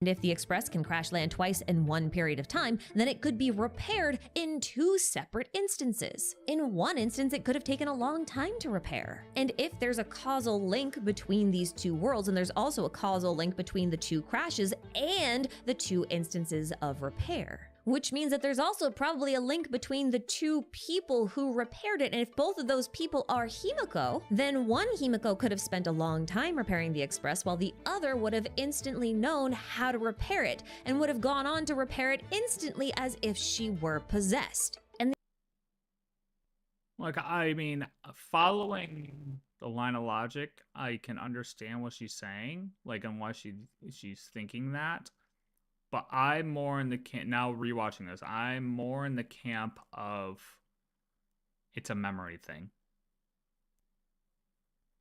if the Express can crash land twice in one period of time, then it could be repaired in 2 separate instances. In one instance, it could have taken a long time to repair. And if there's a causal link between these 2 worlds, and there's also a causal link between the 2 crashes and the 2 instances of repair. Which means that there's also probably a link between the 2 people who repaired it, and if both of those people are Himiko, then one Himiko could have spent a long time repairing the Express, while the other would have instantly known how to repair it, and would have gone on to repair it instantly as if she were possessed. And like, I mean, following the line of logic, I can understand what she's saying, like, and why she's thinking that. But I'm more in the camp, now rewatching this, I'm more in the camp of it's a memory thing.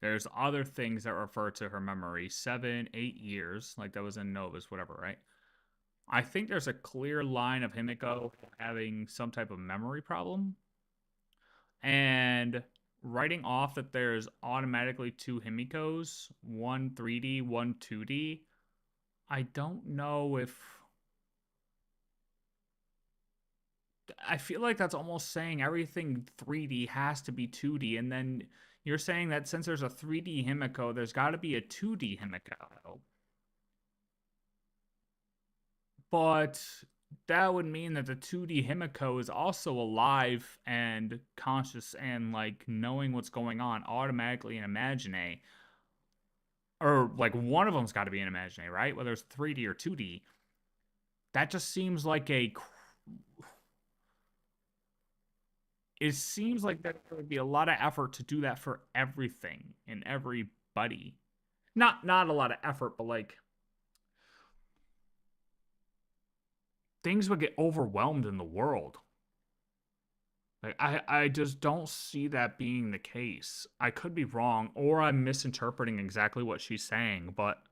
There's other things that refer to her memory, 7, 8 years, like that was in Novus, whatever, right? I think there's a clear line of Himiko having some type of memory problem. And writing off that there's automatically 2 Himikos, one 3D, one 2D, I don't know if... I feel like that's almost saying everything 3D has to be 2D, and then you're saying that since there's a 3D Himiko, there's got to be a 2D Himiko. But that would mean that the 2D Himiko is also alive and conscious and, like, knowing what's going on automatically in Imagine. Or, like, one of them's got to be in Imagine, right? Whether it's 3D or 2D. That just seems like a... It seems like there would be a lot of effort to do that for everything and everybody. Not a lot of effort, but, like... things would get overwhelmed in the world. Like, I just don't see that being the case. I could be wrong, or I'm misinterpreting exactly what she's saying, but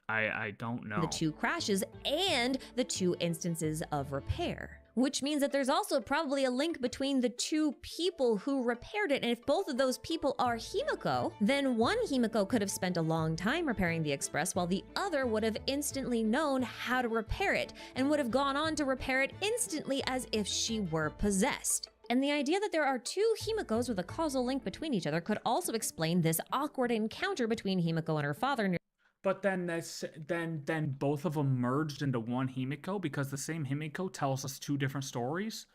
I don't know. The 2 crashes and the 2 instances of repair. Which means that there's also probably a link between the 2 people who repaired it, and if both of those people are Himiko, then one Himiko could have spent a long time repairing the Express, while the other would have instantly known how to repair it, and would have gone on to repair it instantly as if she were possessed. And the idea that there are 2 Himikos with a causal link between each other could also explain this awkward encounter between Himiko and her father. But then then both of them merged into one Himiko because the same Himiko tells us two different stories.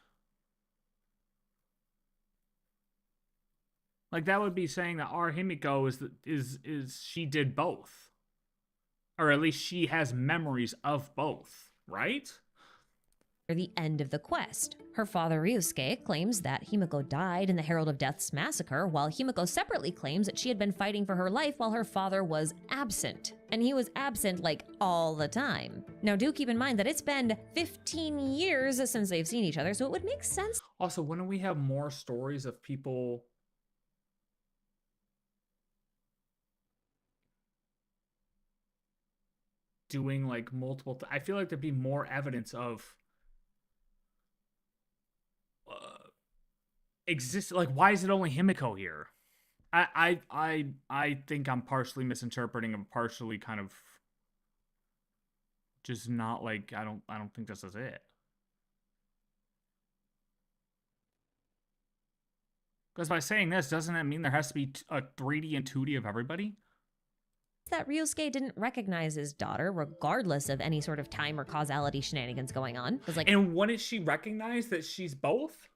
Like that would be saying that our Himiko is she did both, or at least she has memories of both, right? The end of the quest. Her father Ryusuke claims that Himiko died in the Herald of Death's massacre, while Himiko separately claims that she had been fighting for her life while her father was absent. And he was absent like all the time. Now do keep in mind that it's been 15 years since they've seen each other, so it would make sense. Also, wouldn't we have more stories of people doing like multiple I feel like there'd be more evidence of exist, like why is it only Himiko here? I think I'm partially misinterpreting and partially kind of just not like I don't think this is it. Because by saying this, doesn't that mean there has to be a 3D and 2D of everybody? That Ryusuke didn't recognize his daughter, regardless of any sort of time or causality shenanigans going on. It was like, and wouldn't she recognize that she's both?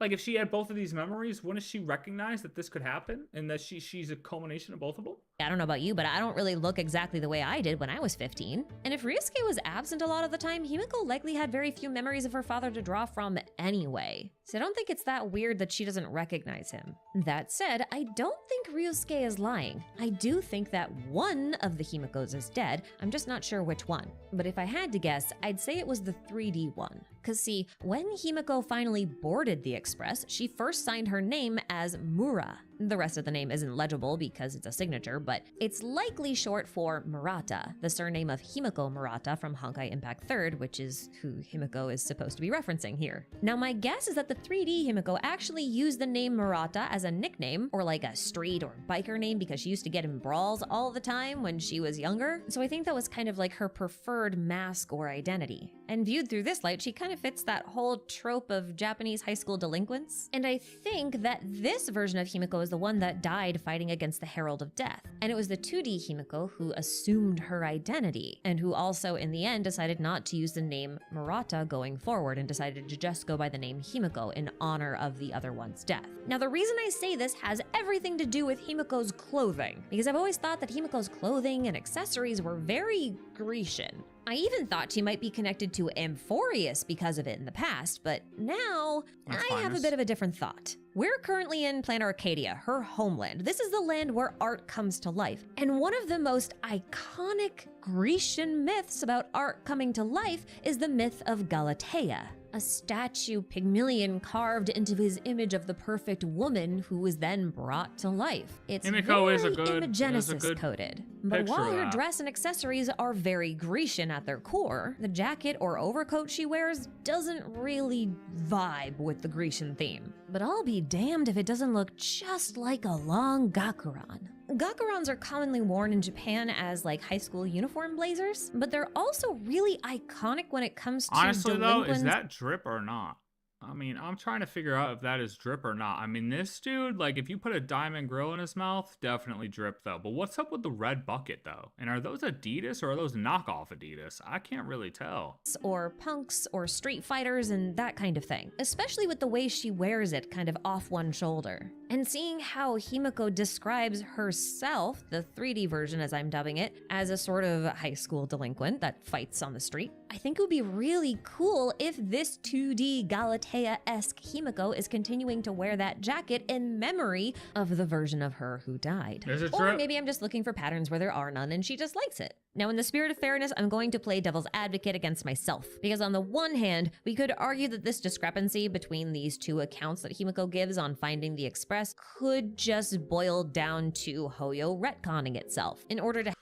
Like, if she had both of these memories, wouldn't she recognize that this could happen and that she's a culmination of both of them? I don't know about you, but I don't really look exactly the way I did when I was 15. And if Ryusuke was absent a lot of the time, Himiko likely had very few memories of her father to draw from anyway. So I don't think it's that weird that she doesn't recognize him. That said, I don't think Ryusuke is lying. I do think that one of the Himikos is dead. I'm just not sure which one. But if I had to guess, I'd say it was the 3D one. Cause see, when Himiko finally boarded the Express, she first signed her name as Mura. The rest of the name isn't legible because it's a signature, but it's likely short for Murata, the surname of Himiko Murata from Honkai Impact 3rd, which is who Himiko is supposed to be referencing here. Now my guess is that the 3D Himiko actually used the name Murata as a nickname, or like a street or biker name because she used to get in brawls all the time when she was younger. So I think that was kind of like her preferred mask or identity. And viewed through this light, she kind of fits that whole trope of Japanese high school delinquents. And I think that this version of Himiko is the one that died fighting against the Herald of Death. And it was the 2D Himiko who assumed her identity, and who also in the end decided not to use the name Murata going forward and decided to just go by the name Himiko in honor of the other one's death. Now the reason I say this has everything to do with Himiko's clothing, because I've always thought that Himiko's clothing and accessories were very Grecian. I even thought she might be connected to Amphorius because of it in the past, but now I have a bit of a different thought. We're currently in Planarcadia, her homeland. This is the land where art comes to life. And one of the most iconic Grecian myths about art coming to life is the myth of Galatea, a statue Pygmalion carved into his image of the perfect woman who was then brought to life. It's Himiko very is a good, Imagenesis coded. But while her dress and accessories are very Grecian at their core, the jacket or overcoat she wears doesn't really vibe with the Grecian theme. But I'll be damned if it doesn't look just like a long gakuran. Gakurans are commonly worn in Japan as like high school uniform blazers, but they're also really iconic when it comes to honestly though, is that drip or not? I mean, I'm trying to figure out if that is drip or not. I mean, this dude, like, if you put a diamond grill in his mouth, definitely drip, though. But what's up with the red bucket, though? And are those Adidas or are those knockoff Adidas? I can't really tell. Or punks or street fighters and that kind of thing. Especially with the way she wears it kind of off one shoulder. And seeing how Himiko describes herself, the 3D version as I'm dubbing it, as a sort of high school delinquent that fights on the street, I think it would be really cool if this 2D Galatea-esque Himiko is continuing to wear that jacket in memory of the version of her who died. Or maybe I'm just looking for patterns where there are none and she just likes it. Now, in the spirit of fairness, I'm going to play devil's advocate against myself. Because on the one hand, we could argue that this discrepancy between these two accounts that Himiko gives on finding the Express could just boil down to Hoyo retconning itself in order to...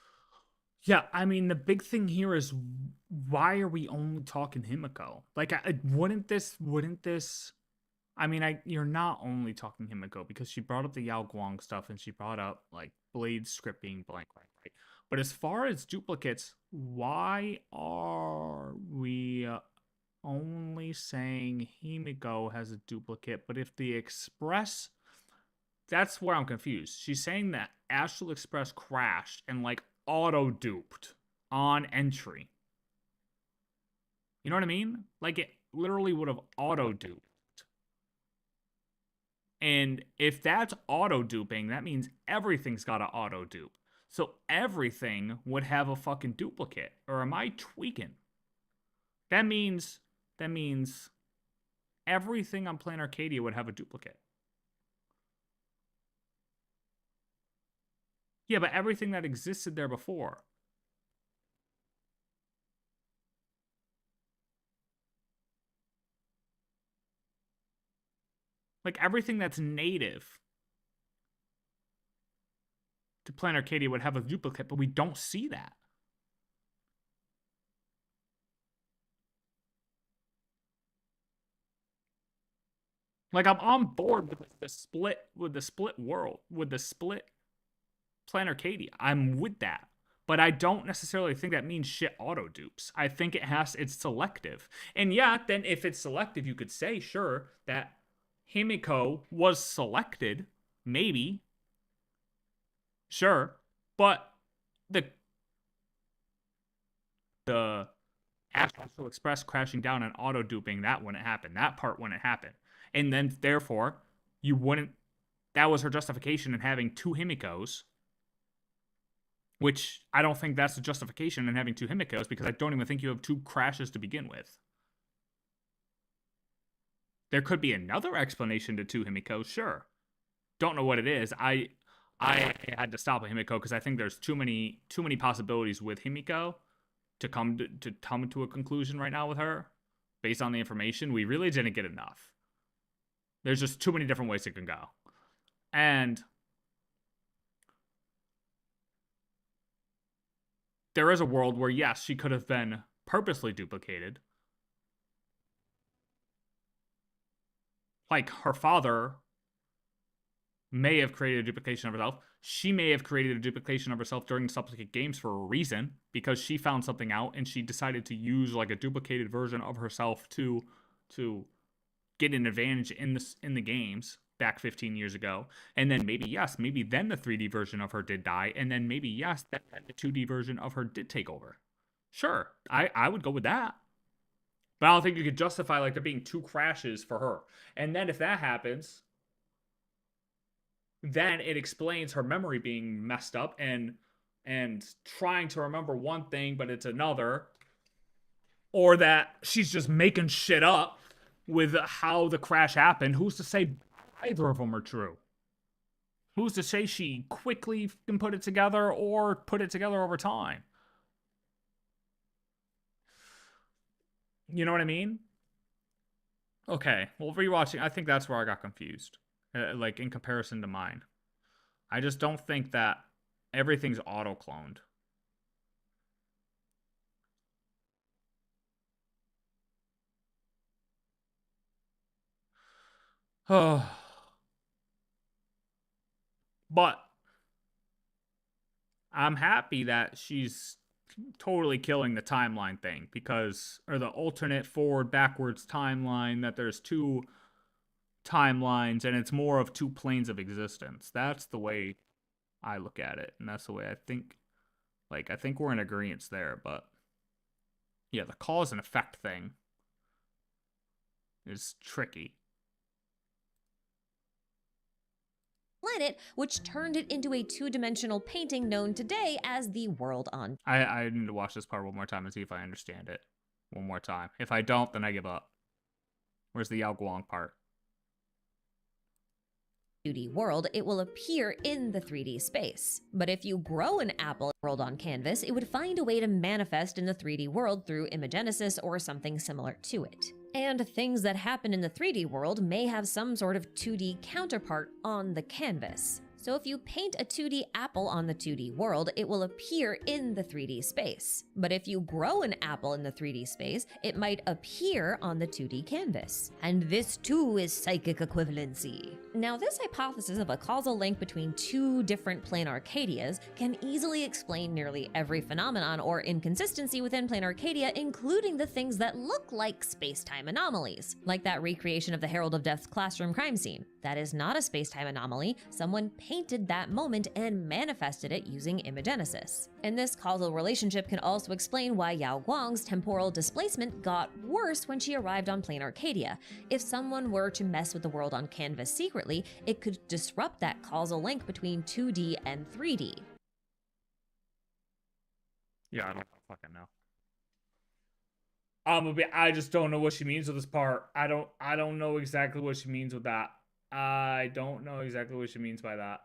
Yeah, I mean, the big thing here is why are we only talking Himiko? Like, wouldn't this... I mean, you're not only talking Himiko because she brought up the Yao Guang stuff and she brought up, like, Blade script being blank, right? But as far as duplicates, why are we only saying Himiko has a duplicate? But if the Express... That's where I'm confused. She's saying that Astral Express crashed and, like, auto-duped on entry. You know what I mean? Like, it literally would have auto-duped. And if that's auto-duping, that means everything's got to auto-dupe. So everything would have a fucking duplicate. Or am I tweaking? That means everything on Planarcadia would have a duplicate. Yeah, but everything that existed there before. Like, everything that's native to Planarcadia would have a duplicate, but we don't see that. Like, I'm on board with the split world, with the split Planarcadia. I'm with that. But I don't necessarily think that means shit auto-dupes. I think it's selective. And yeah, then if it's selective, you could say, sure, that Himiko was selected, maybe. Sure. But the Astral Express crashing down and auto-duping, that wouldn't happen. That part wouldn't happen. And then, therefore, you wouldn't... That was her justification in having 2 Himikos. Which, I don't think that's a justification in having 2 Himikos, because I don't even think you have 2 crashes to begin with. There could be another explanation to 2 Himikos, sure. Don't know what it is. I had to stop a Himiko, because I think there's too many possibilities with Himiko to come to a conclusion right now with her. Based on the information, we really didn't get enough. There's just too many different ways it can go. And there is a world where, yes, she could have been purposely duplicated. Like, her father may have created a duplication of herself. She may have created a duplication of herself during the Supplicate Games for a reason, because she found something out and she decided to use, like, a duplicated version of herself to get an advantage in the games back 15 years ago. And then maybe, yes, maybe then the 3D version of her did die, and then maybe, yes, then the 2D version of her did take over. Sure, I would go with that. But I don't think you could justify, like, there being 2 crashes for her. And then if that happens, then it explains her memory being messed up and trying to remember one thing, but it's another. Or that she's just making shit up with how the crash happened. Who's to say either of them are true? Who's to say she quickly can put it together or put it together over time? You know what I mean? Okay, well, rewatching, I think that's where I got confused. Like, in comparison to mine. I just don't think that everything's auto-cloned. Oh. But I'm happy that she's totally killing the timeline thing, because, or the alternate forward backwards timeline, that there's 2 timelines and it's more of 2 planes of existence. That's the way I look at it, and that's the way I think. Like, I think we're in agreement there. But yeah, the cause and effect thing is tricky. Planet, which turned it into a 2-dimensional painting known today as the World on. I need to watch this part one more time and see if I understand it one more time. If I don't, then I give up. Where's the Yao Guang part? 2D world, it will appear in the 3D space. But if you grow an apple world on canvas, it would find a way to manifest in the 3D world through imagenesis or something similar to it. And things that happen in the 3D world may have some sort of 2D counterpart on the canvas. So if you paint a 2D apple on the 2D world, it will appear in the 3D space. But if you grow an apple in the 3D space, it might appear on the 2D canvas. And this too is psychic equivalency. Now, this hypothesis of a causal link between 2 different Planarcadias can easily explain nearly every phenomenon or inconsistency within Planarcadia, including the things that look like space-time anomalies, like that recreation of the Herald of Death's classroom crime scene. That is not a space-time anomaly. Someone painted that moment and manifested it using imagenesis. And this causal relationship can also explain why Yao Guang's temporal displacement got worse when she arrived on Planarcadia. If someone were to mess with the world on canvas secretly, it could disrupt that causal link between 2D and 3D. Yeah, I don't fucking know. I just don't know what she means with this part. I don't know exactly what she means with that. I don't know exactly what she means by that.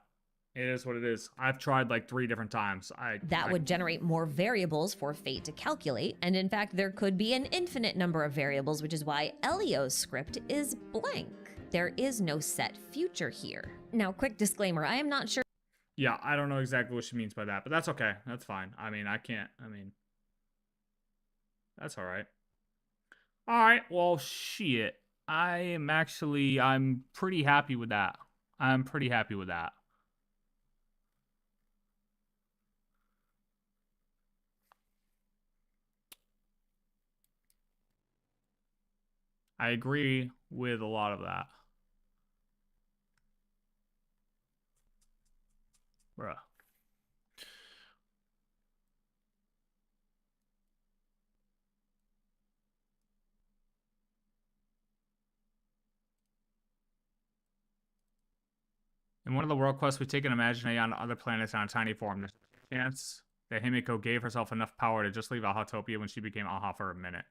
It is what it is. I've tried like 3 different times. That would generate more variables for Fate to calculate, and in fact, there could be an infinite number of variables, which is why Elio's script is blank. There is no set future here. Now, quick disclaimer, I am not sure. Yeah, I don't know exactly what she means by that, but that's okay. That's fine. That's all right. All right, well, shit. I'm pretty happy with that. I'm pretty happy with that. I agree with a lot of that. Bruh. In one of the world quests, we take an Imaginary on other planets on a tiny form. There's a chance that Himiko gave herself enough power to just leave Ahatopia when she became Aha for a minute.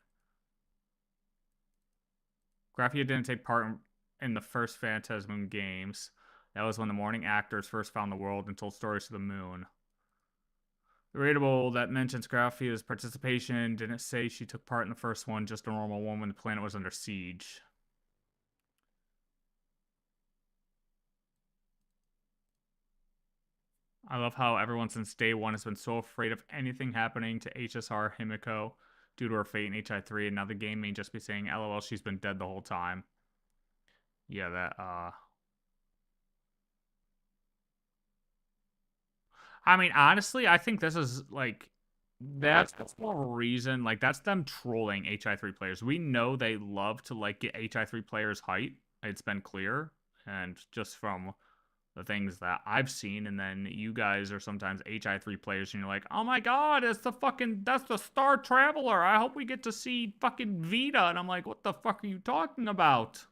Graphia didn't take part in the first Phantasm games. That was when the morning actors first found the world and told stories to the moon. The readable that mentions Graphia's participation didn't say she took part in the first one, just a normal one when the planet was under siege. I love how everyone since day one has been so afraid of anything happening to HSR Himiko due to her fate in HI3, and now the game may just be saying, LOL, she's been dead the whole time. Yeah, that, I mean, honestly, I think this is, like, that's more of a reason, like, that's them trolling HI3 players. We know they love to, like, get HI3 players hype. It's been clear, and just from the things that I've seen, and then you guys are sometimes HI3 players, and you're like, oh my god, that's the Star Traveler. I hope we get to see fucking Vita. And I'm like, what the fuck are you talking about?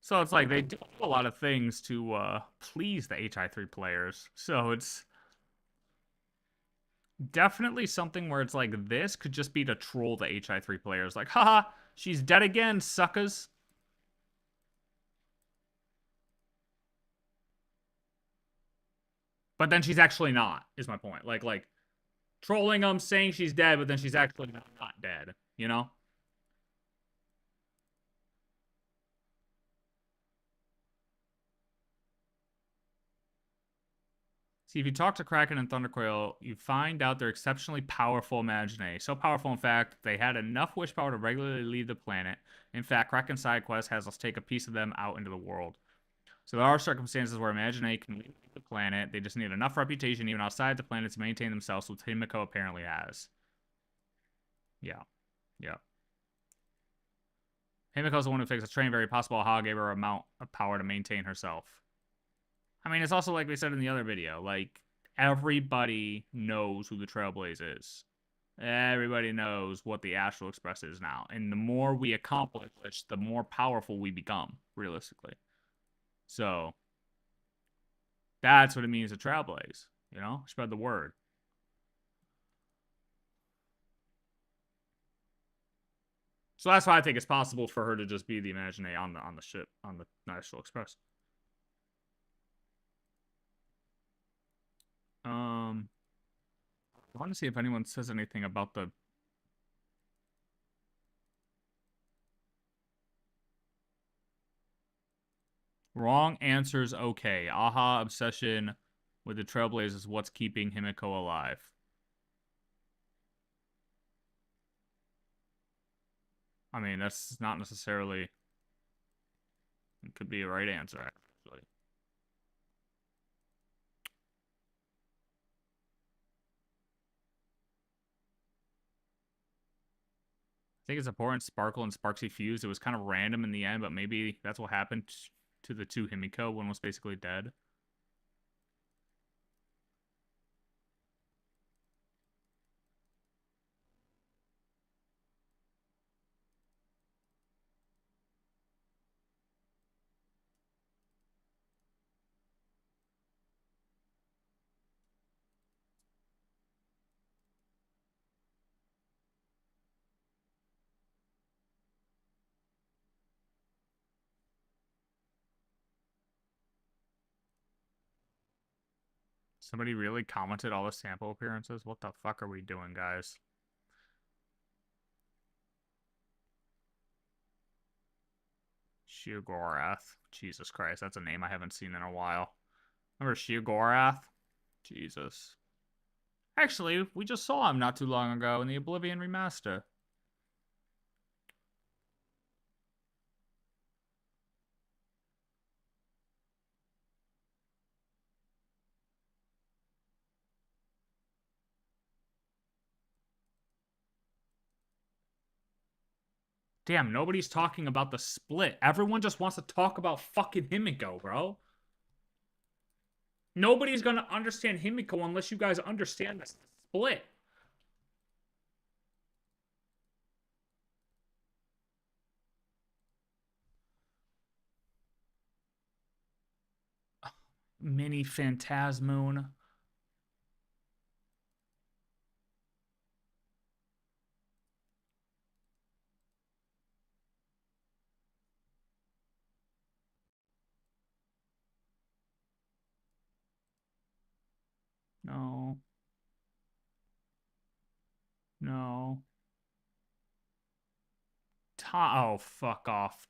So it's like, they do a lot of things to please the HI3 players. So it's definitely something where it's like, this could just be to troll the HI3 players. Like, haha, she's dead again, suckers. But then she's actually not, is my point. Like trolling them, saying she's dead, but then she's actually not dead, you know? See, if you talk to Kraken and Thundercoil, you find out they're exceptionally powerful Imaginary. So powerful, in fact, they had enough wish power to regularly leave the planet. In fact, Kraken's side quest has us take a piece of them out into the world. So there are circumstances where Imaginary can leave the planet. They just need enough reputation even outside the planet to maintain themselves, which Himiko apparently has. Yeah. Yeah. Himiko's the one who fixed the train. Very possible Aha gave her amount of power to maintain herself. I mean, it's also like we said in the other video. Like, everybody knows who the Trailblaze is. Everybody knows what the Astral Express is now. And the more we accomplish, the more powerful we become, realistically. So, that's what it means to Trailblaze. You know? Spread the word. So that's why I think it's possible for her to just be the Imaginary on the ship, on the Astral Express. I want to see if anyone says anything about the... Wrong answer's okay. Aha obsession with the Trailblaze is what's keeping Himiko alive. I mean, that's not necessarily... It could be a right answer, actually. I think it's important Sparkle and Sparksy fused. It was kind of random in the end, but maybe that's what happened. to the two Himiko. One was basically dead. Somebody really commented all the sample appearances? What the fuck are we doing, guys? Sheogorath. Jesus Christ, that's a name I haven't seen in a while. Remember Sheogorath? Jesus. Actually, we just saw him not too long ago in the Oblivion remaster. Damn, nobody's talking about the split. Everyone just wants to talk about fucking Himiko, bro. Nobody's gonna understand Himiko unless you guys understand the split. Mini Phantasmoon. No. No. Oh, fuck off.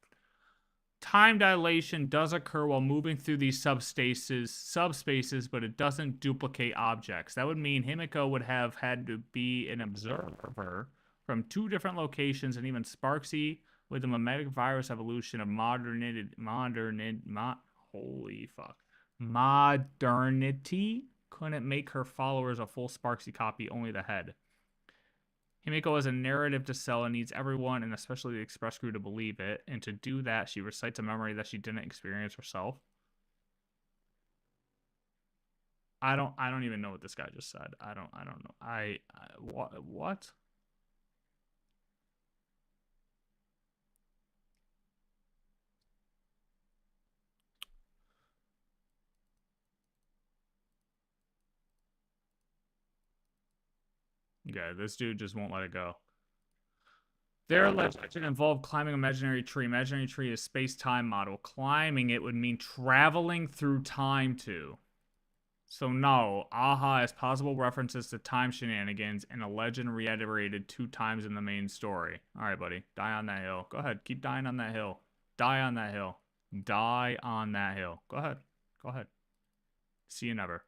Time dilation does occur while moving through these subspaces, but it doesn't duplicate objects. That would mean Himiko would have had to be an observer from two different locations, and even Sparksy, with the mimetic virus evolution of modernity, couldn't make her followers a full Sparksy copy, only the head. Himiko has a narrative to sell and needs everyone, and especially the Express crew, to believe it. And to do that, she recites a memory that she didn't experience herself. I don't even know what this guy just said. I don't know. What? Yeah, this dude just won't let it go. Their legend involved climbing imaginary tree. Imaginary tree is space-time model. Climbing it would mean traveling through time too. So no, Aha has possible references to time shenanigans and a legend reiterated 2 times in the main story. Alright, buddy. Die on that hill. Go ahead. Keep dying on that hill. Die on that hill. Die on that hill. Go ahead. Go ahead. See you never.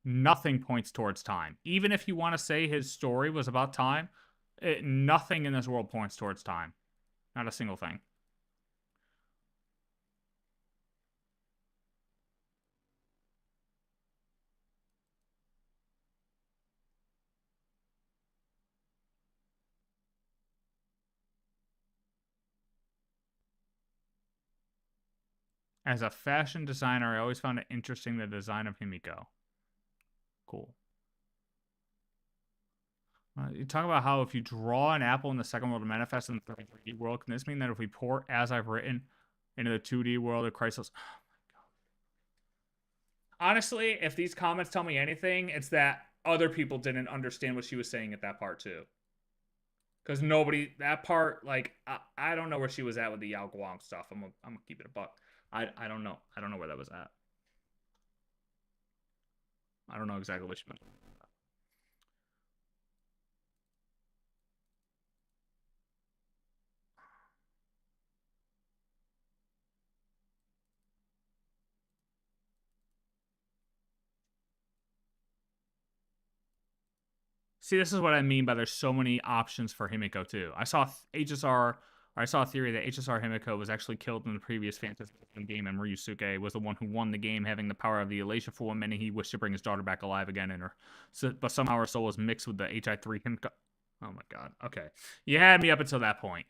Nothing points towards time. Even if you want to say his story was about time, nothing in this world points towards time. Not a single thing. As a fashion designer, I always found it interesting the design of Himiko. Cool. You talk about how if you draw an apple in the second world to manifest in the 3D world, can this mean that if we port as I've written into the 2D world of Chrysalis? Oh my god. Honestly, if these comments tell me anything, it's that other people didn't understand what she was saying at that part too. Because nobody, that part, like, I don't know where she was at with the Yao Guang stuff. I'm gonna keep it a buck. I don't know. I don't know where that was at. I don't know exactly what she meant. See, this is what I mean by there's so many options for Himiko too. I saw HSR Or I saw a theory that HSR Himiko was actually killed in the previous Phantasm game, and Ryusuke was the one who won the game, having the power of the Elation for one minute. He wished to bring his daughter back alive again, but somehow her soul was mixed with the HI3 Himiko. Oh my god. Okay. You had me up until that point.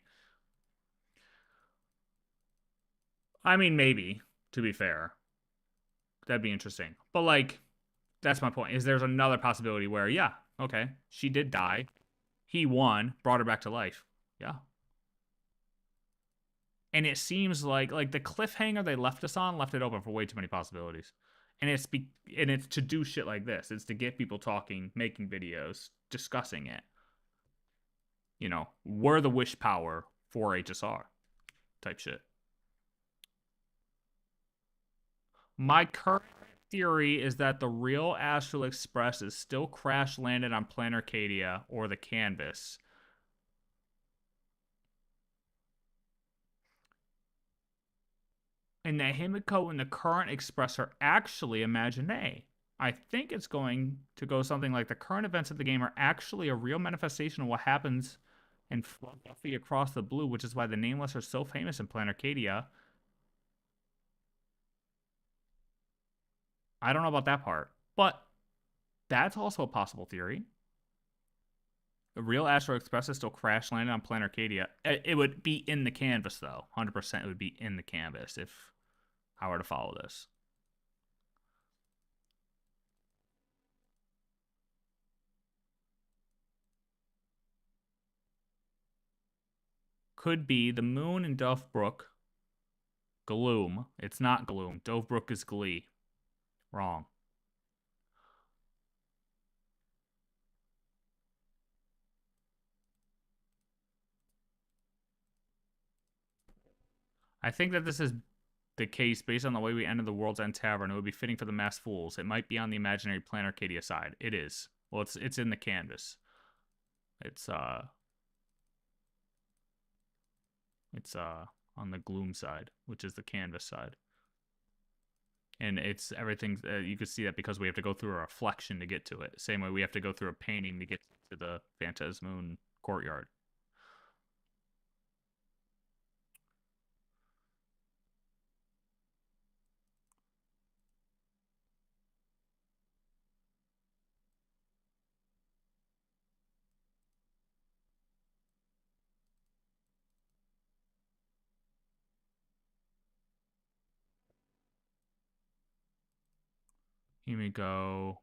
I mean, maybe, to be fair. That'd be interesting. But, like, that's my point, is there's another possibility where, yeah, okay, she did die. He won, brought her back to life. Yeah. And it seems like the cliffhanger they left us on left it open for way too many possibilities. And it's to do shit like this. It's to get people talking, making videos, discussing it. You know, we're the wish power for HSR type shit. My current theory is that the real Astral Express is still crash landed on Planarcadia or the canvas. And that Himiko and the current Express are actually Imagine. I think it's going to go something like the current events of the game are actually a real manifestation of what happens in Fluffy Across the Blue, which is why the Nameless are so famous in Planarcadia. I don't know about that part, but that's also a possible theory. The real Astral Express is still crash landed on Planarcadia. It would be in the canvas, though. 100% it would be in the canvas if I were to follow this. Could be the moon in Dovebrook. Gloom. It's not Gloom. Dovebrook is Glee. Wrong. I think that this is the case based on the way we ended the World's End Tavern. It would be fitting for the Masked Fools. It might be on the imaginary Planarcadia side. It is. Well, it's in the canvas. It's on the Gloom side, which is the canvas side. And it's everything. You can see that because we have to go through a reflection to get to it. Same way we have to go through a painting to get to the Phantasmoon courtyard. Here we go.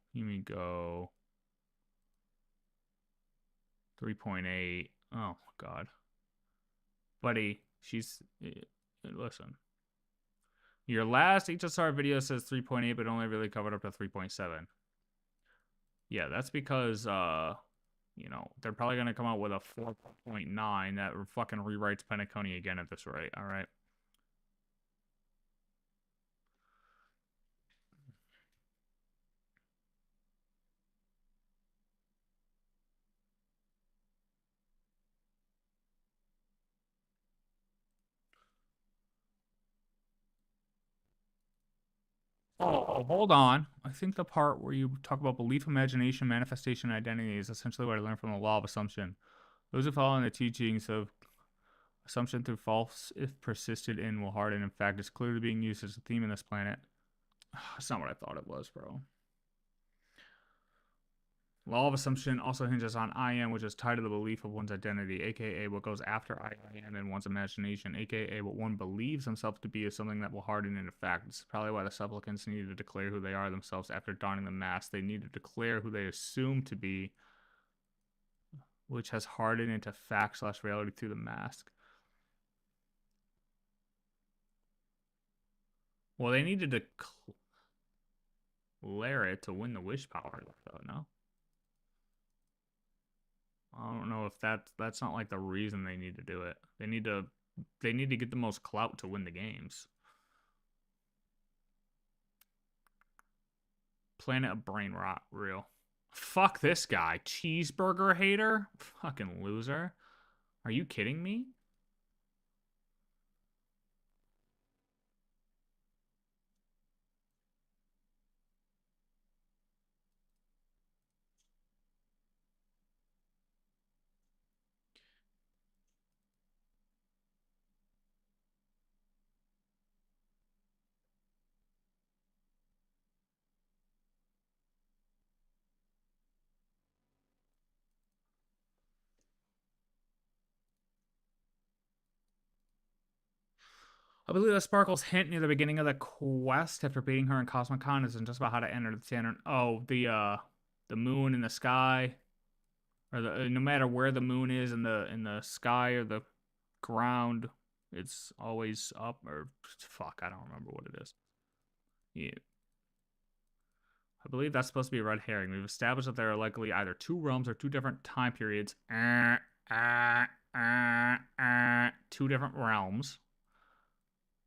3.8. Oh, God. Buddy, listen. Your last HSR video says 3.8, but only really covered up to 3.7. Yeah, that's because, you know, they're probably going to come out with a 4.9 that fucking rewrites Penacony again at this rate, alright? Oh, hold on. I think the part where you talk about belief, imagination, manifestation, and identity is essentially what I learned from the law of assumption. Those who follow in the teachings of assumption through false, if persisted in, will harden. In fact, it's clearly being used as a theme in this planet. It's not what I thought it was, bro. Law of assumption also hinges on I am, which is tied to the belief of one's identity, aka what goes after I am in one's imagination, aka what one believes himself to be is something that will harden into fact. This is probably why the supplicants need to declare who they are themselves after donning the mask. They need to declare who they assume to be, which has hardened into fact/reality through the mask. Well, they needed to declare it to win the wish power, though, no? I don't know if that's not like the reason they need to do it. They need to get the most clout to win the games. Planet of Brain Rot, real. Fuck this guy. Cheeseburger hater? Fucking loser. Are you kidding me? I believe that Sparkle's hint near the beginning of the quest after beating her in Cosmicon isn't just about how to enter the standard. Oh, the moon in the sky, or no matter where the moon is in the sky or the ground, it's always up. Or fuck, I don't remember what it is. Yeah. I believe that's supposed to be a red herring. We've established that there are likely either two realms or two different time periods. Two different realms.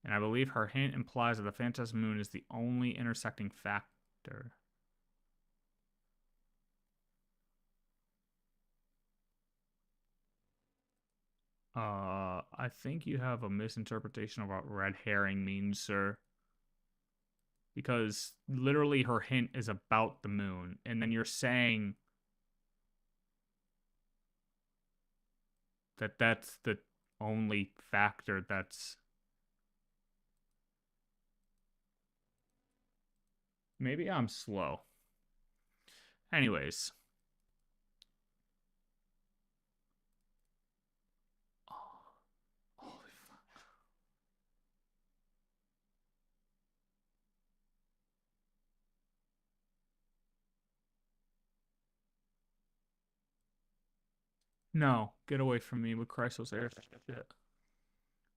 And I believe her hint implies that the Phantasm Moon is the only intersecting factor. I think you have a misinterpretation of what red herring means, sir. Because literally her hint is about the moon. And then you're saying that that's the only factor that's... Maybe I'm slow. Anyways. No, get away from me with Chrysos air shit.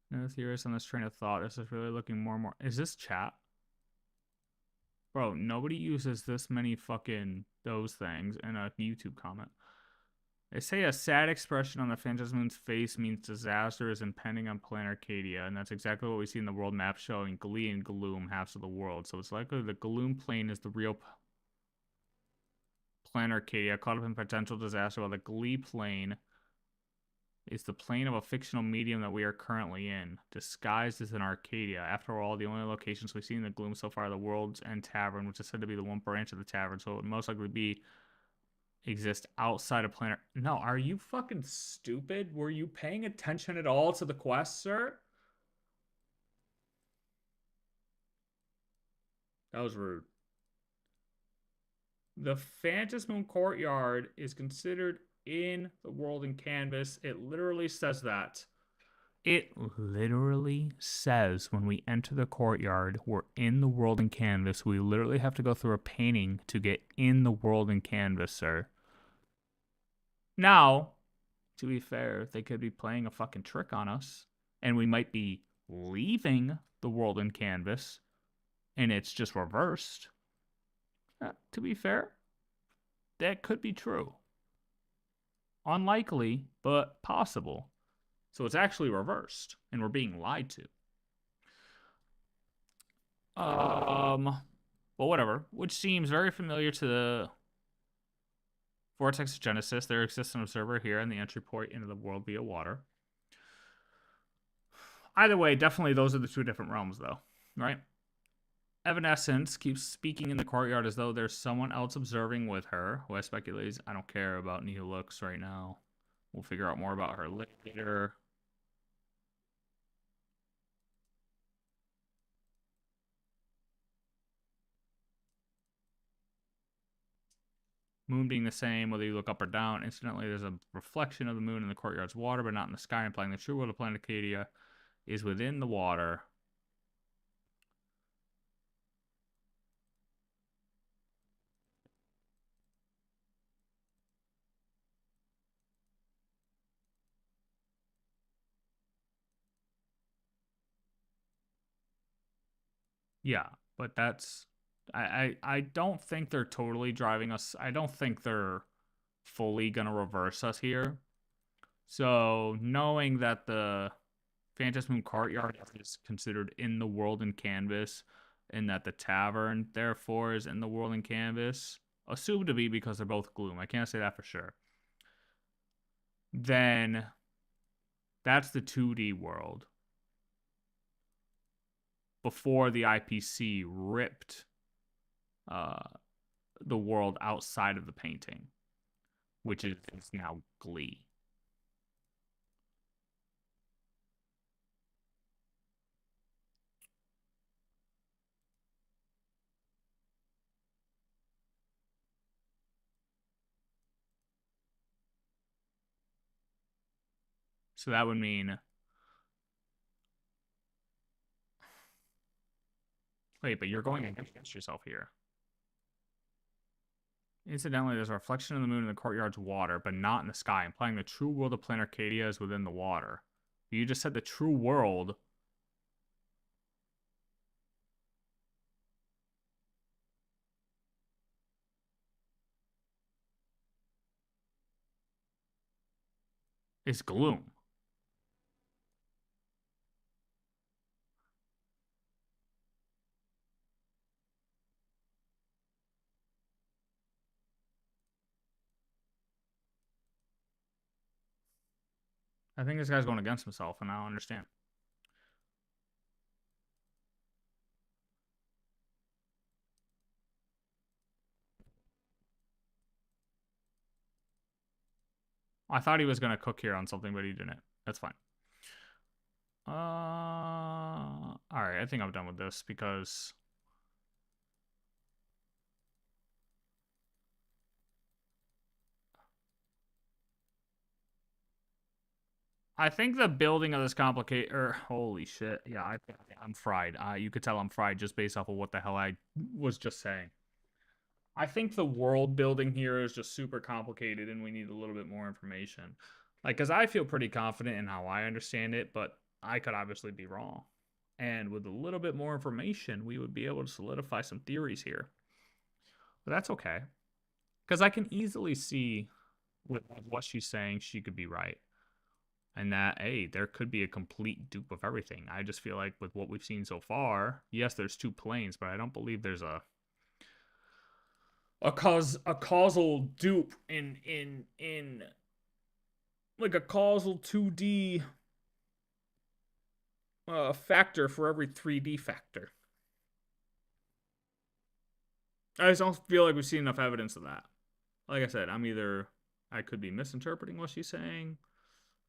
No theorists on this train of thought. This is really looking more and more... Is this chat? Bro, nobody uses this many fucking those things in a YouTube comment. They say a sad expression on the Phantasmoon's face means disaster is impending on Planarcadia, and that's exactly what we see in the world map showing Klee and Gloom, halves of the world. So it's likely the Gloom plane is the real Planarcadia, caught up in potential disaster, while the Klee plane is the plane of a fictional medium that we are currently in, disguised as an Arcadia. After all, the only locations we've seen in the Gloom so far are the World's End Tavern, which is said to be the one branch of the tavern, so it would most likely exist outside of Planet... No, are you fucking stupid? Were you paying attention at all to the quest, sir? That was rude. The Phantasmoon Courtyard is considered in the world in canvas. It literally says that. It literally says when we enter the courtyard, we're in the world in canvas. We literally have to go through a painting to get in the world in canvas, sir. Now, to be fair, they could be playing a fucking trick on us, and we might be leaving the world in canvas, and it's just reversed. To be fair, that could be true. Unlikely, but possible. So it's actually reversed, and we're being lied to. Well, whatever. Which seems very familiar to the Vortex of Genesis. There exists an observer here and the entry point into the world via water. Either way, definitely those are the two different realms, though, right? Evanescence keeps speaking in the courtyard as though there's someone else observing with her, who I speculate is, I don't care about new looks right now. We'll figure out more about her later. Moon being the same, whether you look up or down. Incidentally, there's a reflection of the moon in the courtyard's water, but not in the sky, implying the true world of Planarcadia is within the water. Yeah, but that's... I don't think they're totally driving us... I don't think they're fully gonna reverse us here. So, knowing that the Phantasmoon Courtyard is considered in the world in canvas, and that the tavern, therefore, is in the world in canvas, assumed to be because they're both Gloom. I can't say that for sure. Then, that's the 2D world. Before the IPC ripped the world outside of the painting, which is now Klee. So that would mean Wait, but you're going against yourself here. Incidentally, there's a reflection of the moon in the courtyard's water, but not in the sky, implying the true world of Planarcadia is within the water. You just said the true world. Is gloom. I think this guy's going against himself, and I don't understand. I thought he was going to cook here on something, but he didn't. That's fine. Alright, I think I'm done with this because... I think the building of this holy shit. Yeah, I'm fried. You could tell I'm fried just based off of what the hell I was just saying. I think the world building here is just super complicated and we need a little bit more information. Like, because I feel pretty confident in how I understand it, but I could obviously be wrong. And with a little bit more information, we would be able to solidify some theories here. But that's okay. Because I can easily see with what she's saying, she could be right. And that, hey, there could be a complete dupe of everything. I just feel like with what we've seen so far, yes, there's 2 planes, but I don't believe there's a causal dupe in like a causal 2D factor for every 3D factor. I just don't feel like we've seen enough evidence of that. Like I said, I could be misinterpreting what she's saying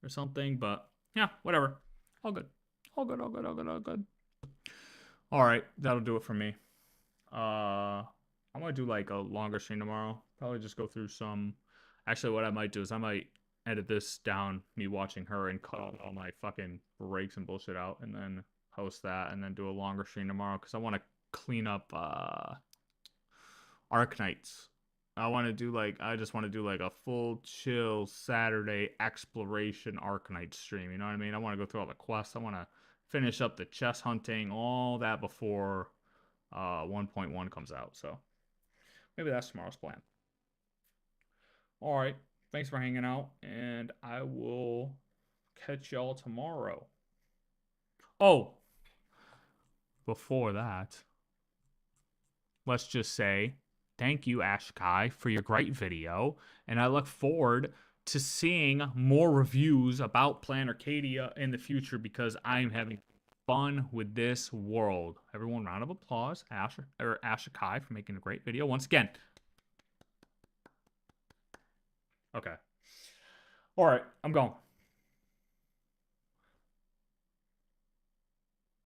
or something, but yeah, whatever. All good. All good, all good, all good, all good. Alright, that'll do it for me. I'm gonna do like a longer stream tomorrow. Probably just go through some... Actually, what I might do is I might edit this down, me watching her, and cut all my fucking breaks and bullshit out, and then host that, and then do a longer stream tomorrow, because I want to clean up Arknights. I just want to do like a full chill Saturday exploration Arknight stream. You know what I mean? I want to go through all the quests. I want to finish up the chest hunting, all that before 1.1 comes out. So maybe that's tomorrow's plan. All right. Thanks for hanging out, and I will catch y'all tomorrow. Oh, before that, let's just say thank you, Ashikai, for your great video, and I look forward to seeing more reviews about Planarcadia in the future because I'm having fun with this world. Everyone, round of applause, Ashikai, for making a great video once again. Okay. All right, I'm going.